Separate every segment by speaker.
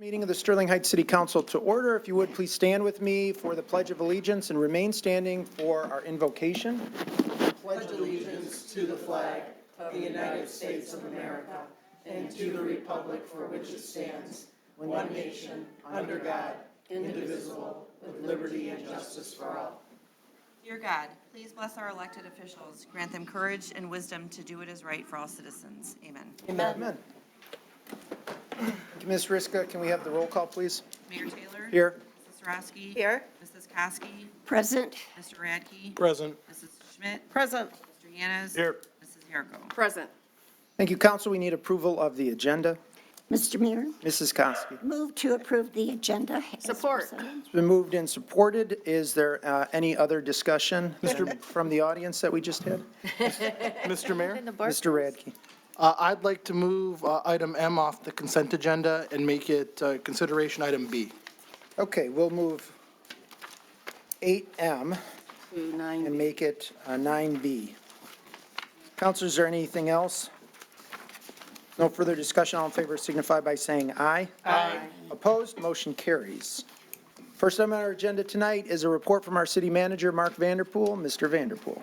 Speaker 1: Meeting of the Sterling Heights City Council to order. If you would, please stand with me for the Pledge of Allegiance and remain standing for our invocation.
Speaker 2: Pledge allegiance to the flag of the United States of America and to the republic for which it stands, one nation, under God, indivisible, with liberty and justice for all.
Speaker 3: Dear God, please bless our elected officials, grant them courage and wisdom to do what is right for all citizens. Amen.
Speaker 1: Amen. Ms. Riska, can we have the roll call, please?
Speaker 3: Mayor Taylor?
Speaker 1: Here.
Speaker 3: Mrs. Sarowski?
Speaker 2: Here.
Speaker 3: Mrs. Koski?
Speaker 4: Present.
Speaker 3: Mr. Radke?
Speaker 1: Present.
Speaker 3: Mrs. Schmidt?
Speaker 2: Present.
Speaker 3: Mr. Yanas?
Speaker 1: Here.
Speaker 3: Mrs. Yarko?
Speaker 2: Present.
Speaker 1: Thank you, Council. We need approval of the agenda.
Speaker 4: Mr. Mayor,
Speaker 1: Mrs. Koski.
Speaker 4: move to approve the agenda. as
Speaker 2: Support.
Speaker 4: presented.
Speaker 1: It's been moved and supported. Is there any other discussion from the audience that we just had?
Speaker 5: Mr. Mayor,
Speaker 1: Mr. Radke.
Speaker 5: I'd like to move item M off the consent agenda and make it consideration item B.
Speaker 1: Okay, we'll move 8M and make it 9B. Councilor, is there anything else? No further discussion. All in favor signify by saying aye. Aye. Opposed? Motion carries. First item on our agenda tonight is a report from our city manager, Mark Vanderpool. Mr. Vanderpool.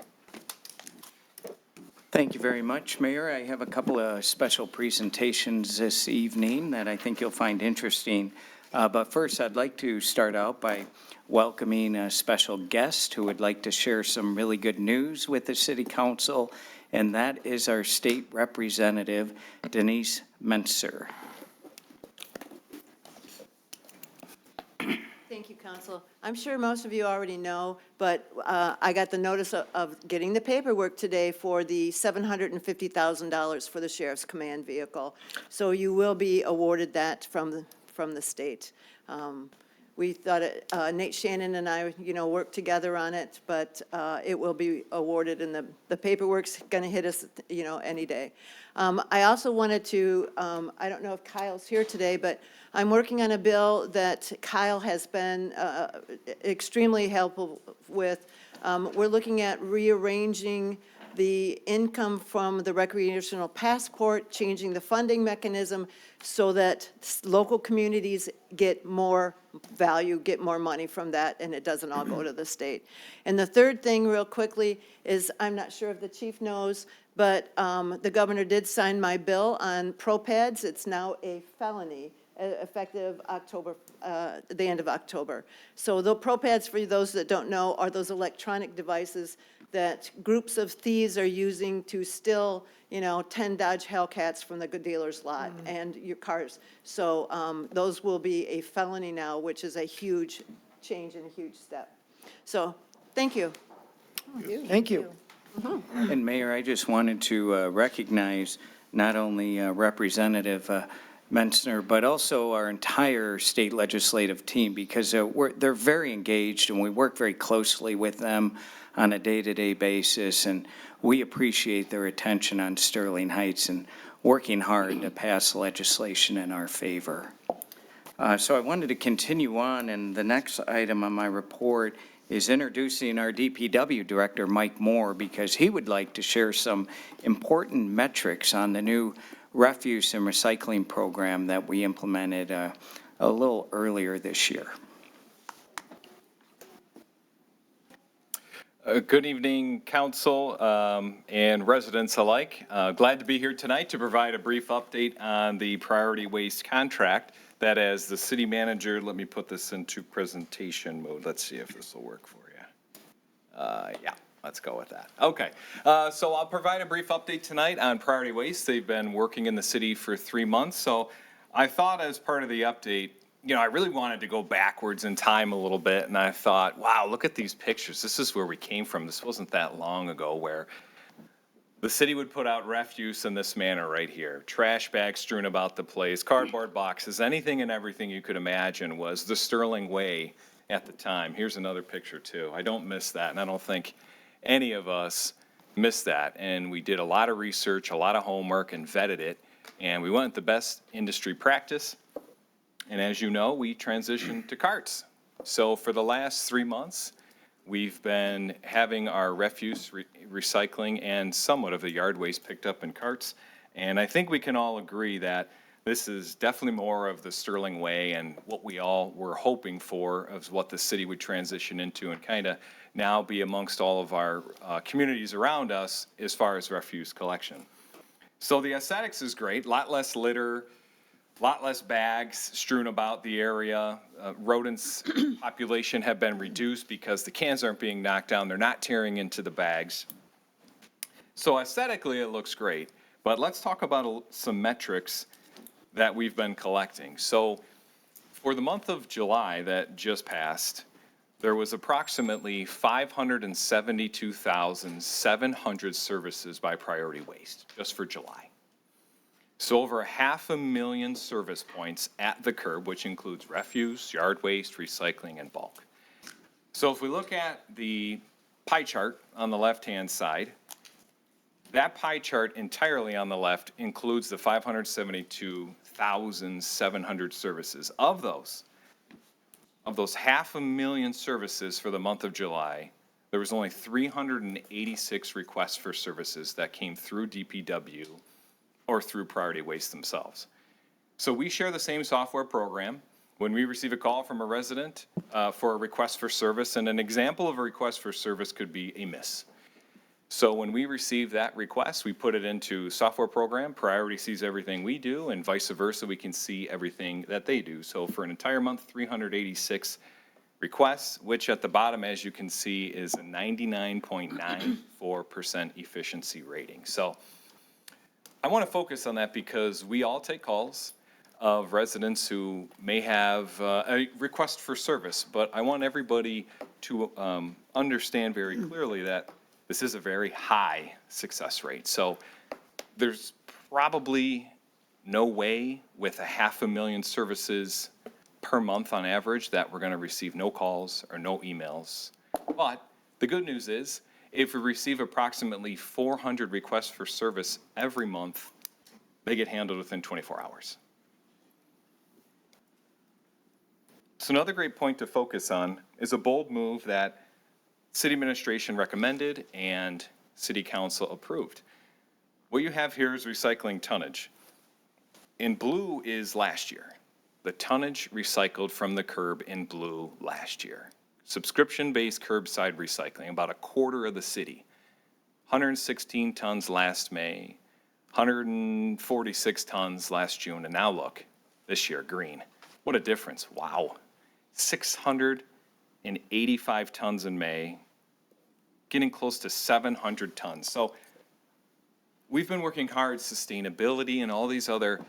Speaker 6: Thank you very much, Mayor. I have a couple of special presentations this evening that I think you'll find interesting. But first, I'd like to start out by welcoming a special guest who would like to share some really good news with the City Council, and that is our State Representative, Denise Mentzer.
Speaker 7: Thank you, Council. I'm sure most of you already know, but I got the notice of getting the paperwork today for the $750,000 for the Sheriff's Command Vehicle. So you will be awarded that from the state. We thought, Nate Shannon and I, worked together on it, but it will be awarded, and the paperwork's going to hit us, any day. I also wanted to, I don't know if Kyle's here today, but I'm working on a bill that Kyle has been extremely helpful with. We're looking at rearranging the income from the recreational passport, changing the funding mechanism so that local communities get more value, get more money from that, and it doesn't all go to the state. And the third thing, real quickly, is I'm not sure if the chief knows, but the governor did sign my bill on ProPads. It's now a felony, effective October, the end of October. So the ProPads, for those that don't know, are those electronic devices that groups of thieves are using to steal, 10 Dodge Hellcats from the good dealer's lot and your cars. So those will be a felony now, which is a huge change and a huge step. So, thank you.
Speaker 1: Thank you.
Speaker 6: And Mayor, I just wanted to recognize not only Representative Mentzner, but also our entire state legislative team, because they're very engaged and we work very closely with them on a day-to-day basis, and we appreciate their attention on Sterling Heights and working hard to pass legislation in our favor. So I wanted to continue on, and the next item on my report is introducing our DPW Director, Mike Moore, because he would like to share some important metrics on the new refuse and recycling program that we implemented a little earlier this year.
Speaker 8: Good evening, Council and residents alike. Glad to be here tonight to provide a brief update on the priority waste contract that, as the city manager, let me put this into presentation mode. Let's see if this will work for you. Yeah. Let's go with that. Okay, so I'll provide a brief update tonight on priority waste. They've been working in the city for 3 months, so I thought as part of the update, I really wanted to go backwards in time a little bit, and I thought, wow, look at these pictures. This is where we came from. This wasn't that long ago, where the city would put out refuse in this manner right here. Trash bags strewn about the place, cardboard boxes, anything and everything you could imagine was the Sterling way at the time. Here's another picture too. I don't miss that, and I don't think any of us missed that. And we did a lot of research, a lot of homework, and vetted it, and we went with the best industry practice. And as you know, we transitioned to carts. So for the last 3 months, we've been having our refuse recycling and somewhat of the yard waste picked up in carts. And I think we can all agree that This is definitely more of the Sterling way and what we all were hoping for of what the city would transition into and kind of now be amongst all of our communities around us as far as refuse collection. So the aesthetics is great, a lot less litter, a lot less bags strewn about the area. Rodents population have been reduced because the cans aren't being knocked down. They're not tearing into the bags. So aesthetically, it looks great. But let's talk about some metrics that we've been collecting. So for the month of July that just passed, there was approximately 572,700 services by Priority Waste, just for July. So over 500,000 service points at the curb, which includes refuse, yard waste, recycling, and bulk. So if we look at the pie chart on the left-hand side, that pie chart entirely on the left includes the 572,700 services. Of those 500,000 services for the month of July, there was only 386 requests for services that came through DPW or through Priority Waste themselves. So we share the same software program. When we receive a call from a resident for a request for service, and an example of a request for service could be a miss. So when we receive that request, we put it into software program. Priority sees everything we do, and vice versa, we can see everything that they do. So for an entire month, 386 requests, which at the bottom, as you can see, is a 99.94% efficiency rating. So I want to focus on that because we all take calls of residents who may have a request for service, but I want everybody to understand very clearly that this is a very high success rate. So there's probably no way with 500,000 services per month on average that we're going to receive no calls or no emails. But the good news is, if we receive approximately 400 requests for service every month, they get handled within 24 hours. So another great point to focus on is a bold move that City Administration recommended and City Council approved. What you have here is recycling tonnage. In blue is last year. The tonnage recycled from the curb in blue last year. Subscription-based curbside recycling, about a quarter of the city. 116 tons last May, 146 tons last June, and now look, this year, green. What a difference, wow. 685 tons in May, getting close to 700 tons. So we've been working hard, sustainability and all these other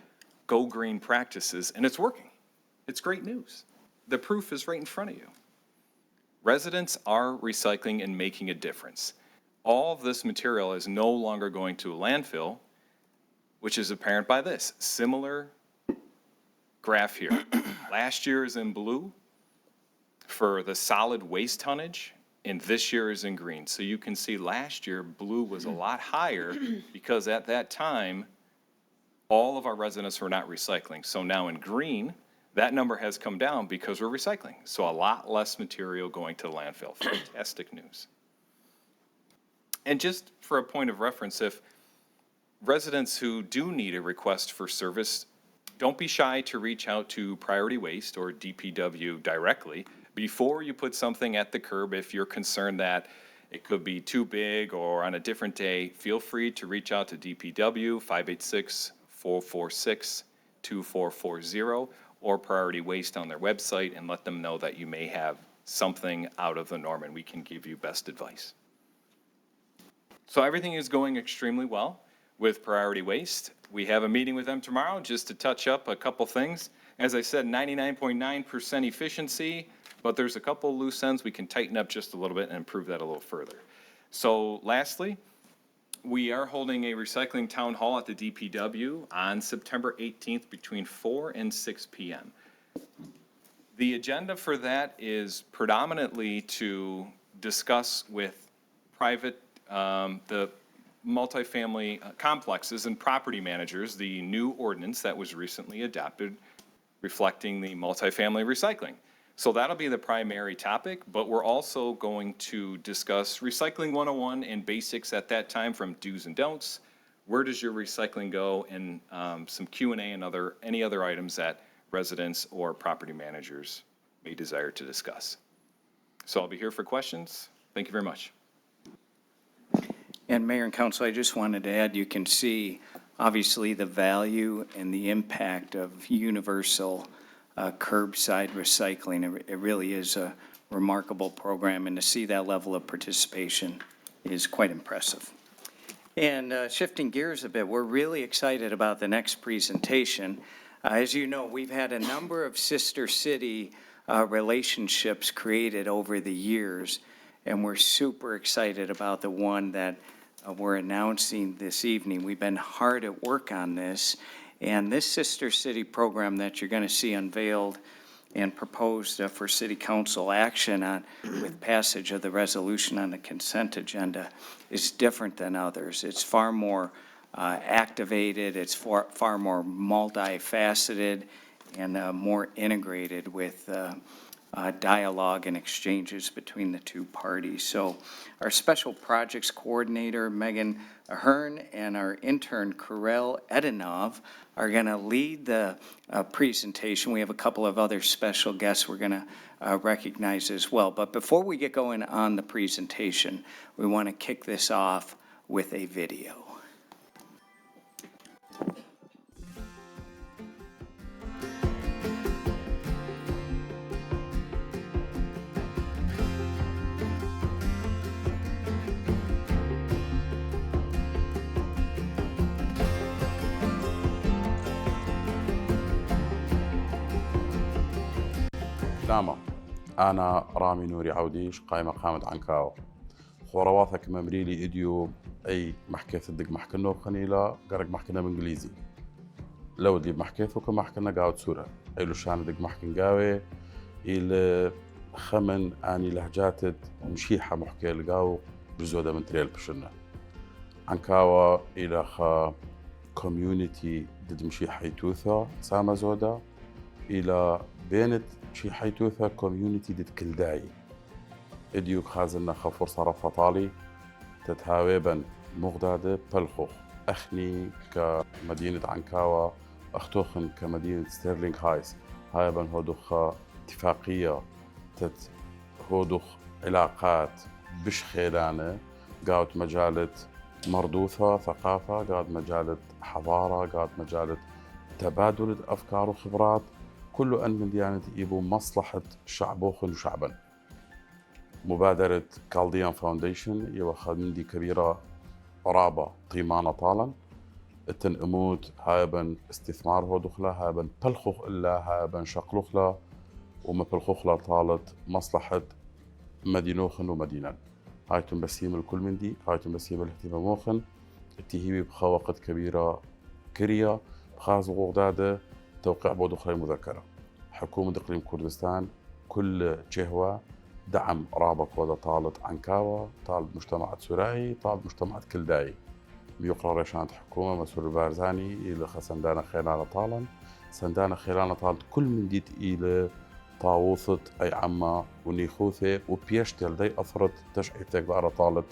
Speaker 8: go green practices, and it's working. It's great news. The proof is right in front of you. Residents are recycling and making a difference. All of this material is no longer going to a landfill, which is apparent by this similar graph here. Last year is in blue for the solid waste tonnage, and this year is in green. So you can see last year, blue was a lot higher because at that time, all of our residents were not recycling. So now in green, that number has come down because we're recycling. So a lot less material going to the landfill. Fantastic news. And just for a point of reference, if residents who do need a request for service, don't be shy to reach out to Priority Waste or DPW directly before you put something at the curb. If you're concerned that it could be too big or on a different day, feel free to reach out to DPW 586-446-2440 or Priority Waste on their website and let them know that you may have something out of the norm and we can give you best advice. So everything is going extremely well with Priority Waste. We have a meeting with them tomorrow just to touch up a couple things. As I said, 99.9% efficiency, but there's a couple loose ends we can tighten up just a little bit and improve that a little further. So lastly, we are holding a recycling town hall at the DPW on September 18th between 4 and 6 p.m. The agenda for that is predominantly to discuss with private, the multifamily complexes and property managers, the new ordinance that was recently adopted reflecting the multifamily recycling. So that'll be the primary topic, but we're also going to discuss Recycling 101 and basics at that time from do's and don'ts, where does your recycling go, and some Q&A and any other items that residents or property managers may desire to discuss. So I'll be here for questions. Thank you very much.
Speaker 6: And Mayor and Council, I just wanted to add, you can see obviously the value and the impact of universal curbside recycling. It really is a remarkable program, and to see that level of participation is quite impressive. And shifting gears a bit, we're really excited about the next presentation. As you know, we've had a number of sister city relationships created over the years, and we're super excited about the one that we're announcing this evening. We've been hard at work on this, and this sister city program that you're going to see unveiled and proposed for city council action on with passage of the resolution on the consent agenda is different than others. It's far more activated, it's far more multifaceted, and more integrated with dialogue and exchanges between the two parties. So our special projects coordinator, Megan Ahern, and our intern, Karel Edenov, are going to lead the presentation. We have a couple of other special guests we're going to recognize as well. But before we get going on the presentation, we want to kick this off with a video.
Speaker 9: سلامة، أنا رامي نوري عوديش قايم مقامة عنكاو خورواثك ممريلي إديو أي محكيث الدق محكنو خنيلا قرق محكنا بإنجليزي لو دي محكيثو كمحكنا قاود سورة أي لشان دق محكن قاوي إلى خمن آني لهجات مشيحة محكي لقاو بزودة من تريل بشنا عنكاوا إلى خا كوميونيتي دد مشيحة يتوثا ساما زودا إلى بينت شي حيتوثا كوميونيتي دد كلداي اديوك خازنا خفور صرف طالي تتهاويبا مغدادة بلخوخ أخني كمدينة عنكاوا أختوخن كمدينة ستيرلينغ هايس هايبا هودوخ اتفاقية هودوخ علاقات بش خيلانة قاوت مجالة مردوثة ثقافة قاوت مجالة حضارة قاوت مجالة تبادل أفكار وخبرات كله أن من ديانة إيبو مصلحة شعبوخن وشعبا مبادرة كالديان فاونديشن يوخد من دي كبيرة قرابة طيمانة طالا التن أموت هايبا استثمار هو دخلا هايبا بلخوخ إلا هايبا شقلوخلا وما بلخوخلا طالت مصلحة مدينوخن ومدينة هايتم بسيم الكل من دي هايتم بسيم الاهتماموخن التهيبي بخواقت كبيرة كريا بخاز غودادة توقيع بود أخرى مذكرة حكومة إقليم كردستان كل جهوة دعم رابط ودا طالت عنكاوة طالت مجتمعات سورائي طالت مجتمعات كلداي ميقرر ريشانت حكومة مسؤول بارزاني إلى سندانا خيلانا طالا سندانا خيلانا طالت كل من ديت إلى طاووثة أي عما ونيخوثة وبيشتل دي أثرت تشعيتك بقرة طالت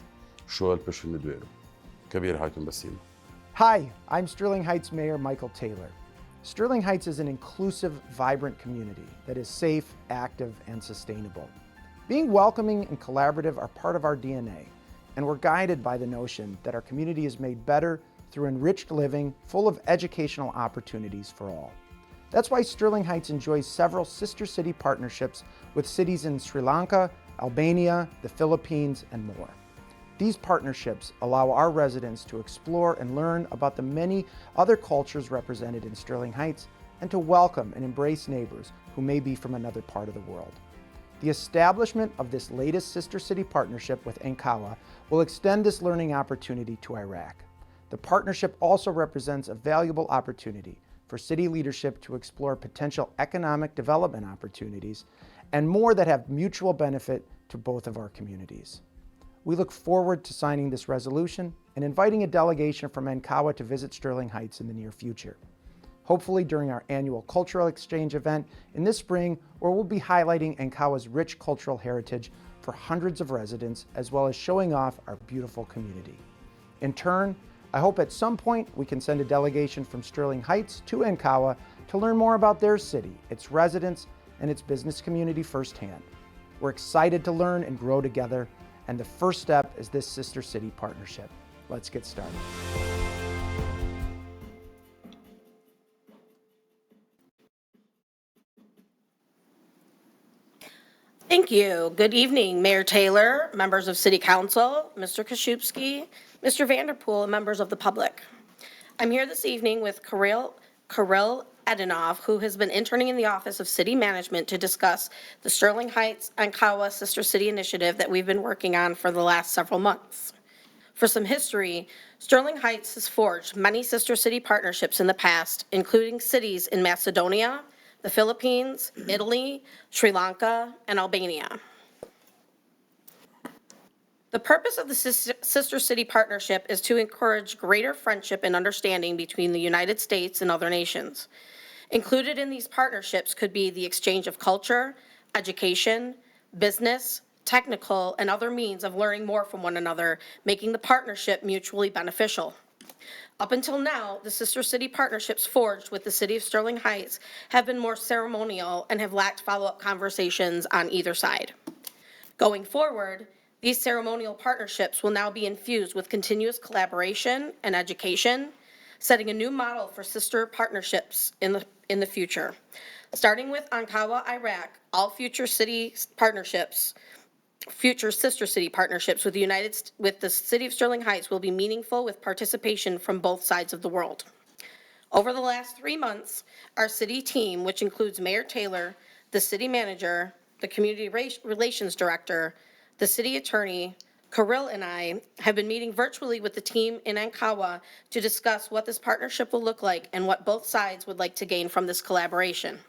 Speaker 9: شوال بش ندويرو كبير هايتم بسيم.
Speaker 1: Hi, I'm Sterling Heights Mayor Michael Taylor. Sterling Heights is an inclusive, vibrant community that is safe, active, and sustainable. Being welcoming and collaborative are part of our DNA, and we're guided by the notion that our community is made better through enriched living, full of educational opportunities for all. That's why Sterling Heights enjoys several sister city partnerships with cities in Sri Lanka, Albania, the Philippines, and more. These partnerships allow our residents to explore and learn about the many other cultures represented in Sterling Heights and to welcome and embrace neighbors who may be from another part of the world. The establishment of this latest sister city partnership with Ankawa will extend this learning opportunity to Iraq. The partnership also represents a valuable opportunity for city leadership to explore potential economic development opportunities and more that have mutual benefit to both of our communities. We look forward to signing this resolution and inviting a delegation from Ankawa to visit Sterling Heights in the near future. Hopefully during our annual cultural exchange event in this spring, where we'll be highlighting Ankawa's rich cultural heritage for hundreds of residents, as well as showing off our beautiful community. In turn, I hope at some point we can send a delegation from Sterling Heights to Ankawa to learn more about their city, its residents, and its business community firsthand. We're excited to learn and grow together, and the first step is this Sister City partnership. Let's get started.
Speaker 10: Thank you. Good evening, Mayor Taylor, members of City Council, Mr. Koszewski, Mr. Vanderpool, and members of the public. I'm here this evening with Kirill Edinov, who has been interning in the Office of City Management to discuss the Sterling Heights Ankawa Sister City Initiative that we've been working on for the last several months. For some history, Sterling Heights has forged many sister city partnerships in the past, including cities in Macedonia, the Philippines, Italy, Sri Lanka, and Albania. The purpose of the Sister City Partnership is to encourage greater friendship and understanding between the United States and other nations. Included in these partnerships could be the exchange of culture, education, business, technical, and other means of learning more from one another, making the partnership mutually beneficial. Up until now, the Sister City partnerships forged with the City of Sterling Heights have been more ceremonial and have lacked follow-up conversations on either side. Going forward, these ceremonial partnerships will now be infused with continuous collaboration and education, setting a new model for sister partnerships in the future. Starting with Ankawa, Iraq, all future sister city partnerships with the City of Sterling Heights will be meaningful with participation from both sides of the world. Over the last 3 months, our city team, which includes Mayor Taylor, the city manager, the community relations director, the city attorney, Kirill, and I have been meeting virtually with the team in Ankawa to discuss what this partnership will look like and what both sides would like to gain from this collaboration.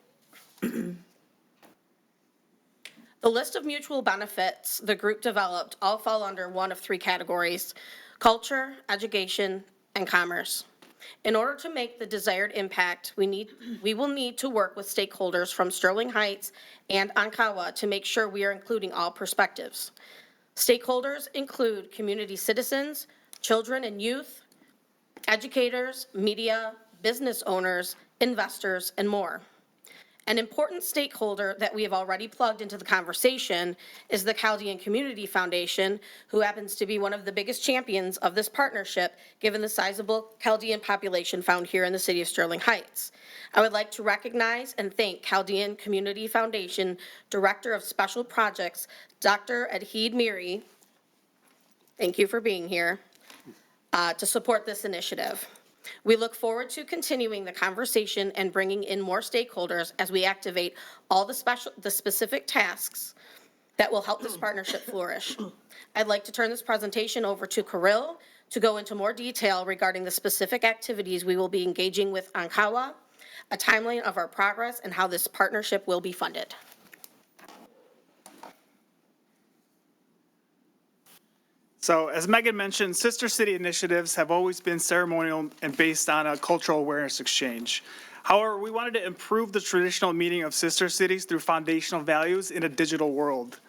Speaker 10: The list of mutual benefits the group developed all fall under one of 3 categories: culture, education, and commerce. In order to make the desired impact, we will need to work with stakeholders from Sterling Heights and Ankawa to make sure we are including all perspectives. Stakeholders include community citizens, children and youth, educators, media, business owners, investors, and more. An important stakeholder that we have already plugged into the conversation is the Chaldean Community Foundation, who happens to be one of the biggest champions of this partnership, given the sizable Chaldean population found here in the city of Sterling Heights. I would like to recognize and thank Chaldean Community Foundation Director of Special Projects, Dr. Adheed Miri, thank you for being here, to support this initiative. We look forward to continuing the conversation and bringing in more stakeholders as we activate all the specific tasks that will help this partnership flourish. I'd like to turn this presentation over to Kirill to go into more detail regarding the specific activities we will be engaging with Ankawa, a timeline of our progress, and how this partnership will be funded.
Speaker 11: So, as Megan mentioned, Sister City initiatives have always been ceremonial and based on a cultural awareness exchange. However, we wanted to improve the traditional meaning of sister cities through foundational values in a digital world.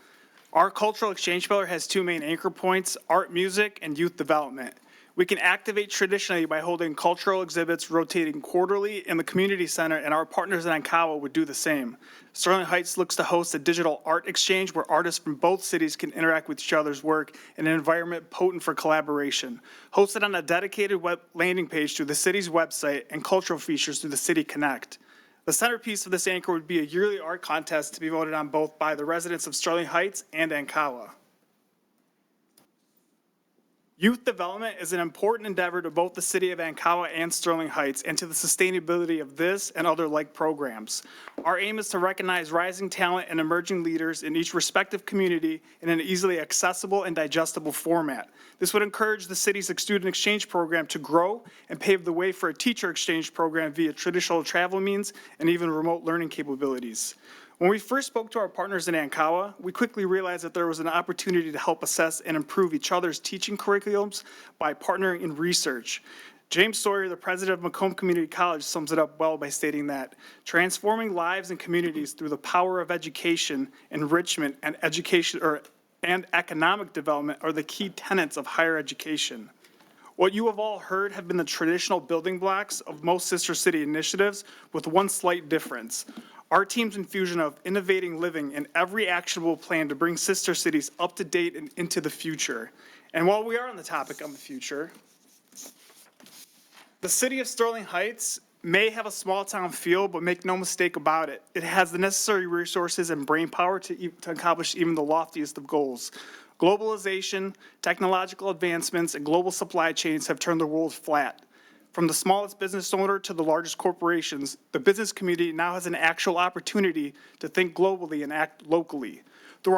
Speaker 11: Our cultural exchange pillar has 2 main anchor points: art, music, and youth development. We can activate traditionally by holding cultural exhibits rotating quarterly in the community center, and our partners in Ankawa would do the same. Sterling Heights looks to host a digital art exchange where artists from both cities can interact with each other's work in an environment potent for collaboration. Hosted on a dedicated web landing page through the city's website and cultural features through the City Connect. The centerpiece of this anchor would be a yearly art contest to be voted on both by the residents of Sterling Heights and Ankawa. Youth development is an important endeavor to both the city of Ankawa and Sterling Heights and to the sustainability of this and other like programs. Our aim is to recognize rising talent and emerging leaders in each respective community in an easily accessible and digestible format. This would encourage the city's student exchange program to grow and pave the way for a teacher exchange program via traditional travel means and even remote learning capabilities. When we first spoke to our partners in Ankawa, we quickly realized that there was an opportunity to help assess and improve each other's teaching curriculums by partnering in research. James Sawyer, the president of Macomb Community College, sums it up well by stating that transforming lives and communities through the power of education, enrichment, and economic development are the key tenets of higher education. What you have all heard have been the traditional building blocks of most sister city initiatives, with one slight difference. Our team's infusion of innovating living in every actionable plan to bring sister cities up to date and into the future. And while we are on the topic of the future, the city of Sterling Heights may have a small town feel, but make no mistake about it. It has the necessary resources and brainpower to accomplish even the loftiest of goals. Globalization, technological advancements, and global supply chains have turned the world flat. From the smallest business owner to the largest corporations, the business community now has an actual opportunity to think globally and act locally. Through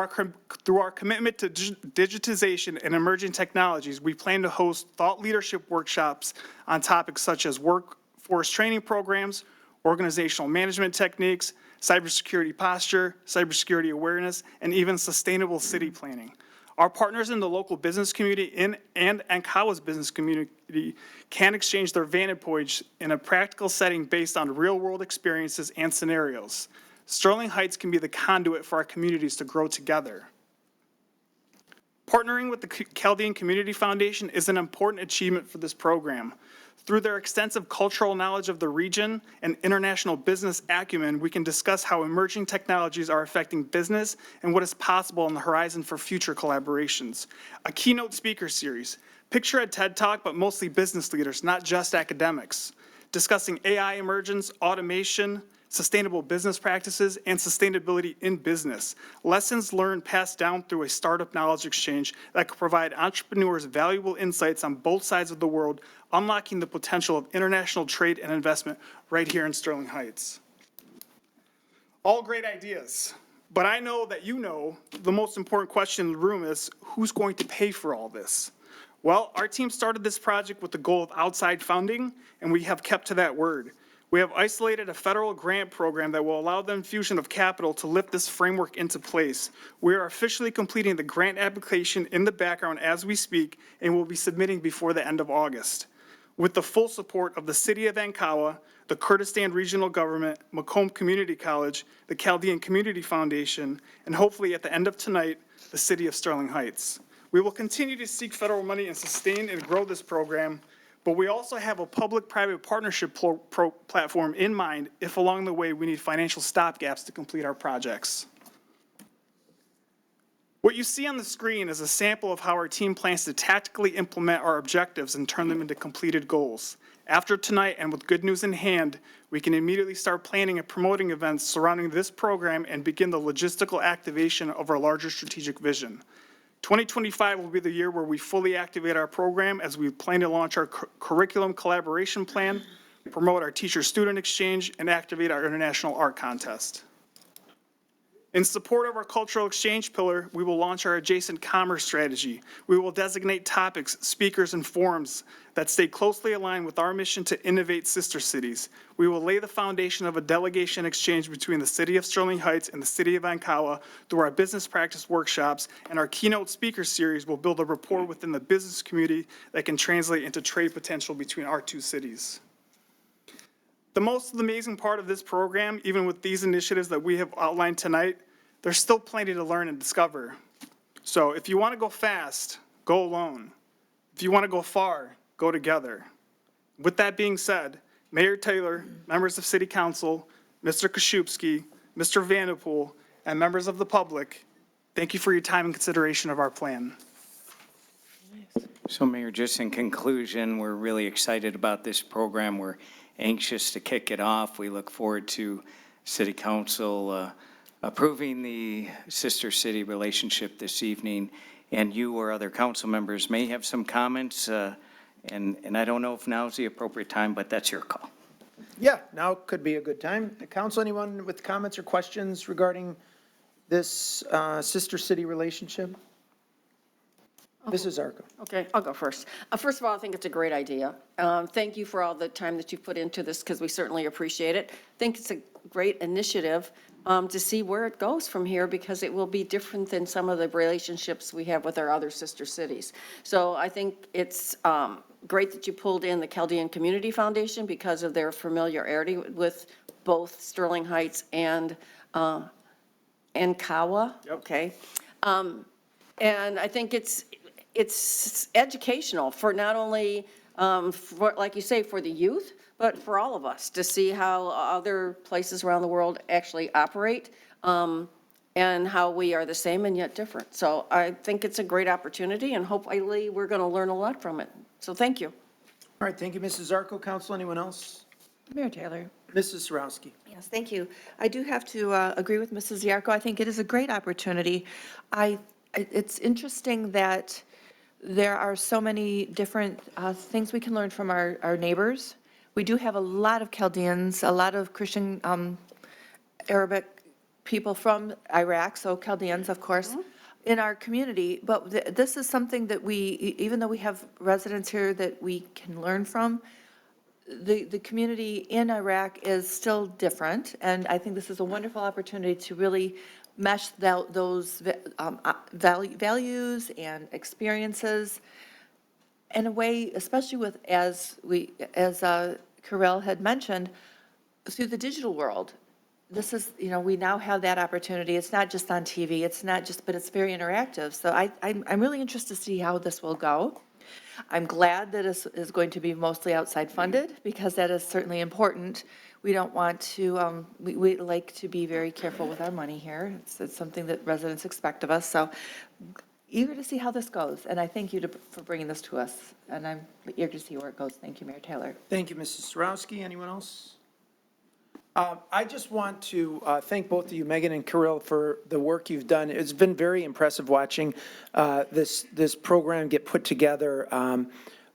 Speaker 11: our commitment to digitization and emerging technologies, we plan to host thought leadership workshops on topics such as workforce training programs, organizational management techniques, cybersecurity posture, cybersecurity awareness, and even sustainable city planning. Our partners in the local business community and Ankawa's business community can exchange their vantage points in a practical setting based on real-world experiences and scenarios. Sterling Heights can be the conduit for our communities to grow together. Partnering with the Chaldean Community Foundation is an important achievement for this program. Through their extensive cultural knowledge of the region and international business acumen, we can discuss how emerging technologies are affecting business and what is possible on the horizon for future collaborations. A keynote speaker series. Picture a TED Talk, but mostly business leaders, not just academics, discussing AI emergence, automation, sustainable business practices, and sustainability in business. Lessons learned passed down through a startup knowledge exchange that could provide entrepreneurs valuable insights on both sides of the world, unlocking the potential of international trade and investment right here in Sterling Heights. All great ideas, but I know that you know the most important question in the room is, who's going to pay for all this? Well, our team started this project with the goal of outside funding, and we have kept to that word. We have isolated a federal grant program that will allow the infusion of capital to lift this framework into place. We are officially completing the grant application in the background as we speak and will be submitting before the end of August. With the full support of the City of Ankawa, the Kurdistan Regional Government, Macomb Community College, the Chaldean Community Foundation, and hopefully at the end of tonight, the City of Sterling Heights. We will continue to seek federal money and sustain and grow this program, but we also have a public-private partnership platform in mind if along the way we need financial stopgaps to complete our projects. What you see on the screen is a sample of how our team plans to tactically implement our objectives and turn them into completed goals. After tonight, and with good news in hand, we can immediately start planning and promoting events surrounding this program and begin the logistical activation of our larger strategic vision. 2025 will be the year where we fully activate our program as we plan to launch our curriculum collaboration plan, promote our teacher-student exchange, and activate our international art contest. In support of our cultural exchange pillar, we will launch our adjacent commerce strategy. We will designate topics, speakers, and forums that stay closely aligned with our mission to innovate sister cities. We will lay the foundation of a delegation exchange between the City of Sterling Heights and the City of Ankawa through our business practice workshops, and our keynote speaker series will build a rapport within the business community that can translate into trade potential between our two cities. The most amazing part of this program, even with these initiatives that we have outlined tonight, there's still plenty to learn and discover. So if you want to go fast, go alone. If you want to go far, go together. With that being said, Mayor Taylor, members of City Council, Mr. Koszubski, Mr. Vanderpool, and members of the public, thank you for your time and consideration of our plan.
Speaker 6: So Mayor, just in conclusion, we're really excited about this program. We're anxious to kick it off. We look forward to City Council approving the sister city relationship this evening. And you or other council members may have some comments, and I don't know if now's the appropriate time, but that's your call.
Speaker 1: Yeah, now could be a good time. Council, anyone with comments or questions regarding this sister city relationship? Mrs. Zarko.
Speaker 12: Okay, I'll go first. First of all, I think it's a great idea. Thank you for all the time that you've put into this, because we certainly appreciate it. I think it's a great initiative to see where it goes from here, because it will be different than some of the relationships we have with our other sister cities. So I think it's great that you pulled in the Chaldean Community Foundation because of their familiarity with both Sterling Heights and Ankawa.
Speaker 11: Yep.
Speaker 12: Okay. And I think it's it's educational for not only, for, like you say, for the youth, but for all of us to see how other places around the world actually operate, and how we are the same and yet different. So I think it's a great opportunity, and hopefully we're going to learn a lot from it. So thank you.
Speaker 1: All right, thank you, Mrs. Zarko. Council, anyone else?
Speaker 3: Mayor Taylor.
Speaker 1: Mrs. Sarowski.
Speaker 3: Yes, thank you. I do have to agree with Mrs. Yarko. I think it is a great opportunity. It's interesting that there are so many different things we can learn from our neighbors. We do have a lot of Chaldeans, a lot of Christian Arabic people from Iraq, so Chaldeans, of course, in our community. But this is something that even though we have residents here that we can learn from, the community in Iraq is still different, and I think this is a wonderful opportunity to really mesh those values and experiences in a way, especially with, as Carell had mentioned, through the digital world. This is, we now have that opportunity. It's not just on TV, it's not just, but it's very interactive. So I'm really interested to see how this will go. I'm glad that it is going to be mostly outside funded, because that is certainly important. We don't want to, we like to be very careful with our money here. It's something that residents expect of us. So eager to see how this goes. And I thank you for bringing this to us. And I'm eager to see where it goes. Thank you, Mayor Taylor.
Speaker 1: Thank you, Mrs. Sarowski. Anyone else? I just want to thank both of you, Megan and Kirill, for the work you've done. It's been very impressive watching this program get put together.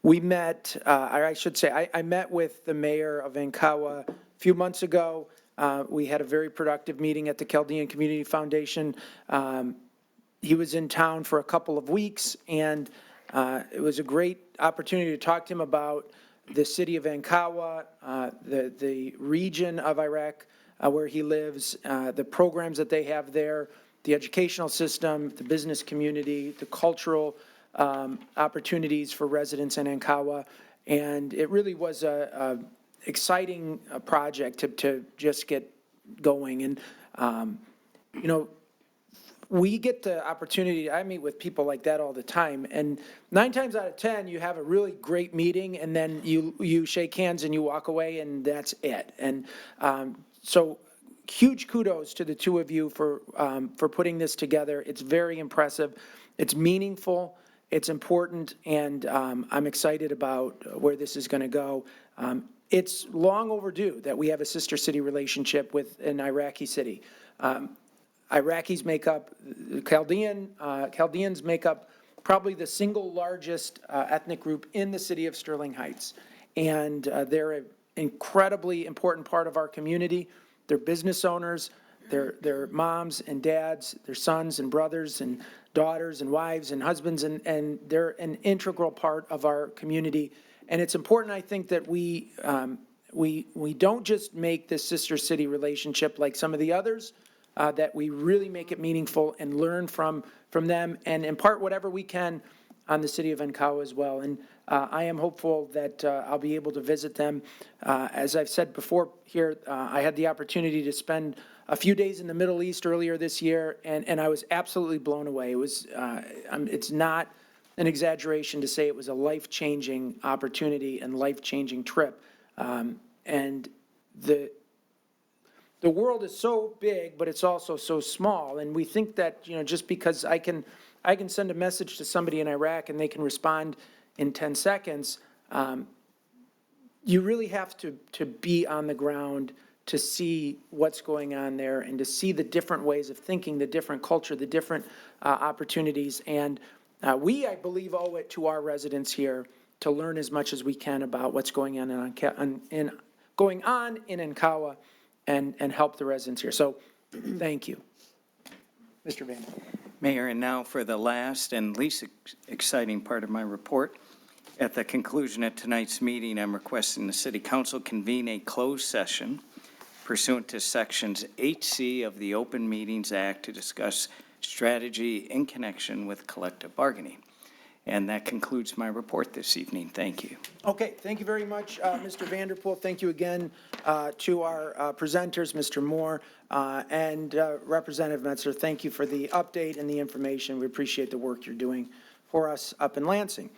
Speaker 1: We met, I should say, I met with the mayor of Ankawa a few months ago. We had a very productive meeting at the Chaldean Community Foundation. He was in town for a couple of weeks, and it was a great opportunity to talk to him about the city of Ankawa, the region of Iraq where he lives, the programs that they have there, the educational system, the business community, the cultural opportunities for residents in Ankawa. And it really was a exciting project to just get going. And, we get the opportunity, I meet with people like that all the time, and 9 times out of 10, you have a really great meeting, and then you shake hands and you walk away, and that's it. And so huge kudos to the two of you for putting this together. It's very impressive. It's meaningful. It's important, and I'm excited about where this is going to go. It's long overdue that we have a sister city relationship with an Iraqi city. Iraqis make up, Chaldeans make up probably the single largest ethnic group in the city of Sterling Heights. And they're an incredibly important part of our community. They're business owners, they're moms and dads, they're sons and brothers and daughters and wives and husbands, and they're an integral part of our community. And it's important, I think, that we don't just make this sister city relationship like some of the others, that we really make it meaningful and learn from them and impart whatever we can on the city of Ankawa as well. And I am hopeful that I'll be able to visit them. As I've said before here, I had the opportunity to spend a few days in the Middle East earlier this year, and I was absolutely blown away. It was, it's not an exaggeration to say it was a life-changing opportunity and life-changing trip. And the world is so big, but it's also so small. And we think that, just because I can send a message to somebody in Iraq and they can respond in 10 seconds, you really have to be on the ground to see what's going on there and to see the different ways of thinking, the different culture, the different opportunities. And I believe, owe it to our residents here to learn as much as we can about what's going on in Ankawa and help the residents here. So thank you. Mr. Vander.
Speaker 6: Mayor, and now for the last and least exciting part of my report. At the conclusion of tonight's meeting, I'm requesting the City Council convene a closed session pursuant to Sections 8C of the Open Meetings Act to discuss strategy in connection with collective bargaining. And that concludes my report this evening. Thank you.
Speaker 1: Okay, thank you very much, Mr. Vanderpool. Thank you again to our presenters, Mr. Moore and Representative Metzler. Thank you for the update and the information. We appreciate the work you're doing for us up in Lansing.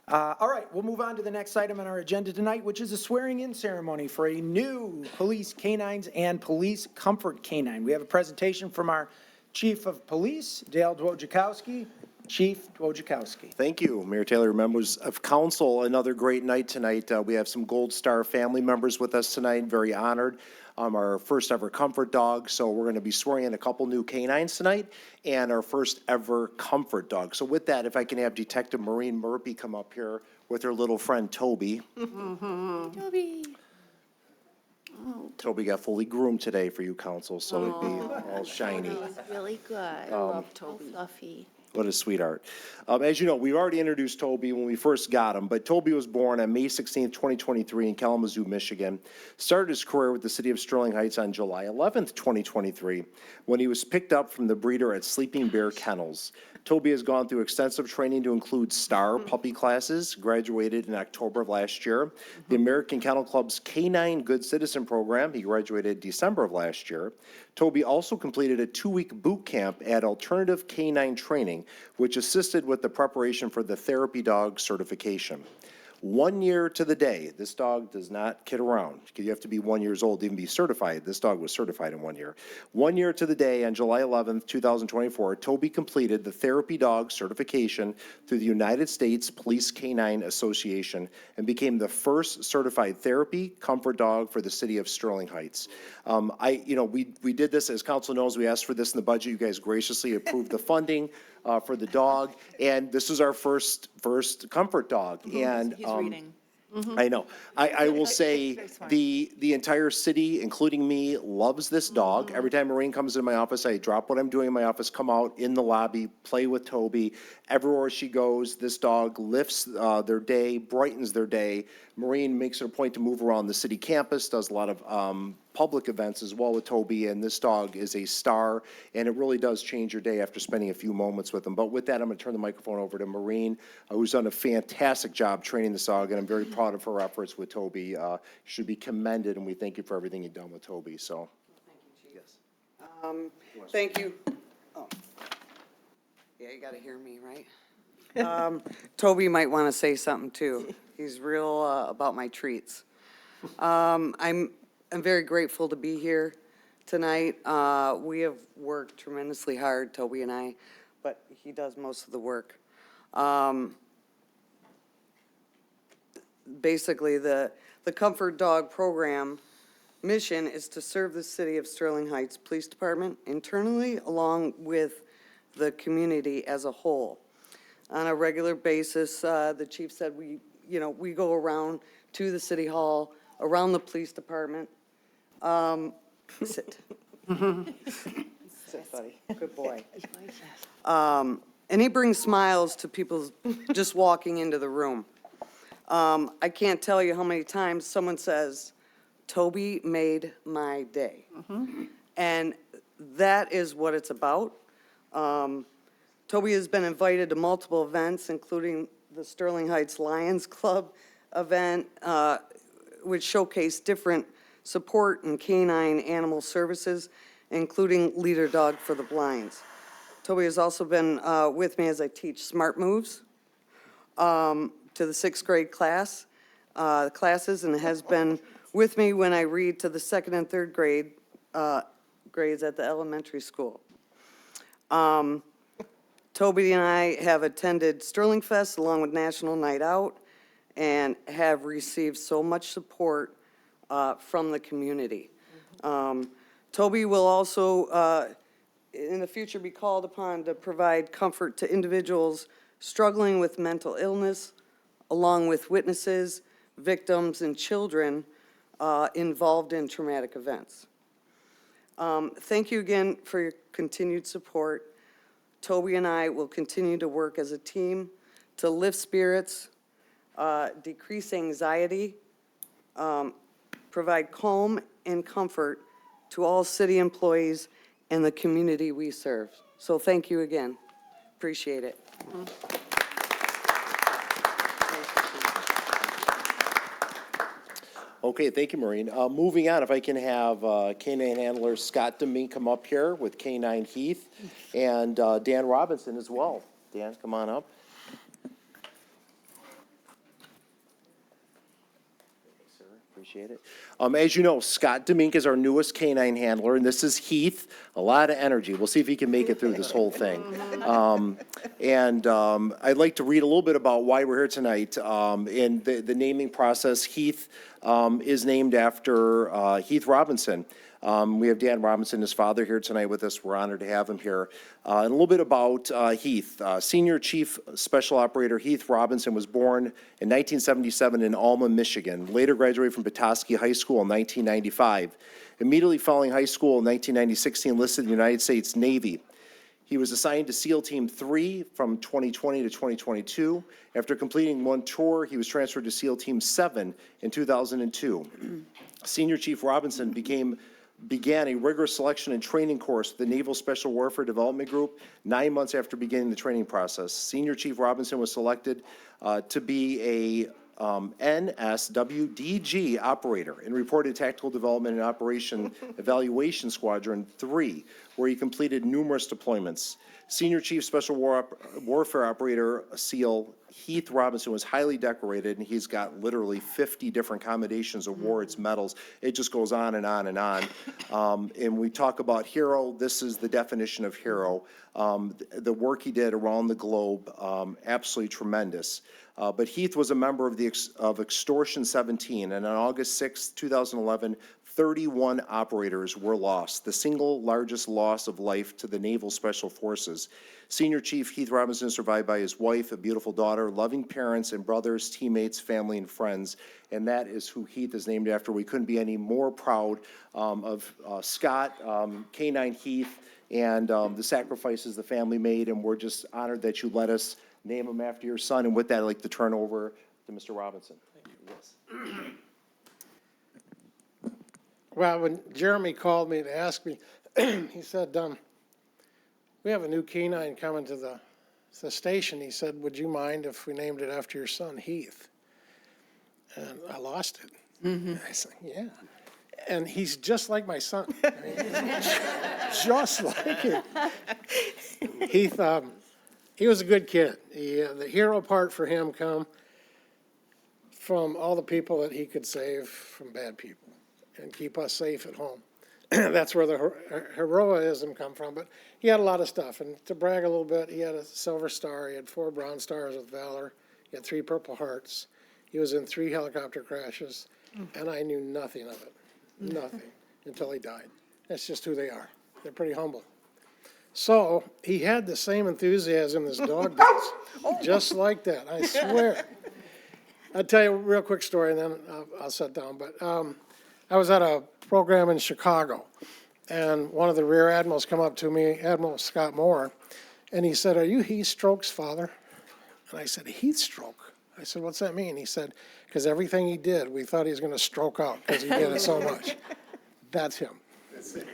Speaker 1: All right, we'll move on to the next item on our agenda tonight, which is a swearing-in ceremony for a new police canines and police comfort canine. We have a presentation from our Chief of Police, Dale Dwojciechowski. Chief Dwojciechowski.
Speaker 13: Thank you, Mayor Taylor, members of council. Another great night tonight. We have some Gold Star family members with us tonight. Very honored. Our first ever comfort dog. So we're going to be swearing in a couple new canines tonight and our first ever comfort dog. So with that, if I can have Detective Maureen Murphy come up here with her little friend Toby.
Speaker 12: Toby.
Speaker 13: Toby got fully groomed today for you, council, so it'd be all shiny.
Speaker 4: Really good.
Speaker 12: I love Toby.
Speaker 4: Fluffy.
Speaker 13: What a sweetheart. As you know, we already introduced Toby when we first got him, but Toby was born on May 16th, 2023 in Kalamazoo, Michigan. Started his career with the city of Sterling Heights on July 11th, 2023, when he was picked up from the breeder at Sleeping Bear Kennels. Toby has gone through extensive training to include STAR puppy classes, graduated in October of last year. The American Kennel Club's Canine Good Citizen program, he graduated December of last year. Toby also completed a 2-week boot camp at Alternative Canine Training, which assisted with the preparation for the therapy dog certification. 1 year to the day, this dog does not kid around. You have to be 1 year old to even be certified. This dog was certified in 1 year. 1 year to the day on July 11th, 2024, Toby completed the therapy dog certification through the United States Police Canine Association and became the first certified therapy comfort dog for the city of Sterling Heights. We did this, as council knows, we asked for this in the budget. You guys graciously approved the funding for the dog, and this is our first comfort dog. And
Speaker 3: He's reading.
Speaker 13: I know. I will say the entire city, including me, loves this dog. Every time Maureen comes into my office, I drop what I'm doing in my office, come out in the lobby, play with Toby. Everywhere she goes, this dog lifts their day, brightens their day. Maureen makes it a point to move around the city campus, does a lot of public events as well with Toby, and this dog is a star, and it really does change your day after spending a few moments with him. But with that, I'm going to turn the microphone over to Maureen, who's done a fantastic job training this dog, and I'm very proud of her efforts with Toby. Should be commended, and we thank you for everything you've done with Toby. So,
Speaker 14: thank you. Oh. Yeah, you got to hear me, right? Toby might want to say something too. He's real about my treats. I'm very grateful to be here tonight. We have worked tremendously hard, Toby and I, but he does most of the work. Basically, the Comfort Dog Program mission is to serve the city of Sterling Heights Police Department internally along with the community as a whole. On a regular basis, the chief said we go around to the city hall, around the police department. Sit. Sit, buddy. Good boy. And he brings smiles to people just walking into the room. I can't tell you how many times someone says, Toby made my day. And that is what it's about. Toby has been invited to multiple events, including the Sterling Heights Lions Club event, which showcased different support and canine animal services, including Leader Dog for the Blinds. Toby has also been with me as I teach Smart Moves to the 6th grade classes, and has been with me when I read to the 2nd and 3rd grades at the elementary school. Toby and I have attended Sterling Fest along with National Night Out and have received so much support from the community. Toby will also, in the future, be called upon to provide comfort to individuals struggling with mental illness, along with witnesses, victims, and children involved in traumatic events. Thank you again for your continued support. Toby and I will continue to work as a team to lift spirits, decrease anxiety, provide calm and comfort to all city employees and the community we serve. So thank you again. Appreciate it.
Speaker 13: okay, thank you, Maureen. Moving on, if I can have K-9 handler Scott Deming come up here with K-9 Heath and Dan Robinson as well. Dan, come on up. sir. Appreciate it. As you know, Scott Demink is our newest canine handler, and this is Heath. A lot of energy. We'll see if he can make it through this whole thing. I'd like to read a little bit about why we're here tonight. In the naming process, Heath is named after Heath Robinson. We have Dan Robinson, his father, here tonight with us. We're honored to have him here. And a little bit about Heath. Senior Chief Special Operator Heath Robinson was born in 1977 in Alma, Michigan. Later graduated from Petoskey High School in 1995. Immediately following high school in 1996, he enlisted in the United States Navy. He was assigned to SEAL Team 3 from 2020 to 2022. After completing one tour, he was transferred to SEAL Team 7 in 2002. Senior Chief Robinson began a rigorous selection and training course with the Naval Special Warfare Development Group 9 months after beginning the training process. Senior Chief Robinson was selected to be a NSWDG operator and reported Tactical Development and Operation Evaluation Squadron 3, where he completed numerous deployments. Senior Chief Special Warfare Operator SEAL Heath Robinson was highly decorated, and he's got literally 50 different commendations, awards, medals. It just goes on and on and on. And we talk about hero. This is the definition of hero. The work he did around the globe, absolutely tremendous. But Heath was a member of Extortion 17, and on August 6, 2011, 31 operators were lost, the single largest loss of life to the Naval Special Forces. Senior Chief Heath Robinson is survived by his wife, a beautiful daughter, loving parents and brothers, teammates, family, and friends, and that is who Heath is named after. We couldn't be any more proud of Scott, K9 Heath, and the sacrifices the family made, and we're just honored that you let us name him after your son. And with that, I'd like to turn over to Mr. Robinson. Yes.
Speaker 15: Well, when Jeremy called me to ask me, he said, we have a new canine coming to the station. He said, would you mind if we named it after your son, Heath? And I lost it. I said, yeah. And he's just like my son. I mean, just like him. Heath, he was a good kid. The hero part for him come from all the people that he could save from bad people and keep us safe at home. That's where the heroism come from. But he had a lot of stuff. And to brag a little bit, he had a Silver Star. He had 4 Bronze Stars with Valor. He had 3 Purple Hearts. He was in 3 helicopter crashes. And I knew nothing of it. Nothing. Until he died. That's just who they are. They're pretty humble. So he had the same enthusiasm this dog does. Just like that, I swear. I'll tell you a real quick story, and then I'll sit down. But I was at a program in Chicago, and one of the rear admirals come up to me, Admiral Scott Moore, and he said, are you Heath Stroke's father? And I said, Heath Stroke? I said, what's that mean? He said, because everything he did, we thought he was going to stroke out because he did it so much. That's him. That's it.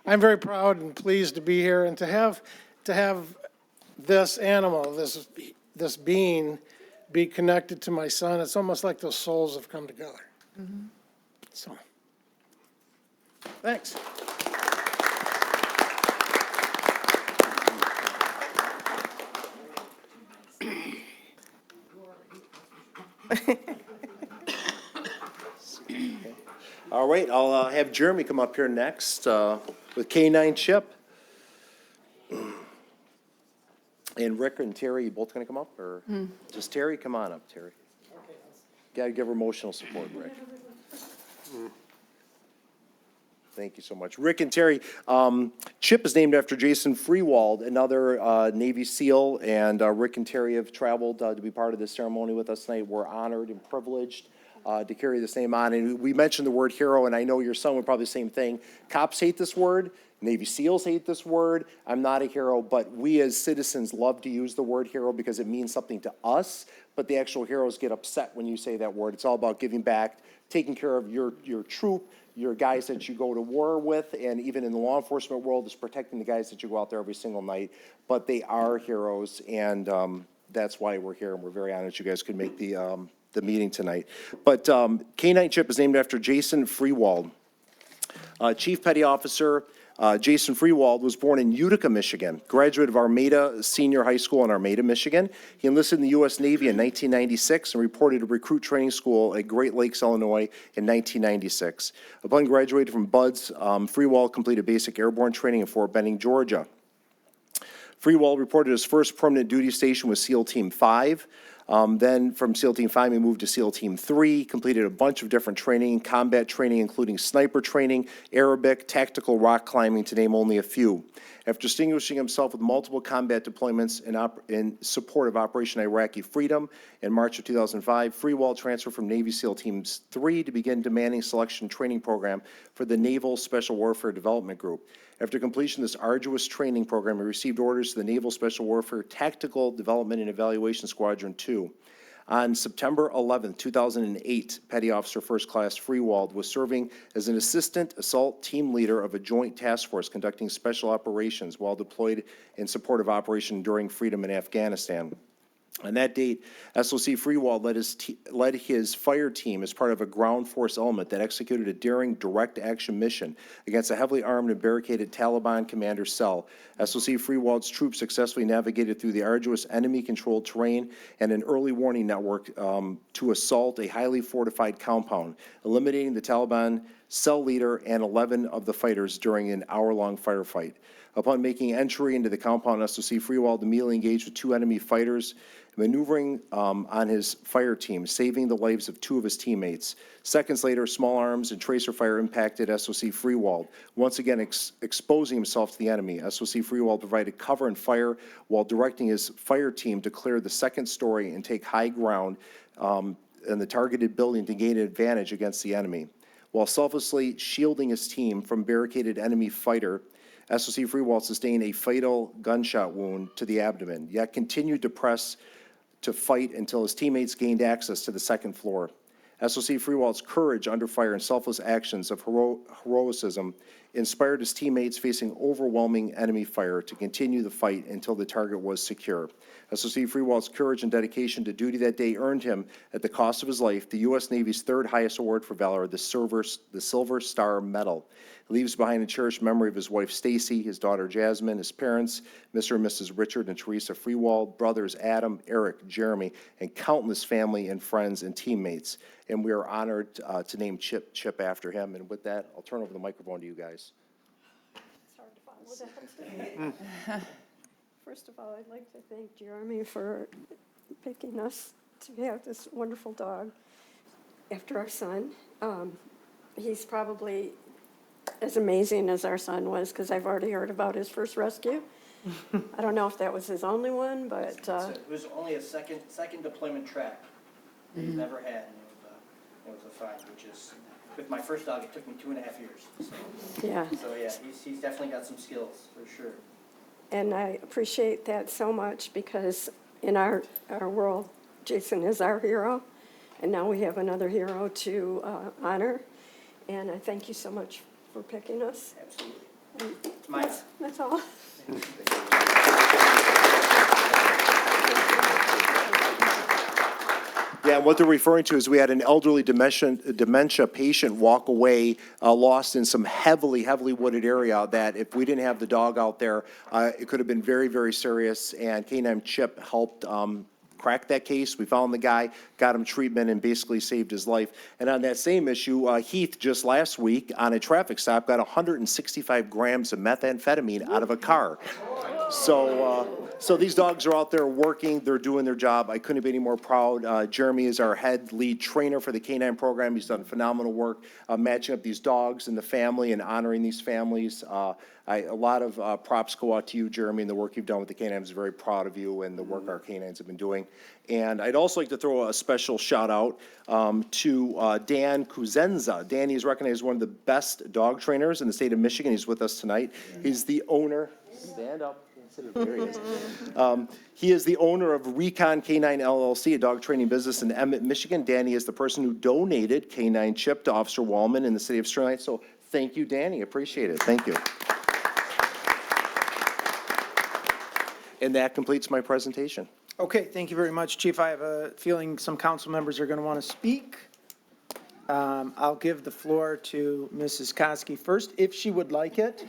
Speaker 15: I'm very proud and pleased to be here and to have this animal, this being, be connected to my son. It's almost like those souls have come together. So, thanks.
Speaker 13: All right, I'll have Jeremy come up here next with K9 Chip. And Rick and Terry, you both going to come up, or just Terry? Come on up, Terry. Got to give her emotional support, Rick. Thank you so much. Rick and Terry, Chip is named after Jason Freewald, another Navy SEAL, and Rick and Terry have traveled to be part of this ceremony with us tonight. We're honored and privileged to carry this name on. And we mentioned the word hero, and I know your son would probably the same thing. Cops hate this word. Navy SEALs hate this word. I'm not a hero, but we as citizens love to use the word hero because it means something to us, but the actual heroes get upset when you say that word. It's all about giving back, taking care of your troop, your guys that you go to war with, and even in the law enforcement world, is protecting the guys that you go out there every single night. But they are heroes, and that's why we're here, and we're very honored you guys could make the meeting tonight. But K9 Chip is named after Jason Freewald, Chief Petty Officer, Jason Freewald was born in Utica, Michigan, graduate of Armada Senior High School in Armada, Michigan. He enlisted in the U.S. Navy in 1996 and reported to recruit training school at Great Lakes, Illinois in 1996. Upon graduating from BUD/S, Freewald completed basic airborne training in Fort Benning, Georgia. Freewald reported his first permanent duty station was SEAL Team 5. Then from SEAL Team 5, he moved to SEAL Team 3, completed a bunch of different training, combat training, including sniper training, Arabic, tactical rock climbing, to name only a few. After distinguishing himself with multiple combat deployments in support of Operation Iraqi Freedom in March of 2005, Freewald transferred from Navy SEAL Team 3 to begin demanding selection training program for the Naval Special Warfare Development Group. After completion of this arduous training program, he received orders to the Naval Special Warfare Tactical Development and Evaluation Squadron 2. On September 11, 2008, Petty Officer First Class Freewald was serving as an assistant assault team leader of a joint task force conducting special operations while deployed in support of Operation Enduring Freedom in Afghanistan. On that date, SOC Freewald led his fire team as part of a ground force element that executed a daring direct action mission against a heavily armed and barricaded Taliban commander cell. SOC Freewald's troops successfully navigated through the arduous enemy-controlled terrain and an early warning network to assault a highly fortified compound, eliminating the Taliban cell leader and 11 of the fighters during an hour-long firefight. Upon making entry into the compound, SOC Freewald immediately engaged with 2 enemy fighters, maneuvering on his fire team, saving the lives of 2 of his teammates. Seconds later, small arms and tracer fire impacted SOC Freewald, once again exposing himself to the enemy. SOC Freewald provided cover and fire while directing his fire team to clear the second story and take high ground in the targeted building to gain an advantage against the enemy. While selflessly shielding his team from barricaded enemy fighter, SOC Freewald sustained a fatal gunshot wound to the abdomen, yet continued to press to fight until his teammates gained access to the second floor. SOC Freewald's courage under fire and selfless actions of heroism inspired his teammates facing overwhelming enemy fire to continue the fight until the target was secure. SOC Freewald's courage and dedication to duty that day earned him, at the cost of his life, the U.S. Navy's 3rd highest award for valor, the Silver Star Medal. He leaves behind a cherished memory of his wife Stacy, his daughter Jasmine, his parents, Mr. and Mrs. Richard and Teresa Freewald, brothers Adam, Eric, Jeremy, and countless family and friends and teammates. And we are honored to name Chip after him. And with that, I'll turn over the microphone to you guys.
Speaker 16: First of all, I'd like to thank Jeremy for picking us to have this wonderful dog after our son. He's probably as amazing as our son was, because I've already heard about his first rescue. I don't know if that was his only one, but
Speaker 1: It was only a second deployment track that he's never had, and it was a find, which is, with my first dog, it took me 2.5 years. So
Speaker 16: yeah.
Speaker 1: He's definitely got some skills, for sure.
Speaker 16: And I appreciate that so much, because in our world, Jason is our hero, and now we have another hero to honor. And I thank you so much for picking us.
Speaker 1: Absolutely.
Speaker 16: And that's all.
Speaker 13: Yeah, and what they're referring to is we had an elderly dementia patient walk away, lost in some heavily wooded area that if we didn't have the dog out there, it could have been very, very serious. And K9 Chip helped crack that case. We found the guy, got him treatment, and basically saved his life. And on that same issue, Heath just last week on a traffic stop got 165 grams of methamphetamine out of a car. So these dogs are out there working. They're doing their job. I couldn't be any more proud. Jeremy is our head lead trainer for the K9 program. He's done phenomenal work matching up these dogs and the family and honoring these families. A lot of props go out to you, Jeremy, and the work you've done with the K9s. I'm very proud of you and the work our K9s have been doing. And I'd also like to throw a special shout out to Dan Kuzenza. Danny is recognized as one of the best dog trainers in the state of Michigan. He's with us tonight. He's the owner. Stand up. There he is. He is the owner of Recon K9 LLC, a dog training business in Emmett, Michigan. Danny is the person who donated K9 Chip to Officer Wallman in the city of Sterling Heights. So thank you, Danny. Appreciate it. Thank you. And that completes my presentation.
Speaker 1: Okay, thank you very much, Chief. I have a feeling some council members are going to want to speak. I'll give the floor to Mrs. Koski first, if she would like it.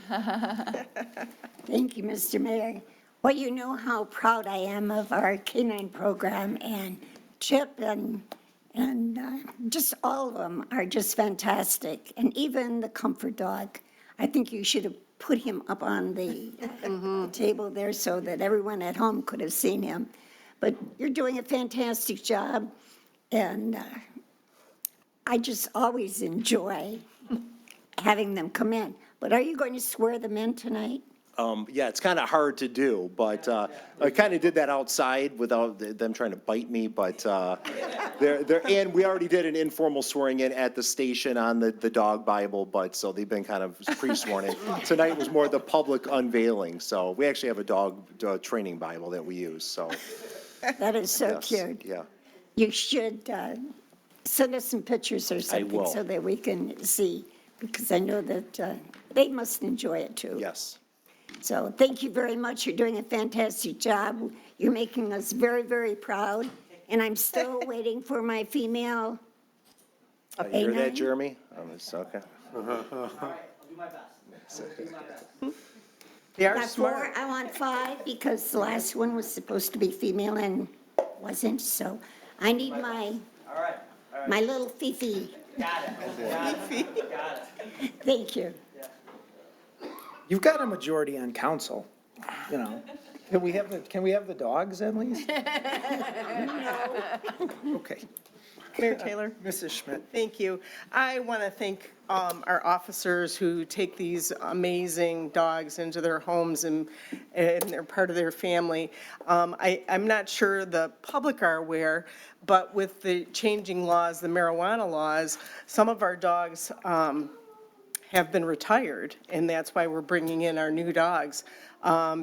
Speaker 4: Thank you, Mr. Mayor. Well, you know how proud I am of our canine program, and Chip and just all of them are just fantastic. And even the comfort dog, I think you should have put him up on the table there so that everyone at home could have seen him. But you're doing a fantastic job, and I just always enjoy having them come in. But are you going to swear them in tonight?
Speaker 13: Yeah, it's kind of hard to do, but I kind of did that outside without them trying to bite me, but and we already did an informal swearing in at the station on the dog Bible, but so they've been kind of pre-sworn in. Tonight was more the public unveiling, so we actually have a dog training Bible that we use, so.
Speaker 4: That is so
Speaker 13: Yes,
Speaker 4: cute.
Speaker 13: yeah.
Speaker 4: You should send us some pictures or something
Speaker 13: will.
Speaker 4: so that we can see, because I know that they must enjoy it too.
Speaker 13: Yes.
Speaker 4: So thank you very much. You're doing a fantastic job. You're making us very, very proud. And I'm still waiting for my female.
Speaker 13: You hear that,
Speaker 4: A9?
Speaker 13: Jeremy? It's okay.
Speaker 2: They are
Speaker 4: Got
Speaker 2: smart.
Speaker 4: 4, I want 5, because the last one was supposed to be female and wasn't, so I need my little Fifi.
Speaker 2: Got it.
Speaker 4: Thank you.
Speaker 1: You've got a majority on council, you know. Can we have the dogs at least? Okay.
Speaker 2: Mayor Taylor?
Speaker 1: Mrs. Schmidt.
Speaker 2: Thank you. I want to thank our officers who take these amazing dogs into their homes and they're part of their family. I'm not sure the public are aware, but with the changing laws, the marijuana laws, some of our dogs have been retired, and that's why we're bringing in our new dogs,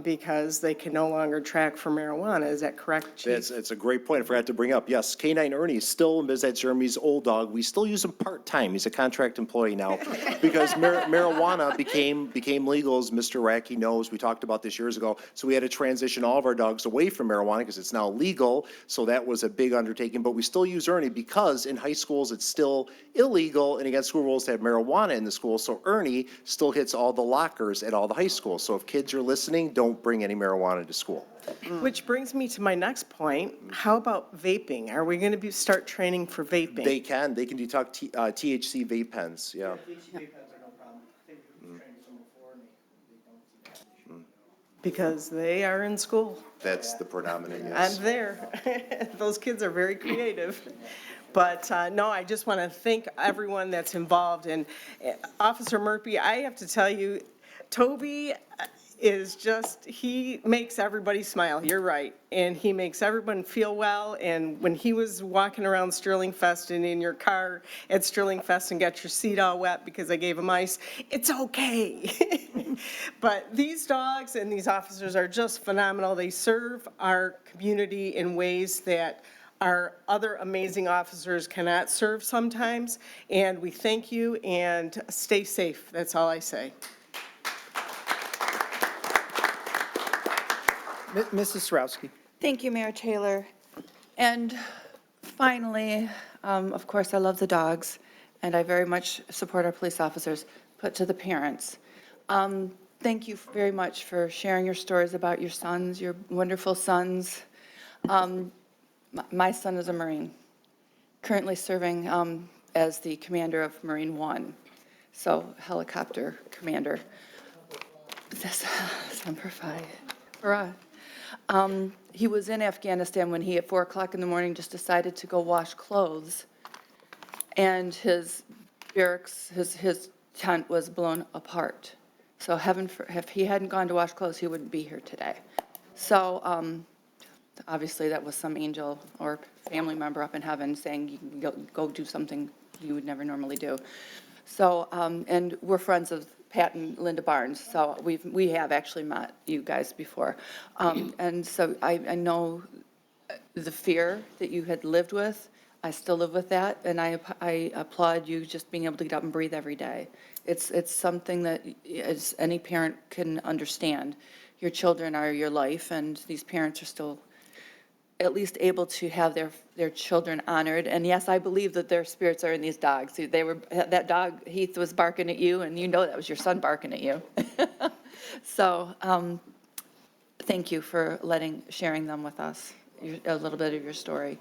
Speaker 2: because they can no longer track for marijuana. Is that correct, Chief?
Speaker 13: It's a great point. I forgot to bring up. Yes, K9 Ernie is still, is that Jeremy's old dog. We still use him part-time. He's a contract employee now because marijuana became legal, as Mr. Racky knows. We talked about this years ago. So we had to transition all of our dogs away from marijuana because it's now legal. So that was a big undertaking. But we still use Ernie because in high schools it's still illegal and against school rules to have marijuana in the school. So Ernie still hits all the lockers at all the high schools. So if kids are listening, don't bring any marijuana to school.
Speaker 2: Which brings me to my next point. How about vaping? Are we going to start training for vaping?
Speaker 13: They can detect THC vape pens, yeah.
Speaker 2: Because they are in school.
Speaker 13: That's the predominant, yes.
Speaker 2: I'm there. Those kids are very creative. But no, I just want to thank everyone that's involved. And Officer Murphy, I have to tell you, Toby is just, he makes everybody smile. You're right. And he makes everyone feel well. And when he was walking around Sterling Fest and in your car at Sterling Fest and got your seat all wet because I gave him ice, it's okay. But these dogs and these officers are just phenomenal. They serve our community in ways that our other amazing officers cannot serve sometimes. And we thank you and stay safe. That's all I say.
Speaker 1: Mrs. Sarowski.
Speaker 3: Thank you, Mayor Taylor. And finally, of course, I love the dogs, and I very much support our police officers, but to the parents. Thank you very much for sharing your stories about your sons, your wonderful sons. My son is a Marine, currently serving as the commander of Marine One, so helicopter commander. That's Semper Fi. Hurrah. He was in Afghanistan when he, at 4 o'clock in the morning, just decided to go wash clothes. And his barracks, his tent was blown apart. So if he hadn't gone to wash clothes, he wouldn't be here today. So obviously that was some angel or family member up in heaven saying you can go do something you would never normally do. So, and we're friends of Pat and Linda Barnes, so we have actually met you guys before. And so I know the fear that you had lived with. I still live with that, and I applaud you just being able to get up and breathe every day. It's something that as any parent can understand. Your children are your life, and these parents are still at least able to have their children honored. And yes, I believe that their spirits are in these dogs. They were, that dog, Heath, was barking at you, and you know that was your son barking at you. So, thank you for sharing them with us, a little bit of your story.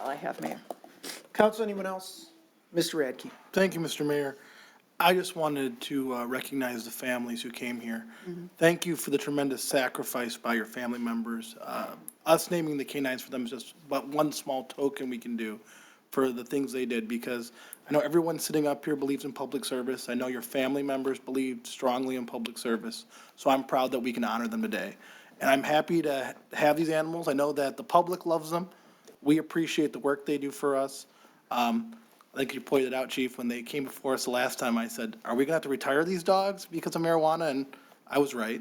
Speaker 3: All I have, Mayor.
Speaker 1: Council, anyone else? Mr. Radke.
Speaker 5: Thank you, Mr. Mayor. I just wanted to recognize the families who came here. Thank you for the tremendous sacrifice by your family members. Us naming the canines for them is just but one small token we can do for the things they did, because I know everyone sitting up here believes in public service. I know your family members believe strongly in public service, so I'm proud that we can honor them today. And I'm happy to have these animals. I know that the public loves them. We appreciate the work they do for us. I think you pointed out, Chief, when they came before us the last time, I said, are we going to have to retire these dogs because of marijuana? And I was right.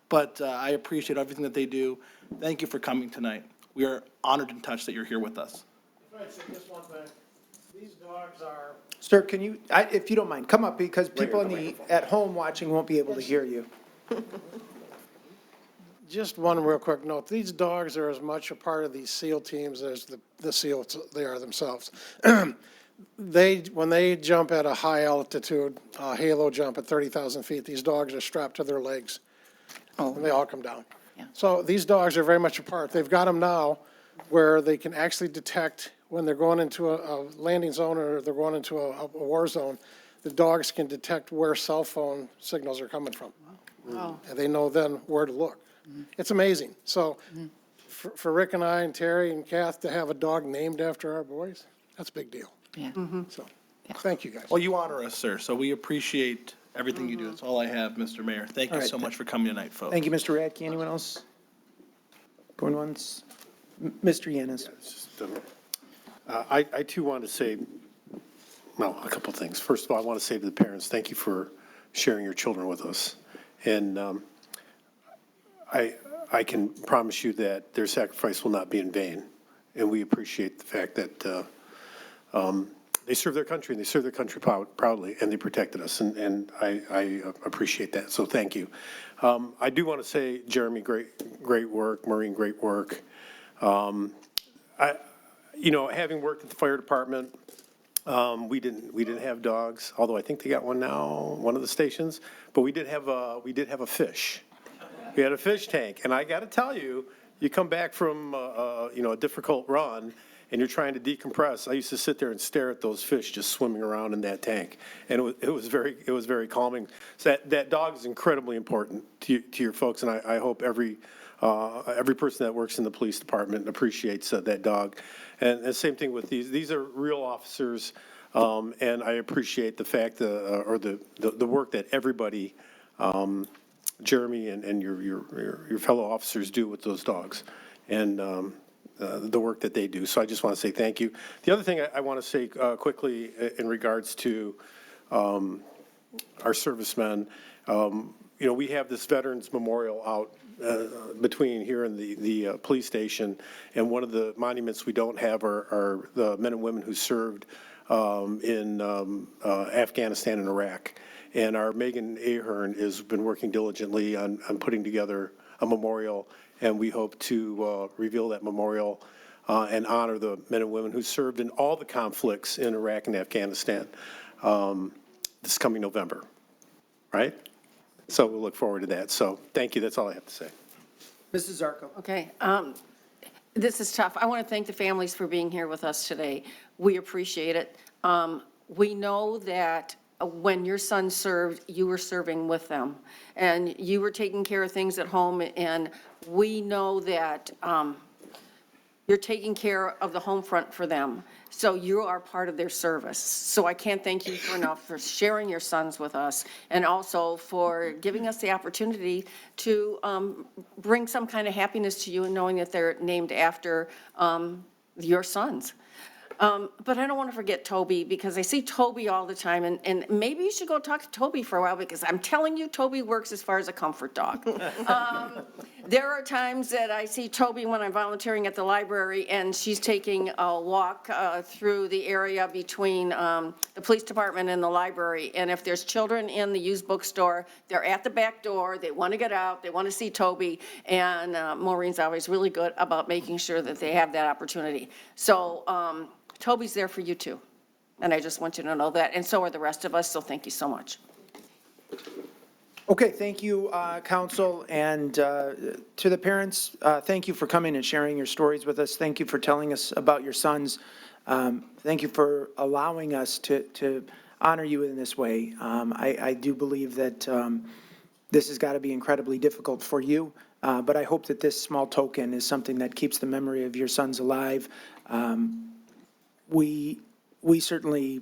Speaker 5: But I appreciate everything that they do. Thank you for coming tonight. We are honored and touched that you're here with us.
Speaker 15: If I say just one thing, these dogs are.
Speaker 1: Sir, can you, if you don't mind, come up, because people at home watching won't be able to hear you.
Speaker 15: Just one real quick note. These dogs are as much a part of these SEAL teams as the SEALs they are themselves. When they jump at a high altitude, halo jump at 30,000 feet, these dogs are strapped to their legs. And they all come down.
Speaker 3: Yeah.
Speaker 15: So these dogs are very much a part. They've got them now where they can actually detect when they're going into a landing zone or they're going into a war zone. The dogs can detect where cell phone signals are coming from.
Speaker 7: Wow.
Speaker 15: And they know then where to look. It's amazing. So for Rick and I and Terry and Kath to have a dog named after our boys, that's a big deal.
Speaker 3: Yeah.
Speaker 15: So, thank you, guys.
Speaker 5: Well, you honor us, sir, so we appreciate everything you do. That's all I have, Mr. Mayor. Thank
Speaker 1: All
Speaker 5: you
Speaker 1: right,
Speaker 5: so much for coming tonight, folks.
Speaker 1: Thank you, Mr. Radke. Anyone else? Going once? Mr. Yanis.
Speaker 17: I too want to say, well, a couple things. First of all, I want to say to the parents, thank you for sharing your children with us. And I can promise you that their sacrifice will not be in vain. And we appreciate the fact that they serve their country, and they serve their country proudly, and they protected us. And I appreciate that. So thank you. I do want to say, Jeremy, great work. Maureen, great work. Having worked at the fire department, we didn't have dogs, although I think they got one now, one of the stations. But we did have a fish. We had a fish tank, and I got to tell you, you come back from a difficult run, and you're trying to decompress. I used to sit there and stare at those fish just swimming around in that tank, and it was very calming. So that dog is incredibly important to your folks, and I hope every person that works in the police department appreciates that dog. And the same thing with these. These are real officers, and I appreciate the fact the work that everybody, Jeremy and your fellow officers do with those dogs, and the work that they do. So I just want to say thank you. The other thing I want to say quickly in regards to our servicemen, we have this Veterans Memorial out between here and the police station, and one of the monuments we don't have are the men and women who served in Afghanistan and Iraq. And our Megan Ahern has been working diligently on putting together a memorial, and we hope to reveal that memorial and honor the men and women who served in all the conflicts in Iraq and Afghanistan this coming November, right? So we'll look forward to that. So thank you. That's all I have to say.
Speaker 1: Mrs. Zarko.
Speaker 12: Okay. This is tough. I want to thank the families for being here with us today. We appreciate it. We know that when your son served, you were serving with them, and you were taking care of things at home, and we know that you're taking care of the home front for them. So you are part of their service. So I can't thank you enough for sharing your sons with us, and also for giving us the opportunity to bring some kind of happiness to you and knowing that they're named after your sons. But I don't want to forget Toby, because I see Toby all the time, and maybe you should go talk to Toby for a while, because I'm telling you, Toby works as far as a comfort dog. There are times that I see Toby when I'm volunteering at the library, and she's taking a walk through the area between the police department and the library, and if there's children in the used bookstore, they're at the back door, they want to get out, they want to see Toby, and Maureen's always really good about making sure that they have that opportunity. So Toby's there for you too, and I just want you to know that, and so are the rest of us, so thank you so much.
Speaker 1: Okay, thank you, council, and to the parents, thank you for coming and sharing your stories with us. Thank you for telling us about your sons. Thank you for allowing us to honor you in this way. I do believe that this has got to be incredibly difficult for you, but I hope that this small token is something that keeps the memory of your sons alive. We certainly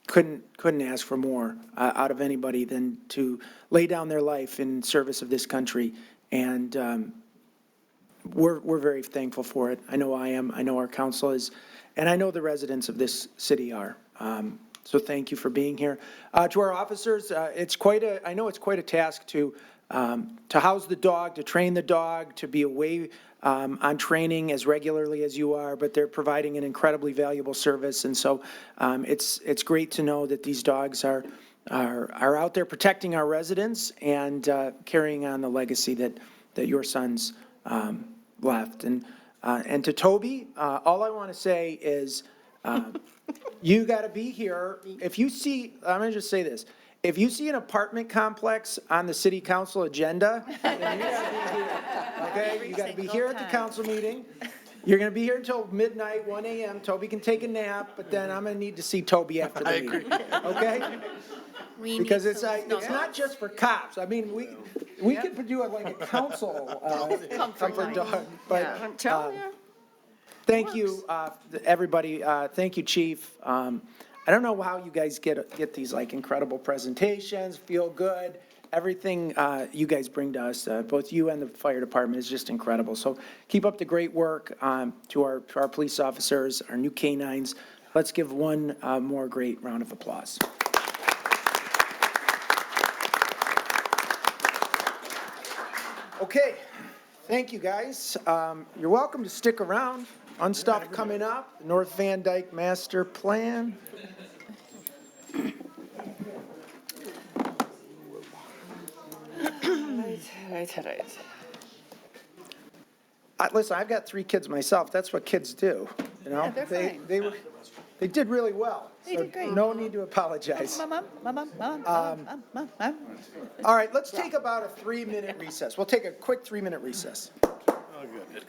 Speaker 1: couldn't ask for more out of anybody than to lay down their life in service of this country. And we're very thankful for it. I know I am. I know our council is, and I know the residents of this city are. So thank you for being here. To our officers, I know it's quite a task to house the dog, to train the dog, to be away on training as regularly as you are, but they're providing an incredibly valuable service. And so it's great to know that these dogs are out there protecting our residents and carrying on the legacy that your sons left. And to Toby, all I want to say is you got to be here. If you see, I'm going to just say this. If you see an apartment complex on the city council agenda, then you got to be here, okay? You got to be here at the council meeting. You're going to be here until midnight, 1 a.m. Toby can take a nap, but then I'm going to need to see Toby after the meeting, okay? Because it's not just for cops. I mean, we could do it like a council comfort dog, but
Speaker 12: I'm telling you.
Speaker 1: thank you, everybody. Thank you, Chief. I don't know how you guys get these like incredible presentations, feel good. Everything you guys bring to us, both you and the fire department, is just incredible. So keep up the great work to our police officers, our new canines. Let's give one more great round of applause. Okay, thank you, guys. You're welcome to stick around. Fun stuff coming up. North Van Dyke Master Plan.
Speaker 12: Right.
Speaker 1: Listen, I've got 3 kids myself. That's what kids do, you know?
Speaker 3: Yeah, they're fine.
Speaker 1: They did really well.
Speaker 3: They did great.
Speaker 1: No need to apologize.
Speaker 3: Mom.
Speaker 1: All right, let's take about a 3-minute recess. We'll take a quick 3-minute recess.
Speaker 17: Oh, good.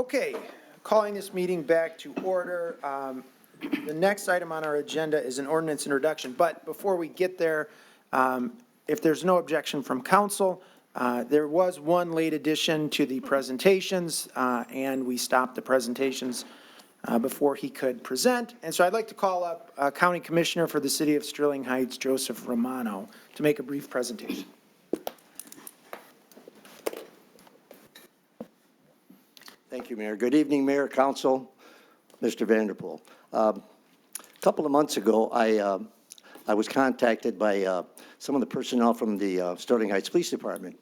Speaker 1: Okay, calling this meeting back to order. The next item on our agenda is an ordinance introduction, but before we get there, if there's no objection from council, there was one late addition to the presentations, and we stopped the presentations before he could present. And so I'd like to call up County Commissioner for the City of Sterling Heights, Joseph Romano, to make a brief presentation.
Speaker 18: Thank you, Mayor. Good evening, Mayor, Council, Mr. Vanderpool. A couple of months ago, I was contacted by some of the personnel from the Sterling Heights Police Department.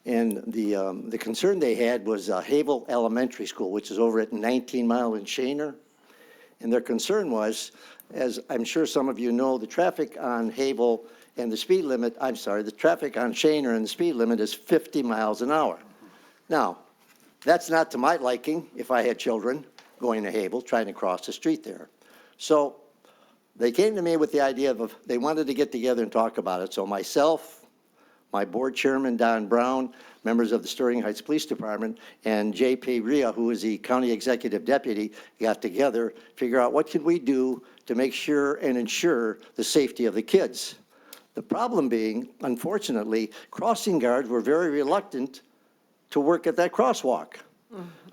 Speaker 18: And the concern they had was Havel Elementary School, which is over at 19 Mile and Shaner. And their concern was, as I'm sure some of you know, the traffic on Havel and the speed limit, the traffic on Shaner and the speed limit is 50 miles an hour. Now, that's not to my liking if I had children going to Havel, trying to cross the street there. So they came to me with the idea of, they wanted to get together and talk about it. So myself, my board chairman, Don Brown, members of the Sterling Heights Police Department, and J.P. Rhea, who is the county executive deputy, got together, figure out what could we do to make sure and ensure the safety of the kids. The problem being, unfortunately, crossing guards were very reluctant to work at that crosswalk.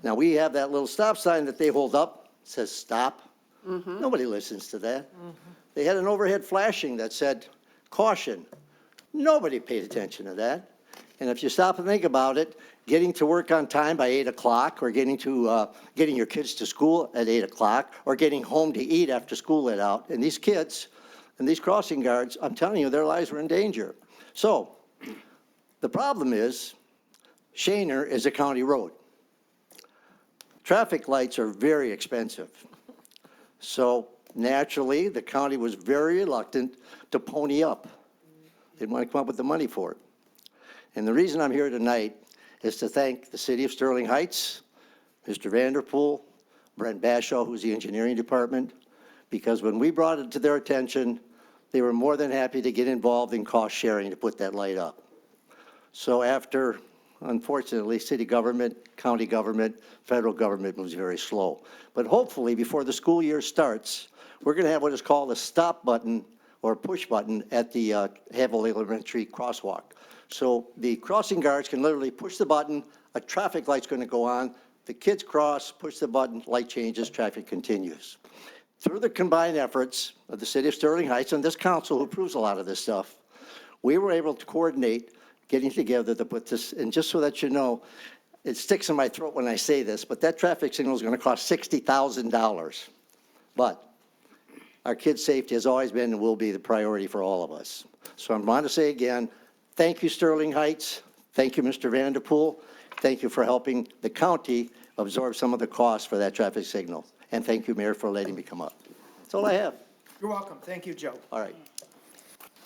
Speaker 18: Now, we have that little stop sign that they hold up, says stop. Nobody listens to that. They had an overhead flashing that said caution. Nobody paid attention to that. And if you stop and think about it, getting to work on time by 8 o'clock, or getting your kids to school at 8 o'clock, or getting home to eat after school let out, and these kids and these crossing guards, I'm telling you, their lives were in danger. So the problem is, Shaner is a county road. Traffic lights are very expensive. So naturally, the county was very reluctant to pony up. They didn't want to come up with the money for it. And the reason I'm here tonight is to thank the City of Sterling Heights, Mr. Vanderpool, Brent Bashaw, who's the engineering department, because when we brought it to their attention, they were more than happy to get involved in cost sharing to put that light up. So after, unfortunately, city government, county government, federal government moves very slow. But hopefully, before the school year starts, we're going to have what is called a stop button or push button at the Havel Elementary crosswalk. So the crossing guards can literally push the button, a traffic light's going to go on, the kids cross, push the button, light changes, traffic continues. Through the combined efforts of the City of Sterling Heights and this council who approves a lot of this stuff, we were able to coordinate getting together to put this, and just so that you know, it sticks in my throat when I say this, but that traffic signal is going to cost $60,000. But our kids' safety has always been and will be the priority for all of us. So I want to say again, thank you, Sterling Heights. Thank you, Mr. Vanderpool. Thank you for helping the county absorb some of the costs for that traffic signal. And thank you, Mayor, for letting me come up. That's all I have.
Speaker 1: You're welcome. Thank you, Joe.
Speaker 18: All right.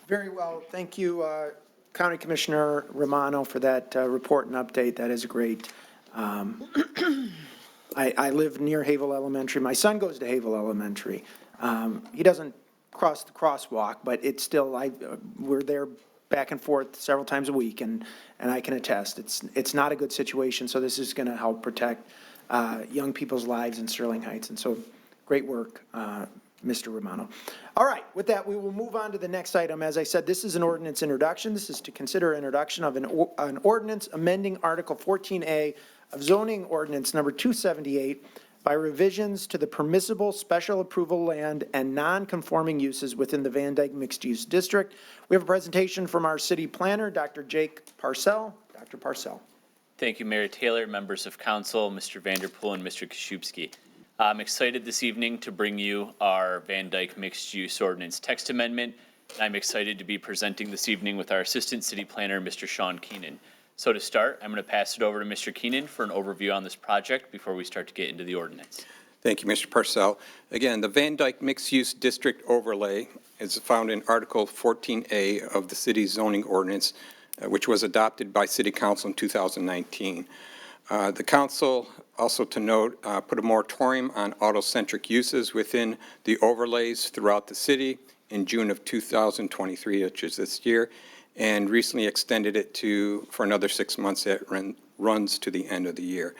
Speaker 1: Very well. Thank you, County Commissioner Romano, for that report and update. That is great. I live near Havel Elementary. My son goes to Havel Elementary. He doesn't cross the crosswalk, but it's still, we're there back and forth several times a week, and I can attest, it's not a good situation, so this is going to help protect young people's lives in Sterling Heights, and so great work, Mr. Romano. All right, with that, we will move on to the next item. As I said, this is an ordinance introduction. This is to consider introduction of an ordinance amending Article 14A of zoning ordinance number 278 by revisions to the permissible special approval land and non-conforming uses within the Van Dyke Mixed-Use District. We have a presentation from our city planner, Dr. Jake Parcell. Dr. Parcell.
Speaker 19: Thank you, Mayor Taylor, members of council, Mr. Vanderpool, and Mr. Kaszubski. I'm excited this evening to bring you our Van Dyke Mixed-Use Ordinance text amendment. I'm excited to be presenting this evening with our Assistant City Planner, Mr. Sean Keenan. So to start, I'm going to pass it over to Mr. Keenan for an overview on this project before we start to get into the ordinance.
Speaker 20: Thank you, Mr. Parcell. Again, the Van Dyke Mixed-Use District Overlay is found in Article 14A of the city's zoning ordinance, which was adopted by City Council in 2019. The council, also to note, put a moratorium on auto-centric uses within the overlays throughout the city in June of 2023, which is this year, and recently extended it for another 6 months. It runs to the end of the year.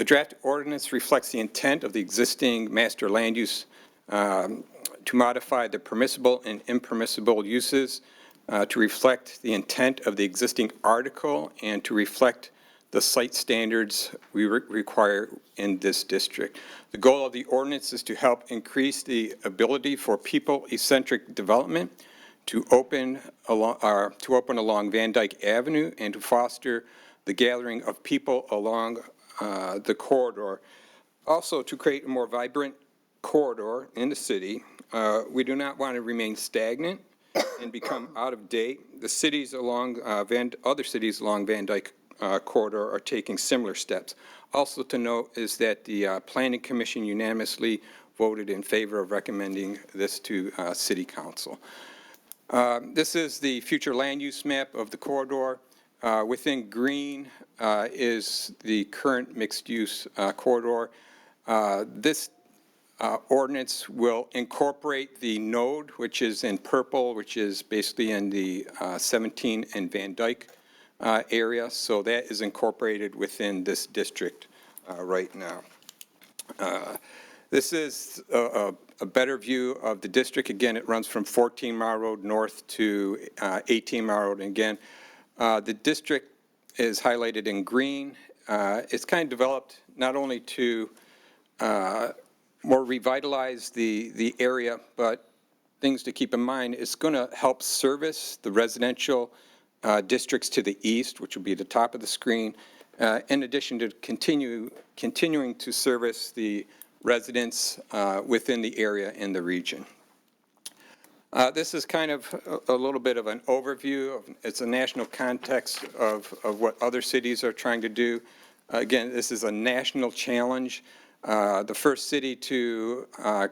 Speaker 20: The draft ordinance reflects the intent of the existing master land use to modify the permissible and impermissible uses, to reflect the intent of the existing article, and to reflect the site standards we require in this district. The goal of the ordinance is to help increase the ability for people-centric development to open along Van Dyke Avenue and to foster the gathering of people along the corridor. Also, to create a more vibrant corridor in the city. We do not want to remain stagnant and become out of date. The cities along other cities along Van Dyke corridor are taking similar steps. Also to note is that the Planning Commission unanimously voted in favor of recommending this to City Council. This is the future land use map of the corridor. Within green is the current mixed-use corridor. This ordinance will incorporate the node, which is in purple, which is basically in the 17 and Van Dyke area. So that is incorporated within this district right now. This is a better view of the district. Again, it runs from 14 Mile Road north to 18 Mile Road. And again, the district is highlighted in green. It's kind of developed not only to more revitalize the area, but things to keep in mind, it's going to help service the residential districts to the east, which will be the top of the screen, in addition to continuing to service the residents within the area in the region. This is kind of a little bit of an overview. It's a national context of what other cities are trying to do. Again, this is a national challenge. The first city to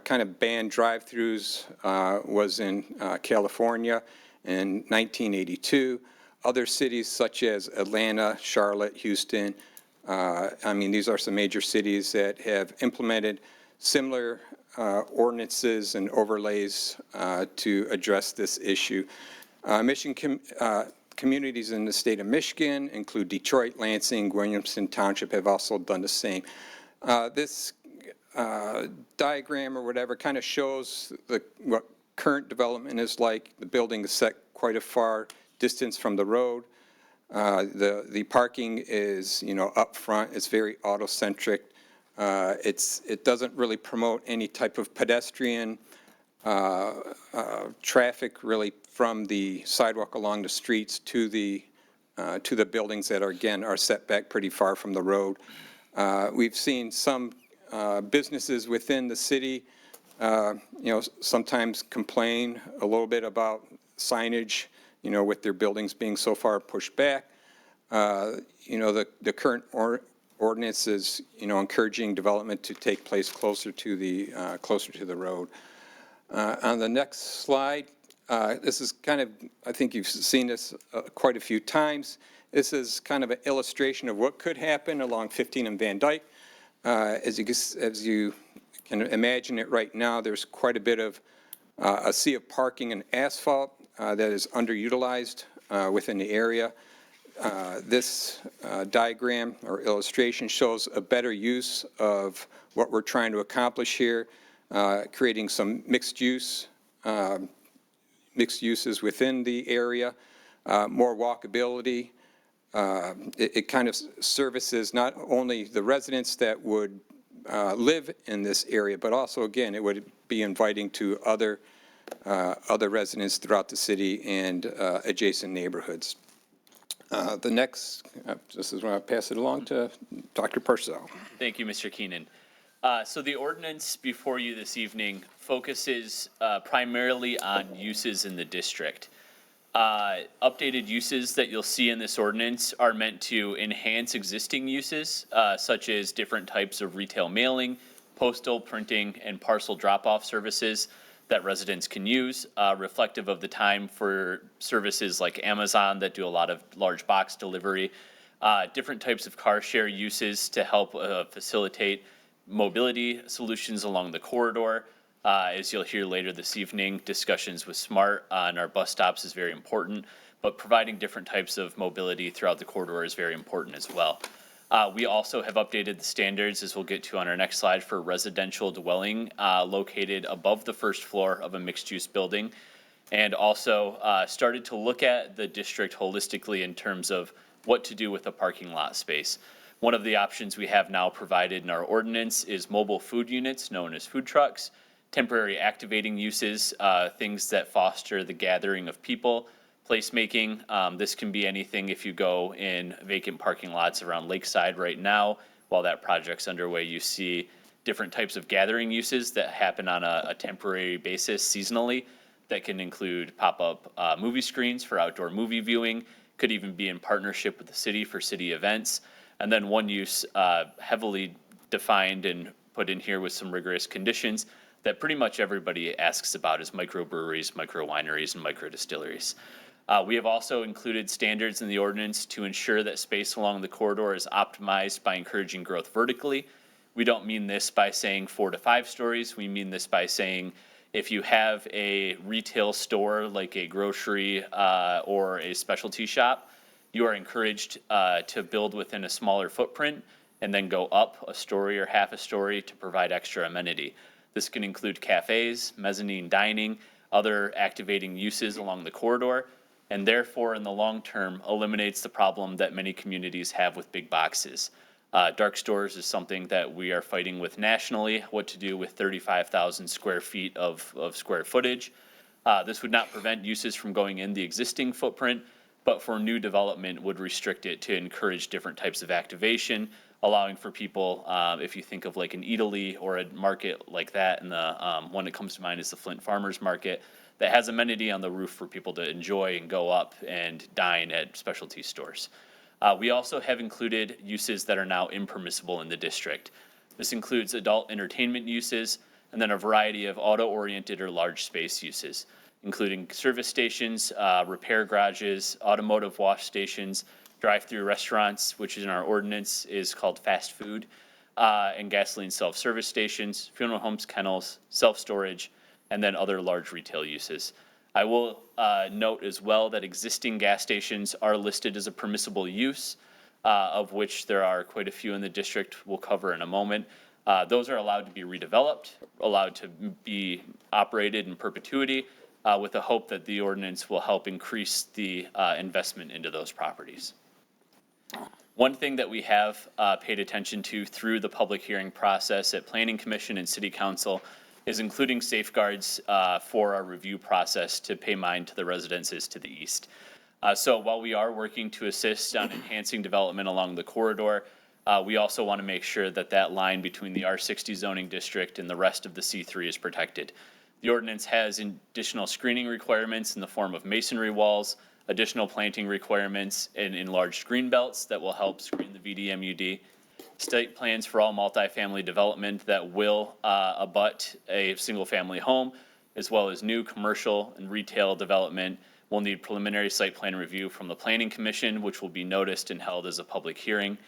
Speaker 20: kind of ban drive-throughs was in California in 1982. Other cities such as Atlanta, Charlotte, Houston, I mean, these are some major cities that have implemented similar ordinances and overlays to address this issue. Communities in the state of Michigan include Detroit, Lansing, Williamson Township have also done the same. This diagram or whatever kind of shows what current development is like. The building is set quite a far distance from the road. The parking is, up front. It's very auto-centric. It doesn't really promote any type of pedestrian traffic really from the sidewalk along the streets to the buildings that are set back pretty far from the road. We've seen some businesses within the city, sometimes complain a little bit about signage, with their buildings being so far pushed back. The current ordinance is, encouraging development to take place closer to the road. On the next slide, this is kind of, I think you've seen this quite a few times. This is kind of an illustration of what could happen along 15 and Van Dyke. As you can imagine it right now, there's quite a bit of a sea of parking and asphalt that is underutilized within the area. This diagram or illustration shows a better use of what we're trying to accomplish here, creating some mixed uses within the area, more walkability. It kind of services not only the residents that would live in this area, but also, again, it would be inviting to other residents throughout the city and adjacent neighborhoods. The next, this is when I pass it along to Dr. Purcell.
Speaker 19: Thank you, Mr. Keenan. So the ordinance before you this evening focuses primarily on uses in the district. Updated uses that you'll see in this ordinance are meant to enhance existing uses, such as different types of retail mailing, postal, printing, and parcel drop-off services that residents can use, reflective of the time for services like Amazon that do a lot of large box delivery, different types of car share uses to help facilitate mobility solutions along the corridor. As you'll hear later this evening, discussions with SMART on our bus stops is very important, but providing different types of mobility throughout the corridor is very important as well. We also have updated the standards, as we'll get to on our next slide, for residential dwelling located above the first floor of a mixed-use building, and also started to look at the district holistically in terms of what to do with a parking lot space. One of the options we have now provided in our ordinance is mobile food units, known as food trucks, temporary activating uses, things that foster the gathering of people, placemaking. This can be anything. If you go in vacant parking lots around Lakeside right now, while that project's underway, you see different types of gathering uses that happen on a temporary basis seasonally. That can include pop-up movie screens for outdoor movie viewing, could even be in partnership with the city for city events. And then one use heavily defined and put in here with some rigorous conditions that pretty much everybody asks about is microbreweries, micro wineries, and micro distilleries. We have also included standards in the ordinance to ensure that space along the corridor is optimized by encouraging growth vertically. We don't mean this by saying 4 to 5 stories. We mean this by saying if you have a retail store like a grocery or a specialty shop, you are encouraged to build within a smaller footprint and then go up a story or half a story to provide extra amenity. This can include cafes, mezzanine dining, other activating uses along the corridor, and therefore in the long term eliminates the problem that many communities have with big boxes. Dark stores is something that we are fighting with nationally, what to do with 35,000 square feet of square footage. This would not prevent uses from going in the existing footprint, but for new development would restrict it to encourage different types of activation, allowing for people, if you think of like an Eataly or a market like that, and the one that comes to mind is the Flint Farmers Market, that has amenity on the roof for people to enjoy and go up and dine at specialty stores. We also have included uses that are now impermissible in the district. This includes adult entertainment uses and then a variety of auto-oriented or large space uses, including service stations, repair garages, automotive wash stations, drive-through restaurants, which in our ordinance is called fast food, and gasoline self-service stations, funeral homes, kennels, self-storage, and then other large retail uses. I will note as well that existing gas stations are listed as a permissible use, of which there are quite a few in the district we'll cover in a moment. Those are allowed to be redeveloped, allowed to be operated in perpetuity, with the hope that the ordinance will help increase the investment into those properties. One thing that we have paid attention to through the public hearing process at Planning Commission and City Council is including safeguards for our review process to pay mind to the residences to the east. So while we are working to assist on enhancing development along the corridor, we also want to make sure that that line between the R60 zoning district and the rest of the C3 is protected. The ordinance has additional screening requirements in the form of masonry walls, additional planting requirements in enlarged green belts that will help screen the VDMUD, state plans for all multifamily development that will abut a single-family home, as well as new commercial and retail development will need preliminary site plan review from the Planning Commission, which will be noticed and held as a public hearing.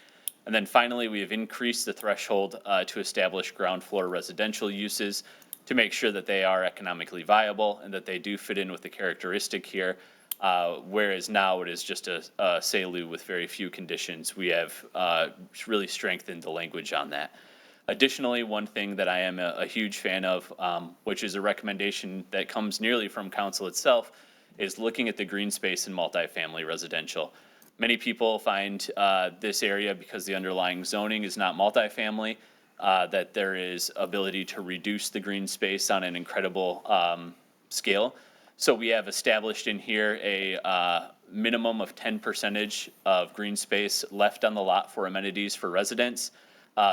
Speaker 19: And then finally, we have increased the threshold to establish ground floor residential uses to make sure that they are economically viable and that they do fit in with the characteristic here. Whereas now it is just a SALU with very few conditions. We have really strengthened the language on that. Additionally, one thing that I am a huge fan of, which is a recommendation that comes nearly from council itself, is looking at the green space in multifamily residential. Many people find this area, because the underlying zoning is not multifamily, that there is ability to reduce the green space on an incredible scale. So we have established in here a minimum of 10% of green space left on the lot for amenities for residents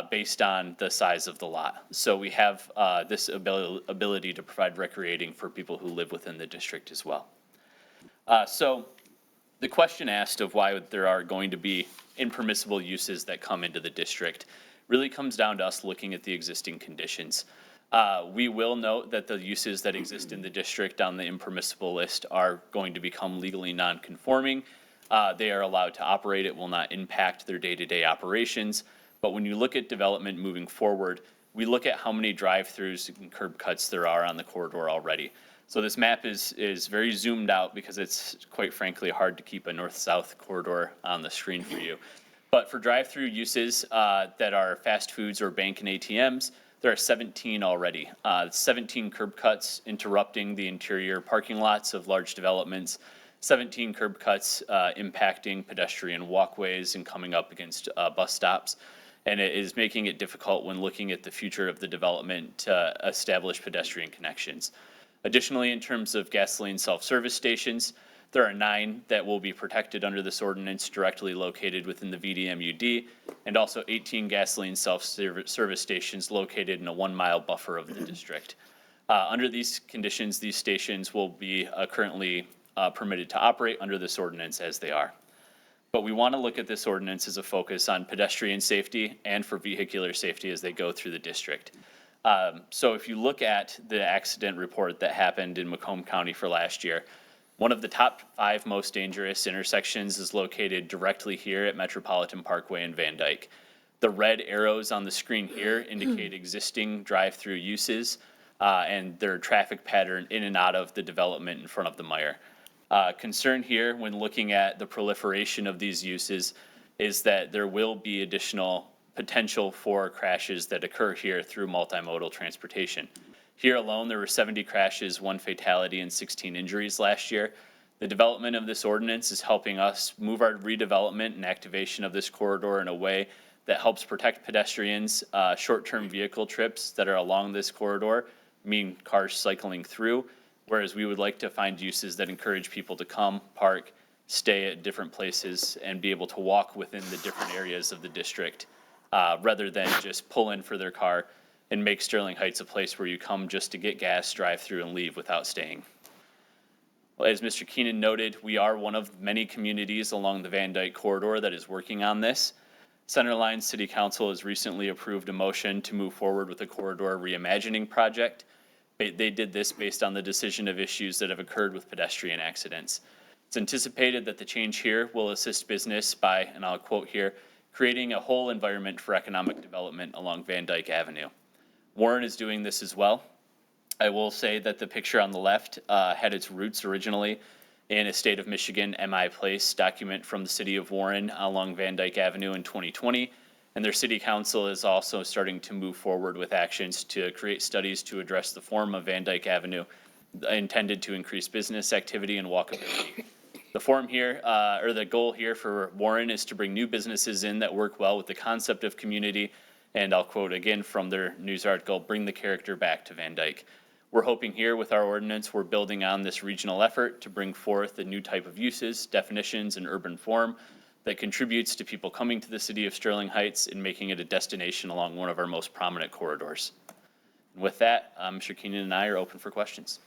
Speaker 19: based on the size of the lot. So we have this ability to provide recreating for people who live within the district as well. So the question asked of why there are going to be impermissible uses that come into the district really comes down to us looking at the existing conditions. We will note that the uses that exist in the district on the impermissible list are going to become legally non-conforming. They are allowed to operate. It will not impact their day-to-day operations. But when you look at development moving forward, we look at how many drive-throughs and curb cuts there are on the corridor already. So this map is very zoomed out because it's quite frankly hard to keep a north-south corridor on the screen for you. But for drive-through uses that are fast foods or bank and ATMs, there are 17 already. 17 curb cuts interrupting the interior parking lots of large developments, 17 curb cuts impacting pedestrian walkways and coming up against bus stops. And it is making it difficult when looking at the future of the development to establish pedestrian connections. Additionally, in terms of gasoline self-service stations, there are 9 that will be protected under this ordinance directly located within the VDMUD, and also 18 gasoline self-service stations located in a 1-mile buffer of the district. Under these conditions, these stations will be currently permitted to operate under this ordinance as they are. But we want to look at this ordinance as a focus on pedestrian safety and for vehicular safety as they go through the district. So if you look at the accident report that happened in Macomb County for last year, one of the top 5 most dangerous intersections is located directly here at Metropolitan Parkway in Van Dyke. The red arrows on the screen here indicate existing drive-through uses and their traffic pattern in and out of the development in front of the Meijer. Concern here when looking at the proliferation of these uses is that there will be additional potential for crashes that occur here through multimodal transportation. Here alone, there were 70 crashes, 1 fatality, and 16 injuries last year. The development of this ordinance is helping us move our redevelopment and activation of this corridor in a way that helps protect pedestrians. Short-term vehicle trips that are along this corridor mean cars cycling through, whereas we would like to find uses that encourage people to come, park, stay at different places, and be able to walk within the different areas of the district, rather than just pull in for their car and make Sterling Heights a place where you come just to get gas, drive through, and leave without staying. Well, as Mr. Keenan noted, we are one of many communities along the Van Dyke corridor that is working on this. Centerline City Council has recently approved a motion to move forward with a corridor reimagining project. They did this based on the decision of issues that have occurred with pedestrian accidents. It's anticipated that the change here will assist business by, and I'll quote here, creating a whole environment for economic development along Van Dyke Avenue. Warren is doing this as well. I will say that the picture on the left had its roots originally in a State of Michigan MI Place document from the city of Warren along Van Dyke Avenue in 2020. And their city council is also starting to move forward with actions to create studies to address the form of Van Dyke Avenue intended to increase business activity and walkability. The form here, or the goal here for Warren is to bring new businesses in that work well with the concept of community. And I'll quote again from their news article, bring the character back to Van Dyke. We're hoping here with our ordinance, we're building on this regional effort to bring forth a new type of uses, definitions, and urban form that contributes to people coming to the city of Sterling Heights and making it a destination along one of our most prominent corridors. And with that, Mr. Keenan and I are open for questions.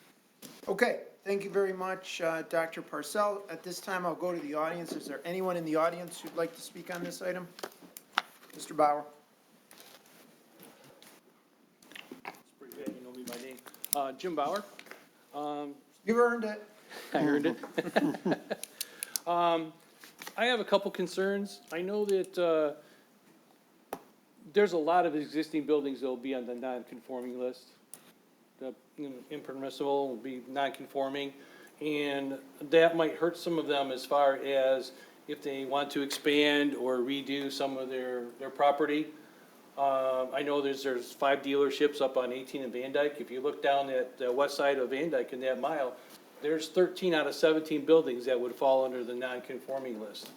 Speaker 1: Okay, thank you very much, Dr. Parcell. At this time, I'll go to the audience. Is there anyone in the audience who'd like to speak on this item? Mr. Bauer.
Speaker 21: Pretty bad, you know me by name. Jim Bauer.
Speaker 1: You've earned it.
Speaker 21: I earned it. I have a couple concerns. I know that there's a lot of existing buildings that will be on the non-conforming list. The impermissible will be non-conforming, and that might hurt some of them as far as if they want to expand or redo some of their property. I know there's 5 dealerships up on 18 in Van Dyke. If you look down at the west side of Van Dyke in that mile, there's 13 out of 17 buildings that would fall under the non-conforming list.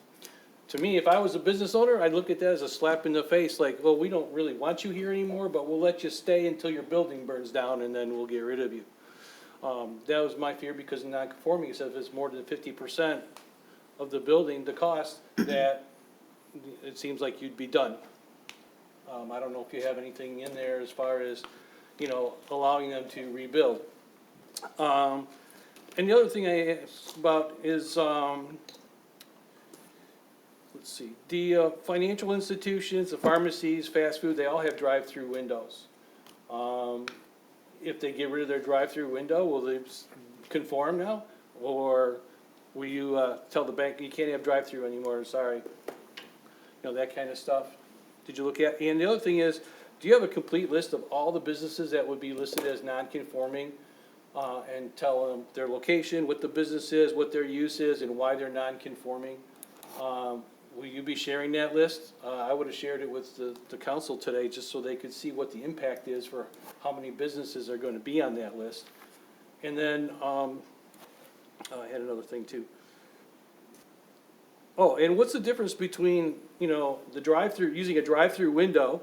Speaker 21: To me, if I was a business owner, I'd look at that as a slap in the face, like, well, we don't really want you here anymore, but we'll let you stay until your building burns down and then we'll get rid of you. That was my fear because of non-conforming, so if it's more than 50% of the building, the cost, that it seems like you'd be done. I don't know if you have anything in there as far as, allowing them to rebuild. And the other thing I asked about is, let's see, the financial institutions, the pharmacies, fast food, they all have drive-through windows. If they get rid of their drive-through window, will they conform now? Or will you tell the bank, you can't have drive-through anymore, sorry? That kind of stuff. Did you look at? And the other thing is, do you have a complete list of all the businesses that would be listed as non-conforming? And tell them their location, what the business is, what their use is, and why they're non-conforming? will you be sharing that list? I would have shared it with the council today, just so they could see what the impact is for how many businesses are going to be on that list. And then, I had another thing too. Oh, and what's the difference between, the drive-through, using a drive-through window,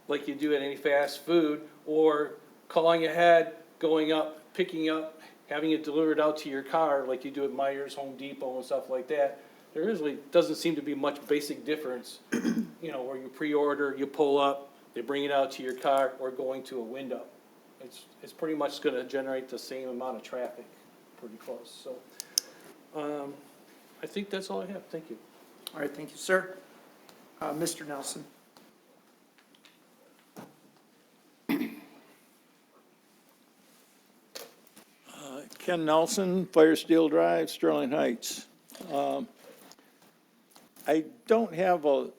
Speaker 21: like you do at any fast food, or calling ahead, going up, picking up, having it delivered out to your car, like you do at Myers, Home Depot and stuff like that? There really doesn't seem to be much basic difference, where you pre-order, you pull up, they bring it out to your car, or going to a window. It's pretty much gonna generate the same amount of traffic, pretty close, so. I think that's all I have, thank you.
Speaker 1: All right, thank you, sir. Mr. Nelson.
Speaker 8: Ken Nelson, Fire Steel Drive, Sterling Heights. I don't have a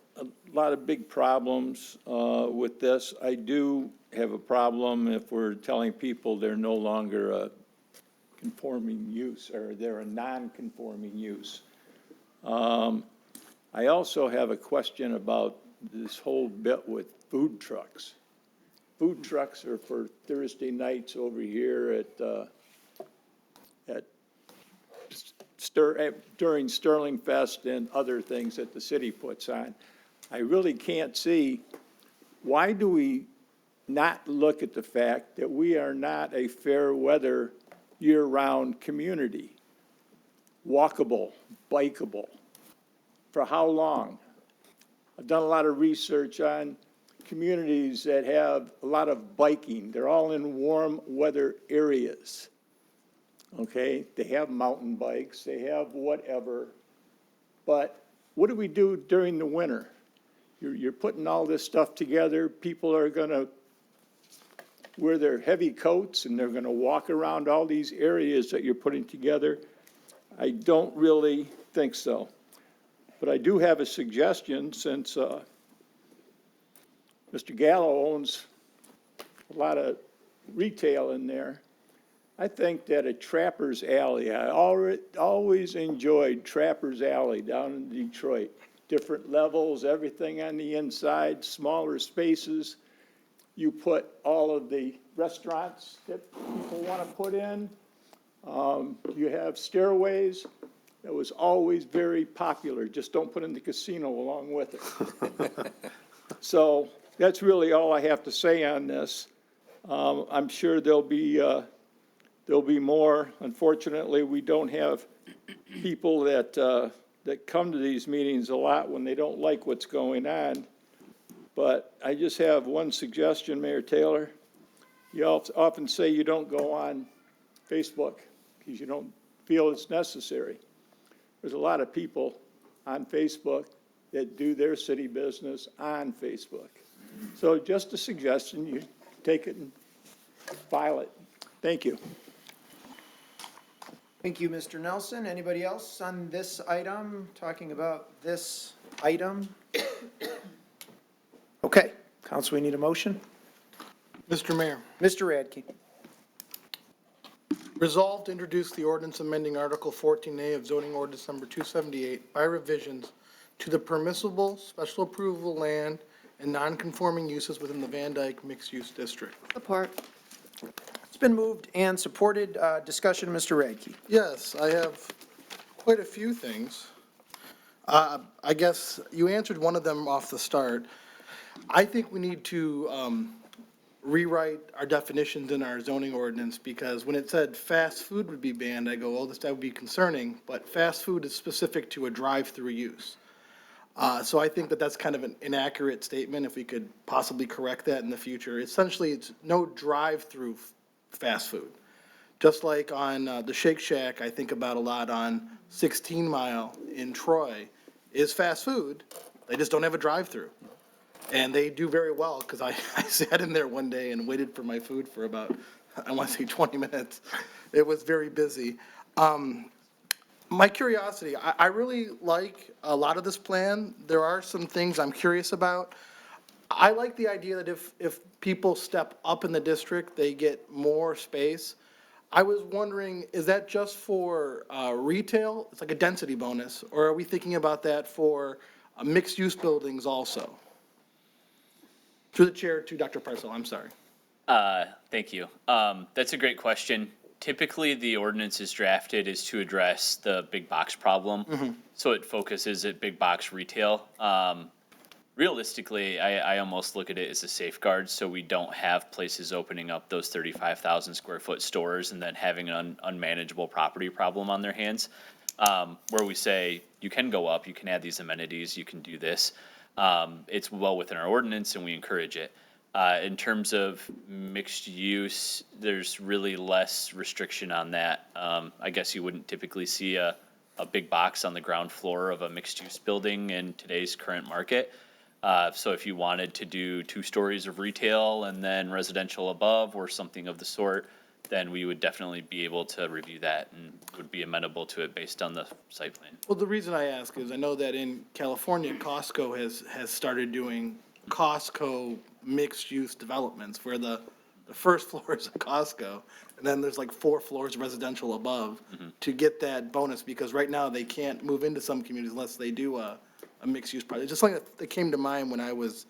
Speaker 8: lot of big problems with this. I do have a problem if we're telling people they're no longer a conforming use, or they're a non-conforming use. I also have a question about this whole bit with food trucks. Food trucks are for Thursday nights over here during Sterling Fest and other things that the city puts on. I really can't see, why do we not look at the fact that we are not a fair weather year-round community? Walkable, bikeable. For how long? I've done a lot of research on communities that have a lot of biking. They're all in warm weather areas. Okay, they have mountain bikes, they have whatever, but what do we do during the winter? You're putting all this stuff together, people are gonna wear their heavy coats and they're gonna walk around all these areas that you're putting together. I don't really think so. But I do have a suggestion, since Mr. Gallo owns a lot of retail in there. I think that a Trapper's Alley, I always enjoyed Trapper's Alley down in Detroit. Different levels, everything on the inside, smaller spaces. You put all of the restaurants that people want to put in. You have stairways. It was always very popular. Just don't put in the casino along with it. So that's really all I have to say on this. I'm sure there'll be more. Unfortunately, we don't have people that come to these meetings a lot when they don't like what's going on. But I just have one suggestion, Mayor Taylor. You often say you don't go on Facebook because you don't feel it's necessary. There's a lot of people on Facebook that do their city business on Facebook. So just a suggestion, you take it and file it. Thank you.
Speaker 1: Thank you, Mr. Nelson. Anybody else on this item, talking about this item? Okay, council, we need a motion.
Speaker 5: Mr. Mayor,
Speaker 1: Mr. Radke.
Speaker 5: resolved to introduce the ordinance amending Article 14A of zoning ordinance number 278 by revisions to the permissible special approval land and non-conforming uses within the Van Dyke mixed-use district.
Speaker 12: Support.
Speaker 1: It's been moved and supported. Discussion, Mr. Radke.
Speaker 5: Yes, I have quite a few things. I guess you answered one of them off the start. I think we need to rewrite our definitions in our zoning ordinance, because when it said fast food would be banned, I go, oh, that would be concerning, but fast food is specific to a drive-through use. So I think that that's kind of an inaccurate statement, if we could possibly correct that in the future. Essentially, it's no drive-through fast food. Just like on the Shake Shack, I think about a lot on 16 Mile in Troy, is fast food. They just don't have a drive-through. And they do very well, because I sat in there one day and waited for my food for about, I want to say 20 minutes. It was very busy. My curiosity, I really like a lot of this plan. There are some things I'm curious about. I like the idea that if people step up in the district, they get more space. I was wondering, is that just for retail? It's like a density bonus, or are we thinking about that for mixed-use buildings also? Through the chair to Dr. Parcell, I'm sorry.
Speaker 19: Thank you. That's a great question. Typically, the ordinance is drafted is to address the big box problem. So it focuses at big box retail. Realistically, I almost look at it as a safeguard, so we don't have places opening up those 35,000 square foot stores and then having an unmanageable property problem on their hands. Where we say, you can go up, you can add these amenities, you can do this. It's well within our ordinance and we encourage it. In terms of mixed use, there's really less restriction on that. I guess you wouldn't typically see a big box on the ground floor of a mixed use building in today's current market. So if you wanted to do 2 stories of retail and then residential above or something of the sort, then we would definitely be able to review that and would be amenable to it based on the site plan.
Speaker 5: Well, the reason I ask is I know that in California, Costco has started doing Costco mixed-use developments where the first floor is a Costco, and then there's like 4 floors residential above to get that bonus, because right now they can't move into some communities unless they do a mixed-use project. Just something that came to mind when I was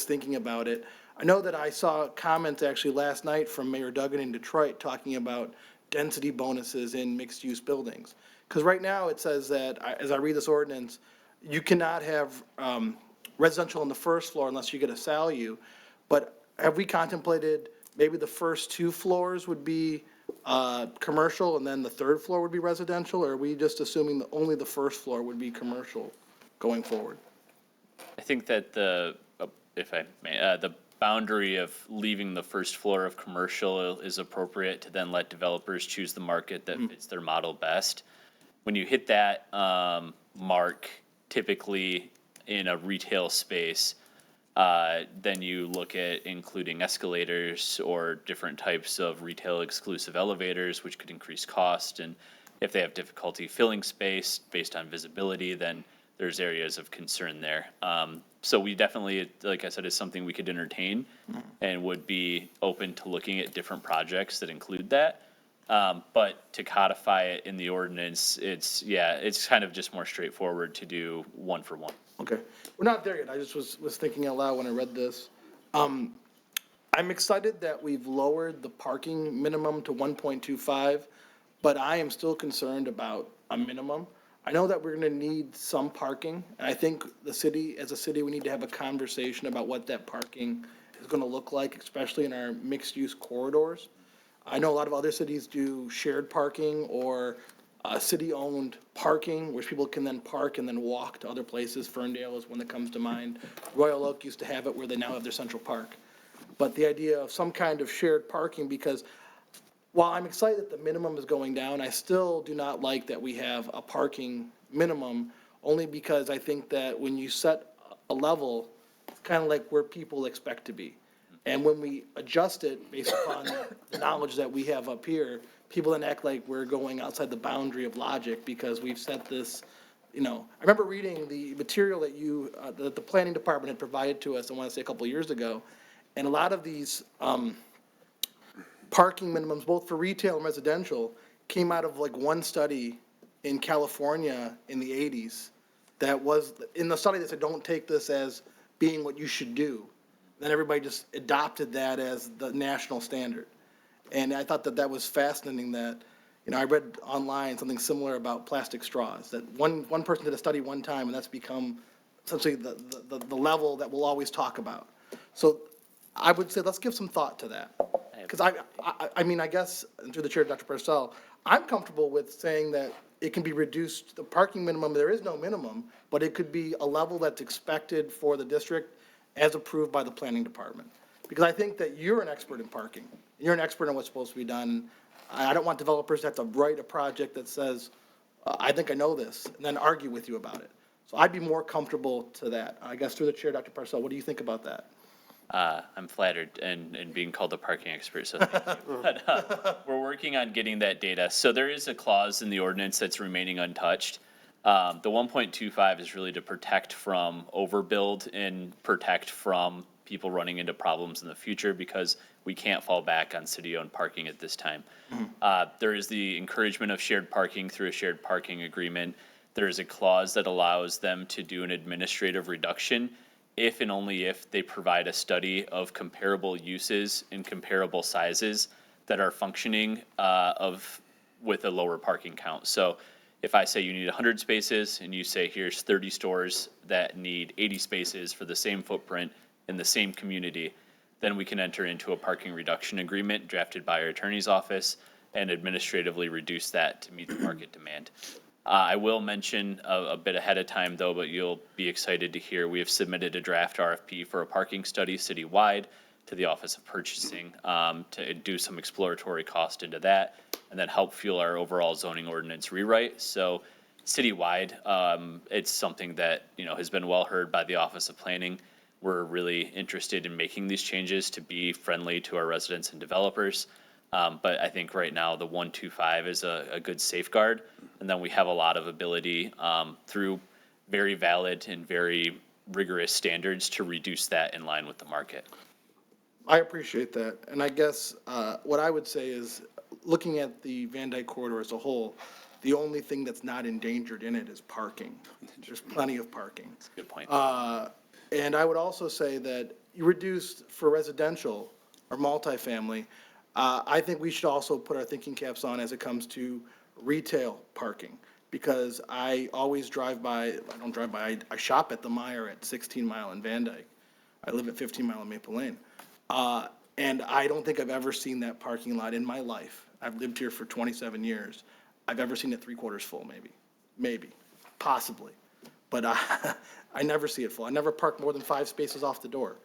Speaker 5: thinking about it. I know that I saw comments actually last night from Mayor Duggan in Detroit talking about density bonuses in mixed-use buildings. Because right now it says that, as I read this ordinance, you cannot have residential on the first floor unless you get a SALU. But have we contemplated maybe the first 2 floors would be commercial and then the 3rd floor would be residential? Or are we just assuming that only the first floor would be commercial going forward?
Speaker 19: I think that the boundary of leaving the first floor of commercial is appropriate to then let developers choose the market that fits their model best. When you hit that mark, typically in a retail space, then you look at including escalators or different types of retail exclusive elevators, which could increase cost. And if they have difficulty filling space based on visibility, then there's areas of concern there. So we definitely, like I said, is something we could entertain and would be open to looking at different projects that include that. But to codify it in the ordinance, it's kind of just more straightforward to do 1 for 1.
Speaker 5: Okay, we're not there yet. I just was thinking out loud when I read this. I'm excited that we've lowered the parking minimum to 1.25, but I am still concerned about a minimum. I know that we're gonna need some parking, and I think the city, as a city, we need to have a conversation about what that parking is gonna look like, especially in our mixed-use corridors. I know a lot of other cities do shared parking or city-owned parking, which people can then park and then walk to other places. Ferndale is one that comes to mind. Royal Oak used to have it where they now have their central park. But the idea of some kind of shared parking, because while I'm excited that the minimum is going down, I still do not like that we have a parking minimum, only because I think that when you set a level, it's kind of like where people expect to be. And when we adjust it based upon the knowledge that we have up here, people then act like we're going outside the boundary of logic because we've set this, I remember reading the material that that the planning department had provided to us, I want to say a couple of years ago, and a lot of these parking minimums, both for retail and residential, came out of like one study in California in the 80s that was, in the study they said, don't take this as being what you should do. Then everybody just adopted that as the national standard. And I thought that was fascinating that, I read online something similar about plastic straws, that one person did a study one time and that's become essentially the level that we'll always talk about. So I would say let's give some thought to that. Because I guess, through the chair, Dr. Purcell, I'm comfortable with saying that it can be reduced, the parking minimum, there is no minimum, but it could be a level that's expected for the district as approved by the planning department. Because I think that you're an expert in parking. You're an expert in what's supposed to be done. I don't want developers to have to write a project that says, I think I know this, and then argue with you about it. So I'd be more comfortable to that. I guess through the chair, Dr. Purcell, what do you think about that?
Speaker 19: I'm flattered and being called a parking expert, so thank you. But we're working on getting that data. So there is a clause in the ordinance that's remaining untouched. The 1.25 is really to protect from overbuild and protect from people running into problems in the future because we can't fall back on city-owned parking at this time. There is the encouragement of shared parking through a shared parking agreement. there is a clause that allows them to do an administrative reduction if and only if they provide a study of comparable uses in comparable sizes that are functioning with a lower parking count. So if I say you need 100 spaces and you say here's 30 stores that need 80 spaces for the same footprint in the same community, then we can enter into a parking reduction agreement drafted by our attorney's office and administratively reduce that to meet the market demand. I will mention a bit ahead of time though, but you'll be excited to hear we have submitted a draft RFP for a parking study citywide to the Office of Purchasing to do some exploratory cost into that and then help fuel our overall zoning ordinance rewrite. So citywide, it's something that, has been well heard by the Office of Planning. We're really interested in making these changes to be friendly to our residents and developers. But I think right now the 125 is a good safeguard. And then we have a lot of ability through very valid and very rigorous standards to reduce that in line with the market.
Speaker 5: I appreciate that. And I guess what I would say is, looking at the Van Dyke corridor as a whole, the only thing that's not endangered in it is parking. There's plenty of parking.
Speaker 19: That's a good point.
Speaker 5: And I would also say that you reduced for residential or multifamily, I think we should also put our thinking caps on as it comes to retail parking. Because I always drive by, I don't drive by, I shop at the Meijer at 16 Mile in Van Dyke. I live at 15 Mile in Maple Lane. And I don't think I've ever seen that parking lot in my life. I've lived here for 27 years. I've ever seen it 3/4 full, maybe, possibly. But I never see it full. I never park more than 5 spaces off the door.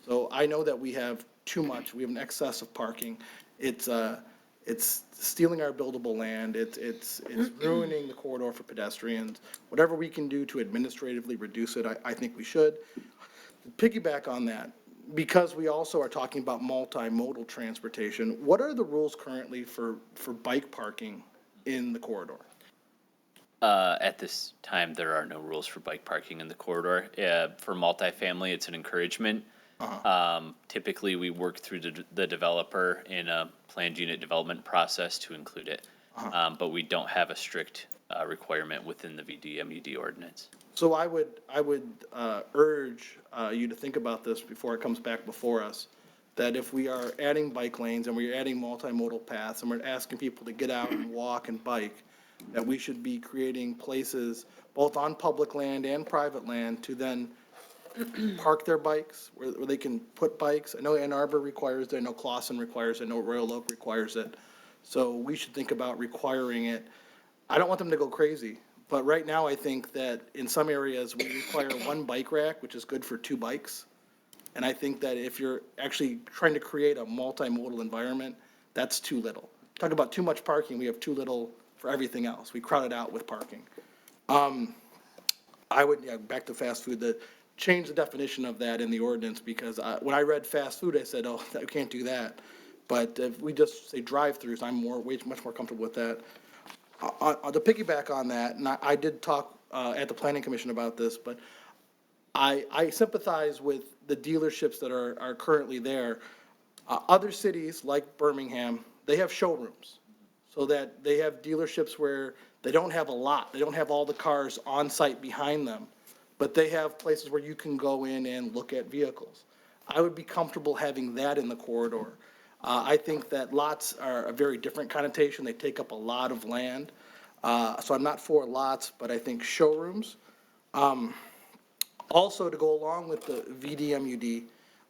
Speaker 5: So I know that we have too much. We have an excess of parking. It's stealing our buildable land. It's ruining the corridor for pedestrians. Whatever we can do to administratively reduce it, I think we should. To piggyback on that, because we also are talking about multimodal transportation, what are the rules currently for bike parking in the corridor?
Speaker 19: At this time, there are no rules for bike parking in the corridor. For multifamily, it's an encouragement. Typically, we work through the developer in a planned unit development process to include it. But we don't have a strict requirement within the VDMUD ordinance.
Speaker 5: So I would urge you to think about this before it comes back before us, that if we are adding bike lanes and we're adding multimodal paths and we're asking people to get out and walk and bike, that we should be creating places both on public land and private land to then park their bikes, where they can put bikes. I know Ann Arbor requires it, I know Clawson requires it, I know Royal Oak requires it. So we should think about requiring it. I don't want them to go crazy, but right now I think that in some areas we require 1 bike rack, which is good for 2 bikes. And I think that if you're actually trying to create a multimodal environment, that's too little. Talk about too much parking, we have too little for everything else. We crowd it out with parking. I would, back to fast food, change the definition of that in the ordinance, because when I read fast food, I said, oh, I can't do that. But if we just say drive-throughs, I'm much more comfortable with that. To piggyback on that, and I did talk at the Planning Commission about this, but I sympathize with the dealerships that are currently there. Other cities, like Birmingham, they have showrooms, so that they have dealerships where they don't have a lot, they don't have all the cars on site behind them, but they have places where you can go in and look at vehicles. I would be comfortable having that in the corridor. I think that lots are a very different connotation. They take up a lot of land. So I'm not for lots, but I think showrooms. Also, to go along with the VDMUD,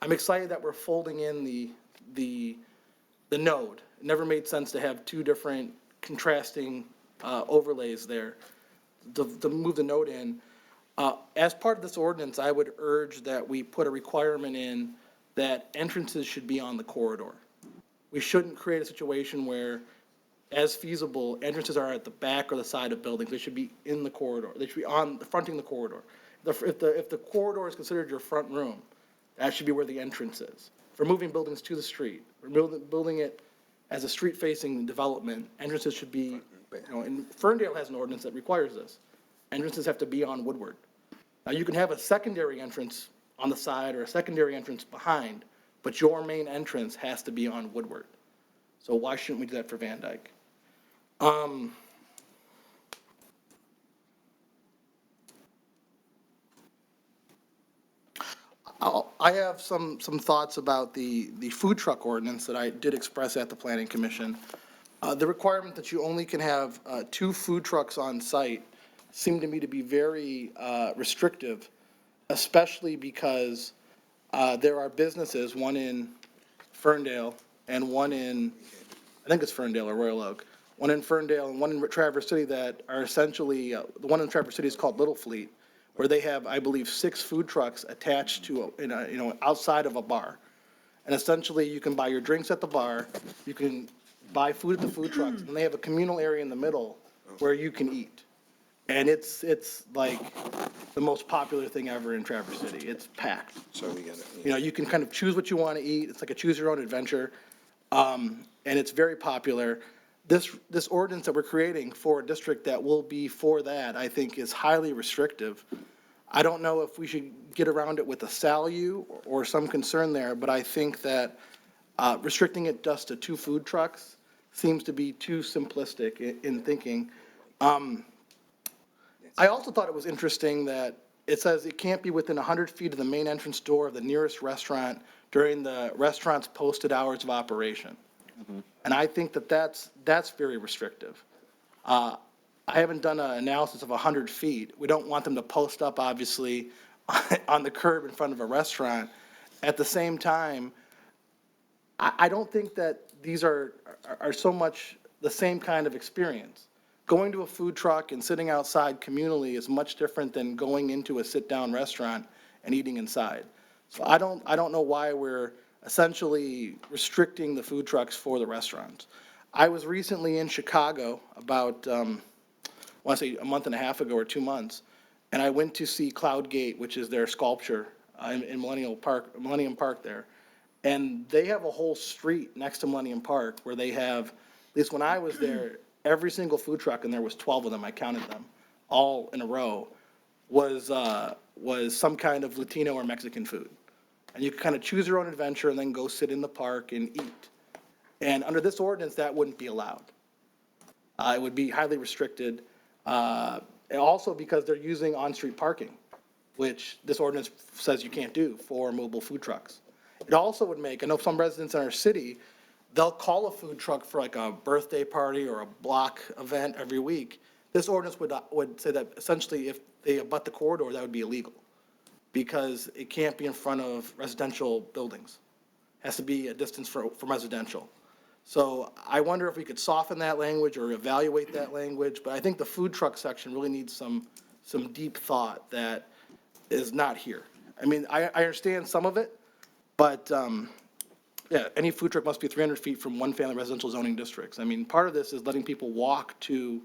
Speaker 5: I'm excited that we're folding in the node. It never made sense to have 2 different contrasting overlays there. To move the node in. As part of this ordinance, I would urge that we put a requirement in that entrances should be on the corridor. We shouldn't create a situation where, as feasible, entrances are at the back or the side of buildings. They should be in the corridor. They should be fronting the corridor. If the corridor is considered your front room, that should be where the entrance is. If we're moving buildings to the street, we're building it as a street-facing development, entrances should be, and Ferndale has an ordinance that requires this. Entrances have to be on Woodward. Now, you can have a secondary entrance on the side or a secondary entrance behind, but your main entrance has to be on Woodward. So why shouldn't we do that for Van Dyke? I have some thoughts about the food truck ordinance that I did express at the Planning Commission. The requirement that you only can have 2 food trucks on site seemed to me to be very restrictive, especially because there are businesses, one in Ferndale and one in, I think it's Ferndale or Royal Oak, one in Ferndale and one in Traverse City that are essentially, the one in Traverse City is called Little Fleet, where they have, I believe, 6 food trucks attached to, outside of a bar. And essentially, you can buy your drinks at the bar, you can buy food at the food trucks, and they have a communal area in the middle where you can eat. And it's like the most popular thing ever in Traverse City. It's packed.
Speaker 20: So we got it.
Speaker 5: You can kind of choose what you want to eat. It's like a choose your own adventure. And it's very popular. This ordinance that we're creating for a district that will be for that, I think, is highly restrictive. I don't know if we should get around it with a SALU or some concern there, but I think that restricting it just to 2 food trucks seems to be too simplistic in thinking. I also thought it was interesting that it says it can't be within 100 feet of the main entrance door of the nearest restaurant during the restaurant's posted hours of operation. And I think that that's very restrictive. I haven't done an analysis of 100 feet. We don't want them to post up, obviously, on the curb in front of a restaurant. At the same time, I don't think that these are so much the same kind of experience. Going to a food truck and sitting outside communally is much different than going into a sit-down restaurant and eating inside. So I don't know why we're essentially restricting the food trucks for the restaurants. I was recently in Chicago about, I want to say a month and a half ago or 2 months, and I went to see Cloud Gate, which is their sculpture in Millennium Park there. And they have a whole street next to Millennium Park where they have, at least when I was there, every single food truck, and there was 12 of them, I counted them, all in a row, was some kind of Latino or Mexican food. And you could kind of choose your own adventure and then go sit in the park and eat. And under this ordinance, that wouldn't be allowed. It would be highly restricted, and also because they're using on-street parking, which this ordinance says you can't do for mobile food trucks. It also would make, I know some residents in our city, they'll call a food truck for like a birthday party or a block event every week. This ordinance would say that essentially if they abut the corridor, that would be illegal because it can't be in front of residential buildings. It has to be a distance from residential. So I wonder if we could soften that language or evaluate that language, but I think the food truck section really needs some deep thought that is not here. I mean, I understand some of it, but yeah, any food truck must be 300 feet from one family residential zoning districts. I mean, part of this is letting people walk to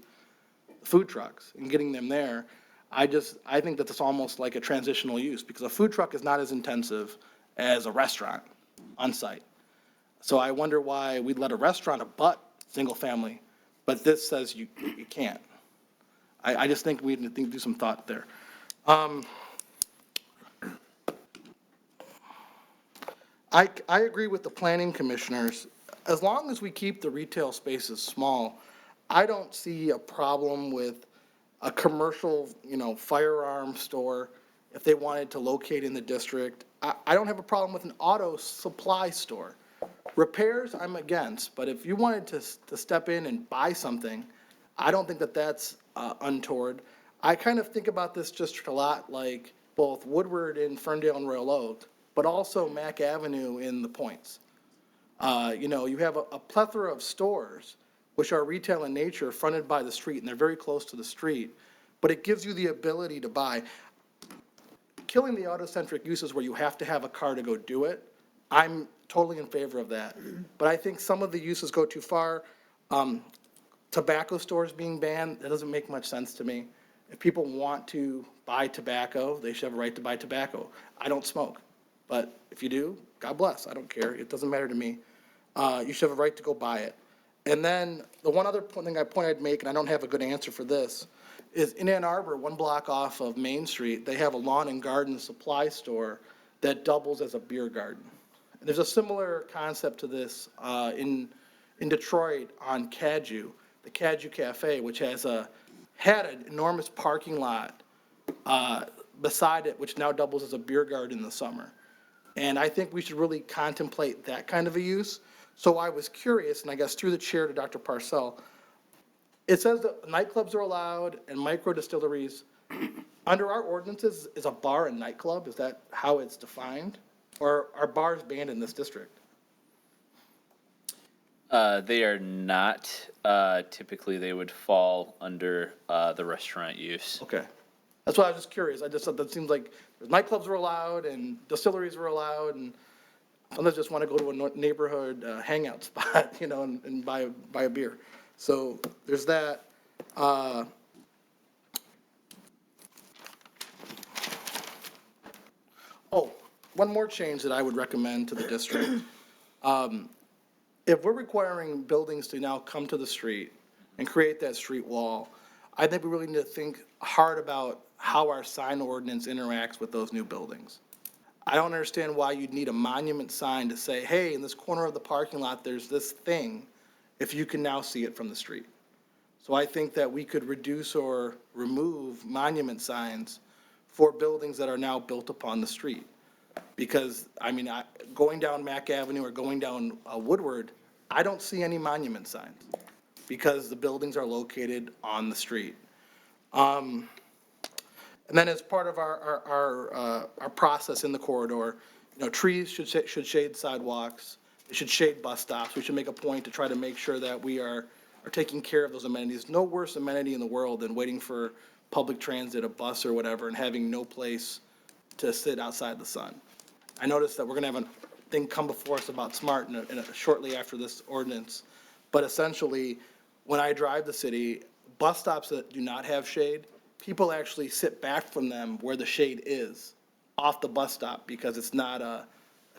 Speaker 5: food trucks and getting them there. I think that that's almost like a transitional use because a food truck is not as intensive as a restaurant on site. So I wonder why we'd let a restaurant abut single family, but this says you can't. I just think we need to do some thought there. I agree with the planning commissioners. As long as we keep the retail spaces small, I don't see a problem with a commercial, firearm store if they wanted to locate in the district. I don't have a problem with an auto supply store. Repairs, I'm against, but if you wanted to step in and buy something, I don't think that that's untoward. I kind of think about this district a lot like both Woodward in Ferndale and Royal Oak, but also Mack Avenue in the Points. You have a plethora of stores which are retail in nature fronted by the street, and they're very close to the street, but it gives you the ability to buy. Killing the auto-centric uses where you have to have a car to go do it, I'm totally in favor of that. But I think some of the uses go too far. Tobacco stores being banned, that doesn't make much sense to me. If people want to buy tobacco, they should have a right to buy tobacco. I don't smoke, but if you do, God bless, I don't care, it doesn't matter to me. You should have a right to go buy it. And then the one other point I'd make, and I don't have a good answer for this, is in Ann Arbor, 1 block off of Main Street, they have a lawn and garden supply store that doubles as a beer garden. And there's a similar concept to this in Detroit on Cadieux, the Cadieux Cafe, which had an enormous parking lot beside it, which now doubles as a beer garden in the summer. And I think we should really contemplate that kind of a use. So I was curious, and I guess through the chair to Dr. Parcell, it says that nightclubs are allowed and micro distilleries. Under our ordinances, is a bar a nightclub? Is that how it's defined? Or are bars banned in this district?
Speaker 19: They are not. Typically, they would fall under the restaurant use.
Speaker 5: Okay. That's why I was just curious. I just thought that seems like nightclubs were allowed and distilleries were allowed, and sometimes just want to go to a neighborhood hangout spot, and buy a beer. So there's that. One more change that I would recommend to the district. If we're requiring buildings to now come to the street and create that street wall, I think we really need to think hard about how our sign ordinance interacts with those new buildings. I don't understand why you'd need a monument sign to say, hey, in this corner of the parking lot, there's this thing, if you can now see it from the street. So I think that we could reduce or remove monument signs for buildings that are now built upon the street. Because, going down Mack Avenue or going down Woodward, I don't see any monument signs because the buildings are located on the street. And then as part of our process in the corridor, trees should shade sidewalks, they should shade bus stops. We should make a point to try to make sure that we are taking care of those amenities. No worse amenity in the world than waiting for public transit, a bus or whatever, and having no place to sit outside the sun. I noticed that we're going to have a thing come before us about SMART shortly after this ordinance. But essentially, when I drive the city, bus stops that do not have shade, people actually sit back from them where the shade is, off the bus stop, because it's not a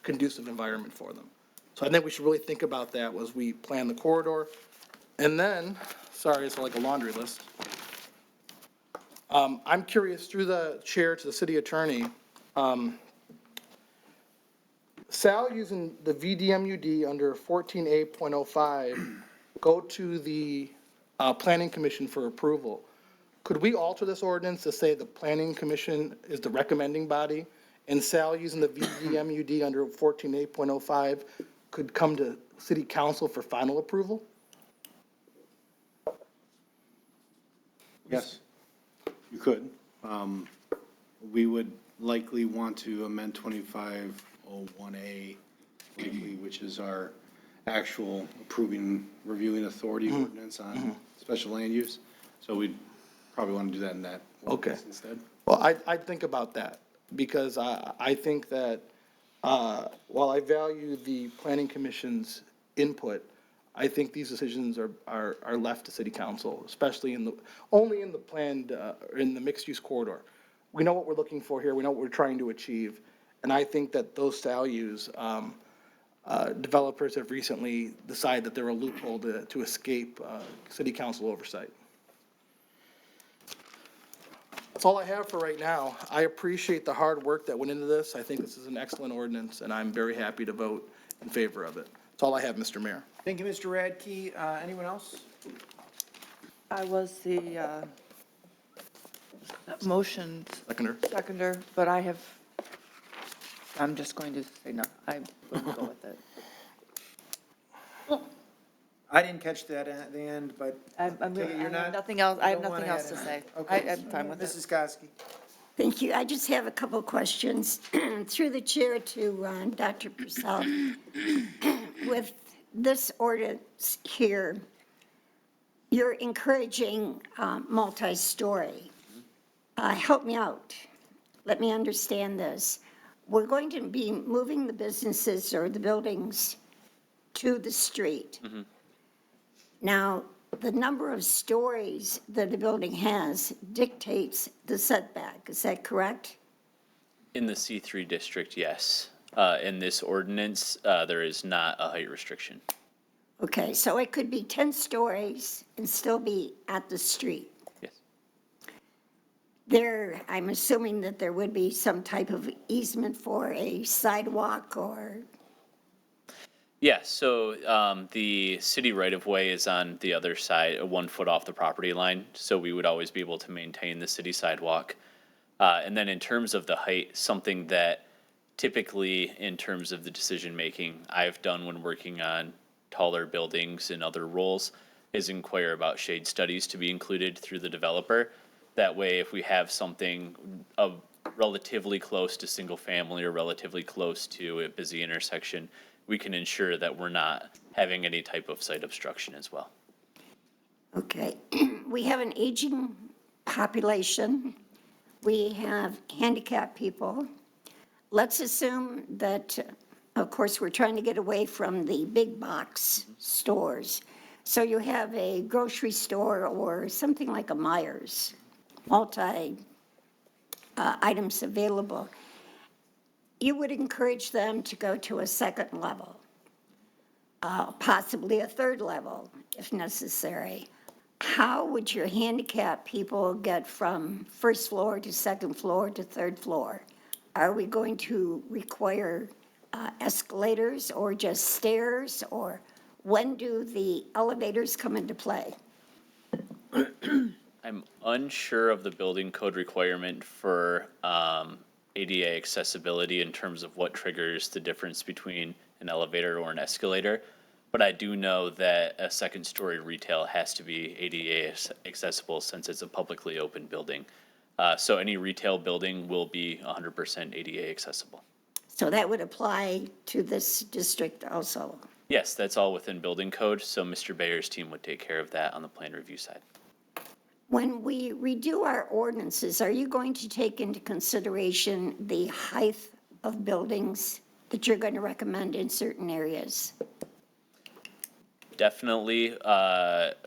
Speaker 5: conducive environment for them. So I think we should really think about that as we plan the corridor. And then, sorry, it's like a laundry list. I'm curious, through the chair to the city attorney, Sal using the VDMUD under 14A.05, go to the Planning Commission for approval. Could we alter this ordinance to say the Planning Commission is the recommending body, and Sal using the VDMUD under 14A.05 could come to City Council for final approval?
Speaker 9: Yes, you could. We would likely want to amend 2501A, likely, which is our actual reviewing authority ordinance on special land use. So we'd probably want to do that in that ordinance instead.
Speaker 5: Well, I'd think about that, because I think that while I value the Planning Commission's input, I think these decisions are left to City Council, especially only in the planned, in the mixed-use corridor. We know what we're looking for here, we know what we're trying to achieve, and I think that those values, developers have recently decided that they're a loophole to escape City Council oversight. That's all I have for right now. I appreciate the hard work that went into this. I think this is an excellent ordinance, and I'm very happy to vote in favor of it. That's all I have, Mr. Mayor.
Speaker 1: Thank you, Mr. Radke. Anyone else?
Speaker 3: I was the motion seconder, but I'm just going to say no. I wouldn't go with it.
Speaker 1: I didn't catch that at the end, but
Speaker 3: I have nothing else to say.
Speaker 1: Okay.
Speaker 3: I'm fine with it.
Speaker 1: Mrs. Koski.
Speaker 4: Thank you. I just have a couple of questions through the chair to Dr. Purcell. With this ordinance here, you're encouraging multi-story. Help me out. Let me understand this. We're going to be moving the businesses or the buildings to the street. Now, the number of stories that a building has dictates the setback. Is that correct?
Speaker 19: In the C3 district, yes. In this ordinance, there is not a height restriction.
Speaker 4: Okay, so it could be 10 stories and still be at the street.
Speaker 19: Yes.
Speaker 4: I'm assuming that there would be some type of easement for a sidewalk or...
Speaker 19: Yeah, so the city right-of-way is on the other side, 1 foot off the property line, so we would always be able to maintain the city sidewalk. And then in terms of the height, something that typically, in terms of the decision-making I've done when working on taller buildings and other roles, is inquire about shade studies to be included through the developer. That way, if we have something of relatively close to single family or relatively close to a busy intersection, we can ensure that we're not having any type of site obstruction as well.
Speaker 4: Okay, we have an aging population. We have handicapped people. Let's assume that, of course, we're trying to get away from the big box stores. So you have a grocery store or something like a Meijer's, items available. You would encourage them to go to a second level, possibly a third level if necessary. How would your handicapped people get from first floor to second floor to third floor? Are we going to require escalators or just stairs, or when do the elevators come into play?
Speaker 19: I'm unsure of the building code requirement for ADA accessibility in terms of what triggers the difference between an elevator or an escalator. But I do know that a second-story retail has to be ADA accessible since it's a publicly open building. So any retail building will be 100% ADA accessible.
Speaker 4: So that would apply to this district also?
Speaker 19: Yes, that's all within building code, so Mr. Bayer's team would take care of that on the plan review side.
Speaker 4: When we redo our ordinances, are you going to take into consideration the height of buildings that you're going to recommend in certain areas?
Speaker 19: Definitely,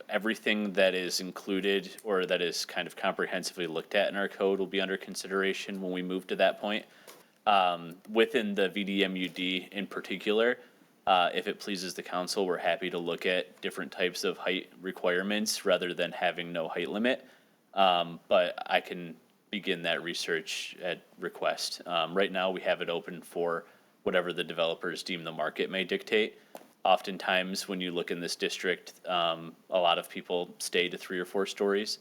Speaker 19: everything that is included or that is kind of comprehensively looked at in our code will be under consideration when we move to that point. Within the VDMUD in particular, if it pleases the council, we're happy to look at different types of height requirements rather than having no height limit. But I can begin that research at request. Right now, we have it open for whatever the developers deem the market may dictate. Oftentimes, when you look in this district, a lot of people stay to 3 or 4 stories,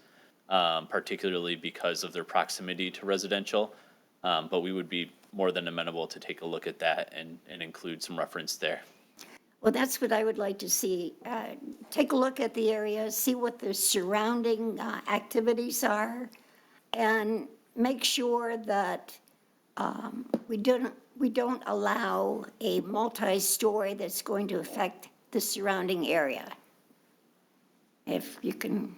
Speaker 19: particularly because of their proximity to residential. But we would be more than amenable to take a look at that and include some reference there.
Speaker 4: Well, that's what I would like to see. Take a look at the area, see what the surrounding activities are, and make sure that we don't allow a multi-story that's going to affect the surrounding area. If you can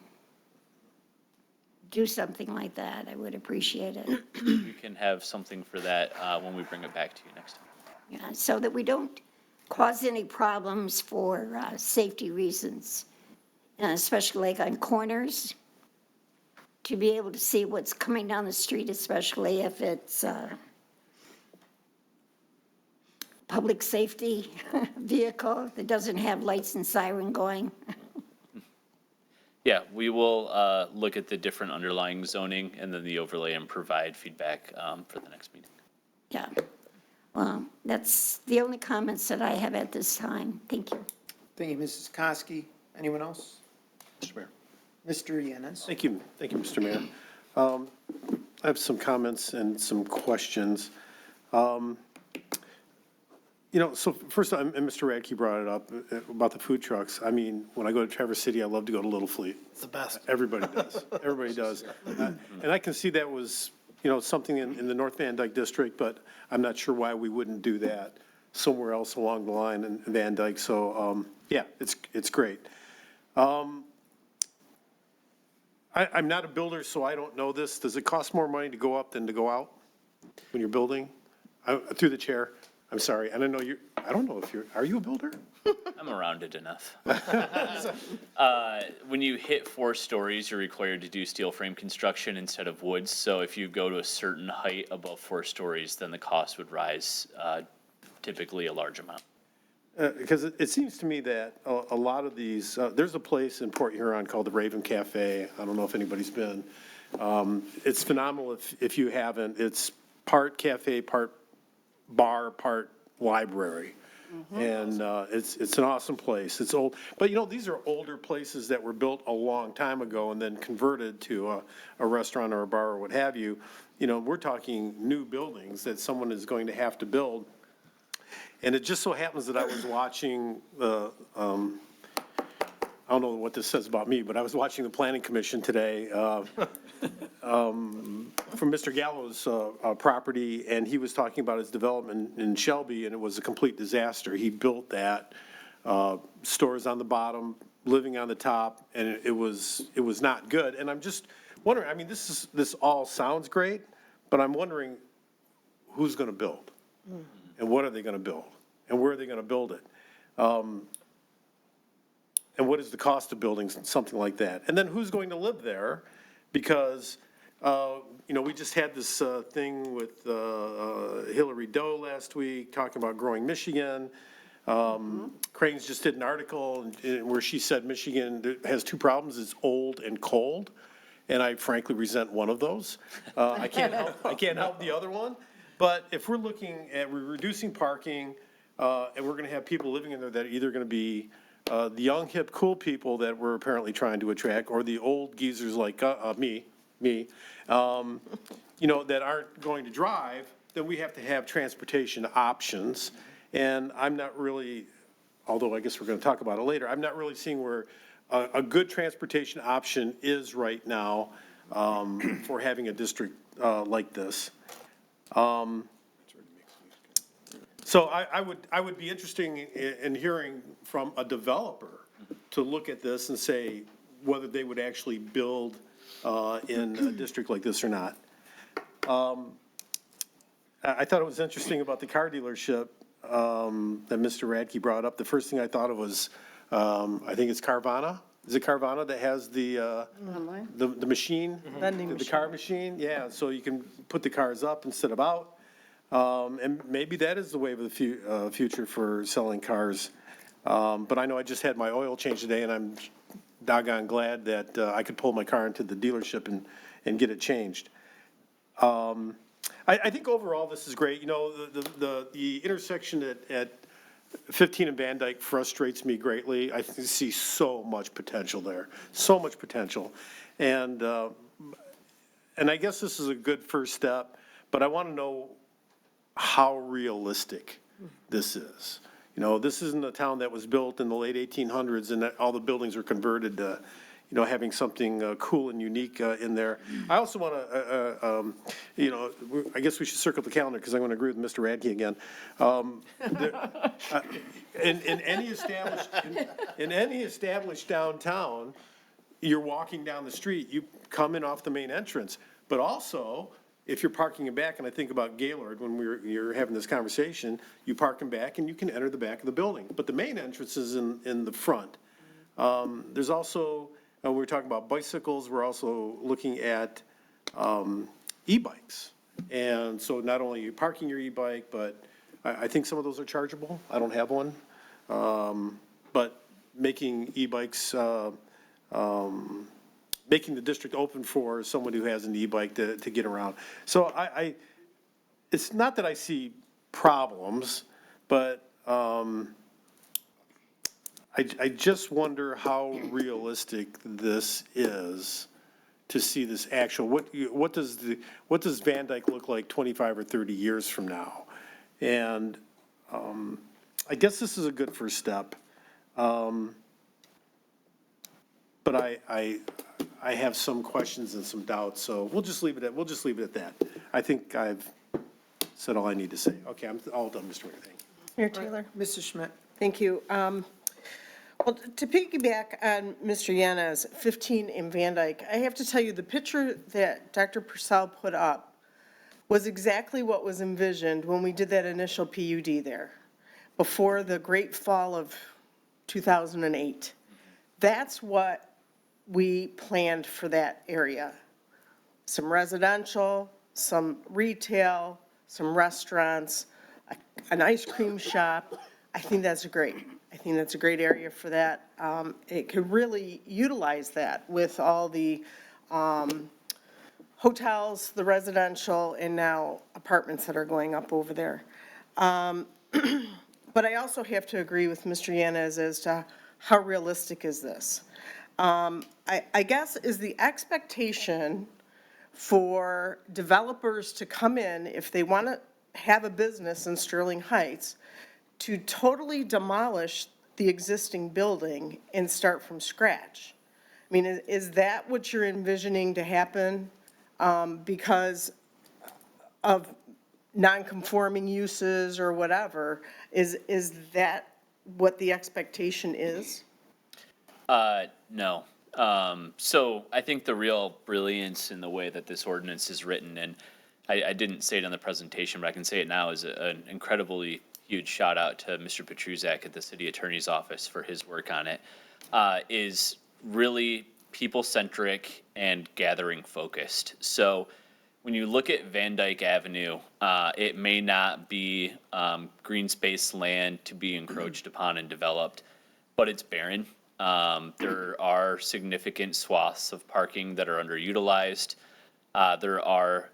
Speaker 4: do something like that, I would appreciate it.
Speaker 19: We can have something for that when we bring it back to you next time.
Speaker 4: Yeah, so that we don't cause any problems for safety reasons, especially like on corners, to be able to see what's coming down the street, especially if it's public safety vehicle that doesn't have lights and siren going.
Speaker 19: Yeah, we will look at the different underlying zoning and then the overlay and provide feedback for the next meeting.
Speaker 4: Yeah. Well, that's the only comments that I have at this time. Thank you.
Speaker 1: Thank you, Mrs. Koski. Anyone else?
Speaker 17: Mr. Mayor.
Speaker 1: Mr. Yanez.
Speaker 17: Thank you, Mr. Mayor. I have some comments and some questions. So first, and Mr. Radke brought it up about the food trucks. I mean, when I go to Traverse City, I love to go to Little Fleet.
Speaker 5: It's the best.
Speaker 17: Everybody does. Everybody does. And I can see that was, something in the North Van Dyke district, but I'm not sure why we wouldn't do that somewhere else along the line in Van Dyke. So, yeah, it's great. I'm not a builder, so I don't know this. Does it cost more money to go up than to go out when you're building? Through the chair. I'm sorry. And I don't know if are you a builder?
Speaker 19: I'm around it enough. When you hit 4 stories, you're required to do steel frame construction instead of wood. So if you go to a certain height above 4 stories, then the cost would rise typically a large amount.
Speaker 17: Because it seems to me that a lot of these, there's a place in Port Huron called the Raven Cafe. I don't know if anybody's been. It's phenomenal if you haven't. It's part cafe, part bar, part library. And it's an awesome place. It's old, but these are older places that were built a long time ago and then converted to a restaurant or a bar or what have you. we're talking new buildings that someone is going to have to build. And it just so happens that I was watching I don't know what this says about me, but I was watching the Planning Commission today from Mr. Gallo's property, and he was talking about his development in Shelby, and it was a complete disaster. He built that, stores on the bottom, living on the top, and it was not good. And I'm just wondering, I mean, this all sounds great, but I'm wondering who's going to build? And what are they going to build? And where are they going to build it? And what is the cost of building something like that? And then who's going to live there? Because, we just had this thing with Hillary Doe last week, talking about growing Michigan. Cranes just did an article where she said Michigan has two problems, it's old and cold. And I frankly resent one of those. I can't help the other one. But if we're looking at reducing parking, and we're gonna have people living in there that are either gonna be the young, hip, cool people that we're apparently trying to attract, or the old geezers like me, that aren't going to drive, then we have to have transportation options. And I'm not really, although I guess we're going to talk about it later, I'm not really seeing where a good transportation option is right now for having a district like this. So I would be interested in hearing from a developer to look at this and say whether they would actually build in a district like this or not. I thought it was interesting about the car dealership that Mr. Radke brought up. The first thing I thought of was, I think it's Carvana. Is it Carvana that has the machine?
Speaker 3: Vending
Speaker 17: The car machine, yeah, so you can put the cars up instead of out. And maybe that is the way of the future for selling cars. But I know I just had my oil change today, and I'm doggone glad that I could pull my car into the dealership and get it changed. I think overall this is great. The intersection at 15 and Van Dyke frustrates me greatly. I see so much potential there, so much potential. And I guess this is a good first step, but I want to know how realistic this is. This isn't a town that was built in the late 1800s and that all the buildings were converted to, having something cool and unique in there. I also want to, I guess we should circle the calendar because I'm going to agree with Mr. Radke again. In any established downtown, you're walking down the street, you come in off the main entrance, but also, if you're parking in back, and I think about Gaylord when you're having this conversation, you park in back and you can enter the back of the building. But the main entrance is in the front. There's also, when we're talking about bicycles, we're also looking at e-bikes. And so not only are you parking your e-bike, but I think some of those are chargeable. I don't have one. But making e-bikes, making the district open for someone who has an e-bike to get around. So it's not that I see problems, but I just wonder how realistic this is to see this actual, what does Van Dyke look like 25 or 30 years from now? And I guess this is a good first step. But I have some questions and some doubts, so we'll just leave it at that. I think I've said all I need to say. Okay, I'm all done, Mr. Mayor. Thank you.
Speaker 2: Mayor Taylor.
Speaker 1: Mrs. Schmidt.
Speaker 2: Thank you. Well, to piggyback on Mr. Yanez, 15 in Van Dyke, I have to tell you, the picture that Dr. Purcell put up was exactly what was envisioned when we did that initial PUD there, before the great fall of 2008. That's what we planned for that area. Some residential, some retail, some restaurants, an ice cream shop. I think that's great. I think that's a great area for that. It could really utilize that with all the hotels, the residential, and now apartments that are going up over there. But I also have to agree with Mr. Yanez as to how realistic is this. I guess is the expectation for developers to come in, if they want to have a business in Sterling Heights, to totally demolish the existing building and start from scratch. I mean, is that what you're envisioning to happen because of non-conforming uses or whatever? Is that what the expectation is?
Speaker 19: No. So I think the real brilliance in the way that this ordinance is written, and I didn't say it on the presentation, but I can say it now, is an incredibly huge shout out to Mr. Petruzak at the city attorney's office for his work on it, is really people-centric and gathering focused. So when you look at Van Dyke Avenue, it may not be green space land to be encroached upon and developed, but it's barren. There are significant swaths of parking that are underutilized. There are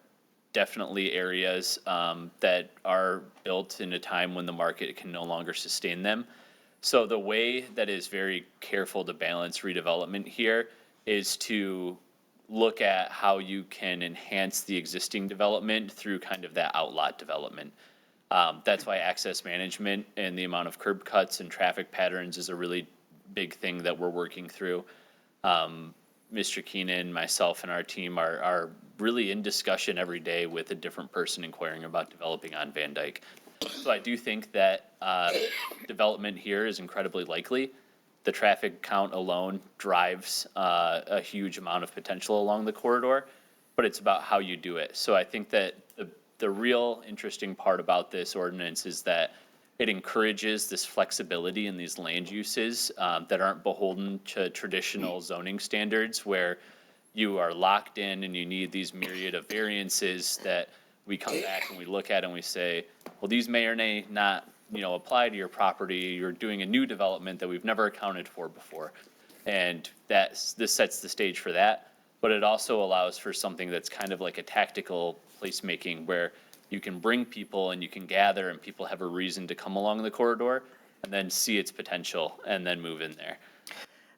Speaker 19: definitely areas that are built in a time when the market can no longer sustain them. So the way that is very careful to balance redevelopment here is to look at how you can enhance the existing development through kind of that outlot development. That's why access management and the amount of curb cuts and traffic patterns is a really big thing that we're working through. Mr. Keenan, myself, and our team are really in discussion every day with a different person inquiring about developing on Van Dyke. So I do think that development here is incredibly likely. The traffic count alone drives a huge amount of potential along the corridor, but it's about how you do it. So I think that the real interesting part about this ordinance is that it encourages this flexibility in these land uses that aren't beholden to traditional zoning standards where you are locked in and you need these myriad of variances that we come back and we look at and we say, well, these may or may not, apply to your property. You're doing a new development that we've never accounted for before. And this sets the stage for that. But it also allows for something that's kind of like a tactical placemaking where you can bring people and you can gather and people have a reason to come along the corridor and then see its potential and then move in there.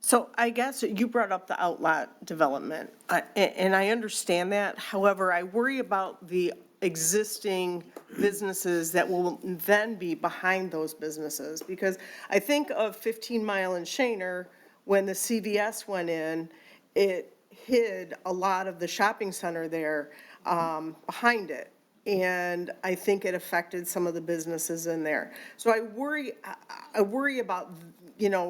Speaker 2: So I guess you brought up the outlot development, and I understand that. However, I worry about the existing businesses that will then be behind those businesses. Because I think of 15 Mile and Shaner, when the CVS went in, it hid a lot of the shopping center there behind it. And I think it affected some of the businesses in there. So I worry about,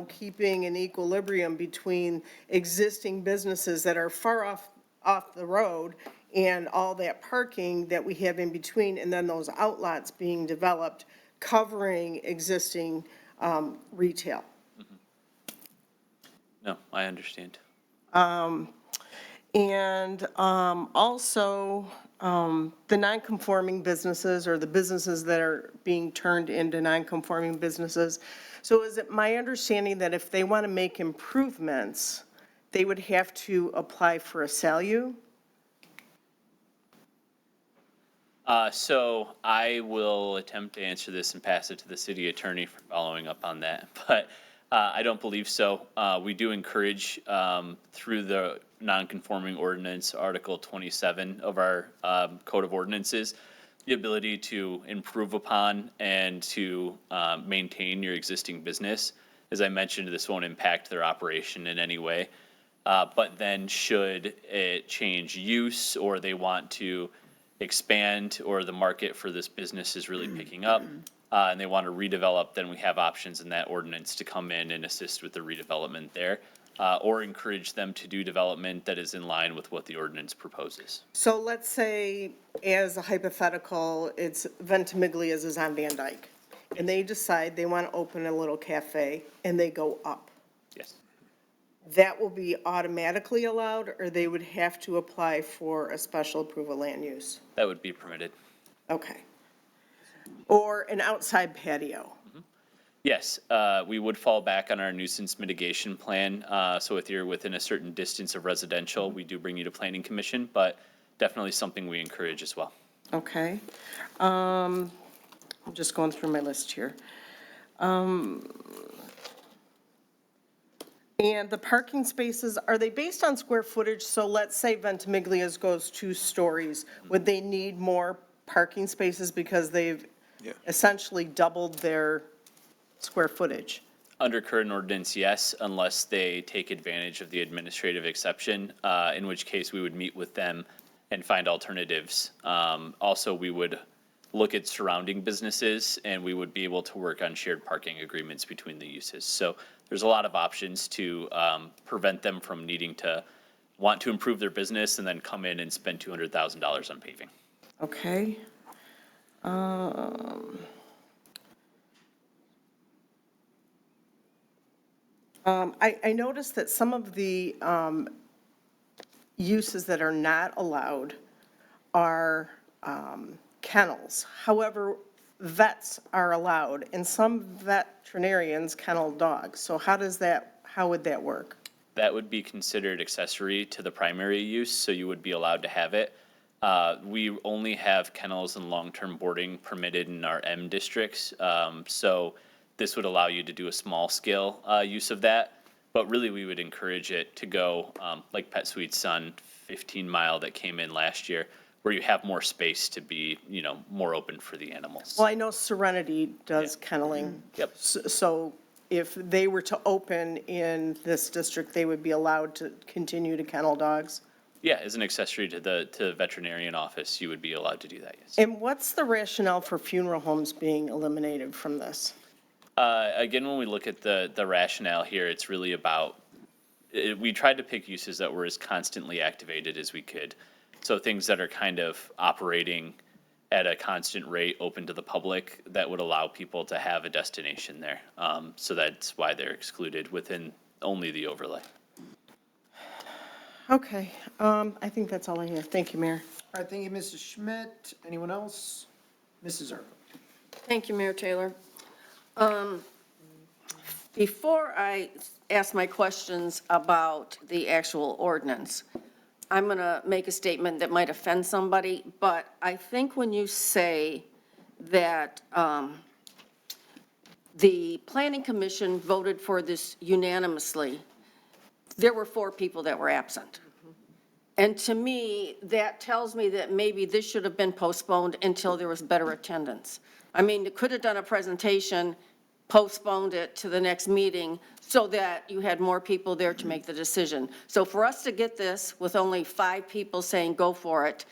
Speaker 2: keeping an equilibrium between existing businesses that are far off the road and all that parking that we have in between, and then those outlots being developed, covering existing retail.
Speaker 19: No, I understand.
Speaker 2: And also, the non-conforming businesses or the businesses that are being turned into non-conforming businesses. So is it my understanding that if they want to make improvements, they would have to apply for a SALU?
Speaker 19: So I will attempt to answer this and pass it to the city attorney for following up on that. But I don't believe so. We do encourage through the non-conforming ordinance, Article 27 of our Code of Ordinances, the ability to improve upon and to maintain your existing business. As I mentioned, this won't impact their operation in any way. But then should it change use or they want to expand or the market for this business is really picking up and they want to redevelop, then we have options in that ordinance to come in and assist with the redevelopment there. Or encourage them to do development that is in line with what the ordinance proposes.
Speaker 2: So let's say, as a hypothetical, it's Ventimiglia's is on Van Dyke, and they decide they want to open a little cafe, and they go up.
Speaker 19: Yes.
Speaker 2: That will be automatically allowed, or they would have to apply for a special approval land use?
Speaker 19: That would be permitted.
Speaker 2: Okay. Or an outside patio?
Speaker 19: Yes, we would fall back on our nuisance mitigation plan. So if you're within a certain distance of residential, we do bring you to planning commission, but definitely something we encourage as well.
Speaker 2: Okay. I'm just going through my list here. And the parking spaces, are they based on square footage? So let's say Ventimiglia's goes 2 stories. Would they need more parking spaces because they've essentially doubled their square footage?
Speaker 19: Under current ordinance, yes, unless they take advantage of the administrative exception, in which case we would meet with them and find alternatives. Also, we would look at surrounding businesses, and we would be able to work on shared parking agreements between the uses. So there's a lot of options to prevent them from needing to want to improve their business and then come in and spend $200,000 on paving.
Speaker 2: Okay. I noticed that some of the uses that are not allowed are kennels. However, vets are allowed, and some veterinarians kennel dogs. So how would that work?
Speaker 19: That would be considered accessory to the primary use, so you would be allowed to have it. We only have kennels and long-term boarding permitted in our M districts, so this would allow you to do a small-scale use of that. But really, we would encourage it to go, like Pet Sweet's son, 15 Mile that came in last year, where you have more space to be, more open for the animals.
Speaker 2: Well, I know Serenity does kenneling.
Speaker 19: Yep.
Speaker 2: So if they were to open in this district, they would be allowed to continue to kennel dogs?
Speaker 19: Yeah, as an accessory to the veterinarian office, you would be allowed to do that, yes.
Speaker 2: And what's the rationale for funeral homes being eliminated from this?
Speaker 19: Again, when we look at the rationale here, it's really about, we tried to pick uses that were as constantly activated as we could. So things that are kind of operating at a constant rate, open to the public, that would allow people to have a destination there. So that's why they're excluded within only the overlay.
Speaker 2: Okay, I think that's all I have. Thank you, Mayor.
Speaker 1: All right, thank you, Mrs. Schmidt. Anyone else? Mrs. Zarko.
Speaker 12: Thank you, Mayor Taylor. Before I ask my questions about the actual ordinance, I'm going to make a statement that might offend somebody, but I think when you say that the Planning Commission voted for this unanimously, there were 4 people that were absent. And to me, that tells me that maybe this should have been postponed until there was better attendance. I mean, it could have done a presentation, postponed it to the next meeting so that you had more people there to make the decision. So for us to get this with only 5 people saying go for it,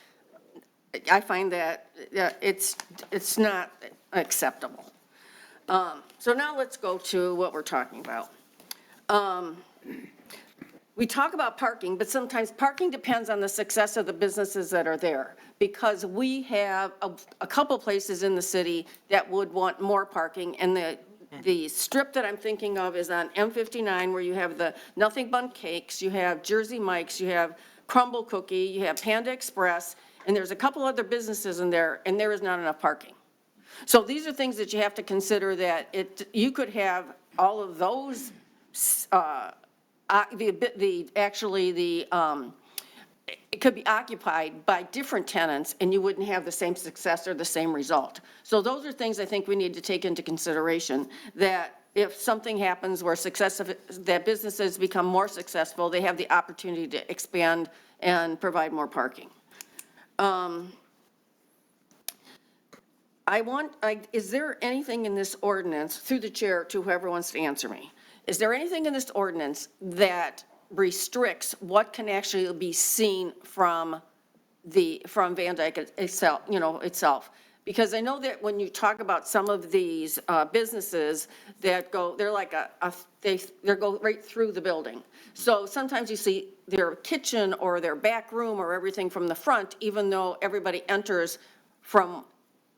Speaker 12: I find that it's not acceptable. So now let's go to what we're talking about. We talk about parking, but sometimes parking depends on the success of the businesses that are there, because we have a couple places in the city that would want more parking, and the strip that I'm thinking of is on M59, where you have the Nothing Bun Cakes, you have Jersey Mike's, you have Crumble Cookie, you have Panda Express, and there's a couple other businesses in there, and there is not enough parking. So these are things that you have to consider, that you could have all of those, it could be occupied by different tenants, and you wouldn't have the same success or the same result. So those are things I think we need to take into consideration, that if something happens where that businesses become more successful, they have the opportunity to expand and provide more parking. Is there anything in this ordinance, through the chair to whoever wants to answer me, is there anything in this ordinance that restricts what can actually be seen from Van Dyke itself? Because I know that when you talk about some of these businesses that they're like they go right through the building. So sometimes you see their kitchen or their back room or everything from the front, even though everybody enters from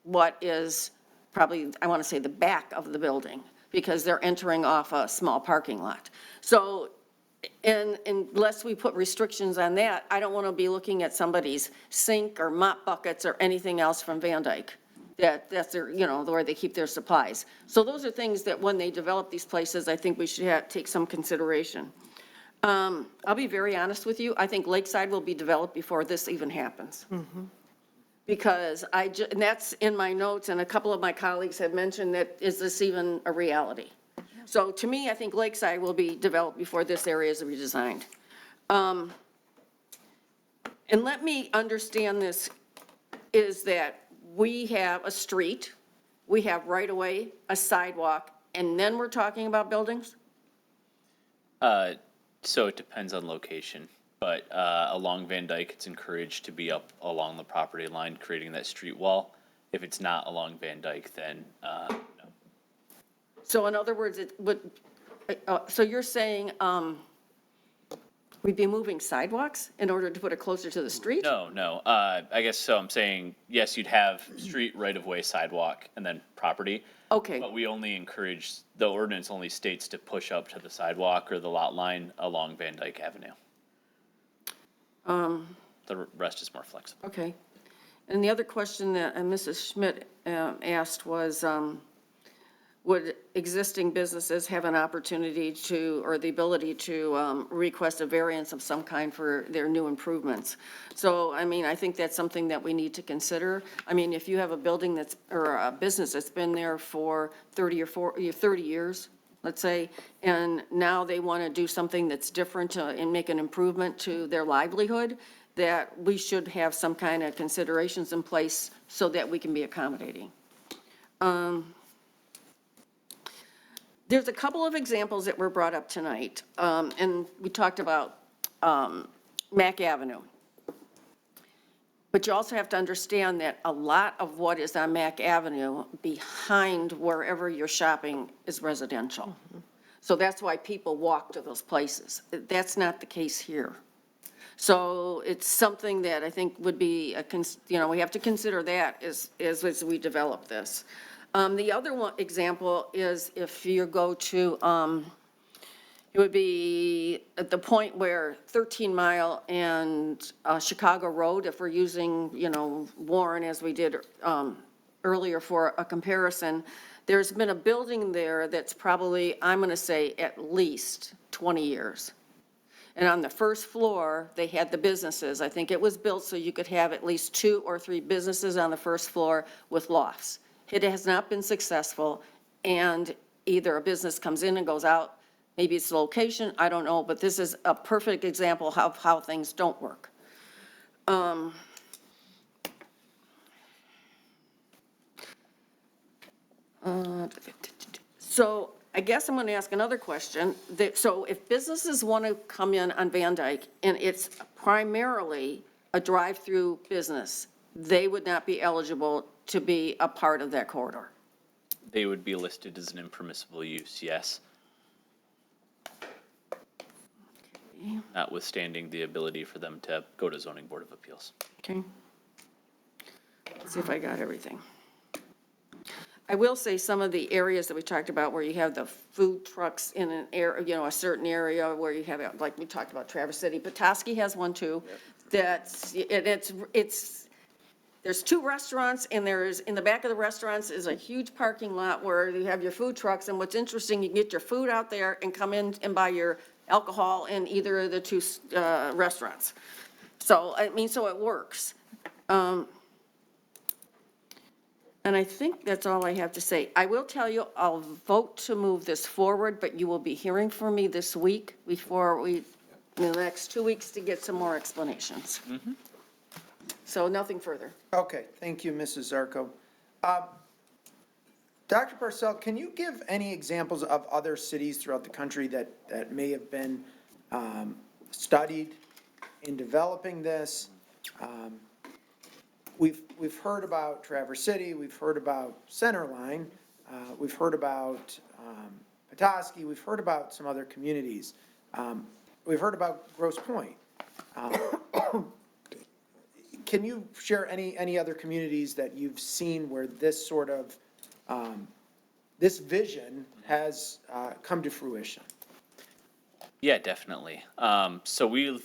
Speaker 12: what is probably, I want to say, the back of the building, because they're entering off a small parking lot. So, and unless we put restrictions on that, I don't want to be looking at somebody's sink or mop buckets or anything else from Van Dyke. That's their, where they keep their supplies. So those are things that when they develop these places, I think we should take some consideration. I'll be very honest with you. I think Lakeside will be developed before this even happens. Mm-hmm. Because and that's in my notes, and a couple of my colleagues have mentioned that, is this even a reality? So to me, I think Lakeside will be developed before this area is redesigned. And let me understand this, is that we have a street, we have right-of-way, a sidewalk, and then we're talking about buildings?
Speaker 19: So it depends on location, but along Van Dyke, it's encouraged to be up along the property line, creating that street wall. If it's not along Van Dyke, then no.
Speaker 12: So in other words, it would, so you're saying we'd be moving sidewalks in order to put it closer to the street?
Speaker 19: No. I guess so. I'm saying, yes, you'd have street, right-of-way, sidewalk, and then property.
Speaker 12: Okay.
Speaker 19: But we only encourage, the ordinance only states to push up to the sidewalk or the lot line along Van Dyke Avenue. The rest is more flexible.
Speaker 12: Okay. And the other question that Mrs. Schmidt asked was, would existing businesses have an opportunity to, or the ability to request a variance of some kind for their new improvements? So, I mean, I think that's something that we need to consider. I mean, if you have a building that's, or a business that's been there for 30 years, let's say, and now they want to do something that's different and make an improvement to their livelihood, that we should have some kind of considerations in place so that we can be accommodating. There's a couple of examples that were brought up tonight, and we talked about Mack Avenue. But you also have to understand that a lot of what is on Mack Avenue behind wherever you're shopping is residential. So that's why people walk to those places. That's not the case here. So it's something that I think would be, we have to consider that as we develop this. The other one example is if you go to, it would be at the point where 13 Mile and Chicago Road, if we're using, Warren as we did earlier for a comparison, there's been a building there that's probably, I'm going to say, at least 20 years. And on the first floor, they had the businesses. I think it was built so you could have at least 2 or 3 businesses on the first floor with lofts. It has not been successful, and either a business comes in and goes out, maybe it's the location, I don't know, but this is a perfect example of how things don't work. So I guess I'm going to ask another question. So if businesses want to come in on Van Dyke, and it's primarily a drive-through business, they would not be eligible to be a part of that corridor?
Speaker 19: They would be listed as an impermissible use, yes. Notwithstanding the ability for them to go to zoning board of appeals.
Speaker 12: Okay. Let's see if I got everything. I will say some of the areas that we talked about where you have the food trucks in an area, a certain area where you have, like we talked about Traverse City. Petoskey has one too. That's, there's 2 restaurants, and there's, in the back of the restaurants is a huge parking lot where you have your food trucks, and what's interesting, you can get your food out there and come in and buy your alcohol in either of the 2 restaurants. So, so it works. And I think that's all I have to say. I will tell you, I'll vote to move this forward, but you will be hearing from me this week in the next 2 weeks to get some more explanations. So nothing further.
Speaker 1: Okay, thank you, Mrs. Zarko. Dr. Parcell, can you give any examples of other cities throughout the country that may have been studied in developing this? We've heard about Traverse City, we've heard about Centerline, we've heard about Petoskey, we've heard about some other communities. We've heard about Grosse Pointe. Can you share any other communities that you've seen where this sort of, this vision has come to fruition?
Speaker 19: Yeah, definitely. So we've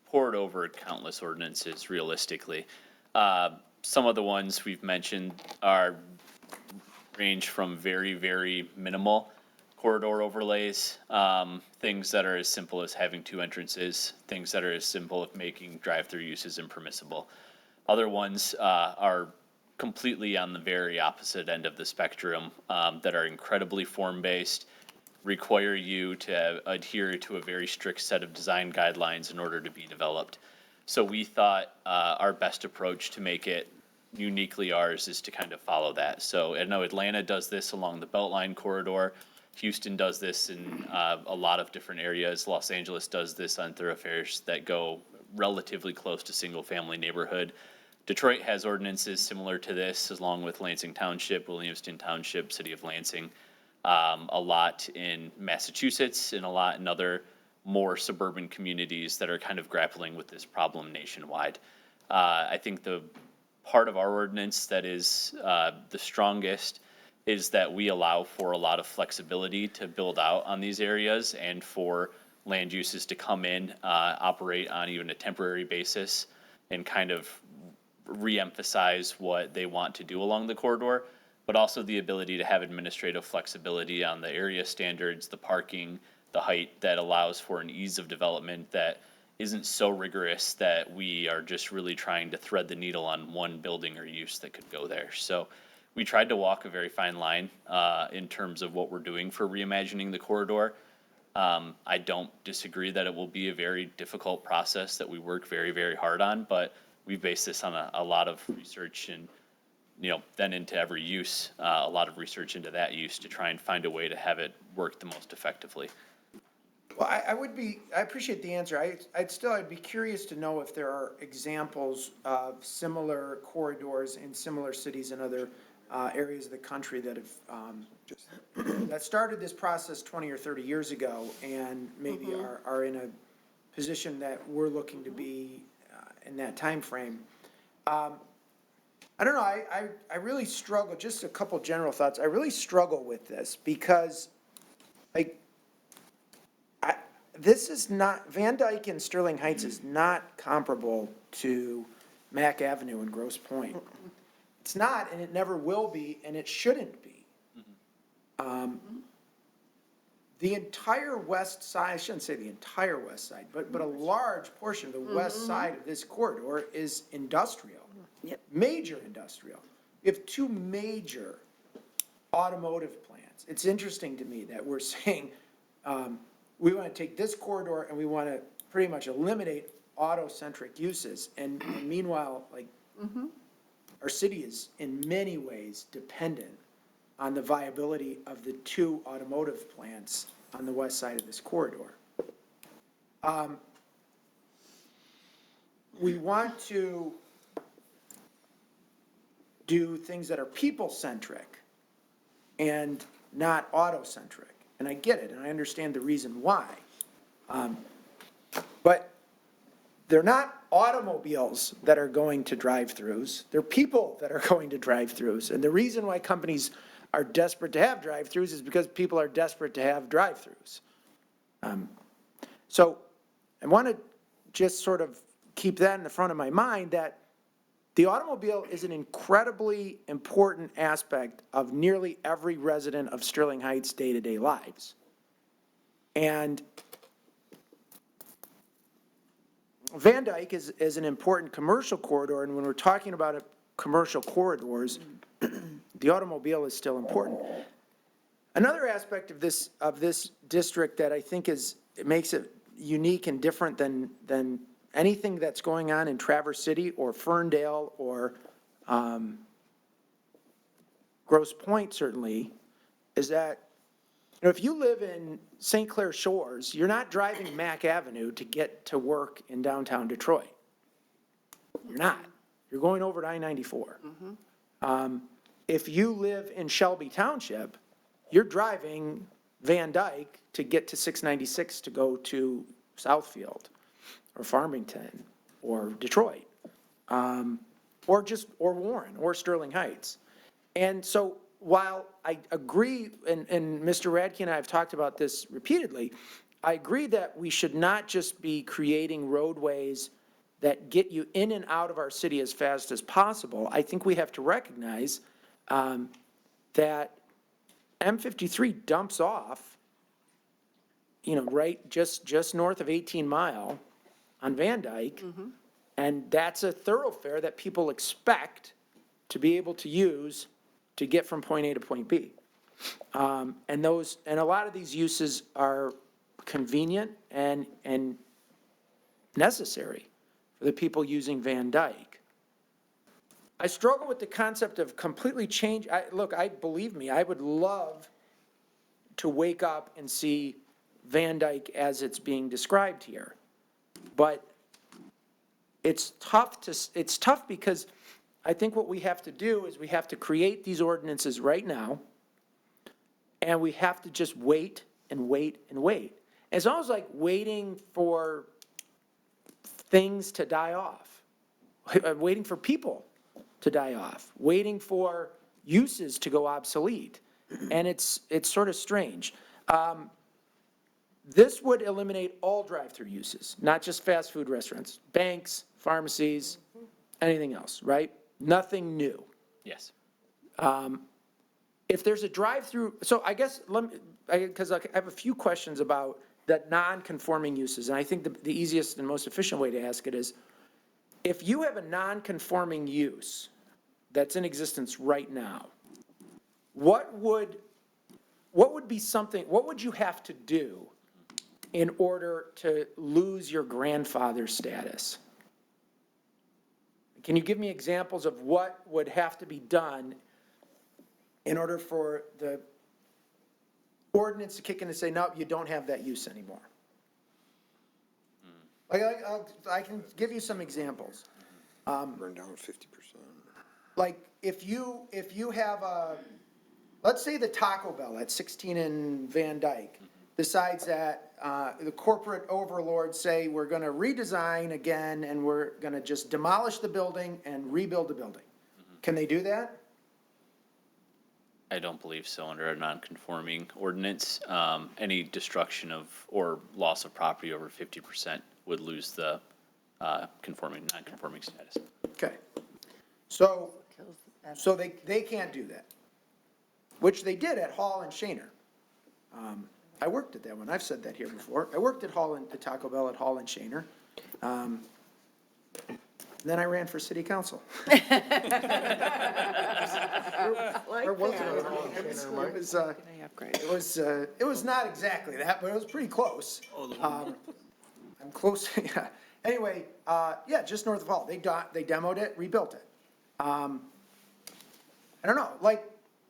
Speaker 19: poured over countless ordinances realistically. Some of the ones we've mentioned range from very, very minimal corridor overlays, things that are as simple as having 2 entrances, things that are as simple as making drive-through uses impermissible. Other ones are completely on the very opposite end of the spectrum, that are incredibly form-based, require you to adhere to a very strict set of design guidelines in order to be developed. So we thought our best approach to make it uniquely ours is to kind of follow that. So I know Atlanta does this along the Beltline corridor. Houston does this in a lot of different areas. Los Angeles does this on thoroughfares that go relatively close to single-family neighborhood. Detroit has ordinances similar to this, along with Lansing Township, Williamston Township, City of Lansing. A lot in Massachusetts and a lot in other more suburban communities that are kind of grappling with this problem nationwide. I think the part of our ordinance that is the strongest is that we allow for a lot of flexibility to build out on these areas and for land uses to come in, operate on even a temporary basis and kind of reemphasize what they want to do along the corridor, but also the ability to have administrative flexibility on the area standards, the parking, the height that allows for an ease of development that isn't so rigorous that we are just really trying to thread the needle on one building or use that could go there. So we tried to walk a very fine line in terms of what we're doing for reimagining the corridor. I don't disagree that it will be a very difficult process that we work very, very hard on, but we've based this on a lot of research and, then into every use, a lot of research into that use to try and find a way to have it work the most effectively.
Speaker 1: Well, I appreciate the answer. I'd be curious to know if there are examples of similar corridors in similar cities and other areas of the country that have, that started this process 20 or 30 years ago and maybe are in a position that we're looking to be in that time frame. I don't know, I really struggle, just a couple general thoughts. I really struggle with this because, this is not, Van Dyke and Sterling Heights is not comparable to Mack Avenue and Grosse Pointe. It's not, and it never will be, and it shouldn't be. The entire west side, I shouldn't say the entire west side, but a large portion of the west side of this corridor is industrial.
Speaker 4: Yep.
Speaker 1: Major industrial. We have two major automotive plants. It's interesting to me that we're saying, we want to take this corridor and we want to pretty much eliminate auto-centric uses. And meanwhile, our city is in many ways dependent on the viability of the two automotive plants on the west side of this corridor. We want to do things that are people-centric and not auto-centric. And I get it, and I understand the reason why. But they're not automobiles that are going to drive-throughs. They're people that are going to drive-throughs. And the reason why companies are desperate to have drive-throughs is because people are desperate to have drive-throughs. So I want to just sort of keep that in the front of my mind, that the automobile is an incredibly important aspect of nearly every resident of Sterling Heights' day-to-day lives. And Van Dyke is an important commercial corridor, and when we're talking about commercial corridors, the automobile is still important. Another aspect of this district that I think it makes it unique and different than anything that's going on in Traverse City or Ferndale or Grosse Pointe certainly, is that, if you live in St. Clair Shores, you're not driving Mack Avenue to get to work in downtown Detroit. You're not. You're going over to I-94. If you live in Shelby Township, you're driving Van Dyke to get to 696 to go to Southfield or Farmington or Detroit, or Warren or Sterling Heights. And so while I agree, and Mr. Radke and I have talked about this repeatedly, I agree that we should not just be creating roadways that get you in and out of our city as fast as possible. I think we have to recognize that M53 dumps off, right just north of 18 Mile on Van Dyke, and that's a thoroughfare that people expect to be able to use to get from point A to point B. And a lot of these uses are convenient and necessary for the people using Van Dyke. I struggle with the concept of completely change. Believe me, I would love to wake up and see Van Dyke as it's being described here. But it's tough because I think what we have to do is we have to create these ordinances right now, and we have to just wait and wait and wait. It's almost like waiting for things to die off, waiting for people to die off, waiting for uses to go obsolete. And it's sort of strange. This would eliminate all drive-through uses, not just fast food restaurants, banks, pharmacies, anything else, right? Nothing new.
Speaker 19: Yes.
Speaker 1: If there's a drive-through, so I guess, because I have a few questions about the non-conforming uses, and I think the easiest and most efficient way to ask it is, if you have a non-conforming use that's in existence right now, what would you have to do in order to lose your grandfather status? Can you give me examples of what would have to be done in order for the ordinance to kick in and say, no, you don't have that use anymore? I can give you some examples.
Speaker 20: Burn down 50%.
Speaker 1: Like, if you have let's say the Taco Bell at 16 in Van Dyke decides that the corporate overlords say, we're gonna redesign again, and we're gonna just demolish the building and rebuild the building. Can they do that?
Speaker 19: I don't believe so under a non-conforming ordinance. Any destruction of or loss of property over 50% would lose the non-conforming status.
Speaker 1: Okay. So they can't do that, which they did at Hall and Shaner. I worked at that one. I've said that here before. I worked at Taco Bell at Hall and Shaner. Then I ran for city council. It was not exactly that, but it was pretty close. I'm close, yeah. Anyway, just north of Hall. They demoed it, rebuilt it. I don't know, like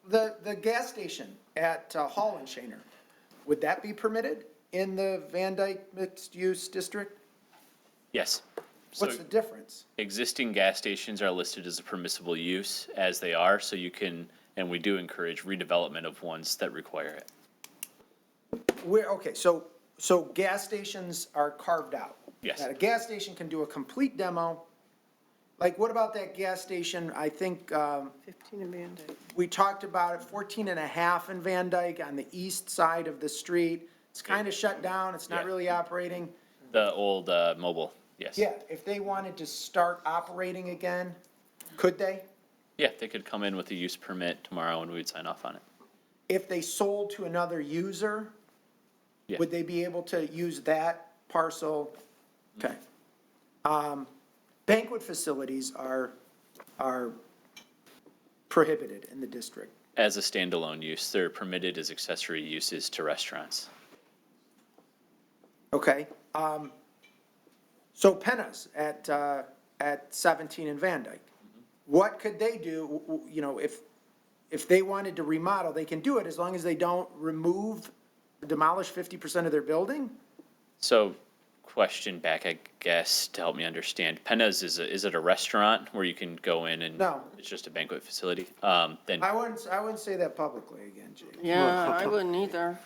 Speaker 1: the gas station at Hall and Shaner, would that be permitted in the Van Dyke mixed-use district?
Speaker 19: Yes.
Speaker 1: What's the difference?
Speaker 19: Existing gas stations are listed as a permissible use as they are, so you can, and we do encourage redevelopment of ones that require it.
Speaker 1: So gas stations are carved out?
Speaker 19: Yes.
Speaker 1: That a gas station can do a complete demo. Like, what about that gas station, I think,
Speaker 12: 15 in Van Dyke.
Speaker 1: we talked about it, 14 and a half in Van Dyke on the east side of the street. It's kind of shut down, it's not really operating.
Speaker 19: The old mobile, yes.
Speaker 1: Yeah, if they wanted to start operating again, could they?
Speaker 19: Yeah, they could come in with a use permit tomorrow and we would sign off on it.
Speaker 1: If they sold to another user,
Speaker 19: Yeah.
Speaker 1: would they be able to use that parcel? Okay. Banquet facilities are prohibited in the district.
Speaker 19: As a standalone use, they're permitted as accessory uses to restaurants.
Speaker 1: Okay. So Penna's at 17 in Van Dyke. What could they do, if they wanted to remodel, they can do it as long as they don't demolish 50% of their building?
Speaker 19: So, question back, I guess, to help me understand. Penna's, is it a restaurant where you can go in and?
Speaker 1: No.
Speaker 19: It's just a banquet facility? Then,
Speaker 1: I wouldn't say that publicly again, Jake.
Speaker 12: Yeah, I wouldn't either.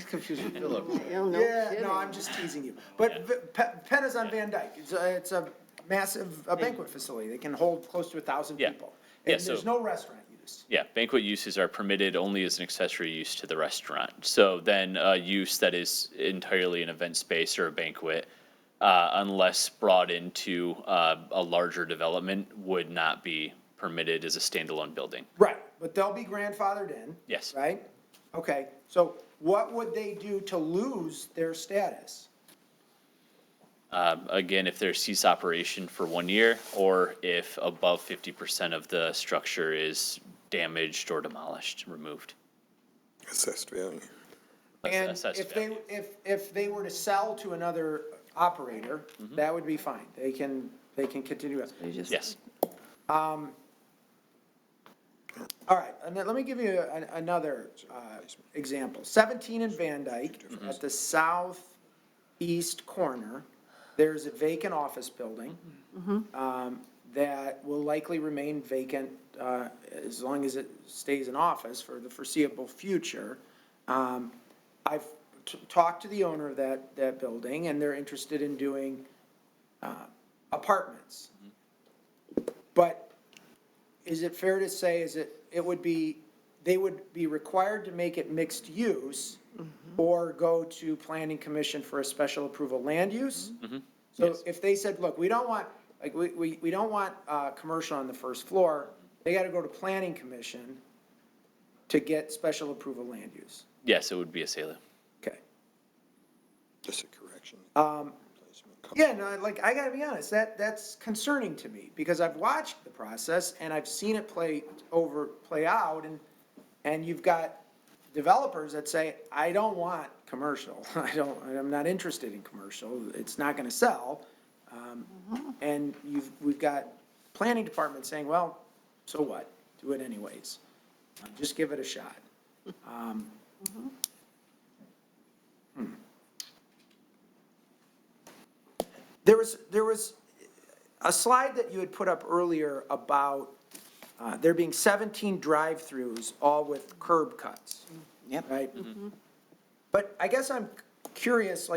Speaker 9: Confused with Philip.
Speaker 1: No, I'm just teasing you. But Penna's on Van Dyke. It's a massive banquet facility. They can hold close to 1,000 people. And
Speaker 19: so-
Speaker 1: there's no restaurant use.
Speaker 19: Yeah, banquet uses are permitted only as an accessory use to the restaurant. So then a use that is entirely an event space or a banquet, unless brought into a larger development, would not be permitted as a standalone building.
Speaker 1: Right, but they'll be grandfathered in.
Speaker 19: Yes.
Speaker 1: Right? Okay, so what would they do to lose their status?
Speaker 19: Again, if there's cease operation for 1 year, or if above 50% of the structure is damaged or demolished, removed.
Speaker 20: Assessed value.
Speaker 1: And
Speaker 19: Assessed
Speaker 1: if
Speaker 19: value.
Speaker 1: if they were to sell to another operator, that would be fine. They can continue it.
Speaker 19: Yes.
Speaker 1: All right, and then let me give you another example. 17 in Van Dyke, at the southeast corner, there's a vacant office building that will likely remain vacant as long as it stays in office for the foreseeable future. I've talked to the owner of that building, and they're interested in doing apartments. But is it fair to say, they would be required to make it mixed use or go to planning commission for a special approval land use? So if they said, look, we don't want, we don't want commercial on the first floor, they gotta go to planning commission to get special approval land use.
Speaker 19: Yes, it would be a sale.
Speaker 1: Okay.
Speaker 20: Just a correction.
Speaker 1: Yeah, no, I gotta be honest, that's concerning to me, because I've watched the process and I've seen it play out, and you've got developers that say, I don't want commercial, I'm not interested in commercial, it's not gonna sell. And we've got planning department saying, well, so what, do it anyways, just give it a shot. There was a slide that you had put up earlier about there being 17 drive-throughs, all with curb cuts.
Speaker 14: Yep.
Speaker 1: Right? But I guess I'm curious,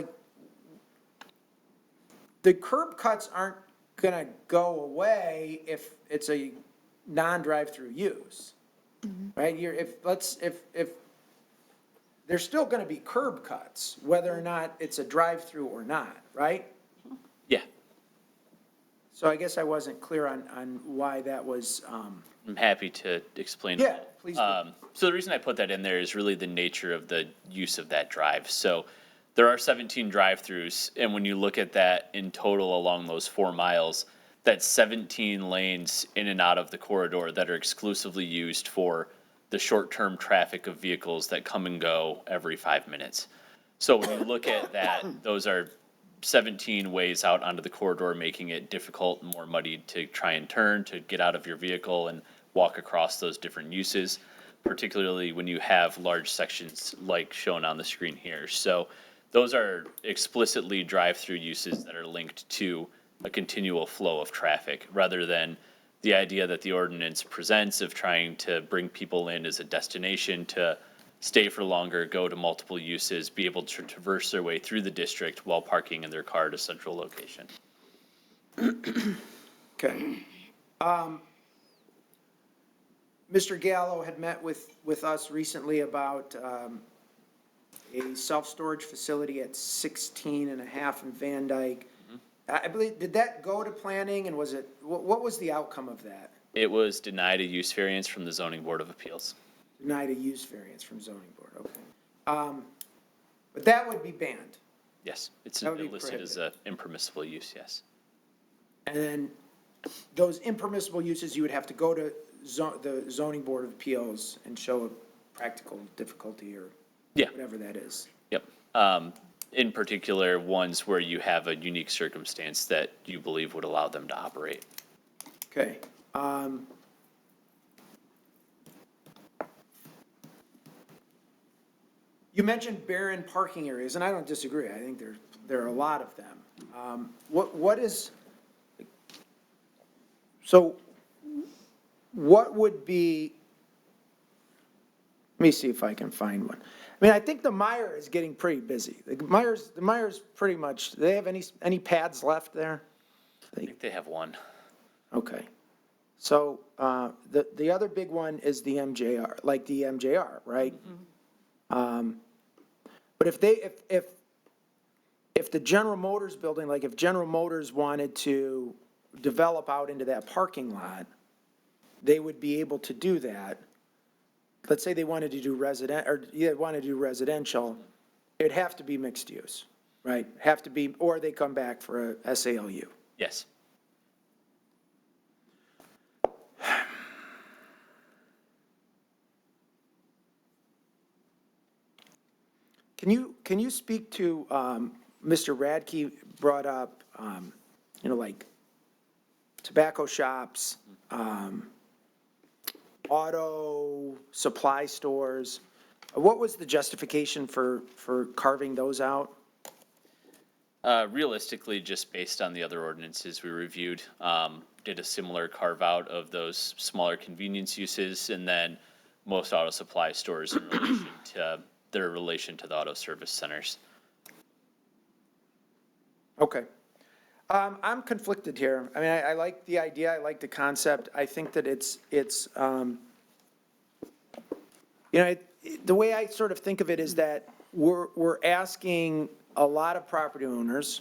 Speaker 1: the curb cuts aren't gonna go away if it's a non-drive-through use, right? If there's still gonna be curb cuts, whether or not it's a drive-through or not, right?
Speaker 19: Yeah.
Speaker 1: So I guess I wasn't clear on why that was,
Speaker 19: I'm happy to explain.
Speaker 1: Yeah, please do.
Speaker 19: So the reason I put that in there is really the nature of the use of that drive. So there are 17 drive-throughs, and when you look at that in total along those 4 miles, that's 17 lanes in and out of the corridor that are exclusively used for the short-term traffic of vehicles that come and go every 5 minutes. So when you look at that, those are 17 ways out onto the corridor, making it difficult and more muddy to try and turn, to get out of your vehicle and walk across those different uses, particularly when you have large sections like shown on the screen here. So those are explicitly drive-through uses that are linked to a continual flow of traffic, rather than the idea that the ordinance presents of trying to bring people in as a destination to stay for longer, go to multiple uses, be able to traverse their way through the district while parking in their car at a central location.
Speaker 1: okay. Mr. Gallo had met with us recently about a self-storage facility at 16 and a half in Van Dyke. I believe, did that go to planning, and was it, what was the outcome of that?
Speaker 19: It was denied a use variance from the Zoning Board of Appeals.
Speaker 1: Denied a use variance from zoning board, okay. But that would be banned.
Speaker 19: Yes, it's
Speaker 1: That would be
Speaker 19: listed as an impermissible use, yes.
Speaker 1: And then those impermissible uses, you would have to go to the zoning board of appeals and show a practical difficulty or
Speaker 19: Yeah.
Speaker 1: whatever that is.
Speaker 19: Yep. In particular, ones where you have a unique circumstance that you believe would allow them to operate.
Speaker 1: Okay. You mentioned barren parking areas, and I don't disagree. I think there are a lot of them. What would be, let me see if I can find one. I mean, I think the Meyer is getting pretty busy. The Meyer's pretty much, do they have any pads left there?
Speaker 19: I think they have one.
Speaker 1: Okay. So, the other big one is the MJR, like the MJR, right? But if the General Motors building, like if General Motors wanted to develop out into that parking lot, they would be able to do that. Let's say they wanted to do residential, it'd have to be mixed use. right? Have to be, or they come back for a SALU.
Speaker 19: Yes.
Speaker 1: Can you speak to, Mr. Radke brought up, like tobacco shops, auto supply stores. What was the justification for carving those out?
Speaker 19: Realistically, just based on the other ordinances we reviewed, did a similar carve out of those smaller convenience uses, and then most auto supply stores in relation to their relation to the auto service centers.
Speaker 1: Okay. I'm conflicted here. I mean, I like the idea, I like the concept. I think that the way I sort of think of it is that we're asking a lot of property owners,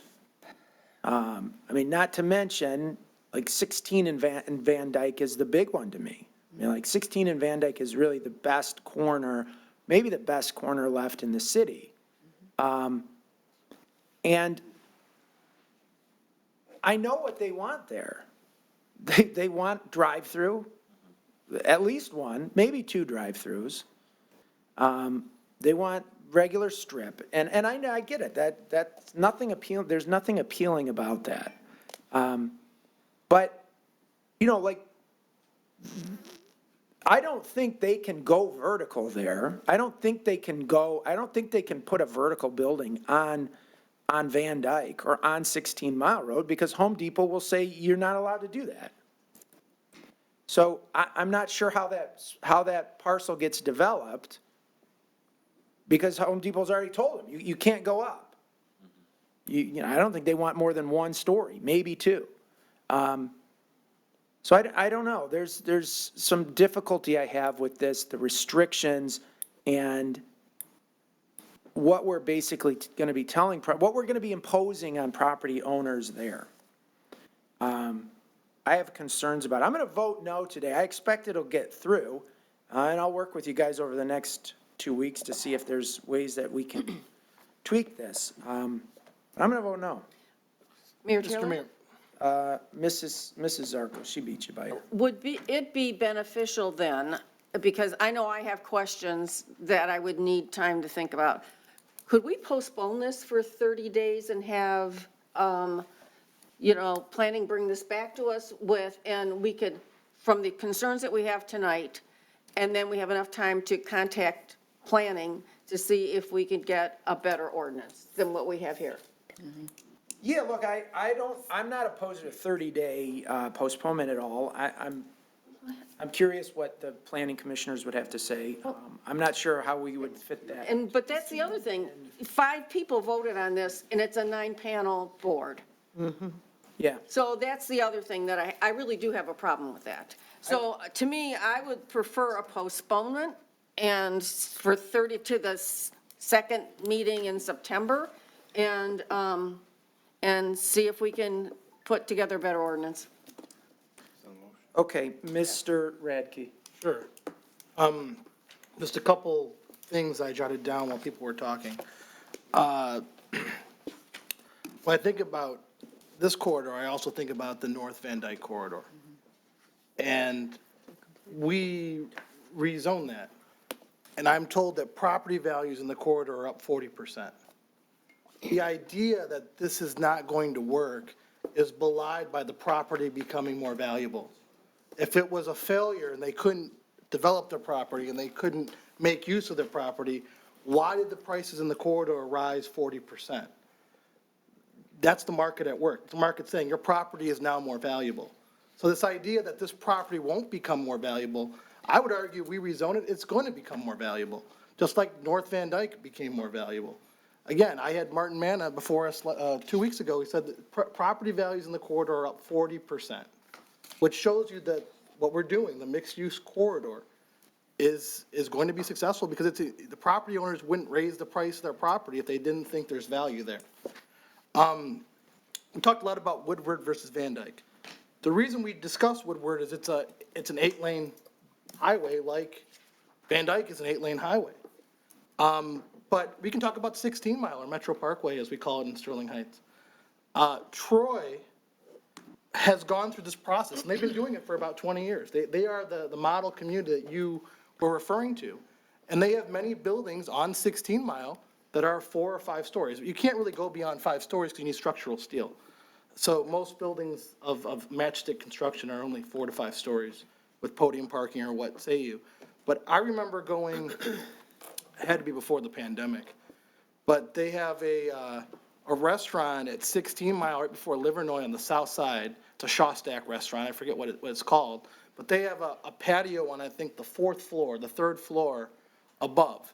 Speaker 1: I mean, not to mention, like 16 in Van Dyke is the big one to me. I mean, like 16 in Van Dyke is really the best corner, maybe the best corner left in the city. And I know what they want there. They want drive-through, at least one, maybe two drive-throughs. They want regular strip, and I get it, that's nothing appealing, there's nothing appealing about that. But, like, I don't think they can go vertical there. I don't think they can put a vertical building on Van Dyke or on 16 Mile Road, because Home Depot will say you're not allowed to do that. So I'm not sure how that parcel gets developed, because Home Depot's already told them, you can't go up. I don't think they want more than one story, maybe two. So I don't know. There's some difficulty I have with this, the restrictions and what we're basically going to be what we're going to be imposing on property owners there. I have concerns about it. I'm going to vote no today. I expect it'll get through, and I'll work with you guys over the next 2 weeks to see if there's ways that we can tweak this. I'm going to vote no.
Speaker 12: Mayor Taylor?
Speaker 5: Mayor.
Speaker 1: Mrs. Zarko, she beat you by it.
Speaker 12: Would it be beneficial then, because I know I have questions that I would need time to think about, could we postpone this for 30 days and have, planning bring this back to us and we could, from the concerns that we have tonight, and then we have enough time to contact planning to see if we could get a better ordinance than what we have here?
Speaker 1: Yeah, look, I'm not opposed to a 30-day postponement at all. I'm curious what the planning commissioners would have to say. I'm not sure how we would fit that.
Speaker 12: But that's the other thing. 5 people voted on this, and it's a 9-panel board.
Speaker 1: Yeah.
Speaker 12: So that's the other thing that I really do have a problem with that. So to me, I would prefer a postponement and for 30 to the second meeting in September, and see if we can put together a better ordinance.
Speaker 1: Okay, Mr. Radke.
Speaker 5: Sure. Just a couple things I jotted down while people were talking. When I think about this corridor, I also think about the North Van Dyke corridor. And we rezoned that. And I'm told that property values in the corridor are up 40%. The idea that this is not going to work is belied by the property becoming more valuable. If it was a failure and they couldn't develop their property and they couldn't make use of their property, why did the prices in the corridor rise 40%? That's the market at work. The market's saying your property is now more valuable. So this idea that this property won't become more valuable, I would argue we rezone it, it's going to become more valuable, just like North Van Dyke became more valuable. Again, I had Martin Manna before us 2 weeks ago. He said that property values in the corridor are up 40%, which shows you that what we're doing, the mixed-use corridor, is going to be successful because the property owners wouldn't raise the price of their property if they didn't think there's value there. We talked a lot about Woodward versus Van Dyke. The reason we discussed Woodward is it's an 8-lane highway like Van Dyke is an 8-lane highway. But we can talk about 16 Mile or Metro Parkway, as we call it in Sterling Heights. Troy has gone through this process, and they've been doing it for about 20 years. They are the model community that you were referring to. And they have many buildings on 16 Mile that are 4 or 5 stories. You can't really go beyond 5 stories because you need structural steel. So most buildings of matchstick construction are only 4 to 5 stories with podium parking or what say you. But I remember going, it had to be before the pandemic, but they have a restaurant at 16 Mile right before Livernois on the south side. It's a Shawstack restaurant. I forget what it's called. But they have a patio on, I think, the 4th floor, the 3rd floor above.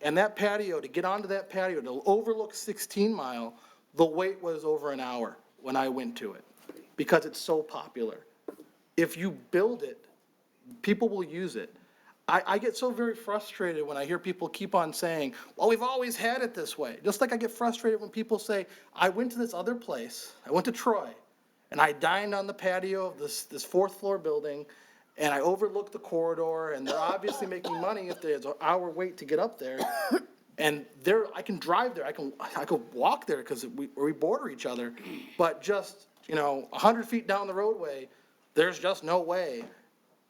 Speaker 5: And that patio, to get onto that patio, to overlook 16 Mile, the wait was over an hour when I went to it because it's so popular. If you build it, people will use it. I get so very frustrated when I hear people keep on saying, well, we've always had it this way. Just like I get frustrated when people say, I went to this other place, I went to Troy, and I dined on the patio of this 4th floor building, and I overlooked the corridor, and they're obviously making money if there's an hour wait to get up there. And I can drive there, I can walk there because we border each other, but just, 100 feet down the roadway, there's just no way.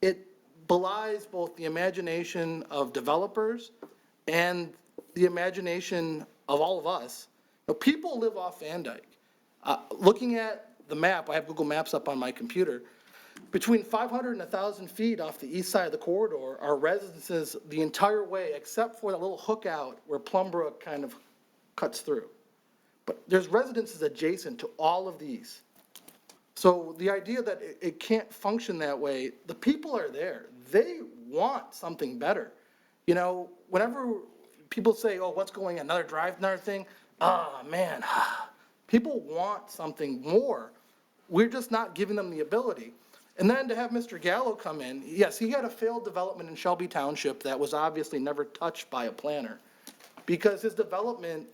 Speaker 5: It belies both the imagination of developers and the imagination of all of us. People live off Van Dyke. Looking at the map, I have Google Maps up on my computer, between 500 and 1,000 feet off the east side of the corridor are residences the entire way, except for that little hook out where Plumbrook kind of cuts through. But there's residences adjacent to all of these. So the idea that it can't function that way, the people are there. They want something better. Whenever people say, oh, what's going on, another thing, man, people want something more. We're just not giving them the ability. And then to have Mr. Gallo come in, yes, he had a failed development in Shelby Township that was obviously never touched by a planner because his development,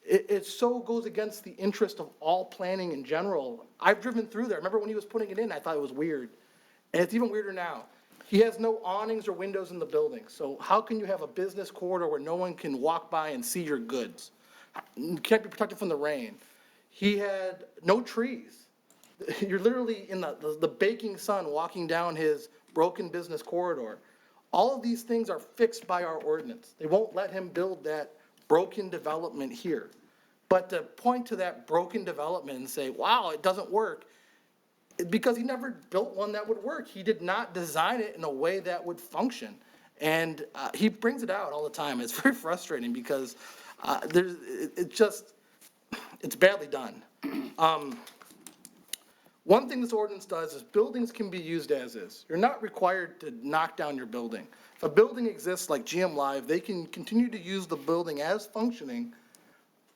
Speaker 5: it so goes against the interest of all planning in general. I've driven through there. I remember when he was putting it in, I thought it was weird. And it's even weirder now. He has no awnings or windows in the building. So how can you have a business corridor where no one can walk by and see your goods? You can't be protected from the rain. He had no trees. You're literally in the baking sun walking down his broken business corridor. All of these things are fixed by our ordinance. They won't let him build that broken development here. But to point to that broken development and say, wow, it doesn't work, because he never built one that would work. He did not design it in a way that would function. And he brings it out all the time. It's very frustrating because it's badly done. One thing this ordinance does is buildings can be used as is. You're not required to knock down your building. If a building exists like GM Live, they can continue to use the building as functioning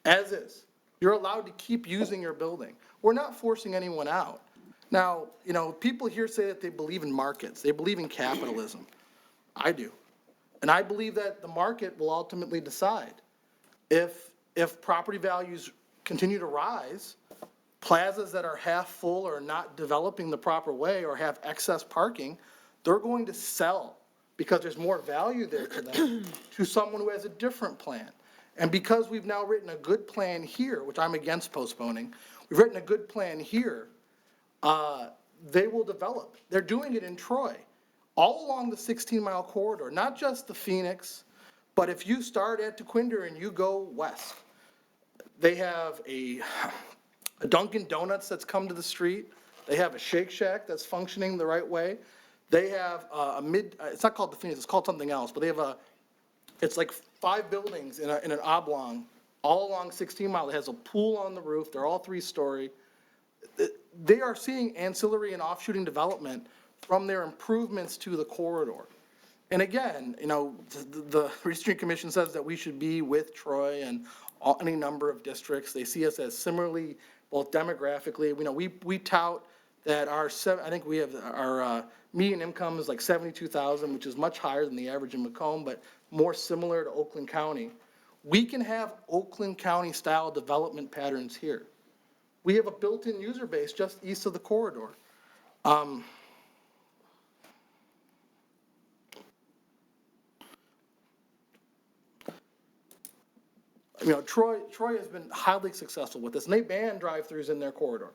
Speaker 5: as is. You're allowed to keep using your building. We're not forcing anyone out. Now, people here say that they believe in markets. They believe in capitalism. I do. And I believe that the market will ultimately decide. If property values continue to rise, plazas that are half full or not developing the proper way or have excess parking, they're going to sell because there's more value there to them to someone who has a different plan. And because we've now written a good plan here, which I'm against postponing, we've written a good plan here, they will develop. They're doing it in Troy, all along the 16-mile corridor, not just the Phoenix, but if you start at DeQuinder and you go west, they have a Dunkin' Donuts that's come to the street. They have a Shake Shack that's functioning the right way. They have it's not called the Phoenix, it's called something else, but they have it's like 5 buildings in an oblong, all along 16 Mile. It has a pool on the roof. They're all 3-story. They are seeing ancillary and offshooting development from their improvements to the corridor. And again, the Redistricting Commission says that we should be with Troy and any number of districts. They see us as similarly, both demographically. We tout that I think we have our median income is like $72,000, which is much higher than the average in Macomb, but more similar to Oakland County. We can have Oakland County style development patterns here. We have a built-in user base just east of the corridor. Troy has been highly successful with this, and they ban drive-throughs in their corridor.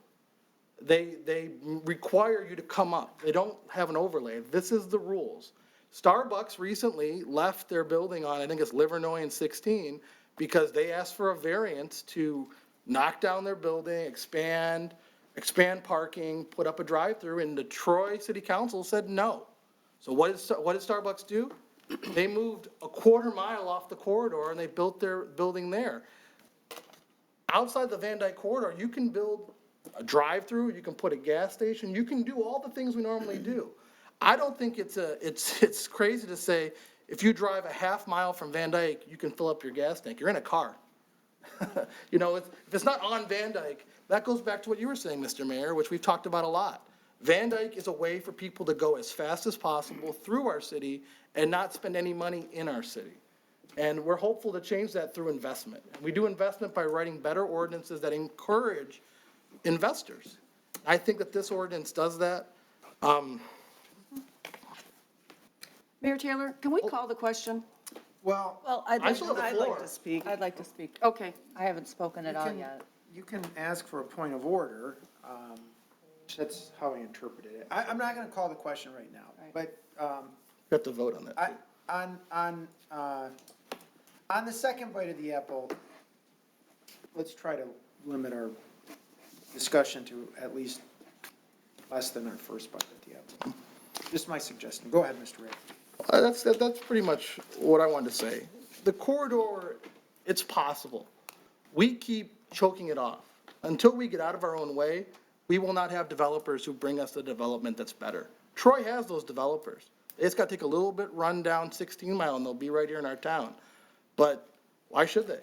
Speaker 5: They require you to come up. They don't have an overlay. This is the rules. Starbucks recently left their building on, I think it's Livernois and 16, because they asked for a variance to knock down their building, expand parking, put up a drive-through, and the Troy City Council said no. So what did Starbucks do? They moved a quarter mile off the corridor and they built their building there. Outside the Van Dyke corridor, you can build a drive-through, you can put a gas station, you can do all the things we normally do. I don't think it's crazy to say, if you drive a half mile from Van Dyke, you can fill up your gas tank. You're in a car. If it's not on Van Dyke, that goes back to what you were saying, Mr. Mayor, which we've talked about a lot. Van Dyke is a way for people to go as fast as possible through our city and not spend any money in our city. And we're hopeful to change that through investment. We do investment by writing better ordinances that encourage investors. I think that this ordinance does that.
Speaker 12: Mayor Taylor, can we call the question?
Speaker 1: Well,
Speaker 3: I'd
Speaker 1: still have the
Speaker 3: like
Speaker 1: floor.
Speaker 3: to speak. I'd like to speak.
Speaker 12: Okay.
Speaker 3: I haven't spoken at all yet.
Speaker 1: You can ask for a point of order. That's how I interpreted it. I'm not going to call the question right now, but
Speaker 5: You have to vote on that.
Speaker 1: on the second bite of the apple, let's try to limit our discussion to at least less than our first bite of the apple. Just my suggestion. Go ahead, Mr. Ray.
Speaker 5: That's pretty much what I wanted to say. The corridor, it's possible. We keep choking it off. Until we get out of our own way, we will not have developers who bring us the development that's better. Troy has those developers. They just got to take a little bit run down 16 Mile and they'll be right here in our town. But why should they?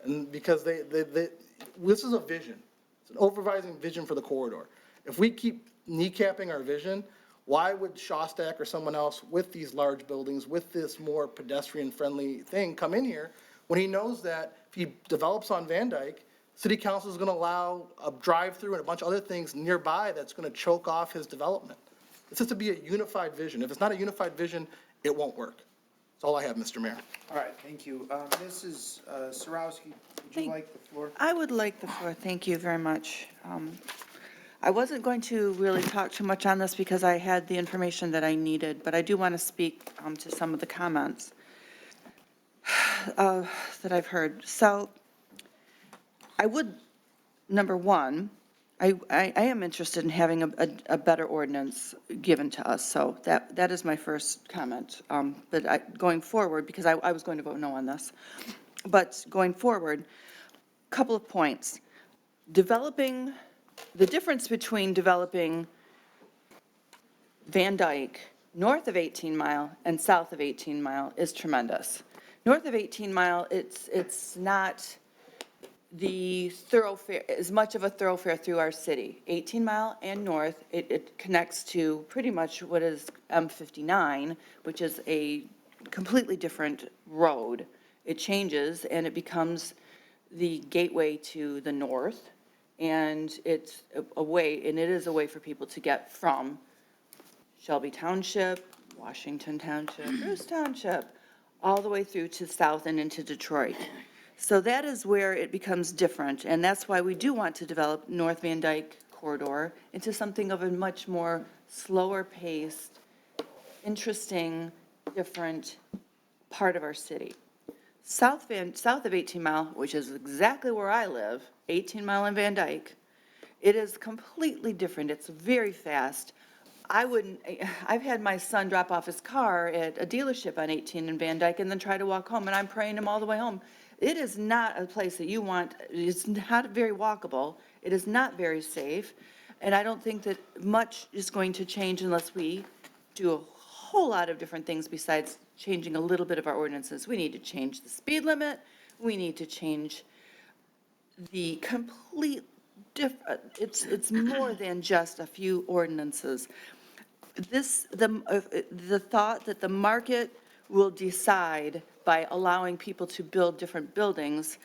Speaker 5: And because this is a vision. It's an overvising vision for the corridor. If we keep kneecapping our vision, why would Shostak or someone else with these large buildings, with this more pedestrian-friendly thing come in here when he knows that if he develops on Van Dyke, City Council is going to allow a drive-through and a bunch of other things nearby that's going to choke off his development. This has to be a unified vision. If it's not a unified vision, it won't work. That's all I have, Mr. Mayor.
Speaker 1: All right, thank you. Mrs. Sarowski, would you like the floor?
Speaker 3: I would like the floor. Thank you very much. I wasn't going to really talk too much on this because I had the information that I needed, but I do want to speak to some of the comments that I've heard. So I would, number one, I am interested in having a better ordinance given to us. So that is my first comment. But going forward, because I was going to vote no on this, but going forward, a couple of points. The difference between developing Van Dyke north of 18 Mile and south of 18 Mile is tremendous. North of 18 Mile, it's not the thoroughfare, as much of a thoroughfare through our city. 18 Mile and north, it connects to pretty much what is M59, which is a completely different road. It changes and it becomes the gateway to the north. And it's a way, and it is a way for people to get from Shelby Township, Washington Township, Bruce Township, all the way through to south and into Detroit. So that is where it becomes different, and that's why we do want to develop North Van Dyke corridor into something of a much more slower paced, interesting, different part of our city. South of 18 Mile, which is exactly where I live, 18 Mile and Van Dyke, it is completely different. It's very fast. I've had my son drop off his car at a dealership on 18 and Van Dyke and then try to walk home, and I'm praying him all the way home. It is not a place that you want. It's not very walkable. It is not very safe, and I don't think that much is going to change unless we do a whole lot of different things besides changing a little bit of our ordinances. We need to change the speed limit. We need to change the complete it's more than just a few ordinances. The thought that the market will decide by allowing people to build different buildings,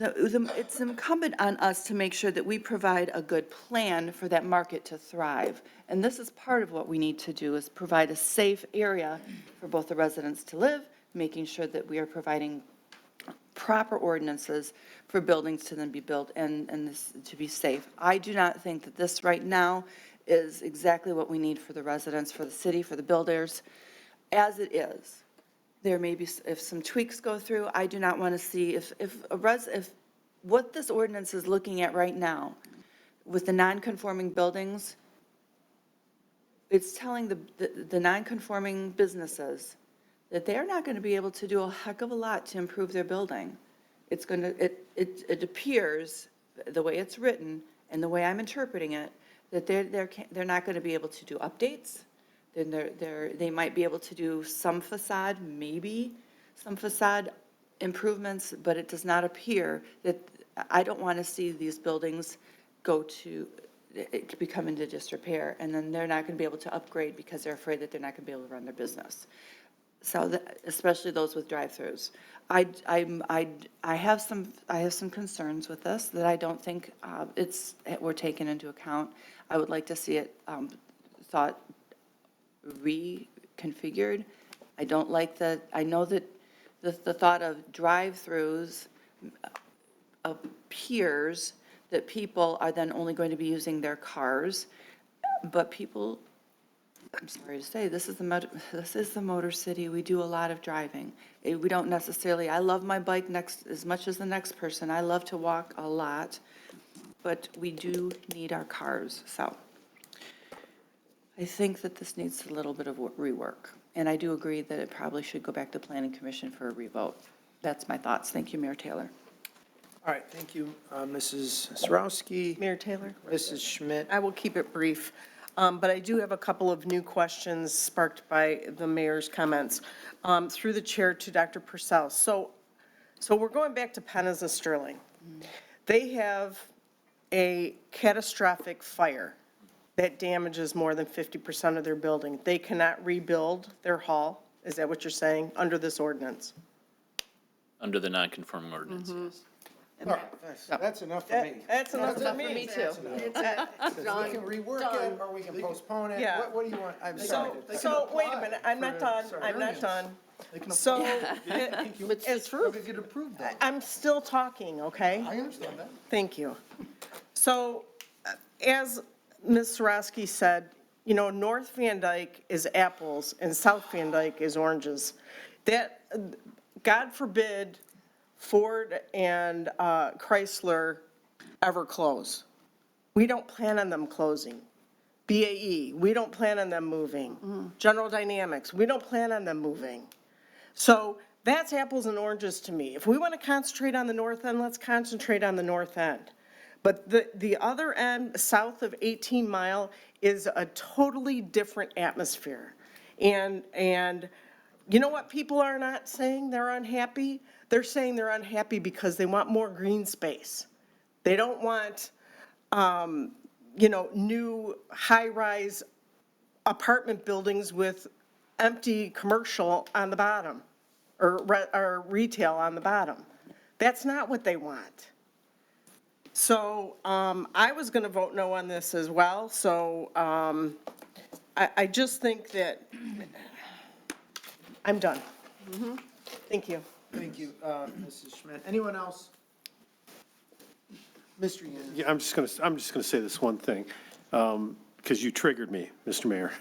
Speaker 3: it's incumbent on us to make sure that we provide a good plan for that market to thrive. And this is part of what we need to do, is provide a safe area for both the residents to live, making sure that we are providing proper ordinances for buildings to then be built and this to be safe. I do not think that this right now is exactly what we need for the residents, for the city, for the builders, as it is. There may be, if some tweaks go through, I do not want to see, if what this ordinance is looking at right now with the non-conforming buildings, it's telling the non-conforming businesses that they're not going to be able to do a heck of a lot to improve their building. It's going to, it appears, the way it's written and the way I'm interpreting it, that they're not going to be able to do updates. Then they might be able to do some facade, maybe some facade improvements, but it does not appear that, I don't want to see these buildings go to, it become into disrepair, and then they're not going to be able to upgrade because they're afraid that they're not going to be able to run their business. So, especially those with drive-throughs. I have some concerns with this that I don't think were taken into account. I would like to see it reconfigured. I don't like that, I know that the thought of drive-throughs appears that people are then only going to be using their cars, but people, I'm sorry to say, this is the Motor City. We do a lot of driving. We don't necessarily, I love my bike as much as the next person. I love to walk a lot, but we do need our cars. So I think that this needs a little bit of rework. And I do agree that it probably should go back to Planning Commission for a revote. That's my thoughts. Thank you, Mayor Taylor.
Speaker 1: All right, thank you, Mrs. Sarowski.
Speaker 2: Mayor Taylor?
Speaker 1: Mrs. Schmidt.
Speaker 2: I will keep it brief, but I do have a couple of new questions sparked by the mayor's comments. Through the chair to Dr. Purcell. So we're going back to Penna's and Sterling. They have a catastrophic fire that damages more than 50% of their building. They cannot rebuild their hall. Is that what you're saying, under this ordinance?
Speaker 19: Under the non-conforming ordinance, yes.
Speaker 1: All right, that's enough for me.
Speaker 2: That's enough for me.
Speaker 12: Me too.
Speaker 1: We can rework it, or we can postpone it.
Speaker 2: Yeah.
Speaker 1: What do you want? I'm sorry.
Speaker 2: So wait a minute, I'm not done, I'm not done. So,
Speaker 1: It's true. Get approved though.
Speaker 2: I'm still talking, okay?
Speaker 1: I understand that.
Speaker 2: Thank you. So, as Ms. Sarowski said, you know, North Van Dyke is apples and South Van Dyke is oranges. That, God forbid, Ford and Chrysler ever close. We don't plan on them closing. BAE, we don't plan on them moving. General Dynamics, we don't plan on them moving. So that's apples and oranges to me. If we want to concentrate on the north end, let's concentrate on the north end. But the other end, south of 18 Mile, is a totally different atmosphere. And you know what people are not saying they're unhappy? They're saying they're unhappy because they want more green space. They don't want, new high-rise apartment buildings with empty commercial on the bottom, or retail on the bottom. That's not what they want. So I was going to vote no on this as well, so I just think that, I'm done. Thank you.
Speaker 1: Thank you, Mrs. Schmidt. Anyone else? Mr. Yan.
Speaker 17: Yeah, I'm just gonna say this one thing, because you triggered me, Mr. Mayor.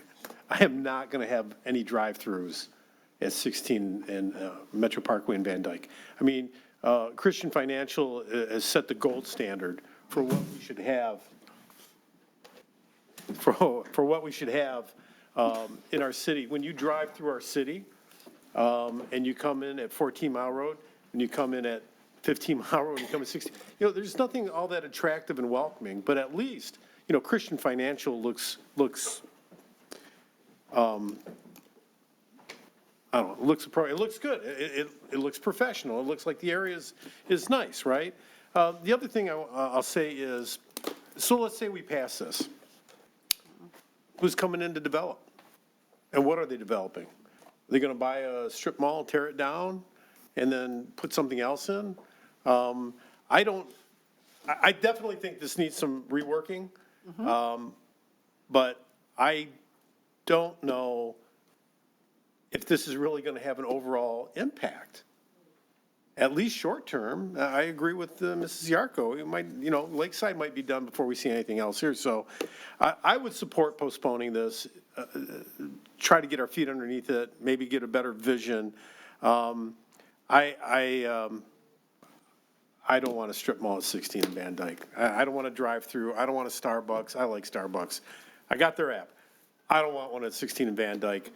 Speaker 17: I am not gonna have any drive-throughs at 16 and Metro Parkway in Van Dyke. I mean, Christian Financial has set the gold standard for what we should have, for what we should have in our city. When you drive through our city, and you come in at 14 Mile Road, and you come in at 15 Mile Road, and you come at 16, there's nothing all that attractive and welcoming, but at least, Christian Financial looks, I don't know, it looks good. It looks professional. It looks like the area is nice, right? The other thing I'll say is, so let's say we pass this. Who's coming in to develop? And what are they developing? Are they going to buy a strip mall, tear it down, and then put something else in? I definitely think this needs some reworking, but I don't know if this is really going to have an overall impact. at least short-term, I agree with Mrs. Yarko. It might, Lakeside might be done before we see anything else here. So I would support postponing this, try to get our feet underneath it, maybe get a better vision. I don't want a strip mall at 16 in Van Dyke. I don't want to drive through. I don't want a Starbucks. I like Starbucks. I got their app. I don't want one at 16 in Van Dyke.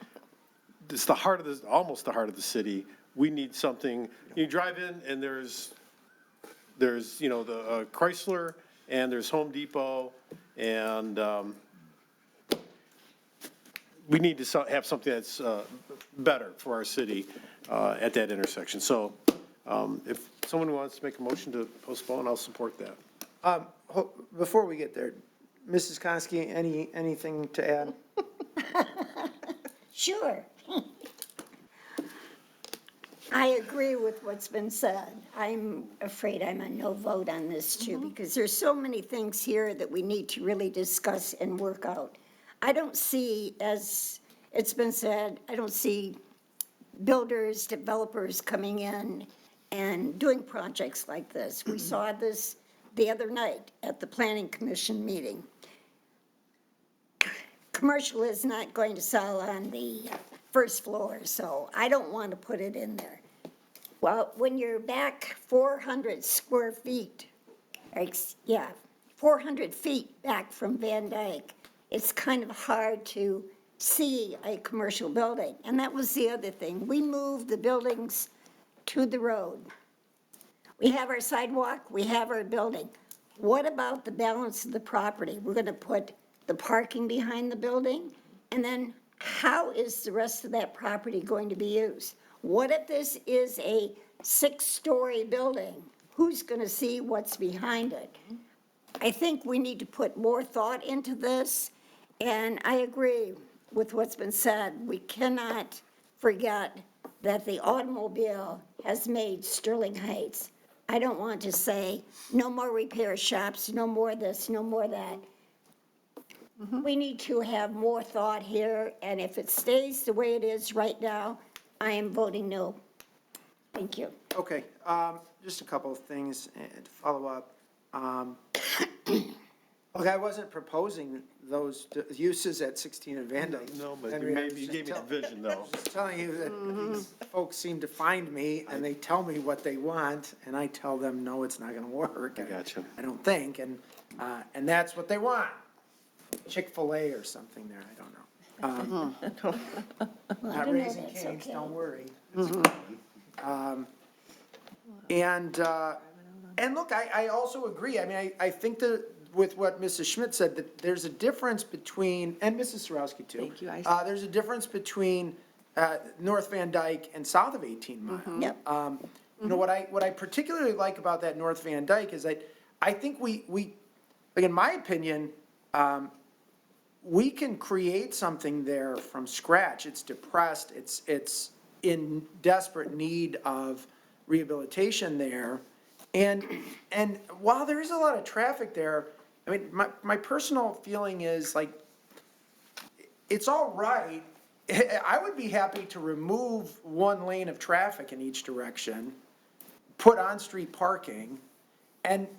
Speaker 17: It's the heart of the, almost the heart of the city. We need something. You drive in and there's the Chrysler and there's Home Depot and we need to have something that's better for our city at that intersection. So if someone wants to make a motion to postpone, I'll support that.
Speaker 1: Before we get there, Mrs. Konski, anything to add?
Speaker 4: Sure. I agree with what's been said. I'm afraid I'm a no vote on this too, because there's so many things here that we need to really discuss and work out. I don't see, as it's been said, I don't see builders, developers coming in and doing projects like this. We saw this the other night at the Planning Commission meeting. Commercial is not going to sell on the first floor, so I don't want to put it in there. Well, when you're back 400 square feet, 400 feet back from Van Dyke, it's kind of hard to see a commercial building. And that was the other thing. We moved the buildings to the road. We have our sidewalk, we have our building. What about the balance of the property? We're going to put the parking behind the building, and then how is the rest of that property going to be used? What if this is a 6-story building? Who's going to see what's behind it? I think we need to put more thought into this, and I agree with what's been said. We cannot forget that the automobile has made Sterling Heights. I don't want to say no more repair shops, no more this, no more that. We need to have more thought here, and if it stays the way it is right now, I am voting no. Thank you.
Speaker 1: Okay, just a couple of things to follow up. Look, I wasn't proposing those uses at 16 and Van Dyke.
Speaker 17: No, but
Speaker 1: Henry, I was
Speaker 17: you
Speaker 1: just
Speaker 17: gave me the vision, though.
Speaker 1: Just telling you that these folks seem to find me, and they tell me what they want, and I tell them, no, it's not going to work.
Speaker 17: I got you.
Speaker 1: I don't think, and that's what they want. Chick-fil-A or something there, I don't know. Not Raising Cane's, don't worry. And look, I also agree. I mean, I think that with what Mrs. Schmidt said, that there's a difference between, and Mrs. Sarowski too.
Speaker 3: Thank you.
Speaker 1: There's a difference between North Van Dyke and south of 18 Mile.
Speaker 4: Yep.
Speaker 1: You know, what I particularly like about that North Van Dyke is that I think we like, in my opinion, we can create something there from scratch. It's depressed. It's in desperate need of rehabilitation there. And while there is a lot of traffic there, I mean, my personal feeling is like, it's all right. I would be happy to remove one lane of traffic in each direction, put on-street parking, and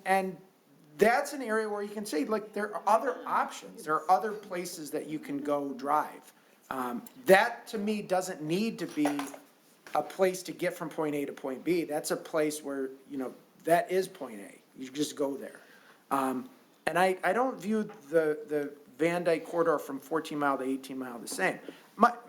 Speaker 1: that's an area where you can say, like, there are other options. There are other places that you can go drive. That, to me, doesn't need to be a place to get from point A to point B. That's a place where, you know, that is point A. You just go there. And I don't view the Van Dyke corridor from 14 Mile to 18 Mile the same.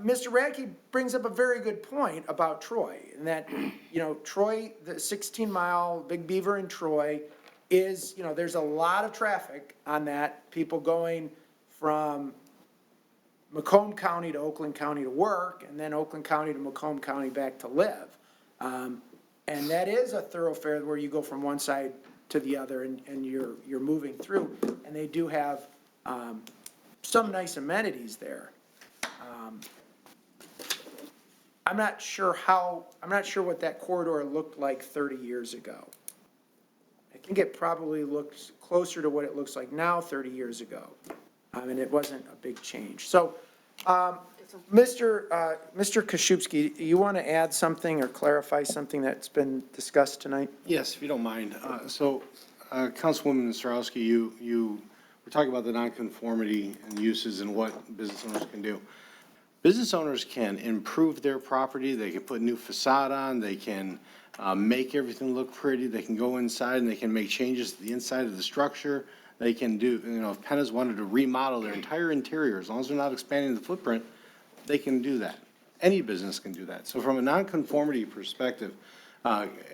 Speaker 1: Mr. Radke brings up a very good point about Troy, and that, you know, Troy, the 16 Mile, Big Beaver and Troy is, you know, there's a lot of traffic on that, people going from Macomb County to Oakland County to work, and then Oakland County to Macomb County back to live. And that is a thoroughfare where you go from one side to the other, and you're moving through. And they do have some nice amenities there. I'm not sure what that corridor looked like 30 years ago. I think it probably looks closer to what it looks like now 30 years ago. And it wasn't a big change. So Mr. Koszybski, you want to add something or clarify something that's been discussed tonight?
Speaker 9: Yes, if you don't mind. Councilwoman Sarowski, you were talking about the nonconformity and uses and what business owners can do. Business owners can improve their property, they can put new facade on, they can make everything look pretty, they can go inside and they can make changes to the inside of the structure. They can do, if Penn has wanted to remodel their entire interior, as long as they're not expanding the footprint, they can do that. Any business can do that. So from a nonconformity perspective,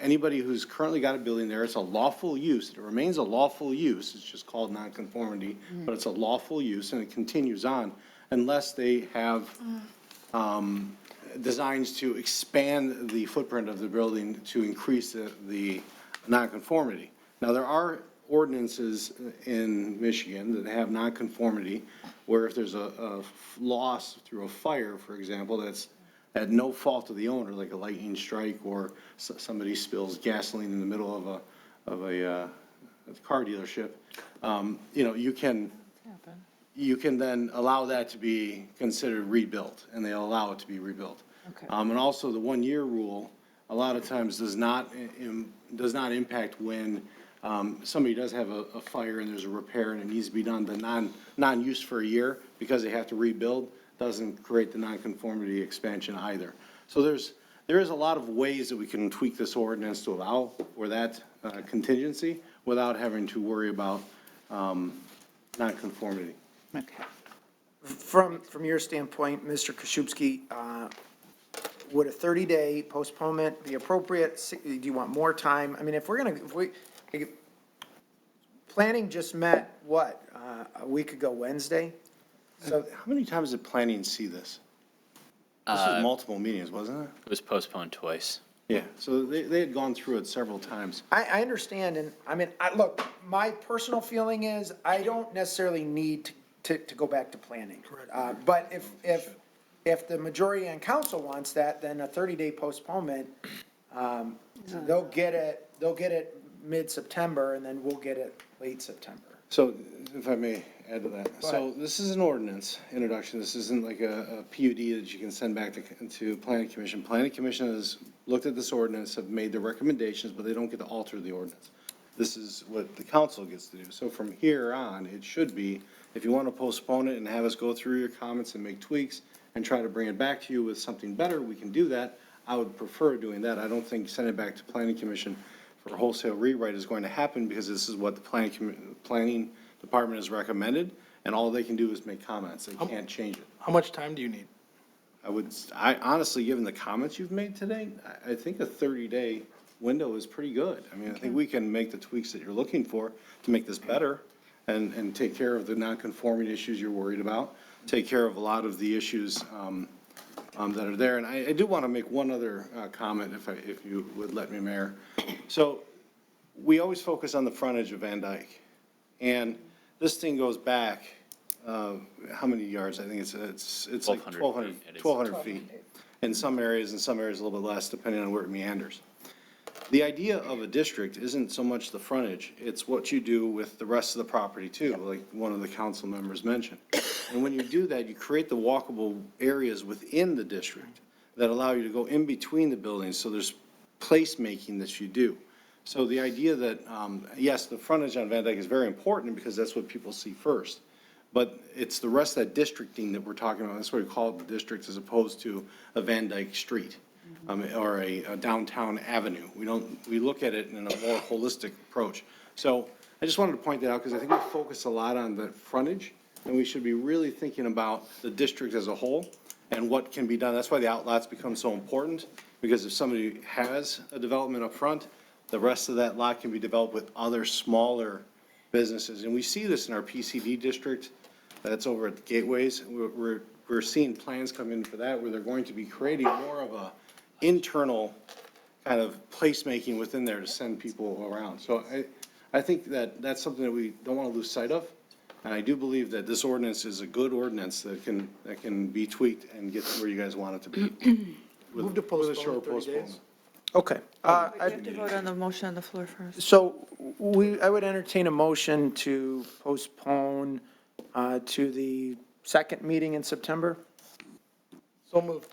Speaker 9: anybody who's currently got a building there, it's a lawful use. It remains a lawful use. It's just called nonconformity, but it's a lawful use and it continues on unless they have designs to expand the footprint of the building to increase the nonconformity. Now, there are ordinances in Michigan that have nonconformity where if there's a loss through a fire, for example, that's at no fault of the owner, like a lightning strike or somebody spills gasoline in the middle of a car dealership, you can then allow that to be considered rebuilt, and they allow it to be rebuilt.
Speaker 3: Okay.
Speaker 9: And also the 1-year rule, a lot of times does not impact when somebody does have a fire and there's a repair and it needs to be done, the non-use for a year because they have to rebuild doesn't create the nonconformity expansion either. So there is a lot of ways that we can tweak this ordinance to allow for that contingency without having to worry about nonconformity.
Speaker 1: Okay. From your standpoint, Mr. Koszybski, would a 30-day postponement be appropriate? Do you want more time? I mean, planning just met, what, a week ago Wednesday?
Speaker 9: So how many times did planning see this? This was multiple meetings, wasn't it?
Speaker 19: It was postponed twice.
Speaker 9: Yeah, so they had gone through it several times.
Speaker 1: I understand, and I mean, look, my personal feeling is I don't necessarily need to go back to planning. But if the majority on council wants that, then a 30-day postponement, they'll get it mid-September, and then we'll get it late September.
Speaker 9: So if I may add to that. So this is an ordinance introduction. This isn't like a PUD that you can send back to Planning Commission. Planning Commission has looked at this ordinance, have made the recommendations, but they don't get to alter the ordinance. This is what the council gets to do. So from here on, it should be, if you want to postpone it and have us go through your comments and make tweaks and try to bring it back to you with something better, we can do that. I would prefer doing that. I don't think sending it back to Planning Commission for a wholesale rewrite is going to happen because this is what the planning department has recommended, and all they can do is make comments. They can't change it.
Speaker 5: How much time do you need?
Speaker 9: I honestly, given the comments you've made today, I think a 30-day window is pretty good. I mean, I think we can make the tweaks that you're looking for to make this better and take care of the non-conforming issues you're worried about, take care of a lot of the issues that are there. And I do want to make one other comment, if you would let me, Mayor. So we always focus on the frontage of Van Dyke. And this thing goes back, how many yards? I think it's like 1,200 feet. In some areas a little bit less, depending on where it meanders. The idea of a district isn't so much the frontage, it's what you do with the rest of the property too, like one of the council members mentioned. And when you do that, you create the walkable areas within the district that allow you to go in between the buildings, so there's placemaking that you do. So the idea that, yes, the frontage on Van Dyke is very important because that's what people see first. But it's the rest of that districting that we're talking about. That's why we call it the district as opposed to a Van Dyke street or a downtown avenue. We look at it in a more holistic approach. So I just wanted to point that out because I think we focus a lot on the frontage and we should be really thinking about the district as a whole and what can be done. That's why the outlots become so important, because if somebody has a development up front, the rest of that lot can be developed with other smaller businesses. And we see this in our PCD district, that's over at the gateways. We're seeing plans come in for that, where they're going to be creating more of a internal kind of placemaking within there to send people around. So I think that's something that we don't want to lose sight of. And I do believe that this ordinance is a good ordinance that can be tweaked and get where you guys want it to be.
Speaker 5: Move to postpone 30 days.
Speaker 1: Okay.
Speaker 3: We have to vote on the motion on the floor first.
Speaker 1: So I would entertain a motion to postpone to the second meeting in September.
Speaker 5: So moved.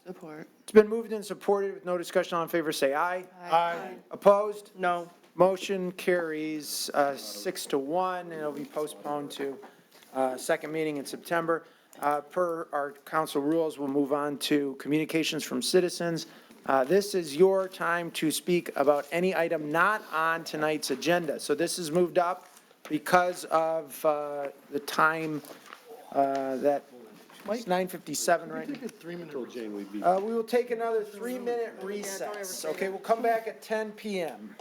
Speaker 3: Support.
Speaker 1: It's been moved and supported with no discussion. All in favor, say aye.
Speaker 5: Aye.
Speaker 1: Opposed?
Speaker 12: No.
Speaker 1: Motion carries 6-1, and it'll be postponed to second meeting in September. Per our council rules, we'll move on to communications from citizens. This is your time to speak about any item not on tonight's agenda. So this is moved up because of the time that, it's 9:57 right now.
Speaker 9: 3-minute. Jane, we'd be.
Speaker 1: We will take another 3-minute recess. Okay, we'll come back at 10 PM.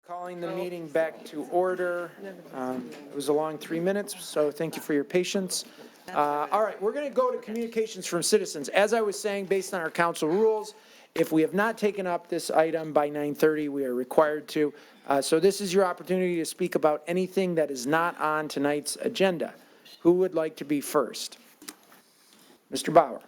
Speaker 1: Calling the meeting back to order. It was a long 3 minutes, so thank you for your patience. All right, we're going to go to communications from citizens. As I was saying, based on our council rules, if we have not taken up this item by 9:30, we are required to. So this is your opportunity to speak about anything that is not on tonight's agenda. Who would like to be first? Mr. Bauer.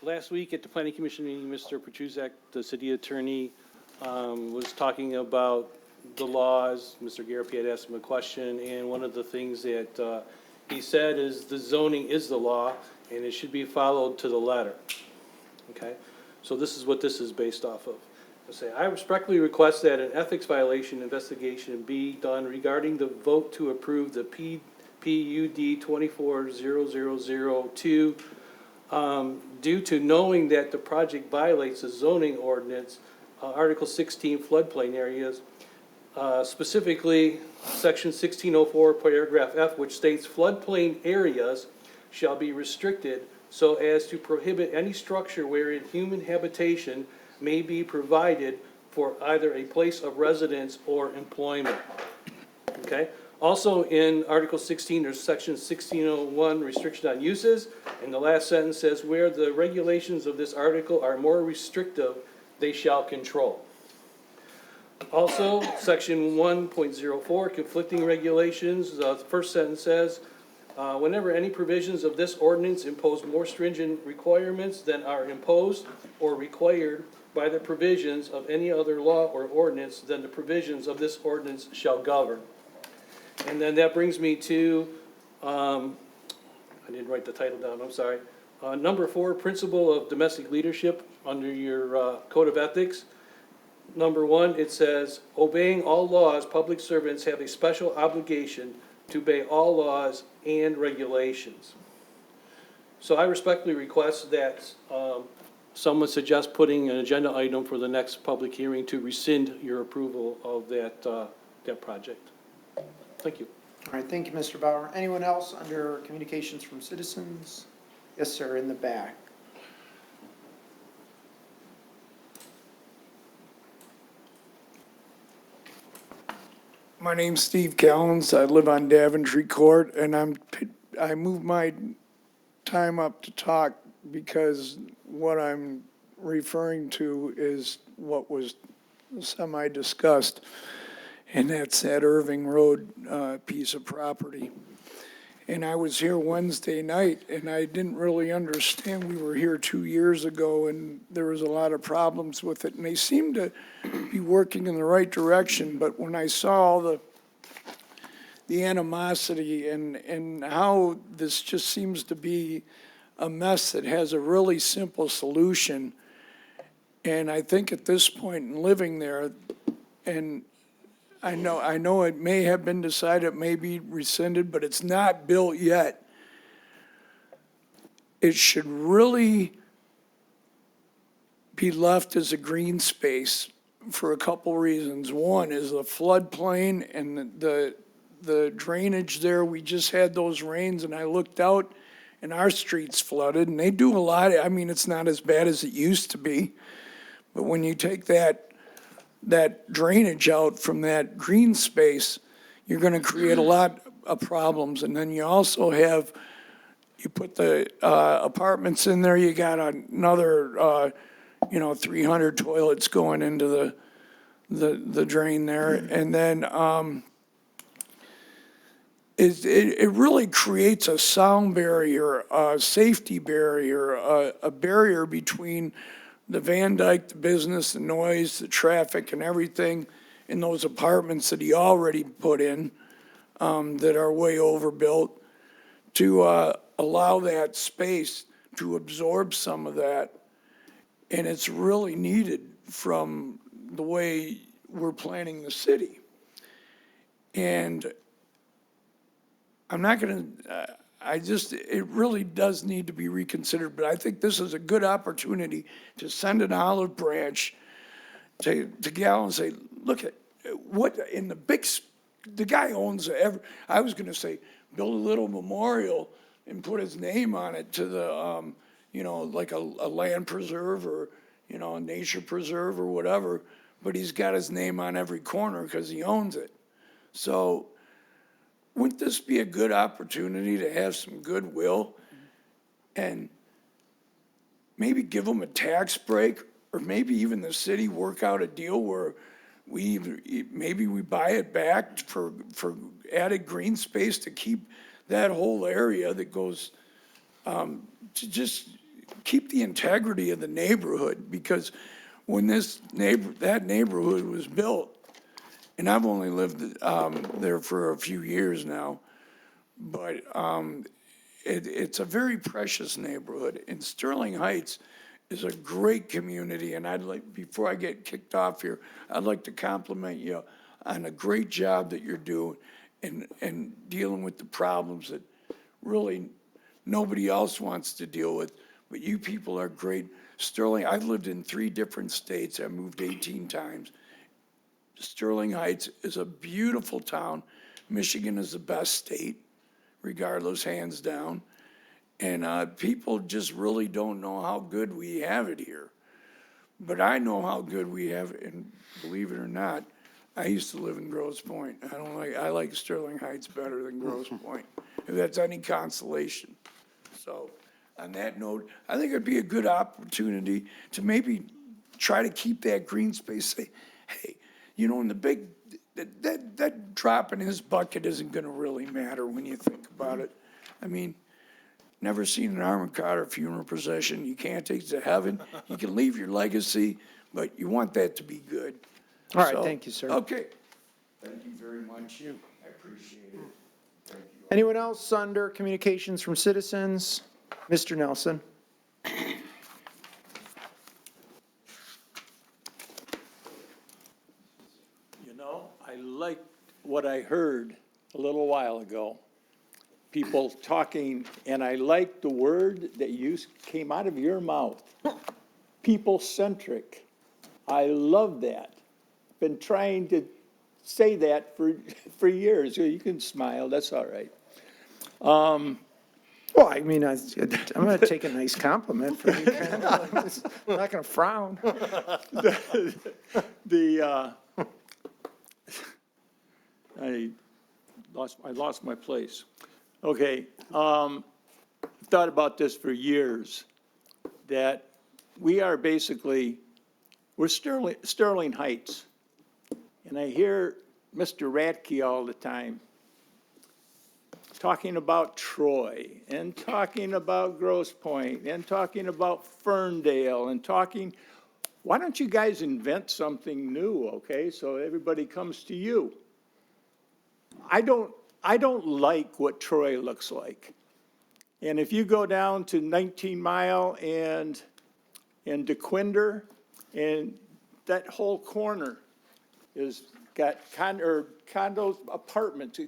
Speaker 21: Last week at the planning commission meeting, Mr. Petruzak, the city attorney, was talking about the laws. Mr. Garapi had asked him a question, and one of the things that he said is the zoning is the law, and it should be followed to the letter. Okay? So this is what this is based off of. I respectfully request that an ethics violation investigation be done regarding the vote to approve the PUD 240002 due to knowing that the project violates the zoning ordinance, Article 16 floodplain areas, specifically Section 1604, paragraph F, which states floodplain areas shall be restricted so as to prohibit any structure wherein human habitation may be provided for either a place of residence or employment. Okay? Also in Article 16, there's Section 1601, restriction on uses, and the last sentence says, where the regulations of this article are more restrictive, they shall control. Also, Section 1.04, conflicting regulations, the first sentence says, whenever any provisions of this ordinance impose more stringent requirements than are imposed or required by the provisions of any other law or ordinance, then the provisions of this ordinance shall govern. And then that brings me to, I didn't write the title down, I'm sorry. Number 4, principle of domestic leadership under your code of ethics. Number 1, it says, obeying all laws, public servants have a special obligation to obey all laws and regulations. So I respectfully request that someone suggest putting an agenda item for the next public hearing to rescind your approval of that project. Thank you.
Speaker 1: All right, thank you, Mr. Bauer. Anyone else under communications from citizens? Yes, sir, in the back.
Speaker 10: My name's Steve Callens. I live on Daventry Court, and I moved my time up to talk because what I'm referring to is what was semi-discussed, and that's that Irving Road piece of property. And I was here Wednesday night, and I didn't really understand. We were here 2 years ago, and there was a lot of problems with it, and they seem to be working in the right direction. But when I saw all the animosity and how this just seems to be a mess that has a really simple solution, and I think at this point in living there, and I know it may have been decided, it may be rescinded, but it's not built yet. It should really be left as a green space for a couple reasons. One is the floodplain and the drainage there. We just had those rains and I looked out and our streets flooded, and they do a lot. I mean, it's not as bad as it used to be, but when you take that drainage out from that green space, you're going to create a lot of problems. And then you also have, you put the apartments in there, you got another, 300 toilets going into the drain there. And then it really creates a sound barrier, a safety barrier, a barrier between the Van Dyke, the business, the noise, the traffic, and everything in those apartments that he already put in that are way overbuilt, to allow that space to absorb some of that. And it's really needed from the way we're planning the city. And I'm not going to, it really does need to be reconsidered, but I think this is a good opportunity to send an olive branch to Gal and say, look at what in the guy owns I was going to say, build a little memorial and put his name on it to the like a land preserve or, a nature preserve or whatever, but he's got his name on every corner because he owns it. So wouldn't this be a good opportunity to have some goodwill and maybe give them a tax break, or maybe even the city work out a deal where maybe we buy it back for added green space to keep that whole area that goes, to just keep the integrity of the neighborhood, because when that neighborhood was built, and I've only lived there for a few years now, but it's a very precious neighborhood. And Sterling Heights is a great community, and before I get kicked off here, I'd like to compliment you on a great job that you're doing and dealing with the problems that really nobody else wants to deal with, but you people are great. Sterling, I've lived in 3 different states. I moved 18 times. Sterling Heights is a beautiful town. Michigan is the best state, regardless, hands down. And people just really don't know how good we have it here. But I know how good we have it, and believe it or not, I used to live in Grosse Pointe. I like Sterling Heights better than Grosse Pointe, if that's any consolation. So on that note, I think it'd be a good opportunity to maybe try to keep that green space, say, hey, in the big, that drop in his bucket isn't gonna really matter when you think about it. I mean, never seen an armored car or funeral procession. You can't take it to heaven. You can leave your legacy, but you want that to be good.
Speaker 1: All right,
Speaker 10: So,
Speaker 1: thank you, sir.
Speaker 10: Okay. Thank you very much. I appreciate it. Thank you.
Speaker 1: Anyone else under communications from citizens? Mr. Nelson?
Speaker 8: I liked what I heard a little while ago. People talking, and I liked the word that came out of your mouth. People-centric. I love that. Been trying to say that for years. You can smile, that's all right.
Speaker 1: Well, I mean, I'm going to take a nice compliment from you. I'm not going to frown.
Speaker 8: I lost my place. Okay, I've thought about this for years, that we are basically, we're Sterling Heights. And I hear Mr. Radke all the time talking about Troy, and talking about Grosse Pointe, and talking about Ferndale, and why don't you guys invent something new, okay, so everybody comes to you? I don't like what Troy looks like. And if you go down to 19 Mile and DeQuinder, and that whole corner is got condos, apartments,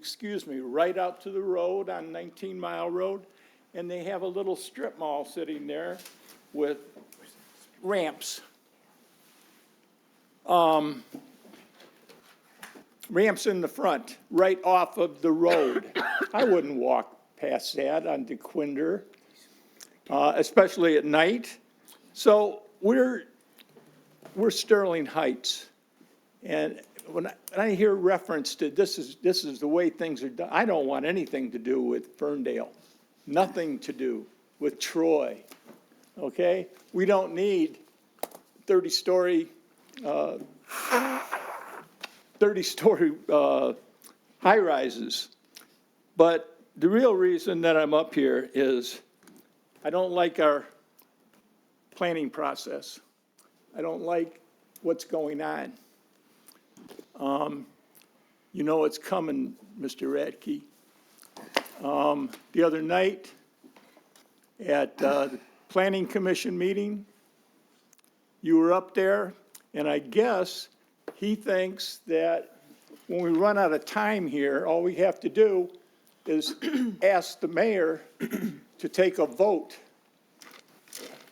Speaker 8: right out to the road on 19 Mile Road. And they have a little strip mall sitting there with ramps. Ramps in the front, right off of the road. I wouldn't walk past that on DeQuinder, especially at night. So we're Sterling Heights. And when I hear reference to this is the way things are done, I don't want anything to do with Ferndale. Nothing to do with Troy, okay? We don't need 30-story high-rises. But the real reason that I'm up here is I don't like our planning process. I don't like what's going on. You know it's coming, Mr. Radke. The other night at the Planning Commission meeting, you were up there, and I guess he thinks that when we run out of time here, all we have to do is ask the mayor to take a vote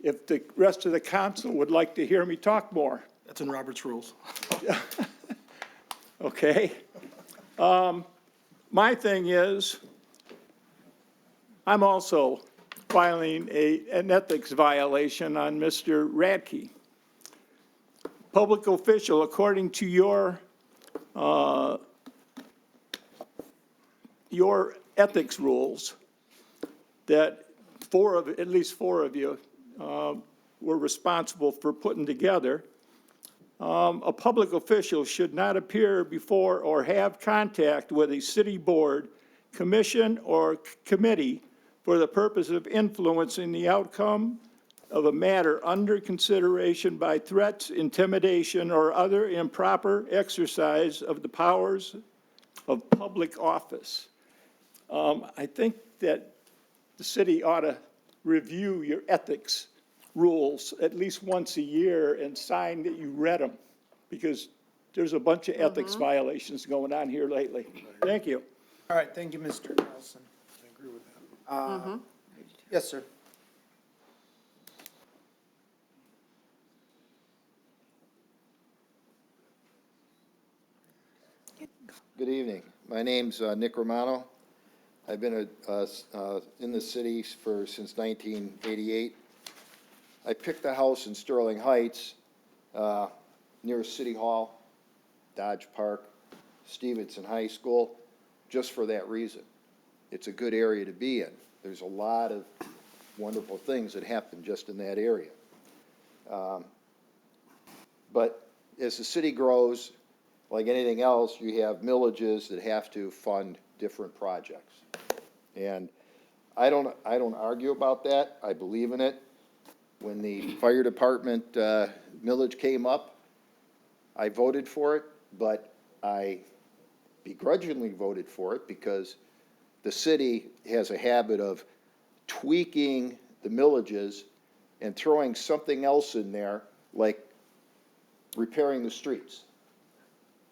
Speaker 8: if the rest of the council would like to hear me talk more.
Speaker 5: That's in Robert's rules.
Speaker 8: Okay. My thing is, I'm also filing an ethics violation on Mr. Radke. Public official, according to your ethics rules, that at least four of you were responsible for putting together, a public official should not appear before or have contact with a city board, commission, or committee for the purpose of influencing the outcome of a matter under consideration by threats, intimidation, or other improper exercise of the powers of public office. I think that the city ought to review your ethics rules at least once a year and sign that you read them, because there's a bunch of ethics violations going on here lately. Thank you.
Speaker 1: All right, thank you, Mr. Nelson. I agree with that. Yes, sir.
Speaker 11: Good evening. My name's Nick Romano. I've been in the city since 1988. I picked a house in Sterling Heights near City Hall, Dodge Park, Stevenson High School, just for that reason. It's a good area to be in. There's a lot of wonderful things that happen just in that area. But as the city grows, like anything else, you have millages that have to fund different projects. And I don't argue about that. I believe in it. When the fire department millage came up, I voted for it, but I begrudgingly voted for it because the city has a habit of tweaking the millages and throwing something else in there, like repairing the streets.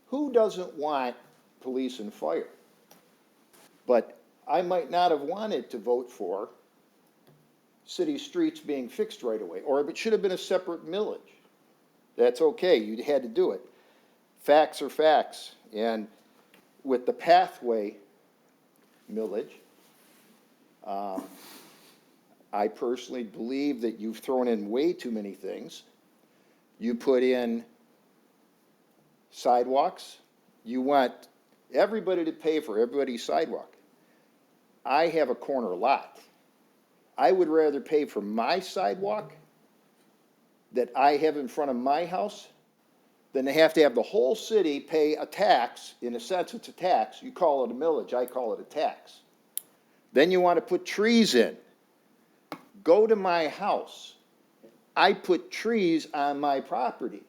Speaker 11: Who doesn't want police and fire? But I might not have wanted to vote for city streets being fixed right away, or it should have been a separate millage. That's okay, you had to do it. Facts are facts, and with the pathway millage, I personally believe that you've thrown in way too many things. You put in sidewalks. You want everybody to pay for everybody's sidewalk. I have a corner lot. I would rather pay for my sidewalk that I have in front of my house than to have the whole city pay a tax. In a sense, it's a tax. You call it a millage, I call it a tax. Then you want to put trees in. Go to my house. I put trees on my property.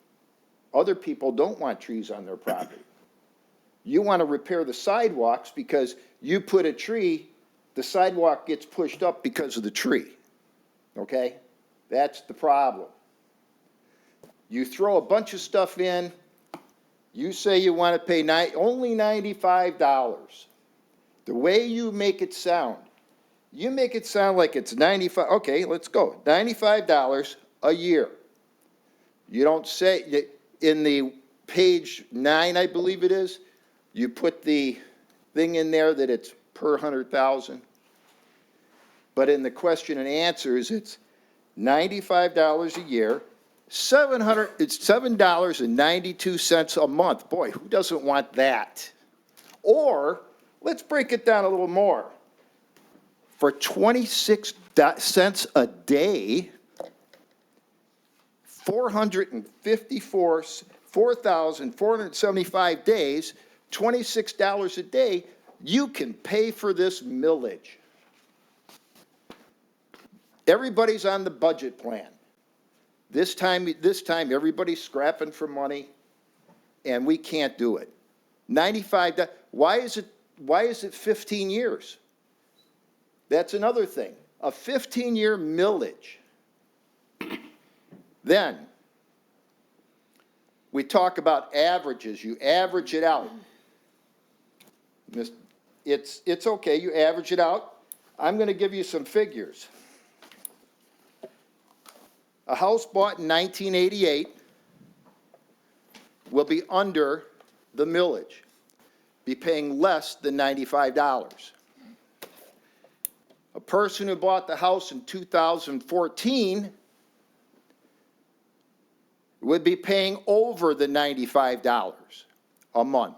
Speaker 11: Other people don't want trees on their property. You want to repair the sidewalks because you put a tree, the sidewalk gets pushed up because of the tree. Okay? That's the problem. You throw a bunch of stuff in, you say you want to pay only $95. The way you make it sound, you make it sound like it's $95, okay, let's go, $95 a year. You don't say, in the page 9, I believe it is, you put the thing in there that it's per 100,000. But in the question and answers, it's $95 a year, it's $7.92 a month. Boy, who doesn't want that? Or, let's break it down a little more. For 26 cents a day, 4,475 days, $26 a day, you can pay for this millage. Everybody's on the budget plan. This time, everybody's scrapping for money, and we can't do it. $95, why is it 15 years? That's another thing, a 15-year millage. Then, we talk about averages. You average it out. It's okay, you average it out. I'm going to give you some figures. A house bought in 1988 will be under the millage, be paying less than $95. A person who bought the house in 2014 would be paying over the $95 a month.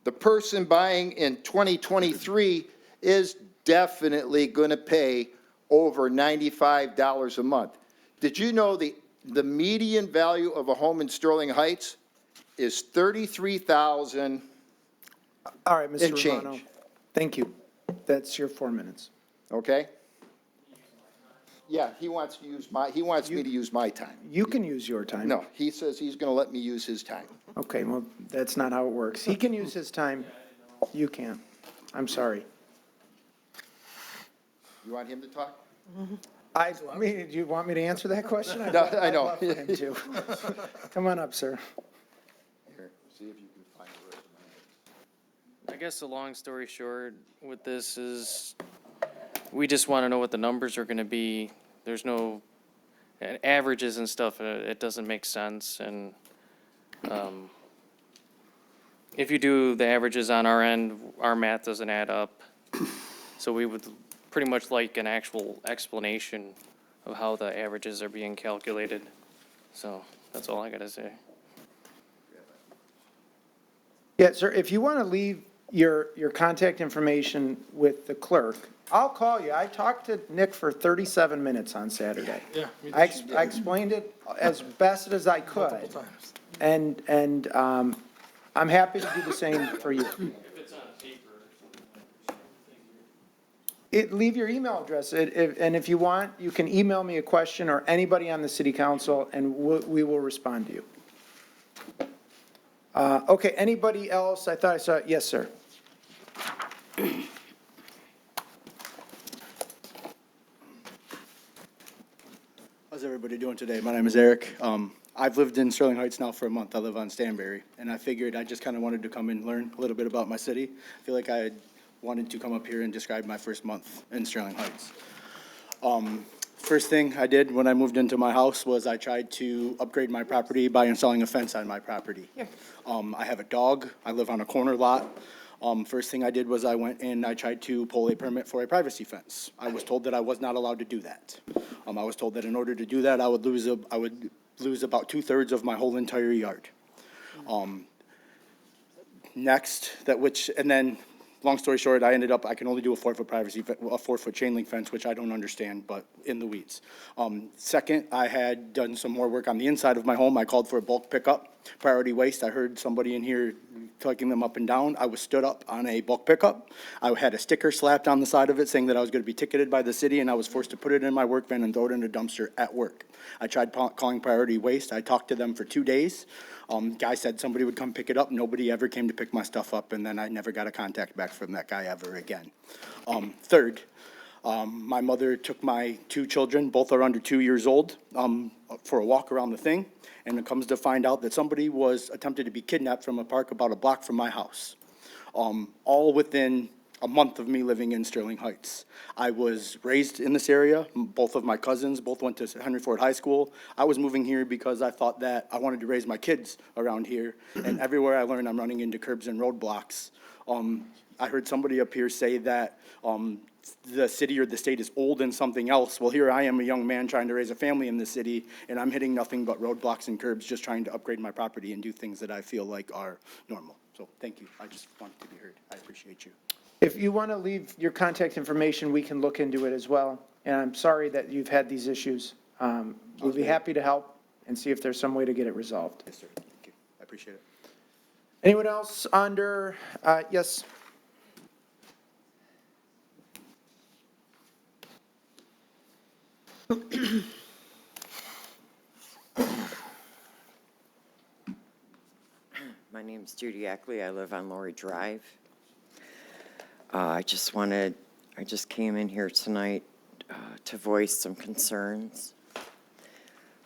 Speaker 11: The person buying in 2023 is definitely going to pay over $95 a month. Did you know the median value of a home in Sterling Heights is $33,000
Speaker 1: All right, Mr.
Speaker 11: and
Speaker 1: Romano.
Speaker 11: change?
Speaker 1: Thank you. That's your 4 minutes.
Speaker 11: Okay? Yeah, he wants to use he wants me to use my time.
Speaker 1: You can use your time.
Speaker 11: No, he says he's going to let me use his time.
Speaker 1: Okay, well, that's not how it works. He can use his time. You can't. I'm sorry.
Speaker 11: You want him to talk?
Speaker 1: Do you want me to answer that question?
Speaker 11: No, I know.
Speaker 1: I'd love for him to. Come on up, sir.
Speaker 11: Here, see if you can find the resume.
Speaker 6: I guess the long story short with this is, we just want to know what the numbers are going to be. There's no averages and stuff. It doesn't make sense. And if you do the averages on our end, our math doesn't add up. So we would pretty much like an actual explanation of how the averages are being calculated. So that's all I got to say.
Speaker 1: Yeah, sir, if you want to leave your contact information with the clerk, I'll call you. I talked to Nick for 37 minutes on Saturday.
Speaker 5: Yeah.
Speaker 1: I explained it as best as I could.
Speaker 5: Multiple times.
Speaker 1: And I'm happy to do the same for you.
Speaker 6: If it's on paper.
Speaker 1: Leave your email address, and if you want, you can email me a question or anybody on the city council, and we will respond to you. Okay, anybody else? I thought I saw, yes, sir.
Speaker 22: How's everybody doing today? My name is Eric. I've lived in Sterling Heights now for a month. I live on Stanberry, and I figured I just kind of wanted to come and learn a little bit about my city. I feel like I had wanted to come up here and describe my first month in Sterling Heights. First thing I did when I moved into my house was I tried to upgrade my property by installing a fence on my property. I have a dog. I live on a corner lot. First thing I did was I went and I tried to pull a permit for a privacy fence. I was told that I was not allowed to do that. I was told that in order to do that, I would lose about 2/3 of my whole entire yard. And then, long story short, I can only do a 4-foot a 4-foot chain link fence, which I don't understand, but in the weeds. Second, I had done some more work on the inside of my home. I called for a bulk pickup, priority waste. I heard somebody in here tugging them up and down. I was stood up on a bulk pickup. I had a sticker slapped on the side of it saying that I was going to be ticketed by the city, and I was forced to put it in my work van and throw it in a dumpster at work. I tried calling priority waste. I talked to them for 2 days. Guy said somebody would come pick it up. Nobody ever came to pick my stuff up, and then I never got a contact back from that guy ever again. Third, my mother took my 2 children, both are under 2 years old, for a walk around the thing, and it comes to find out that somebody was attempted to be kidnapped from a park about a block from my house, all within a month of me living in Sterling Heights. I was raised in this area. Both of my cousins both went to Henry Ford High School. I was moving here because I thought that I wanted to raise my kids around here, and everywhere I learn, I'm running into curbs and roadblocks. I heard somebody up here say that the city or the state is old in something else. Well, here I am, a young man trying to raise a family in the city, and I'm hitting nothing but roadblocks and curbs, just trying to upgrade my property and do things that I feel like are normal. So thank you. I just wanted to be heard. I appreciate you.
Speaker 1: If you want to leave your contact information, we can look into it as well. And I'm sorry that you've had these issues. We'll be happy to help and see if there's some way to get it resolved.
Speaker 22: Yes, sir. Thank you. I appreciate it.
Speaker 1: Anyone else under, yes?
Speaker 23: My name's Judy Ackley. I live on Lori Drive. I just came in here tonight to voice some concerns.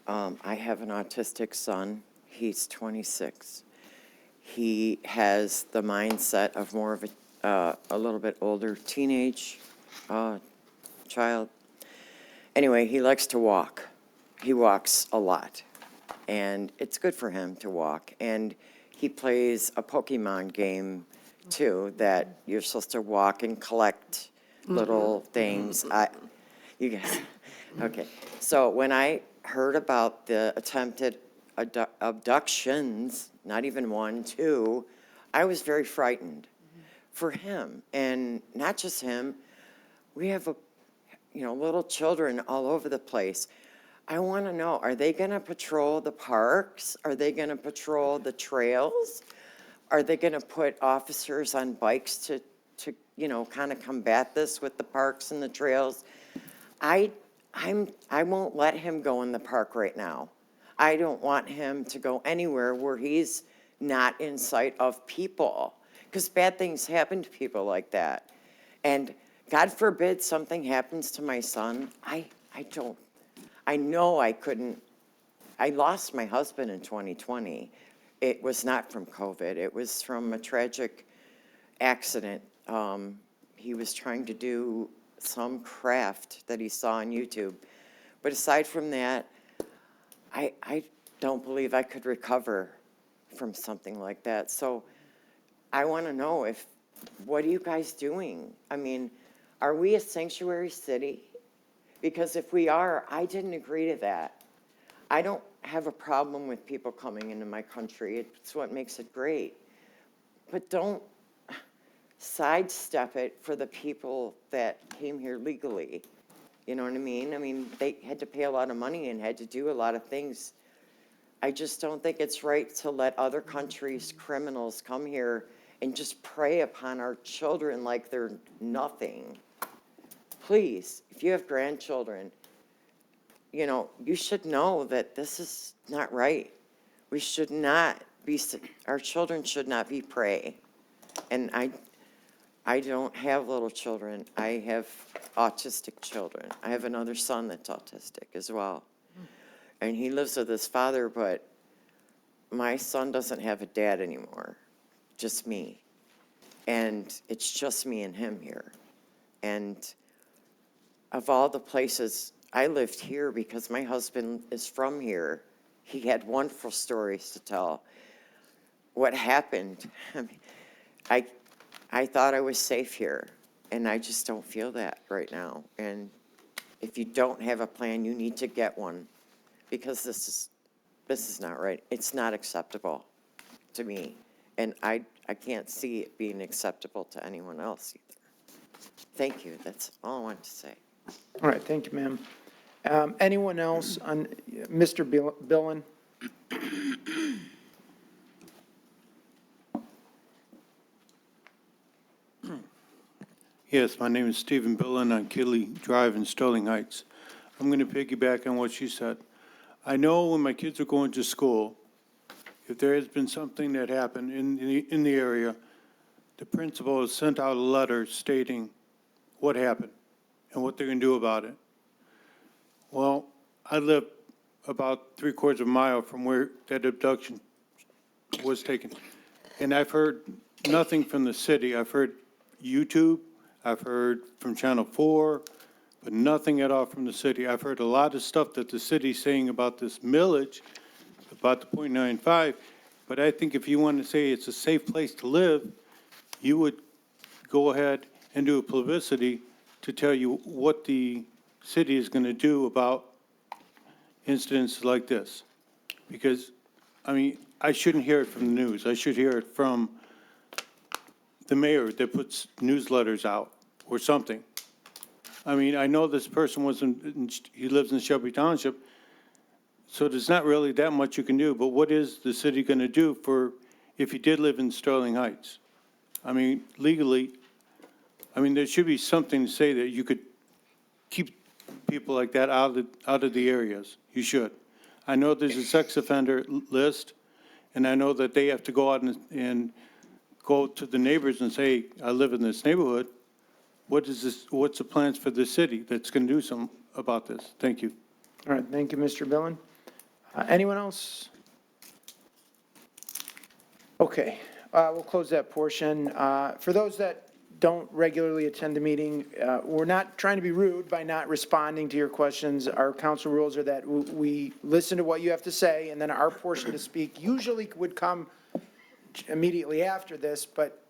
Speaker 23: I have an autistic son. He's 26. He has the mindset of more of a little bit older teenage child. Anyway, he likes to walk. He walks a lot, and it's good for him to walk. And he plays a Pokemon game too, that you're supposed to walk and collect little things. You guys, okay. So when I heard about the attempted abductions, not even one, two, I was very frightened for him. And not just him, we have little children all over the place. I want to know, are they going to patrol the parks? Are they going to patrol the trails? Are they going to put officers on bikes to kind of combat this with the parks and the trails? I won't let him go in the park right now. I don't want him to go anywhere where he's not in sight of people, because bad things happen to people like that. And God forbid something happens to my son. I know I couldn't. I lost my husband in 2020. It was not from COVID. It was from a tragic accident. He was trying to do some craft that he saw on YouTube. But aside from that, I don't believe I could recover from something like that. So I want to know, what are you guys doing? I mean, are we a sanctuary city? Because if we are, I didn't agree to that. I don't have a problem with people coming into my country. It's what makes it great. But don't sidestep it for the people that came here legally. You know what I mean? I mean, they had to pay a lot of money and had to do a lot of things. I just don't think it's right to let other countries' criminals come here and just prey upon our children like they're nothing. Please, if you have grandchildren, you should know that this is not right. We should not be, our children should not be prey. And I don't have little children. I have autistic children. I have another son that's autistic as well. And he lives with his father, but my son doesn't have a dad anymore, just me. And it's just me and him here. And of all the places, I lived here because my husband is from here. He had wonderful stories to tell. What happened, I thought I was safe here, and I just don't feel that right now. And if you don't have a plan, you need to get one, because this is not right. It's not acceptable to me, and I can't see it being acceptable to anyone else either. Thank you. That's all I wanted to say.
Speaker 1: All right, thank you, ma'am. Anyone else on, Mr. Billen?
Speaker 7: Yes, my name is Stephen Billen on Keeley Drive in Sterling Heights. I'm going to piggyback on what she said. I know when my kids are going to school, if there has been something that happened in the area, the principal has sent out a letter stating what happened and what they're going to do about it. Well, I live about 3/4 of a mile from where that abduction was taken, and I've heard nothing from the city. I've heard YouTube, I've heard from Channel 4, but nothing at all from the city. I've heard a lot of stuff that the city's saying about this millage, about the .95, but I think if you want to say it's a safe place to live, you would go ahead and do a publicity to tell you what the city is going to do about incidents like this. Because, I mean, I shouldn't hear it from the news. I should hear it from the mayor that puts newsletters out or something. I mean, I know this person he lives in Shelby Township, so there's not really that much you can do, but what is the city going to do if you did live in Sterling Heights? I mean, legally, there should be something to say that you could keep people like that out of the areas. You should. I know there's a sex offender list, and I know that they have to go out and go to the neighbors and say, I live in this neighborhood. What's the plans for the city that's going to do something about this? Thank you.
Speaker 1: All right, thank you, Mr. Billen. Anyone else? Okay, we'll close that portion. For those that don't regularly attend the meeting, we're not trying to be rude by not responding to your questions. Our council rules are that we listen to what you have to say, and then our portion to speak usually would come immediately after this, but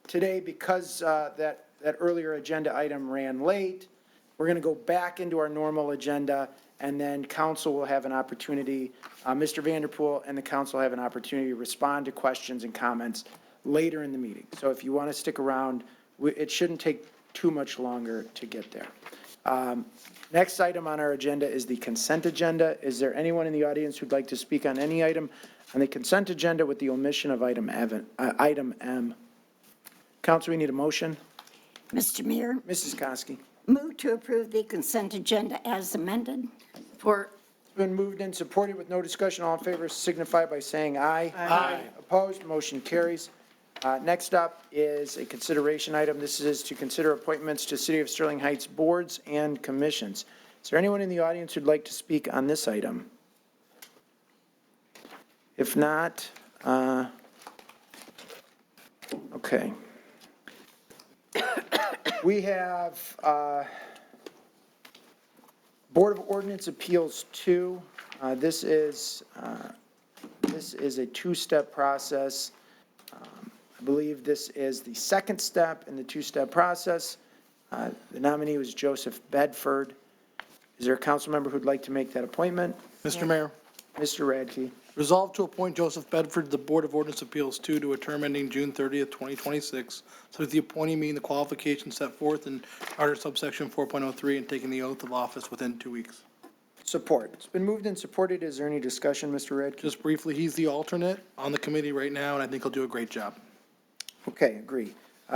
Speaker 1: today, because that that earlier agenda item ran late. We're going to go back into our normal agenda, and then council will have an opportunity, Mr. Vanderpool and the council have an opportunity to respond to questions and comments later in the meeting. So if you want to stick around, it shouldn't take too much longer to get there. Next item on our agenda is the consent agenda. Is there anyone in the audience who'd like to speak on any item on the consent agenda with the omission of item M? Council, we need a motion.
Speaker 4: Mr. Mayor,
Speaker 1: Mrs. Koski.
Speaker 4: move to approve the consent agenda as amended.
Speaker 12: For,
Speaker 1: It's been moved and supported with no discussion. All in favor signify by saying aye.
Speaker 2: Aye.
Speaker 1: Opposed, motion carries. Next up is a consideration item. This is to consider appointments to City of Sterling Heights boards and commissions. Is there anyone in the audience who'd like to speak on this item? If not, okay. We have Board of Ordinance Appeals 2. This is a two-step process. I believe this is the second step in the two-step process. The nominee was Joseph Bedford. Is there a council member who'd like to make that appointment?
Speaker 5: Mr. Mayor,
Speaker 1: Mr. Radke.
Speaker 5: resolve to appoint Joseph Bedford to the Board of Ordinance Appeals 2 to a term ending June 30th, 2026, so that the appointee meeting the qualifications set forth in Charter subsection 4.03 and taking the oath of office within 2 weeks.
Speaker 1: Support. It's been moved and supported. Is there any discussion, Mr. Radke?
Speaker 5: Just briefly, he's the alternate on the committee right now, and I think he'll do a great job.
Speaker 1: Okay, agree.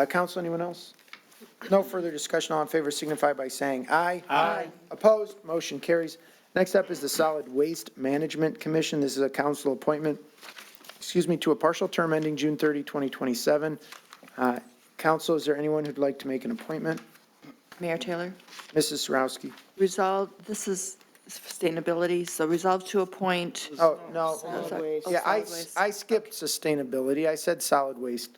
Speaker 1: Council, anyone else? No further discussion. All in favor signify by saying aye.
Speaker 2: Aye.
Speaker 1: Opposed, motion carries. Next up is the Solid Waste Management Commission. This is a council appointment, to a partial term ending June 30, 2027. Council, is there anyone who'd like to make an appointment?
Speaker 3: Mayor Taylor?
Speaker 1: Mrs. Sarowski.
Speaker 3: Resolve, this is sustainability, so resolve to appoint.
Speaker 1: Oh, no.
Speaker 3: Solid waste.
Speaker 1: Yeah,
Speaker 3: Solid waste.
Speaker 1: I skipped sustainability. I said Solid Waste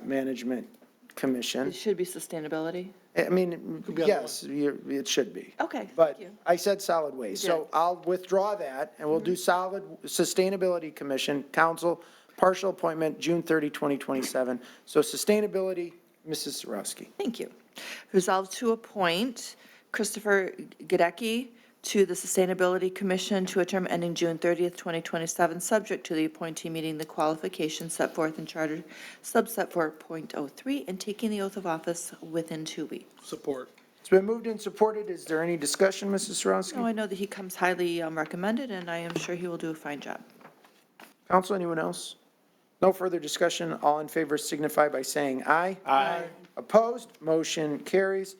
Speaker 1: Management Commission.
Speaker 3: It should be sustainability.
Speaker 1: I mean, yes, it should be.
Speaker 3: Okay,
Speaker 1: But
Speaker 3: thank you.
Speaker 1: I said solid waste,
Speaker 3: You
Speaker 1: so
Speaker 3: did.
Speaker 1: I'll withdraw that, and we'll do Solid Sustainability Commission, Council, partial appointment, June 30, 2027. So sustainability, Mrs. Sarowski.
Speaker 3: Thank you. Resolve to appoint Christopher Gadecki to the Sustainability Commission to a term ending June 30th, 2027, subject to the appointee meeting the qualifications set forth in Charter subset 4.03 and taking the oath of office within 2 weeks.
Speaker 5: Support.
Speaker 1: It's been moved and supported. Is there any discussion, Mrs. Sarowski?
Speaker 3: No, I know that he comes highly recommended, and I am sure he will do a fine job.
Speaker 1: Council, anyone else? No further discussion. All in favor signify by saying aye.
Speaker 2: Aye.
Speaker 1: Opposed, motion carries.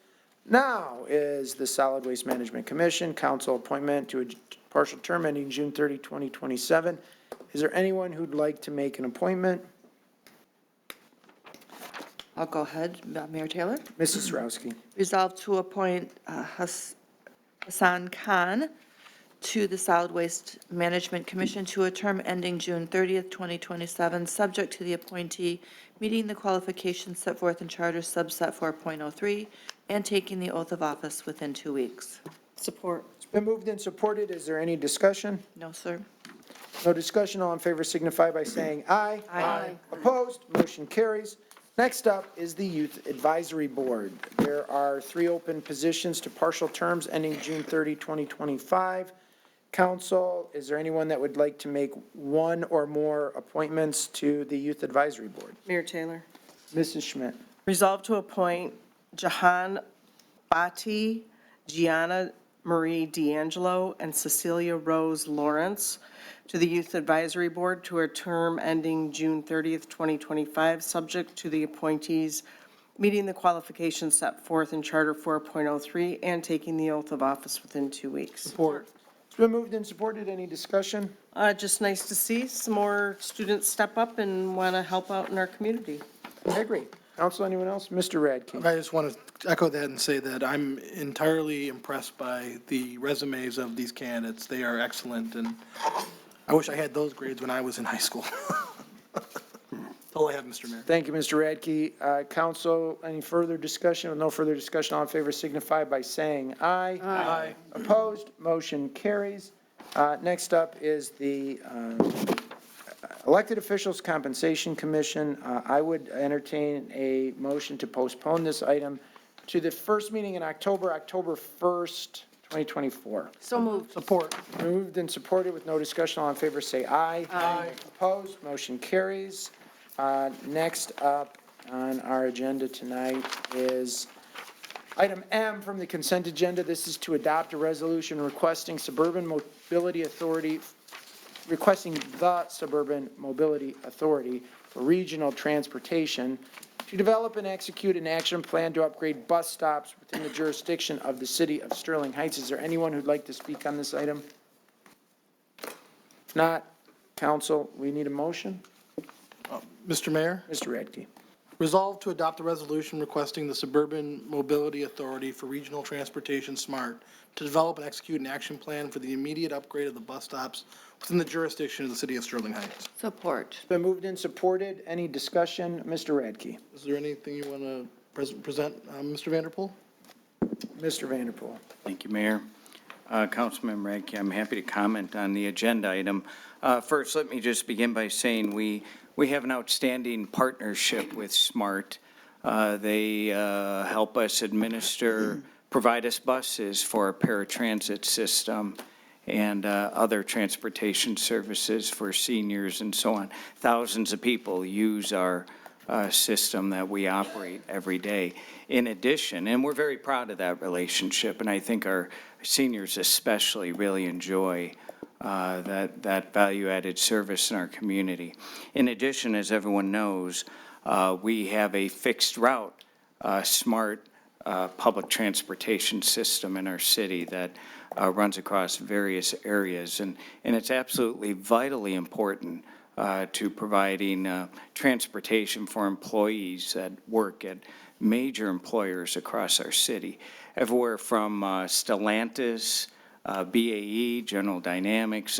Speaker 1: Now is the Solid Waste Management Commission, council appointment to a partial term ending June 30, 2027. Is there anyone who'd like to make an appointment?
Speaker 3: I'll go ahead. Mayor Taylor?
Speaker 1: Mrs. Sarowski.
Speaker 3: Resolve to appoint Hassan Khan to the Solid Waste Management Commission to a term ending June 30th, 2027, subject to the appointee meeting the qualifications set forth in Charter subset 4.03 and taking the oath of office within 2 weeks.
Speaker 12: support.
Speaker 1: It's been moved and supported. Is there any discussion?
Speaker 3: No, sir.
Speaker 1: No discussion. All in favor signify by saying aye.
Speaker 3: Aye.
Speaker 1: Opposed, motion carries. Next up is the Youth Advisory Board. There are 3 open positions to partial terms ending June 30, 2025. Council, is there anyone that would like to make one or more appointments to the Youth Advisory Board?
Speaker 2: Mayor Taylor.
Speaker 1: Mrs. Schmidt.
Speaker 2: Resolve to appoint Jahan Bati, Gianna Marie D'Angelo, and Cecilia Rose Lawrence to the Youth Advisory Board to a term ending June 30th, 2025, subject to the appointees meeting the qualifications set forth in Charter 4.03 and taking the oath of office within 2 weeks.
Speaker 1: Support. It's been moved and supported. Any discussion?
Speaker 2: Just nice to see some more students step up and want to help out in our community.
Speaker 1: I agree. Council, anyone else? Mr. Radke.
Speaker 5: I just want to echo that and say that I'm entirely impressed by the resumes of these candidates. They are excellent, and I wish I had those grades when I was in high school. That's all I have, Mr. Mayor.
Speaker 1: Thank you, Mr. Radke. Council, any further discussion? With no further discussion, all in favor signify by saying aye.
Speaker 5: Aye.
Speaker 1: Opposed, motion carries. Next up is the Elected Officials Compensation Commission, I would entertain a motion to postpone this item to the first meeting in October, October 1st, 2024.
Speaker 12: So moved.
Speaker 5: Support.
Speaker 1: Moved and supported with no discussion. All in favor, say aye. Aye. Opposed, motion carries. Next up on our agenda tonight is item M from the consent agenda. This is to adopt a resolution requesting the Suburban Mobility Authority for regional transportation to develop and execute an action plan to upgrade bus stops within the jurisdiction of the city of Sterling Heights. Is there anyone who'd like to speak on this item? If not, council, we need a motion.
Speaker 5: Mr. Mayor,
Speaker 1: Mr. Radke.
Speaker 5: resolve to adopt a resolution requesting the Suburban Mobility Authority for Regional Transportation SMART to develop and execute an action plan for the immediate upgrade of the bus stops within the jurisdiction of the city of Sterling Heights.
Speaker 3: Support.
Speaker 1: It's been moved and supported. Any discussion? Mr. Radke.
Speaker 5: Is there anything you want to present, Mr. Vanderpool?
Speaker 1: Mr. Vanderpool.
Speaker 13: Thank you, Mayor. Councilman Radke, I'm happy to comment on the agenda item. First, let me just begin by saying we have an outstanding partnership with SMART. They help us provide us buses for our paratransit system and other transportation services for seniors and so on. Thousands of people use our system that we operate every day. In addition, and we're very proud of that relationship, and I think our seniors especially really enjoy that value-added service in our community. In addition, as everyone knows, we have a fixed route, SMART public transportation system in our city that runs across various areas, and it's absolutely vitally important to providing transportation for employees that work at major employers across our city, everywhere from Stellantis, BAE, General Dynamics,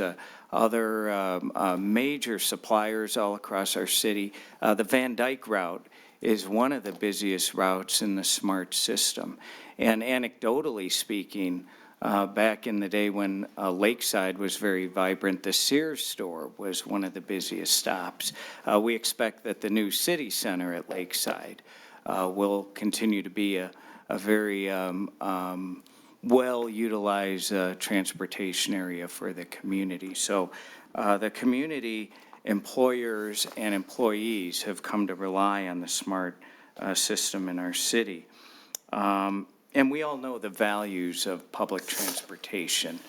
Speaker 13: other major suppliers all across our city. The Van Dyke route is one of the busiest routes in the SMART system. And anecdotally speaking, back in the day when Lakeside was very vibrant, the Sears store was one of the busiest stops. We expect that the new city center at Lakeside will continue to be a very well-utilized transportation area for the community. So the community, employers, and employees have come to rely on the SMART system in our city. And we all know the values of public transportation.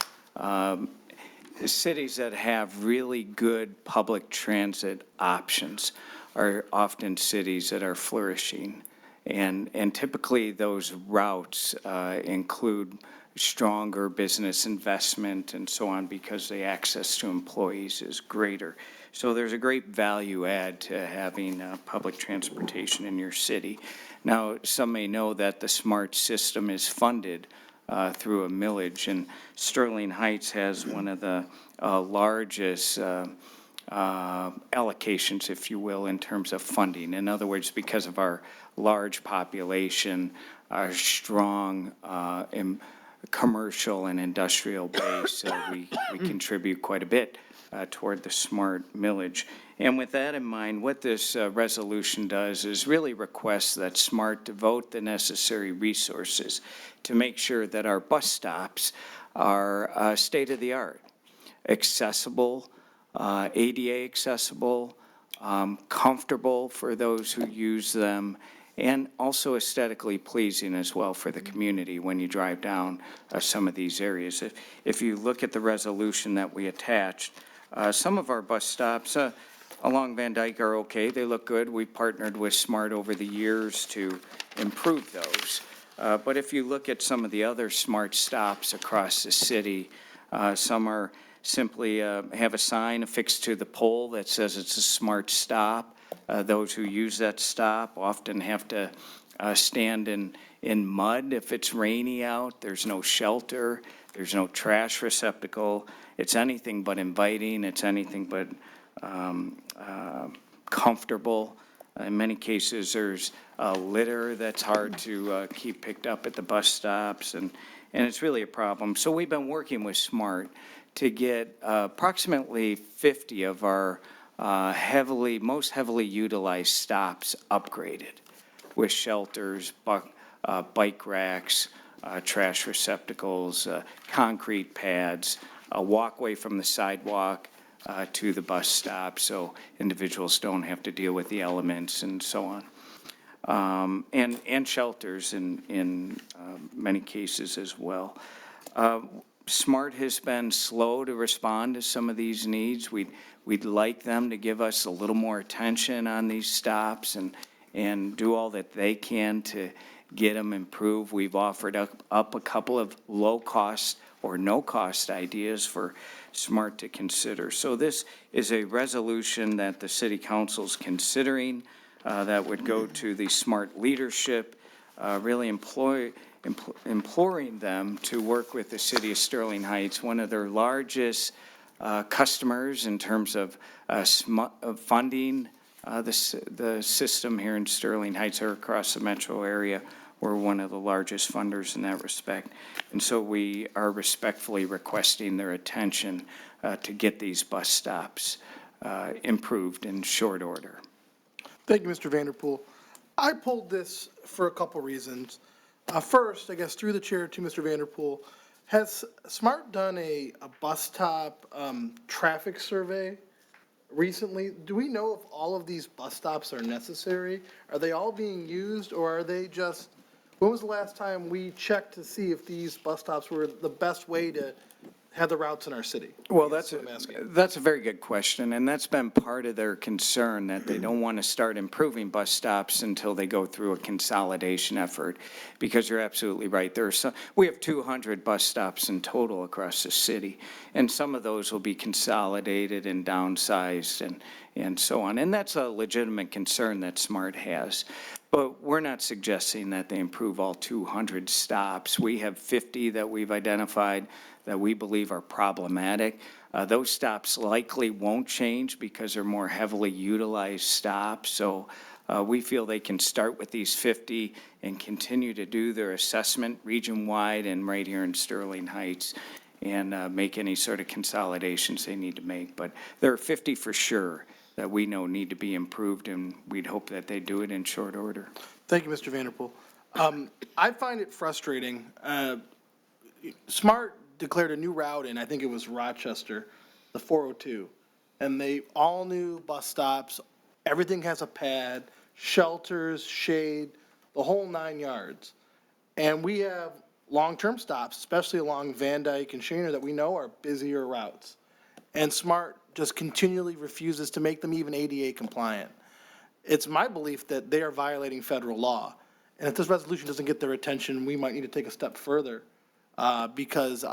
Speaker 13: Cities that have really good public transit options are often cities that are flourishing. And typically those routes include stronger business investment and so on because the access to employees is greater. So there's a great value add to having public transportation in your city. Now, some may know that the SMART system is funded through a millage, and Sterling Heights has one of the largest allocations, if you will, in terms of funding. In other words, because of our large population, our strong commercial and industrial base, we contribute quite a bit toward the SMART millage. And with that in mind, what this resolution does is really request that SMART devote the necessary resources to make sure that our bus stops are state-of-the-art, accessible, ADA accessible, comfortable for those who use them, and also aesthetically pleasing as well for the community when you drive down some of these areas. If you look at the resolution that we attached, some of our bus stops along Van Dyke are okay. They look good. We partnered with SMART over the years to improve those. But if you look at some of the other SMART stops across the city, some are simply have a sign affixed to the pole that says it's a SMART stop. Those who use that stop often have to stand in mud if it's rainy out. There's no shelter. There's no trash receptacle. It's anything but inviting. It's anything but comfortable. In many cases, there's litter that's hard to keep picked up at the bus stops, and it's really a problem. So we've been working with SMART to get approximately 50 of our most heavily utilized stops upgraded with shelters, bike racks, trash receptacles, concrete pads, a walkway from the sidewalk to the bus stop, so individuals don't have to deal with the elements and so on. And shelters in many cases as well. SMART has been slow to respond to some of these needs. We'd like them to give us a little more attention on these stops and do all that they can to get them improved. We've offered up a couple of low-cost or no-cost ideas for SMART to consider. So this is a resolution that the City Council's considering that would go to the SMART leadership, really imploring them to work with the City of Sterling Heights, one of their largest customers in terms of funding the system here in Sterling Heights or across the metro area. We're one of the largest funders in that respect. And so we are respectfully requesting their attention to get these bus stops improved in short order.
Speaker 5: Thank you, Mr. Vanderpool. I pulled this for a couple reasons. First, I guess through the chair to Mr. Vanderpool, has SMART done a bus stop traffic survey recently? Do we know if all of these bus stops are necessary? Are they all being used, or are they just, when was the last time we checked to see if these bus stops were the best way to have the routes in our city?
Speaker 13: Well, that's a very good question, and that's been part of their concern, that they don't want to start improving bus stops until they go through a consolidation effort, because you're absolutely right. We have 200 bus stops in total across the city, and some of those will be consolidated and downsized and so on, and that's a legitimate concern that SMART has. But we're not suggesting that they improve all 200 stops. We have 50 that we've identified that we believe are problematic. Those stops likely won't change because they're more heavily utilized stops. So we feel they can start with these 50 and continue to do their assessment region-wide and right here in Sterling Heights and make any sort of consolidations they need to make. But there are 50 for sure that we know need to be improved, and we'd hope that they do it in short order.
Speaker 5: Thank you, Mr. Vanderpool. I find it frustrating. SMART declared a new route in, I think it was Rochester, the 402. And they all new bus stops, everything has a pad, shelters, shade, the whole 9 yards. And we have long-term stops, especially along Van Dyke and Shaner, that we know are busier routes. And SMART just continually refuses to make them even ADA compliant. It's my belief that they are violating federal law. And if this resolution doesn't get their attention, we might need to take a step further. Because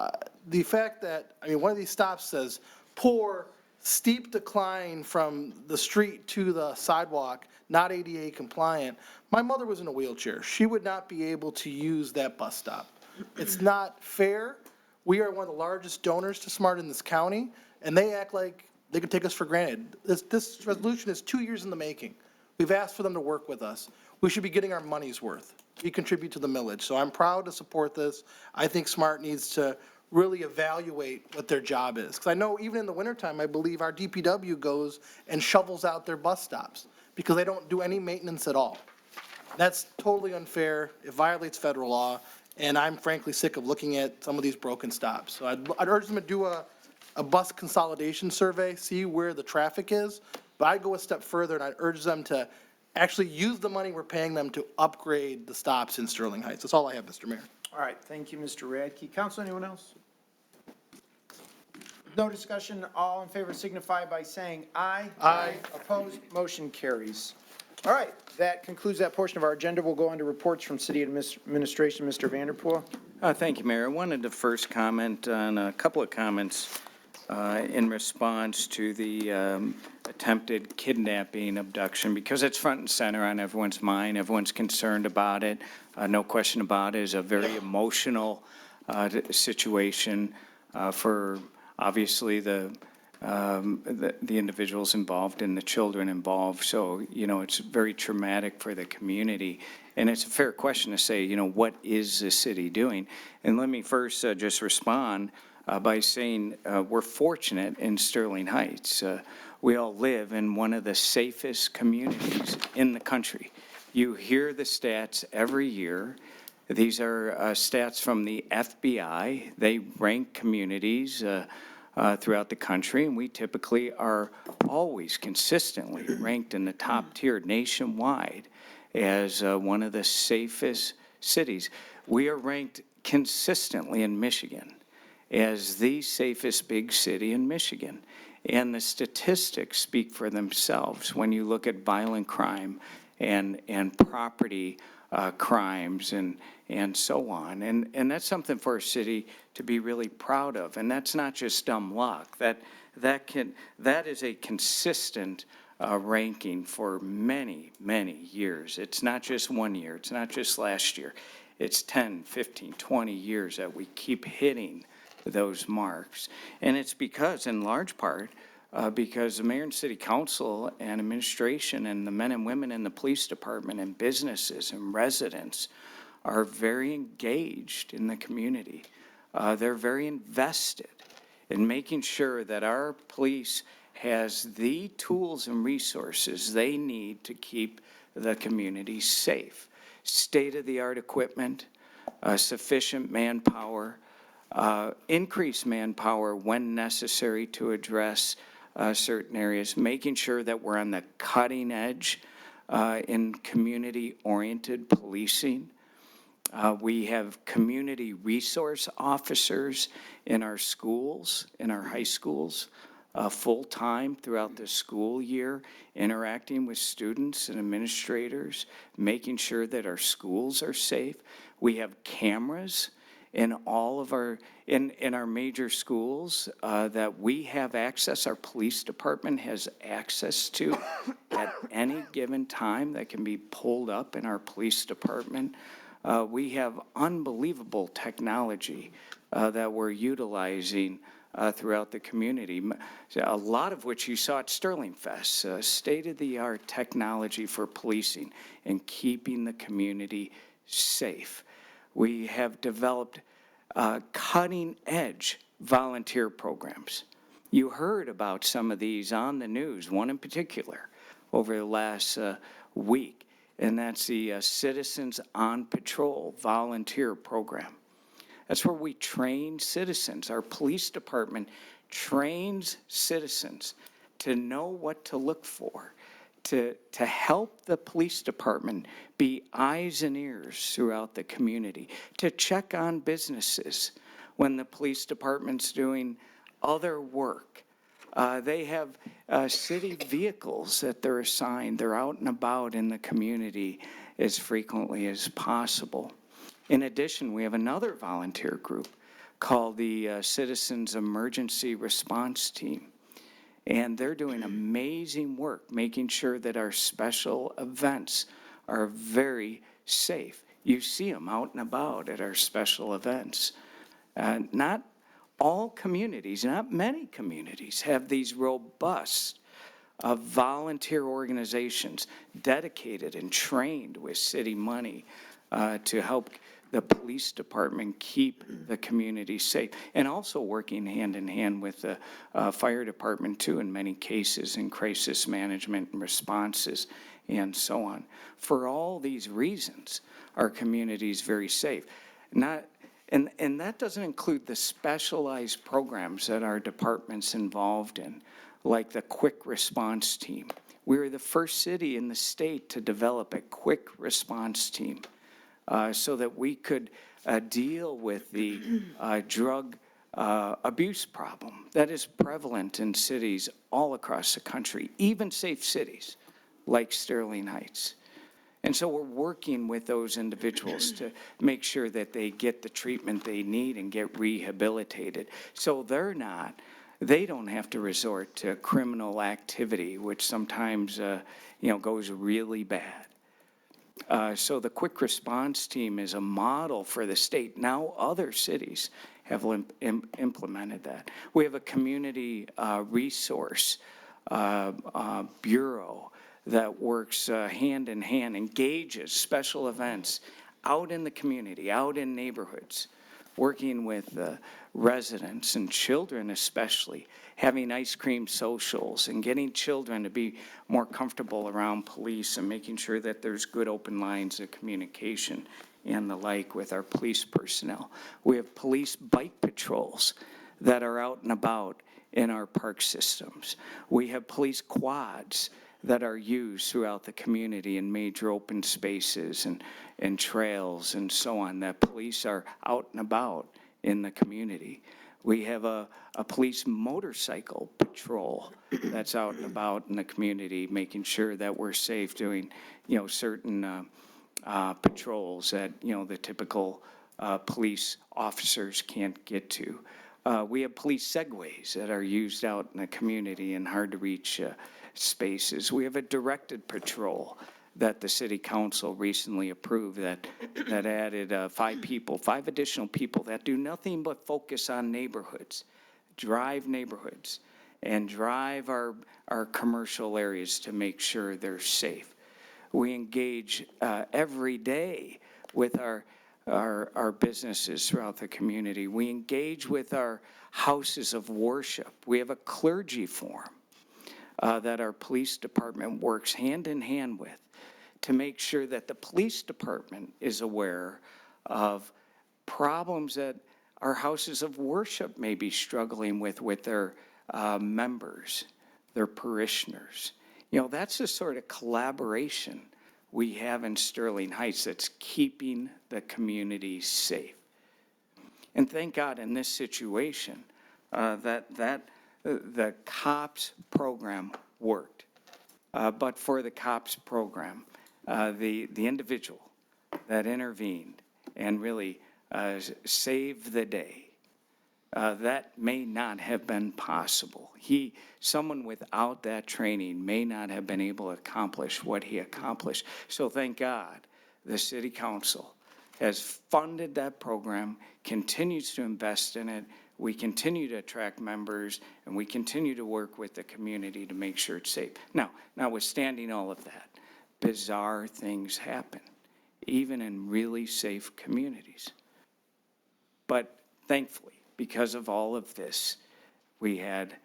Speaker 5: the fact that, I mean, one of these stops says, poor, steep decline from the street to the sidewalk, not ADA compliant. My mother was in a wheelchair. She would not be able to use that bus stop. It's not fair. We are one of the largest donors to SMART in this county, and they act like they can take us for granted. This resolution is 2 years in the making. We've asked for them to work with us. We should be getting our money's worth. We contribute to the millage. So I'm proud to support this. I think SMART needs to really evaluate what their job is. Because I know even in the wintertime, I believe our DPW goes and shovels out their bus stops because they don't do any maintenance at all. That's totally unfair. It violates federal law. And I'm frankly sick of looking at some of these broken stops. So I'd urge them to do a bus consolidation survey, see where the traffic is. But I'd go a step further, and I'd urge them to actually use the money we're paying them to upgrade the stops in Sterling Heights. That's all I have, Mr. Mayor.
Speaker 1: All right, thank you, Mr. Radke. Council, anyone else? No discussion, all in favor signify by saying aye.
Speaker 5: Aye.
Speaker 1: Opposed, motion carries. All right, that concludes that portion of our agenda. We'll go on to reports from City Administration. Mr. Vanderpool.
Speaker 13: Thank you, Mayor. I wanted to first comment on a couple of comments in response to the attempted kidnapping, abduction, because it's front and center on everyone's mind. Everyone's concerned about it. No question about it. It's a very emotional situation for obviously the individuals involved and the children involved. So, you know, it's very traumatic for the community. And it's a fair question to say, what is the city doing? And let me first just respond by saying we're fortunate in Sterling Heights. We all live in one of the safest communities in the country. You hear the stats every year. These are stats from the FBI. They rank communities throughout the country, and we typically are always consistently ranked in the top tier nationwide as one of the safest cities. We are ranked consistently in Michigan as the safest big city in Michigan. And the statistics speak for themselves when you look at violent crime and property crimes and so on. And that's something for a city to be really proud of. And that's not just dumb luck. That is a consistent ranking for many, many years. It's not just 1 year. It's not just last year. It's 10, 15, 20 years that we keep hitting those marks. And it's because, in large part, because the mayor and city council and administration and the men and women in the police department and businesses and residents are very engaged in the community. They're very invested in making sure that our police has the tools and resources they need to keep the community safe. State-of-the-art equipment, sufficient manpower, increase manpower when necessary to address certain areas, making sure that we're on the cutting edge in community-oriented policing. We have community resource officers in our schools, in our high schools, full-time throughout the school year, interacting with students and administrators, making sure that our schools are safe. We have cameras in all of our, in our major schools that we have access, our police department has access to at any given time that can be pulled up in our police department. We have unbelievable technology that we're utilizing throughout the community, a lot of which you saw at Sterling Fest, state-of-the-art technology for policing and keeping the community safe. We have developed cutting-edge volunteer programs. You heard about some of these on the news, one in particular, over the last week, and that's the Citizens on Patrol volunteer program. That's where we train citizens. Our police department trains citizens to know what to look for, to help the police department be eyes and ears throughout the community, to check on businesses when the police department's doing other work. They have city vehicles that they're assigned. They're out and about in the community as frequently as possible. In addition, we have another volunteer group called the Citizens Emergency Response Team. And they're doing amazing work, making sure that our special events are very safe. You see them out and about at our special events. Not all communities, not many communities have these robust volunteer organizations dedicated and trained with city money to help the police department keep the community safe, and also working hand in hand with the fire department too in many cases in crisis management and responses and so on. For all these reasons, our community is very safe. And that doesn't include the specialized programs that our department's involved in, like the quick response team. We were the first city in the state to develop a quick response team so that we could deal with the drug abuse problem that is prevalent in cities all across the country, even safe cities like Sterling Heights. And so we're working with those individuals to make sure that they get the treatment they need and get rehabilitated. So they don't have to resort to criminal activity, which sometimes, goes really bad. So the quick response team is a model for the state. Now other cities have implemented that. We have a community resource bureau that works hand in hand, engages special events out in the community, out in neighborhoods, working with residents and children especially, having ice cream socials and getting children to be more comfortable around police and making sure that there's good open lines of communication and the like with our police personnel. We have police bike patrols that are out and about in our park systems. We have police quads that are used throughout the community in major open spaces and trails and so on, that police are out and about in the community. We have a police motorcycle patrol that's out and about in the community, making sure that we're safe doing, certain patrols that, the typical police officers can't get to. We have police segways that are used out in the community in hard-to-reach spaces. We have a directed patrol that the city council recently approved that added 5 additional people that do nothing but focus on neighborhoods, drive neighborhoods, and drive our commercial areas to make sure they're safe. We engage every day with our businesses throughout the community. We engage with our houses of worship. We have a clergy forum that our police department works hand in hand with to make sure that the police department is aware of problems that our houses of worship may be struggling with their members, their parishioners. That's the sort of collaboration we have in Sterling Heights that's keeping the community safe. And thank God in this situation that the COPS program worked. But for the COPS program, the individual that intervened and really saved the day, that may not have been possible. Someone without that training may not have been able to accomplish what he accomplished. So thank God the city council has funded that program, continues to invest in it. We continue to attract members, and we continue to work with the community to make sure it's safe. Now, notwithstanding all of that, bizarre things happen, even in really safe communities. But thankfully, because of all of this, we had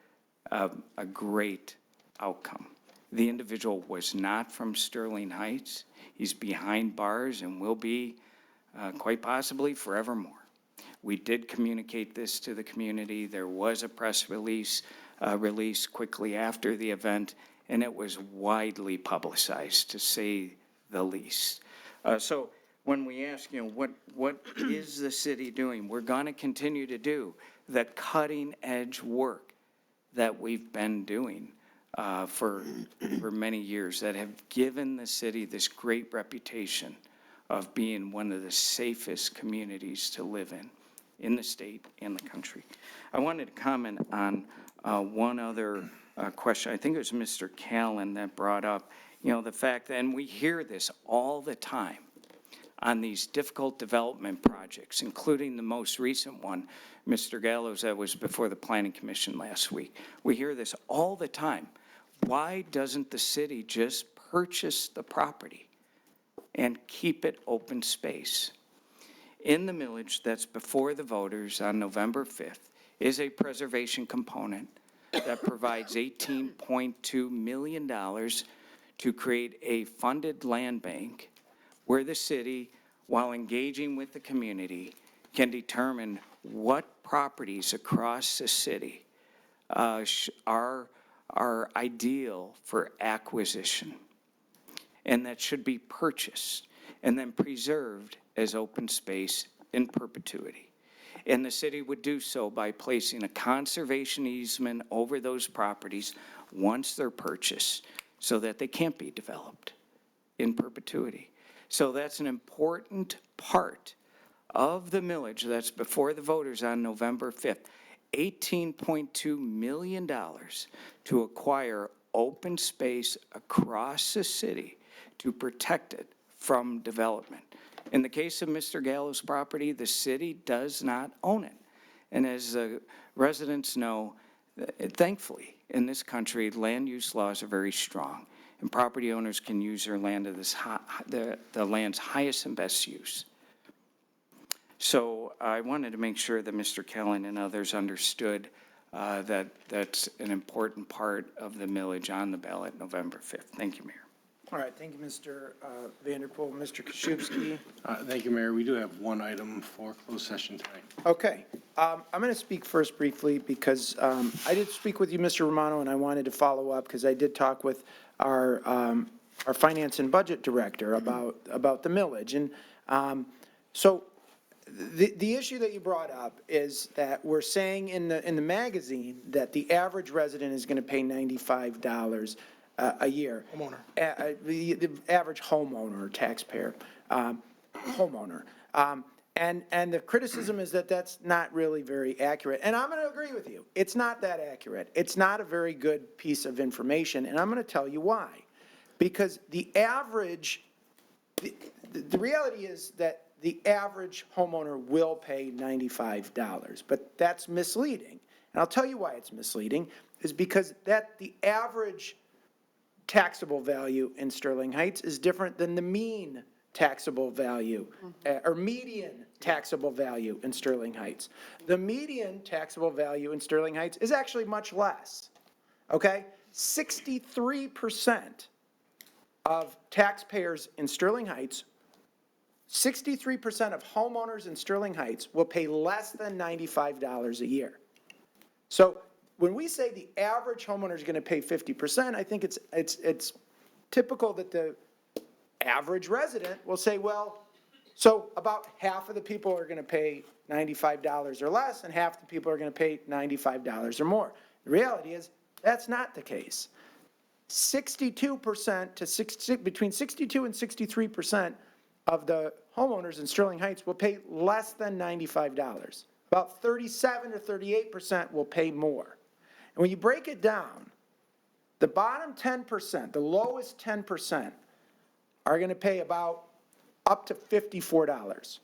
Speaker 13: a great outcome. The individual was not from Sterling Heights. He's behind bars and will be quite possibly forevermore. We did communicate this to the community. There was a press release released quickly after the event, and it was widely publicized, to say the least. So when we ask, what is the city doing? We're going to continue to do the cutting edge work that we've been doing for many years that have given the city this great reputation of being one of the safest communities to live in the state and the country. I wanted to comment on one other question. I think it was Mr. Callan that brought up, the fact that, and we hear this all the time on these difficult development projects, including the most recent one, Mr. Gallows, that was before the Planning Commission last week. We hear this all the time. Why doesn't the city just purchase the property and keep it open space? In the millage that's before the voters on November 5th is a preservation component that provides $18.2 million to create a funded land bank where the city, while engaging with the community, can determine what properties across the city are ideal for acquisition and that should be purchased and then preserved as open space in perpetuity. And the city would do so by placing a conservation easement over those properties once they're purchased so that they can't be developed in perpetuity. So that's an important part of the millage that's before the voters on November 5th. $18.2 million to acquire open space across the city to protect it from development. In the case of Mr. Gallo's property, the city does not own it. And as the residents know, thankfully, in this country, land use laws are very strong. and property owners can use their land to the land's highest and best use. So I wanted to make sure that Mr. Kellen and others understood that that's an important part of the millage on the ballot November 5th. Thank you, Mayor.
Speaker 1: All right, thank you, Mr. Vanderpool. Mr. Koszywski?
Speaker 9: Thank you, Mayor. We do have one item for closed session tonight.
Speaker 1: Okay, I'm going to speak first briefly because I did speak with you, Mr. Romano, and I wanted to follow up because I did talk with our finance and budget director about the millage. And so the issue that you brought up is that we're saying in the magazine that the average resident is going to pay $95 a year.
Speaker 5: Homeowner.
Speaker 1: The average homeowner or taxpayer, homeowner. And the criticism is that that's not really very accurate. And I'm going to agree with you. It's not that accurate. It's not a very good piece of information. And I'm going to tell you why. Because the average, the reality is that the average homeowner will pay $95, but that's misleading. And I'll tell you why it's misleading, is because the average taxable value in Sterling Heights is different than the mean taxable value, or median taxable value in Sterling Heights. The median taxable value in Sterling Heights is actually much less, okay? 63% of taxpayers in Sterling Heights, 63% of homeowners in Sterling Heights will pay less than $95 a year. So when we say the average homeowner is going to pay 50%, I think it's typical that the average resident will say, well, so about half of the people are going to pay $95 or less, and half the people are going to pay $95 or more. The reality is that's not the case. 62% to between 62 and 63% of the homeowners in Sterling Heights will pay less than $95. About 37 to 38% will pay more. And when you break it down, the bottom 10%, the lowest 10%, are going to pay about up to $54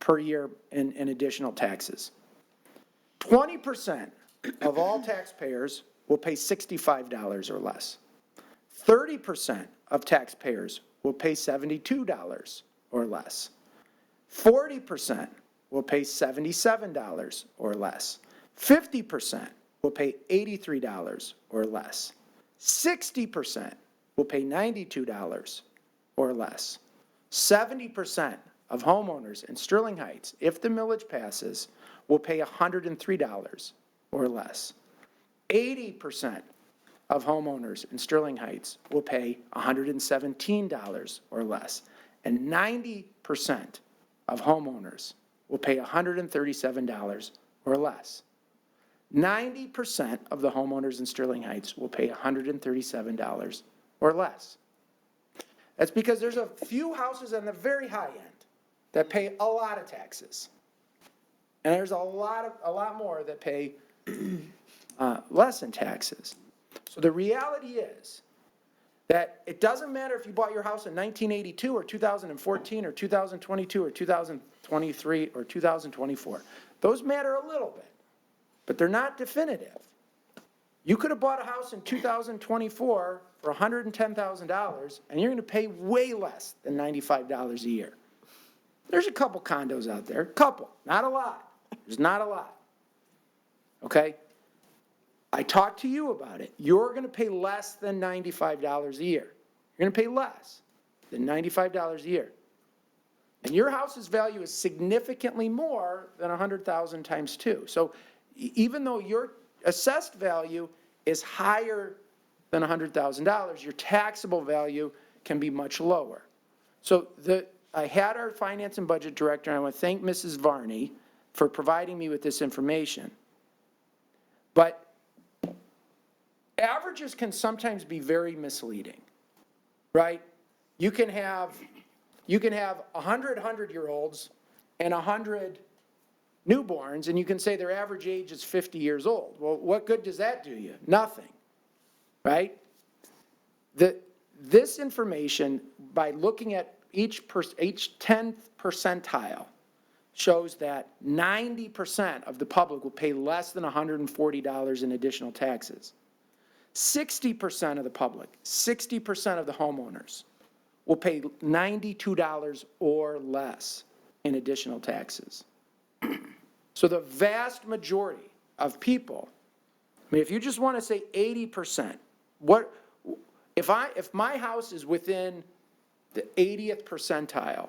Speaker 1: per year in additional taxes. 20% of all taxpayers will pay $65 or less. 30% of taxpayers will pay $72 or less. 40% will pay $77 or less. 50% will pay $83 or less. 60% will pay $92 or less. 70% of homeowners in Sterling Heights, if the millage passes, will pay $103 or less. 80% of homeowners in Sterling Heights will pay $117 or less. And 90% of homeowners will pay $137 or less. 90% of the homeowners in Sterling Heights will pay $137 or less. That's because there's a few houses on the very high end that pay a lot of taxes. And there's a lot more that pay less in taxes. So the reality is that it doesn't matter if you bought your house in 1982 or 2014 or 2022 or 2023 or 2024. Those matter a little bit, but they're not definitive. You could have bought a house in 2024 for $110,000, and you're going to pay way less than $95 a year. There's a couple condos out there, couple, not a lot. There's not a lot. Okay? I talked to you about it. You're going to pay less than $95 a year. You're going to pay less than $95 a year. And your house's value is significantly more than $100,000 times 2. So even though your assessed value is higher than $100,000, your taxable value can be much lower. So I had our finance and budget director, and I want to thank Mrs. Varney for providing me with this information. But averages can sometimes be very misleading, right? You can have 100 100-year-olds and 100 newborns, and you can say their average age is 50 years old. Well, what good does that do you? Nothing, right? This information, by looking at each 10th percentile, shows that 90% of the public will pay less than $140 in additional taxes. 60% of the public, 60% of the homeowners will pay $92 or less in additional taxes. So the vast majority of people, I mean, if you just want to say 80%, if my house is within the 80th percentile,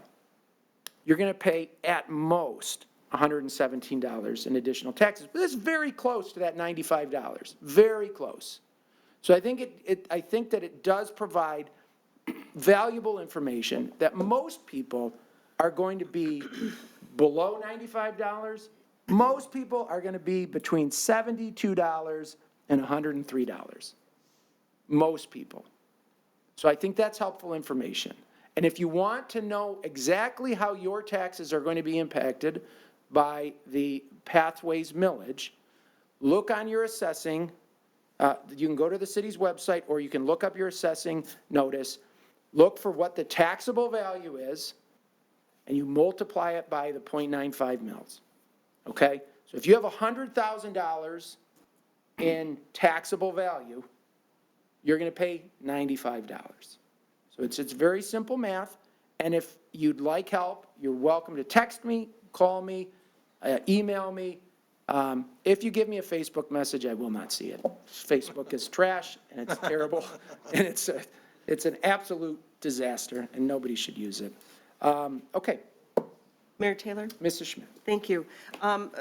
Speaker 1: you're going to pay at most $117 in additional taxes. But that's very close to that $95, very close. So I think I think that it does provide valuable information that most people are going to be below $95. Most people are going to be between $72 and $103. Most people. So I think that's helpful information. And if you want to know exactly how your taxes are going to be impacted by the Pathways millage, look on your assessing. You can go to the city's website, or you can look up your assessing notice. Look for what the taxable value is, and you multiply it by the 0.95 mils. Okay? So if you have $100,000 in taxable value, you're going to pay $95. So it's very simple math, and if you'd like help, you're welcome to text me, call me, email me. If you give me a Facebook message, I will not see it. Facebook is trash, and it's terrible, and it's an absolute disaster, and nobody should use it. Okay.
Speaker 2: Mayor Taylor?
Speaker 1: Mrs. Schmidt.
Speaker 2: Thank you. On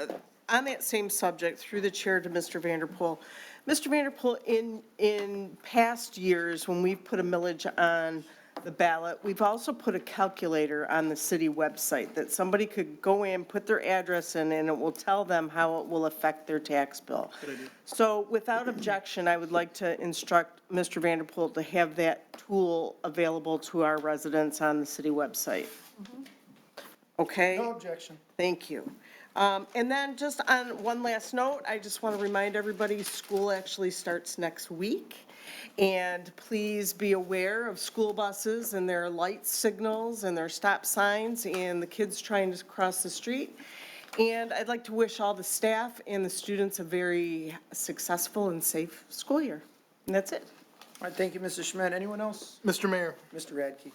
Speaker 2: that same subject, through the chair to Mr. Vanderpool. Mr. Vanderpool, in past years, when we've put a millage on the ballot, we've also put a calculator on the city website that somebody could go in, put their address in, and it will tell them how it will affect their tax bill. So without objection, I would like to instruct Mr. Vanderpool to have that tool available to our residents on the city website. Okay?
Speaker 1: No objection.
Speaker 2: Thank you. And then just on one last note, I just want to remind everybody, school actually starts next week. And please be aware of school buses and their light signals and their stop signs and the kids trying to cross the street. And I'd like to wish all the staff and the students a very successful and safe school year. And that's it.
Speaker 1: All right, thank you, Mrs. Schmidt. Anyone else?
Speaker 5: Mr. Mayor,
Speaker 1: Mr. Radke.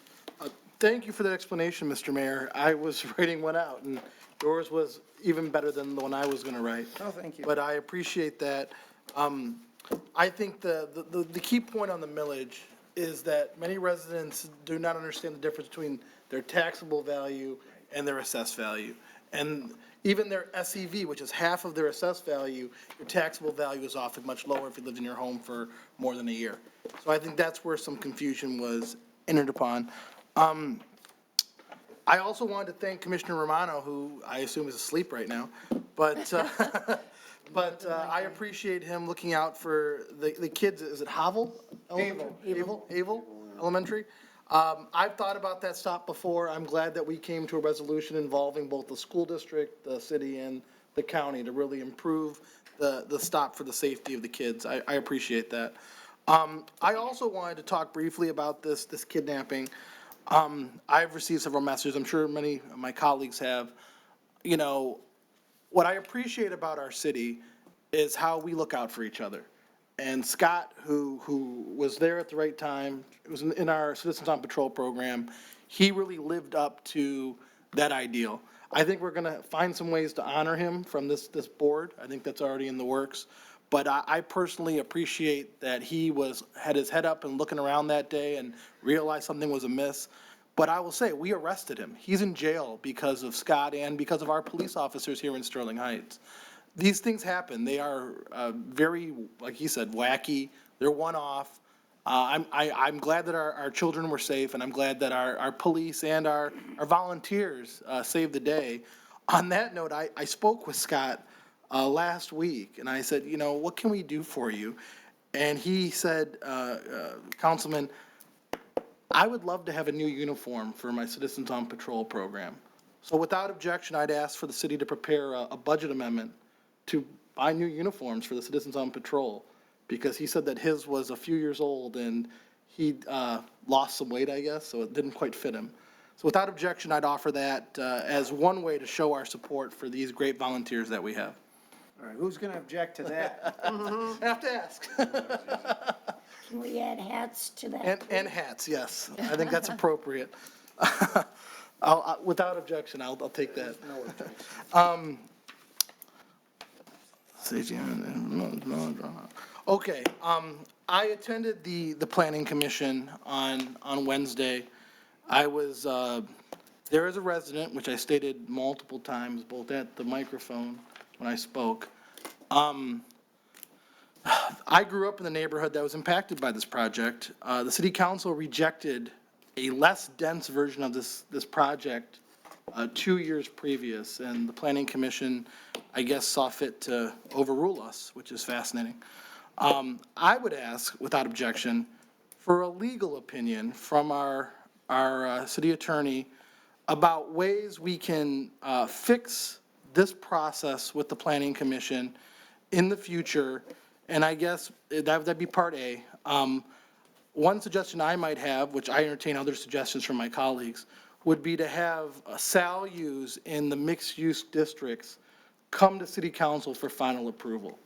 Speaker 5: thank you for that explanation, Mr. Mayor. I was writing one out, and yours was even better than the one I was going to write.
Speaker 1: Oh, thank you.
Speaker 5: But I appreciate that. I think the key point on the millage is that many residents do not understand the difference between their taxable value and their assessed value. And even their SEV, which is half of their assessed value, your taxable value is often much lower if you lived in your home for more than a year. So I think that's where some confusion was entered upon. I also wanted to thank Commissioner Romano, who I assume is asleep right now, but I appreciate him looking out for the kids. Is it Havel? Havel Elementary. I've thought about that stop before. I'm glad that we came to a resolution involving both the school district, the city, and the county to really improve the stop for the safety of the kids. I appreciate that. I also wanted to talk briefly about this kidnapping. I've received several messages. I'm sure many of my colleagues have. You know, what I appreciate about our city is how we look out for each other. And Scott, who was there at the right time, was in our Citizens on Patrol program, he really lived up to that ideal. I think we're going to find some ways to honor him from this board. I think that's already in the works. But I personally appreciate that he had his head up and looking around that day and realized something was amiss. But I will say, we arrested him. He's in jail because of Scott and because of our police officers here in Sterling Heights. These things happen. They are very, like he said, wacky. They're one-off. I'm glad that our children were safe, and I'm glad that our police and our volunteers saved the day. On that note, I spoke with Scott last week, and I said, you know, what can we do for you? And he said, Councilman, I would love to have a new uniform for my Citizens on Patrol program. So without objection, I'd ask for the city to prepare a budget amendment to buy new uniforms for the Citizens on Patrol, because he said that his was a few years old and he lost some weight, I guess, so it didn't quite fit him. So without objection, I'd offer that as one way to show our support for these great volunteers that we have.
Speaker 1: All right, who's going to object to that?
Speaker 5: I have to ask.
Speaker 4: Can we add hats to that?
Speaker 5: And hats, yes. I think that's appropriate. Without objection, I'll take that. Okay, I attended the planning commission on Wednesday. I was, there is a resident, which I stated multiple times, both at the microphone when I spoke. I grew up in the neighborhood that was impacted by this project. The city council rejected a less dense version of this project 2 years previous, and the planning commission, I guess, saw fit to overrule us, which is fascinating. I would ask, without objection, for a legal opinion from our city attorney about ways we can fix this process with the planning commission in the future. And I guess that'd be part A. One suggestion I might have, which I entertain other suggestions from my colleagues, would be to have SALUs in the mixed-use districts come to city council for final approval.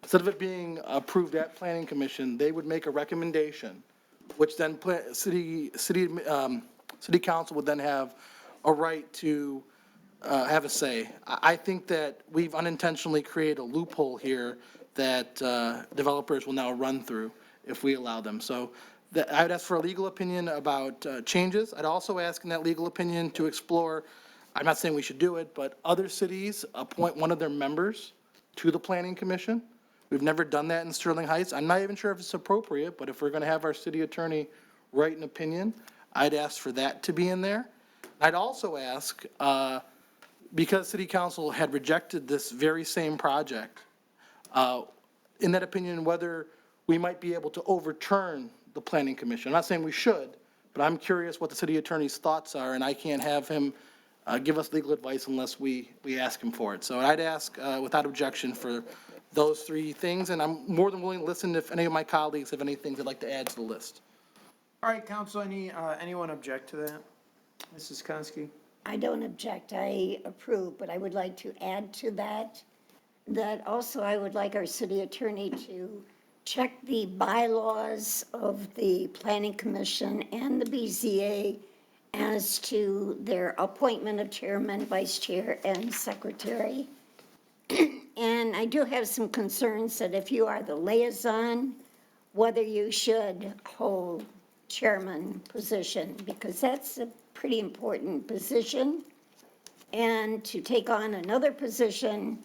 Speaker 5: Instead of it being approved at planning commission, they would make a recommendation, which then city council would then have a right to have a say. I think that we've unintentionally created a loophole here that developers will now run through if we allow them. So I would ask for a legal opinion about changes. I'd also ask in that legal opinion to explore, I'm not saying we should do it, but other cities appoint one of their members to the planning commission. We've never done that in Sterling Heights. I'm not even sure if it's appropriate, but if we're going to have our city attorney write an opinion, I'd ask for that to be in there. I'd also ask, because city council had rejected this very same project, in that opinion, whether we might be able to overturn the planning commission. I'm not saying we should, but I'm curious what the city attorney's thoughts are, and I can't have him give us legal advice unless we ask him for it. So I'd ask, without objection, for those three things, and I'm more than willing to listen if any of my colleagues have anything they'd like to add to the list.
Speaker 1: All right, council, anyone object to that? Mrs. Konski?
Speaker 4: I don't object, I approve, but I would like to add to that, that also I would like our city attorney to check the bylaws of the Planning Commission and the BZA as to their appointment of chairman, vice chair, and secretary. And I do have some concerns that if you are the liaison, whether you should hold chairman position, because that's a pretty important position. And to take on another position,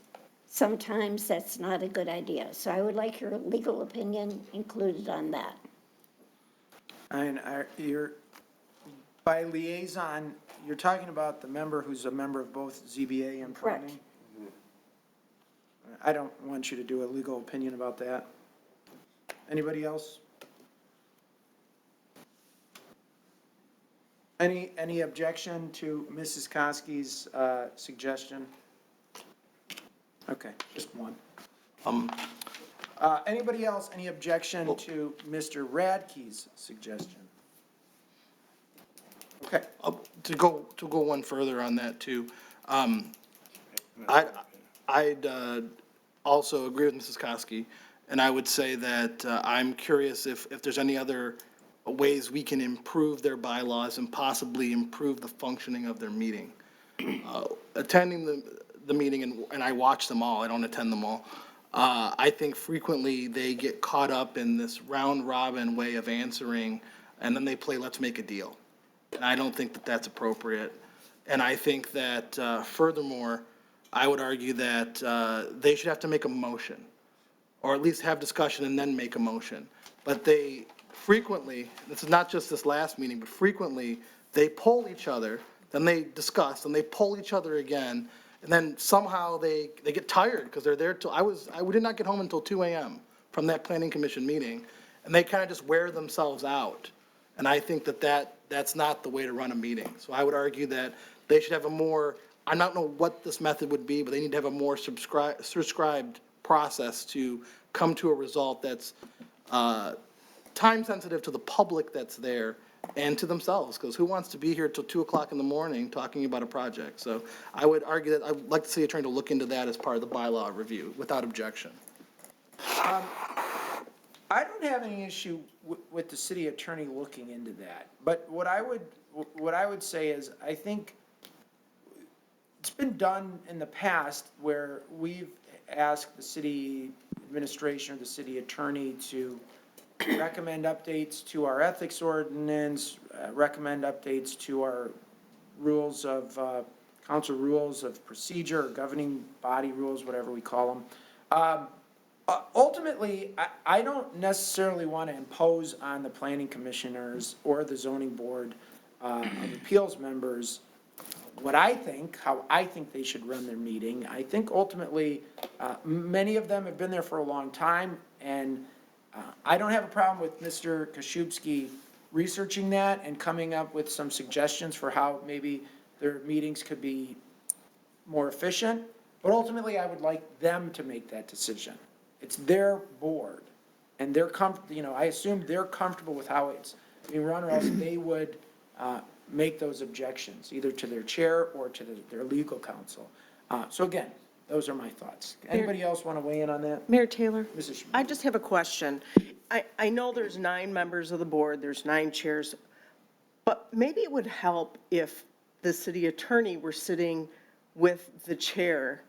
Speaker 4: sometimes that's not a good idea. So I would like your legal opinion included on that.
Speaker 1: And by liaison, you're talking about the member who's a member of both ZBA and planning?
Speaker 4: Correct.
Speaker 1: I don't want you to do a legal opinion about that. Anybody else? Any objection to Mrs. Koski's suggestion? Okay, just one. Anybody else, any objection to Mr. Radke's suggestion? Okay.
Speaker 5: To go one further on that too, I'd also agree with Mrs. Koski, and I would say that I'm curious if there's any other ways we can improve their bylaws and possibly improve the functioning of their meeting. Attending the meeting, and I watch them all, I don't attend them all, I think frequently they get caught up in this round robin way of answering, and then they play let's make a deal. And I don't think that that's appropriate. And I think that furthermore, I would argue that they should have to make a motion, or at least have discussion and then make a motion. But they frequently, this is not just this last meeting, but frequently, they poll each other, then they discuss, and they poll each other again, and then somehow they get tired because they're there till, we did not get home until 2 a.m. from that planning commission meeting, and they kind of just wear themselves out. And I think that's not the way to run a meeting. So I would argue that they should have a more, I don't know what this method would be, but they need to have a more prescribed process to come to a result that's time sensitive to the public that's there and to themselves, because who wants to be here till 2 o'clock in the morning talking about a project? So I would argue that I'd like to see you trying to look into that as part of the bylaw review without objection.
Speaker 1: I don't have any issue with the city attorney looking into that. But what I would say is, I think it's been done in the past where we've asked the city administration or the city attorney to recommend updates to our ethics ordinance, recommend updates to our rules of, council rules of procedure, or governing body rules, whatever we call them. Ultimately, I don't necessarily want to impose on the planning commissioners or the zoning board of appeals members what I think, how I think they should run their meeting. I think ultimately, many of them have been there for a long time, and I don't have a problem with Mr. Koszubski researching that and coming up with some suggestions for how maybe their meetings could be more efficient. But ultimately, I would like them to make that decision. It's their board, and they're I assume they're comfortable with how it's being run, or else they would make those objections, either to their chair or to their legal counsel. So again, those are my thoughts. Anybody else want to weigh in on that?
Speaker 2: Mayor Taylor?
Speaker 1: Mrs. Schmidt.
Speaker 2: I just have a question. I know there's 9 members of the board, there's 9 chairs, but maybe it would help if the city attorney were sitting with the chair,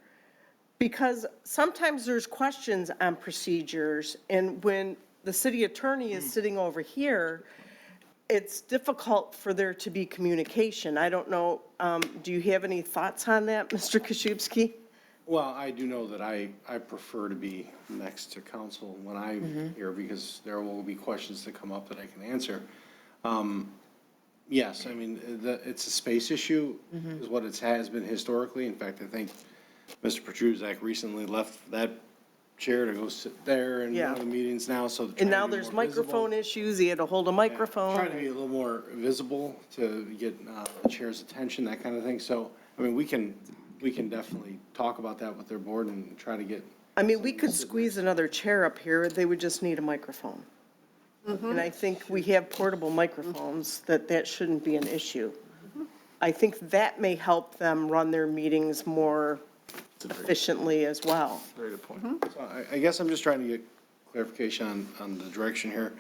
Speaker 2: because sometimes there's questions on procedures, and when the city attorney is sitting over here, it's difficult for there to be communication. I don't know, do you have any thoughts on that, Mr. Koszubski?
Speaker 9: Well, I do know that I prefer to be next to council when I'm here, because there will be questions that come up that I can answer. Yes, I mean, it's a space issue, is what it has been historically. In fact, I think Mr. Petruzak recently left that chair to go sit there in one of the meetings now, so.
Speaker 2: And now there's microphone issues, he had to hold a microphone.
Speaker 9: Trying to be a little more visible to get the chair's attention, that kind of thing. So, I mean, we can definitely talk about that with their board and try to get.
Speaker 2: I mean, we could squeeze another chair up here, they would just need a microphone. And I think we have portable microphones, that shouldn't be an issue. I think that may help them run their meetings more efficiently as well.
Speaker 9: Very good point. So I guess I'm just trying to get clarification on the direction here.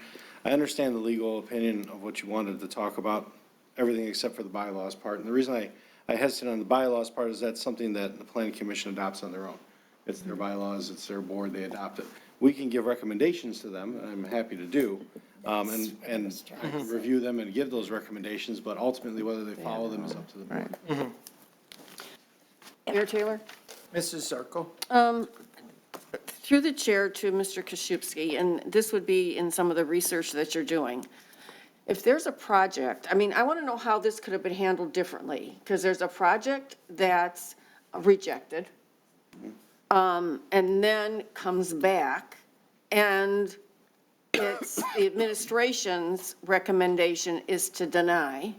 Speaker 9: I understand the legal opinion of what you wanted to talk about, everything except for the bylaws part. And the reason I hesitate on the bylaws part is that's something that the planning commission adopts on their own. It's their bylaws, it's their board, they adopt it. We can give recommendations to them, and I'm happy to do, and I can review them and give those recommendations, but ultimately whether they follow them is up to the board.
Speaker 12: Mayor Taylor?
Speaker 1: Mrs. Zarko?
Speaker 12: Through the chair to Mr. Koszubski, and this would be in some of the research that you're doing. If there's a project, I mean, I want to know how this could have been handled differently, because there's a project that's rejected, and then comes back, and it's, the administration's recommendation is to deny,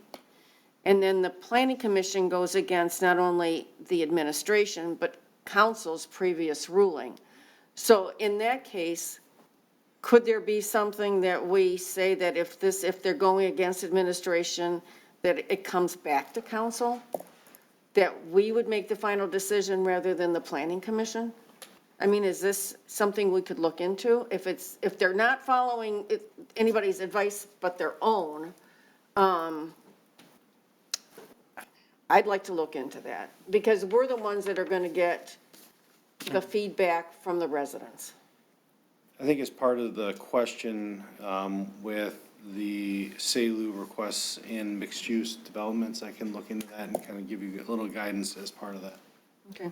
Speaker 12: and then the planning commission goes against not only the administration, but council's previous ruling. So in that case, could there be something that we say that if they're going against administration, that it comes back to council? That we would make the final decision rather than the planning commission? I mean, is this something we could look into? If they're not following anybody's advice but their own, I'd like to look into that, because we're the ones that are going to get the feedback from the residents.
Speaker 9: I think as part of the question with the SALU requests in mixed-use developments, I can look into that and kind of give you a little guidance as part of that.
Speaker 12: Okay.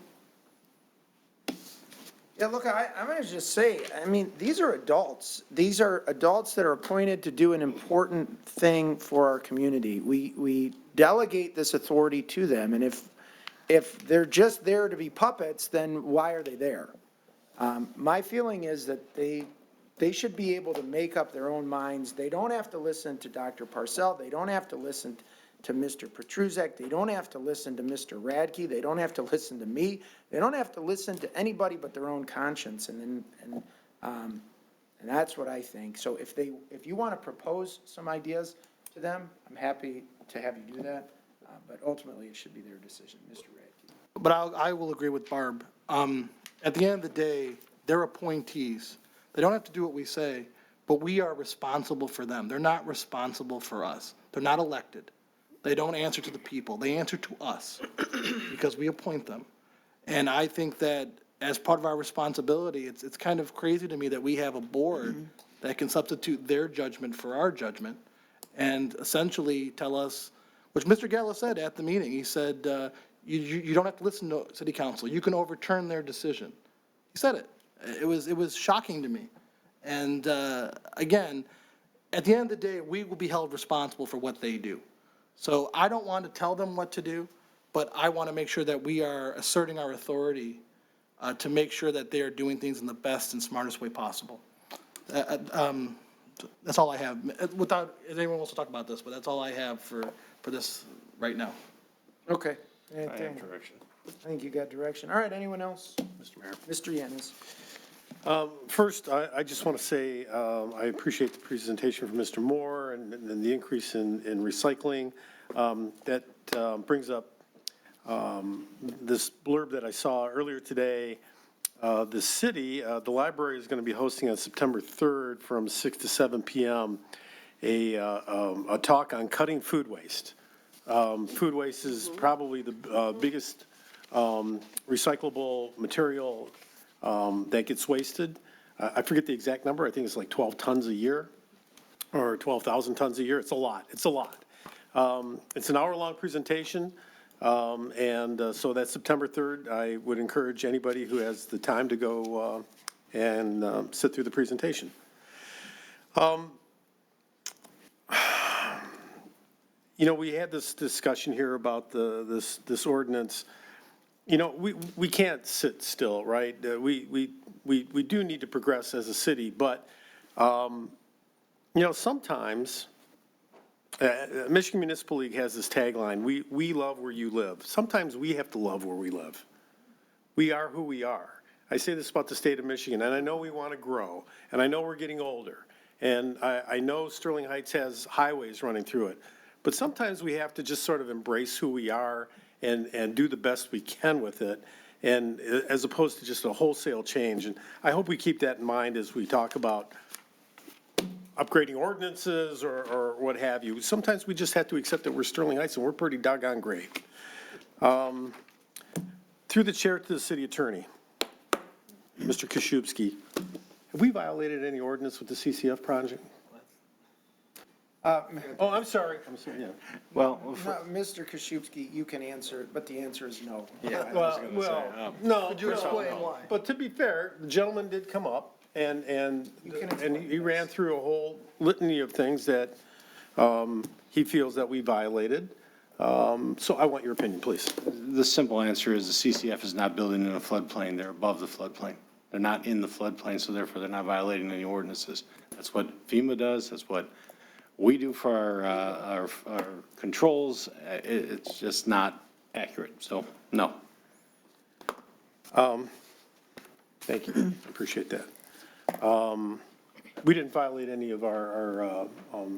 Speaker 1: Yeah, look, I'm going to just say, I mean, these are adults. These are adults that are appointed to do an important thing for our community. We delegate this authority to them, and if they're just there to be puppets, then why are they there? My feeling is that they should be able to make up their own minds. They don't have to listen to Dr. Parcell. They don't have to listen to Mr. Petruzak. They don't have to listen to Mr. Radke. They don't have to listen to me. They don't have to listen to anybody but their own conscience. And that's what I think. So if you want to propose some ideas to them, I'm happy to have you do that. But ultimately, it should be their decision, Mr. Radke.
Speaker 5: But I will agree with Barb. At the end of the day, they're appointees. They don't have to do what we say, but we are responsible for them. They're not responsible for us. They're not elected. They don't answer to the people. They answer to us because we appoint them. And I think that as part of our responsibility, it's kind of crazy to me that we have a board that can substitute their judgment for our judgment and essentially tell us, which Mr. Gallo said at the meeting, he said, you don't have to listen to city council. You can overturn their decision. He said it. It was shocking to me. And again, at the end of the day, we will be held responsible for what they do. So I don't want to tell them what to do, but I want to make sure that we are asserting our authority to make sure that they are doing things in the best and smartest way possible. That's all I have. Without, if anyone wants to talk about this, but that's all I have for this right now.
Speaker 1: Okay.
Speaker 17: I have direction.
Speaker 1: I think you got direction. All right, anyone else?
Speaker 17: Mr. Mayor.
Speaker 1: Mr. Yanez.
Speaker 17: First, I just want to say I appreciate the presentation from Mr. Moore and the increase in recycling. That brings up this blurb that I saw earlier today. The city, the library is going to be hosting on September 3rd from 6 to 7 p.m. a talk on cutting food waste. Food waste is probably the biggest recyclable material that gets wasted. I forget the exact number. I think it's like 12 tons a year or 12,000 tons a year. It's a lot. It's a lot. It's an hour-long presentation. So that's September 3rd. I would encourage anybody who has the time to go and sit through the presentation. You know, we had this discussion here about this ordinance. You know, we can't sit still, right? We do need to progress as a city, but, you know, sometimes, Michigan Municipal League has this tagline, we love where you live. Sometimes we have to love where we live. We are who we are. I say this about the state of Michigan, and I know we want to grow, and I know we're getting older, and I know Sterling Heights has highways running through it, but sometimes we have to just sort of embrace who we are and do the best we can with it, and as opposed to just a wholesale change. And I hope we keep that in mind as we talk about upgrading ordinances or what have you. Sometimes we just have to accept that we're Sterling Heights and we're pretty doggone great. Through the chair to the city attorney, Mr. Koszubski, have we violated any ordinance with the CCF project? Oh, I'm sorry. Yeah.
Speaker 1: Well, Mr. Koszubski, you can answer, but the answer is no.
Speaker 17: Yeah. No. Could you explain why? But to be fair, the gentleman did come up and he ran through a whole litany of things that he feels that we violated. So I want your opinion, please.
Speaker 9: The simple answer is the CCF is not building in a floodplain. They're above the floodplain. They're not in the floodplain, so therefore they're not violating any ordinances. That's what FEMA does. That's what we do for our controls. It's just not accurate. So, no.
Speaker 17: Thank you. I appreciate that. We didn't violate any of our what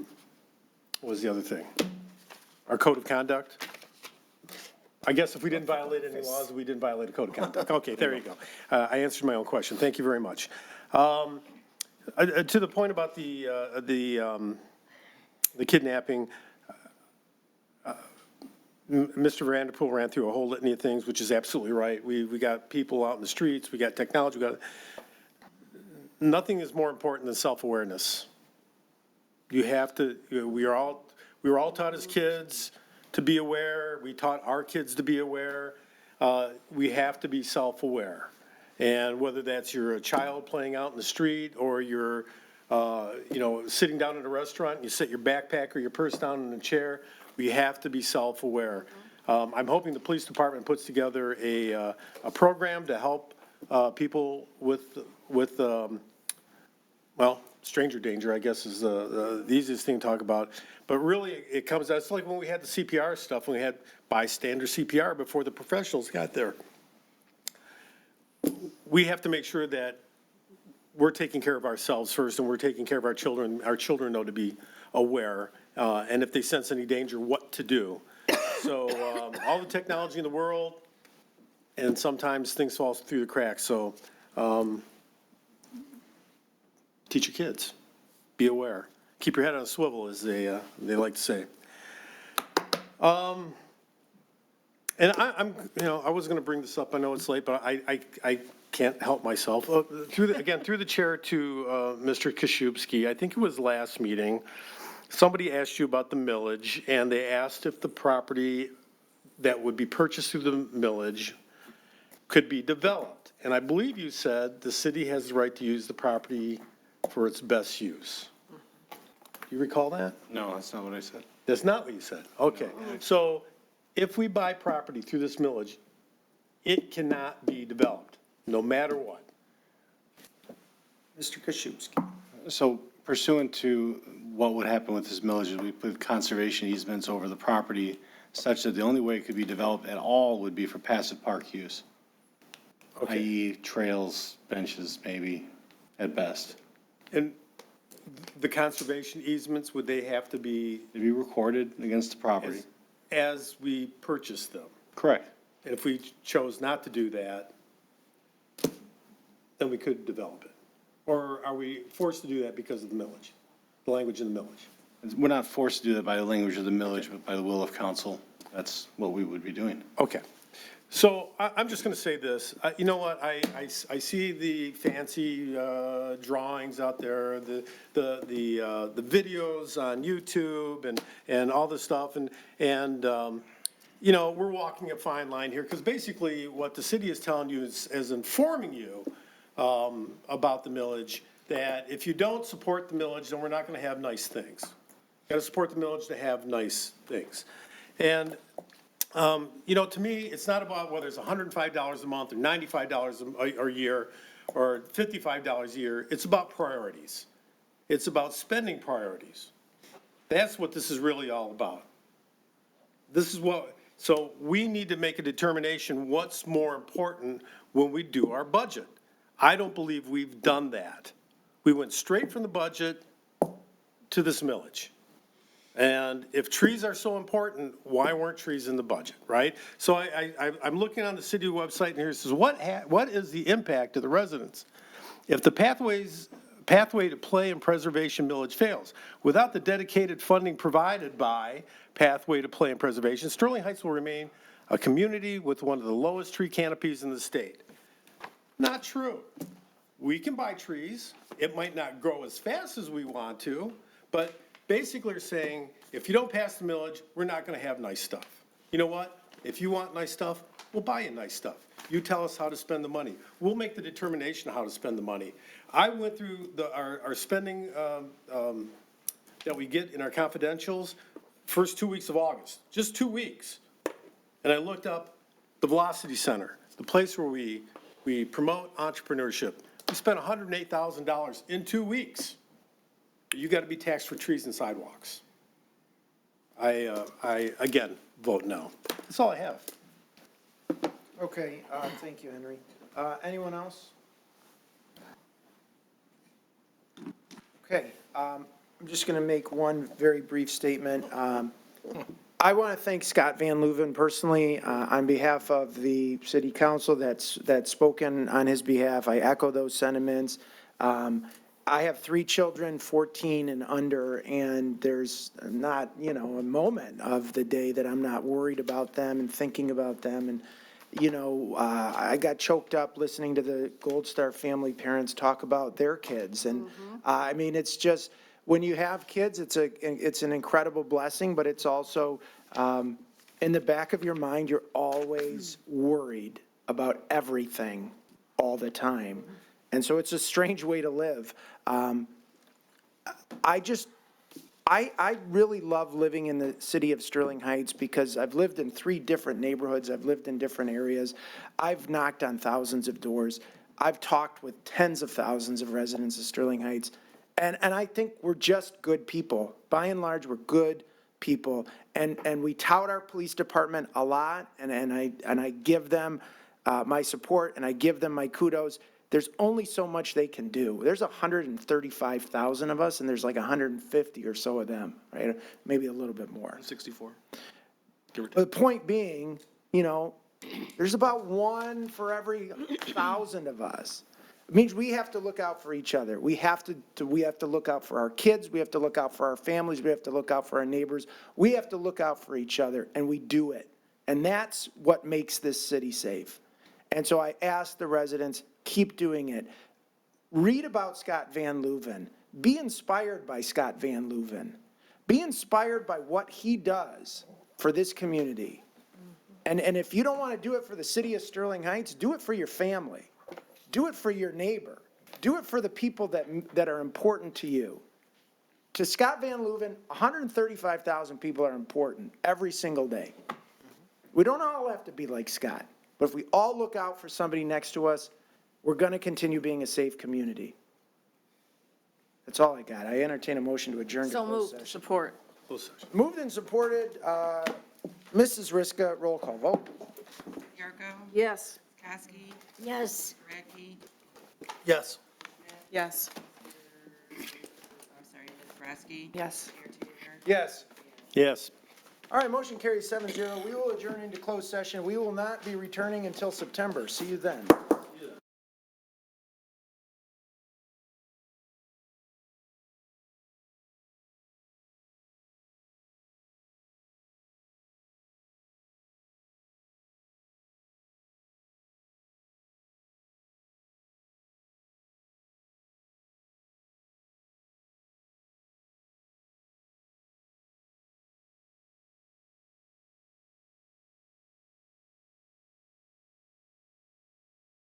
Speaker 17: was the other thing? Our code of conduct? I guess if we didn't violate any laws, we didn't violate a code of conduct. Okay, there you go. I answered my own question. Thank you very much. To the point about the kidnapping, Mr. Vanderpool ran through a whole litany of things, which is absolutely right. We got people out in the streets, we got technology, nothing is more important than self-awareness. You have to, we were all taught as kids to be aware. We taught our kids to be aware. We have to be self-aware. And whether that's you're a child playing out in the street or you're sitting down at a restaurant and you set your backpack or your purse down in a chair, we have to be self-aware. I'm hoping the police department puts together a program to help people with stranger danger, I guess, is the easiest thing to talk about. But really, it comes, that's like when we had the CPR stuff, when we had bystander CPR before the professionals got there. We have to make sure that we're taking care of ourselves first and we're taking care of our children. Our children know to be aware, and if they sense any danger, what to do. So all the technology in the world, and sometimes things fall through the cracks. So teach your kids. be aware. Keep your head on a swivel, as they like to say. And I'm, I was going to bring this up, I know it's late, but I can't help myself. Through the chair to Mr. Koszubski, I think it was last meeting, somebody asked you about the millage, and they asked if the property that would be purchased through the millage could be developed. And I believe you said the city has the right to use the property for its best use. Do you recall that?
Speaker 9: No, that's not what I said.
Speaker 17: That's not what you said. Okay. So if we buy property through this millage, it cannot be developed, no matter what.
Speaker 1: Mr. Koszubski.
Speaker 9: So pursuant to what would happen with this millage is we put conservation easements over the property such that the only way it could be developed at all would be for passive park use.
Speaker 17: Okay.
Speaker 9: I.e. trails, benches, maybe, at best.
Speaker 17: And the conservation easements, would they have to be
Speaker 9: To be recorded against the property.
Speaker 17: as we purchase them?
Speaker 9: Correct.
Speaker 17: And if we chose not to do that, then we could develop it? Or are we forced to do that because of the millage, the language in the millage?
Speaker 9: We're not forced to do that by the language of the millage, but by the will of council. That's what we would be doing.
Speaker 17: Okay. So I'm just going to say this. You know what? I see the fancy drawings out there, the videos on YouTube and all this stuff. And we're walking a fine line here because basically what the city is telling you is informing you about the millage, that if you don't support the millage, then we're not going to have nice things. Got to support the millage to have nice things. And to me, it's not about whether it's $105 a month or $95 a year or $55 a year. It's about priorities. It's about spending priorities. That's what this is really all about. So we need to make a determination what's more important when we do our budget. I don't believe we've done that. We went straight from the budget to this millage. And if trees are so important, why weren't trees in the budget, right? So I'm looking on the city website, and here it says, what is the impact to the residents if the pathway to play and preservation millage fails? Without the dedicated funding provided by Pathway to Play and Preservation, Sterling Heights will remain a community with one of the lowest tree canopies in the state. Not true. We can buy trees. It might not grow as fast as we want to, but basically are saying, if you don't pass the millage, we're not going to have nice stuff. You know what? If you want nice stuff, we'll buy you nice stuff. You tell us how to spend the money. We'll make the determination how to spend the money. I went through our spending that we get in our confidentials first 2 weeks of August, just 2 weeks. And I looked up the Velocity Center, the place where we promote entrepreneurship. We spent $108,000 in 2 weeks. You got to be taxed for trees and sidewalks. I again, vote no. That's all I have.
Speaker 1: Okay, thank you, Henry. Anyone else? Okay, I'm just going to make one very brief statement. I want to thank Scott Van Leuven personally on behalf of the city council that's spoken on his behalf. I echo those sentiments. I have 3 children, 14 and under, and there's not, a moment of the day that I'm not worried about them and thinking about them. And, I got choked up listening to the Gold Star family parents talk about their kids. And it's just, when you have kids, it's an incredible blessing, but it's also, in the back of your mind, you're always worried about everything all the time. And so it's a strange way to live. I really love living in the city of Sterling Heights because I've lived in 3 different neighborhoods. I've lived in different areas. I've knocked on thousands of doors. I've talked with tens of thousands of residents of Sterling Heights. And I think we're just good people. By and large, we're good people. And we tout our police department a lot, and I give them my support, and I give them my kudos. There's only so much they can do. There's 135,000 of us, and there's like 150 or so of them, right? Maybe a little bit more.
Speaker 17: 64.
Speaker 1: But the point being, there's about 1 for every 1,000 of us. It means we have to look out for each other. We have to look out for our kids. We have to look out for our families. We have to look out for our neighbors. We have to look out for each other, and we do it. And that's what makes this city safe. And so I ask the residents, keep doing it. Read about Scott Van Leuven. Be inspired by Scott Van Leuven. Be inspired by what he does for this community. And if you don't want to do it for the city of Sterling Heights, do it for your family. Do it for your neighbor. Do it for the people that are important to you. To Scott Van Leuven, 135,000 people are important every single day. We don't all have to be like Scott, but if we all look out for somebody next to us, we're going to continue being a safe community. That's all I got. I entertain a motion to adjourn to
Speaker 12: So
Speaker 1: closed
Speaker 12: moved,
Speaker 1: session.
Speaker 12: support.
Speaker 1: Moved and supported. Mrs. Riska, roll call vote.
Speaker 15: Yarko,
Speaker 12: Yes.
Speaker 15: Kosky,
Speaker 4: Yes.
Speaker 15: Radke,
Speaker 5: Yes.
Speaker 12: Yes.
Speaker 15: I'm sorry, Ms. Brasky.
Speaker 3: Yes.
Speaker 15: Mayor Taylor.
Speaker 1: Yes.
Speaker 17: Yes.
Speaker 1: All right, motion carries 7-0. We will adjourn into closed session. We will not be returning until September. See you then.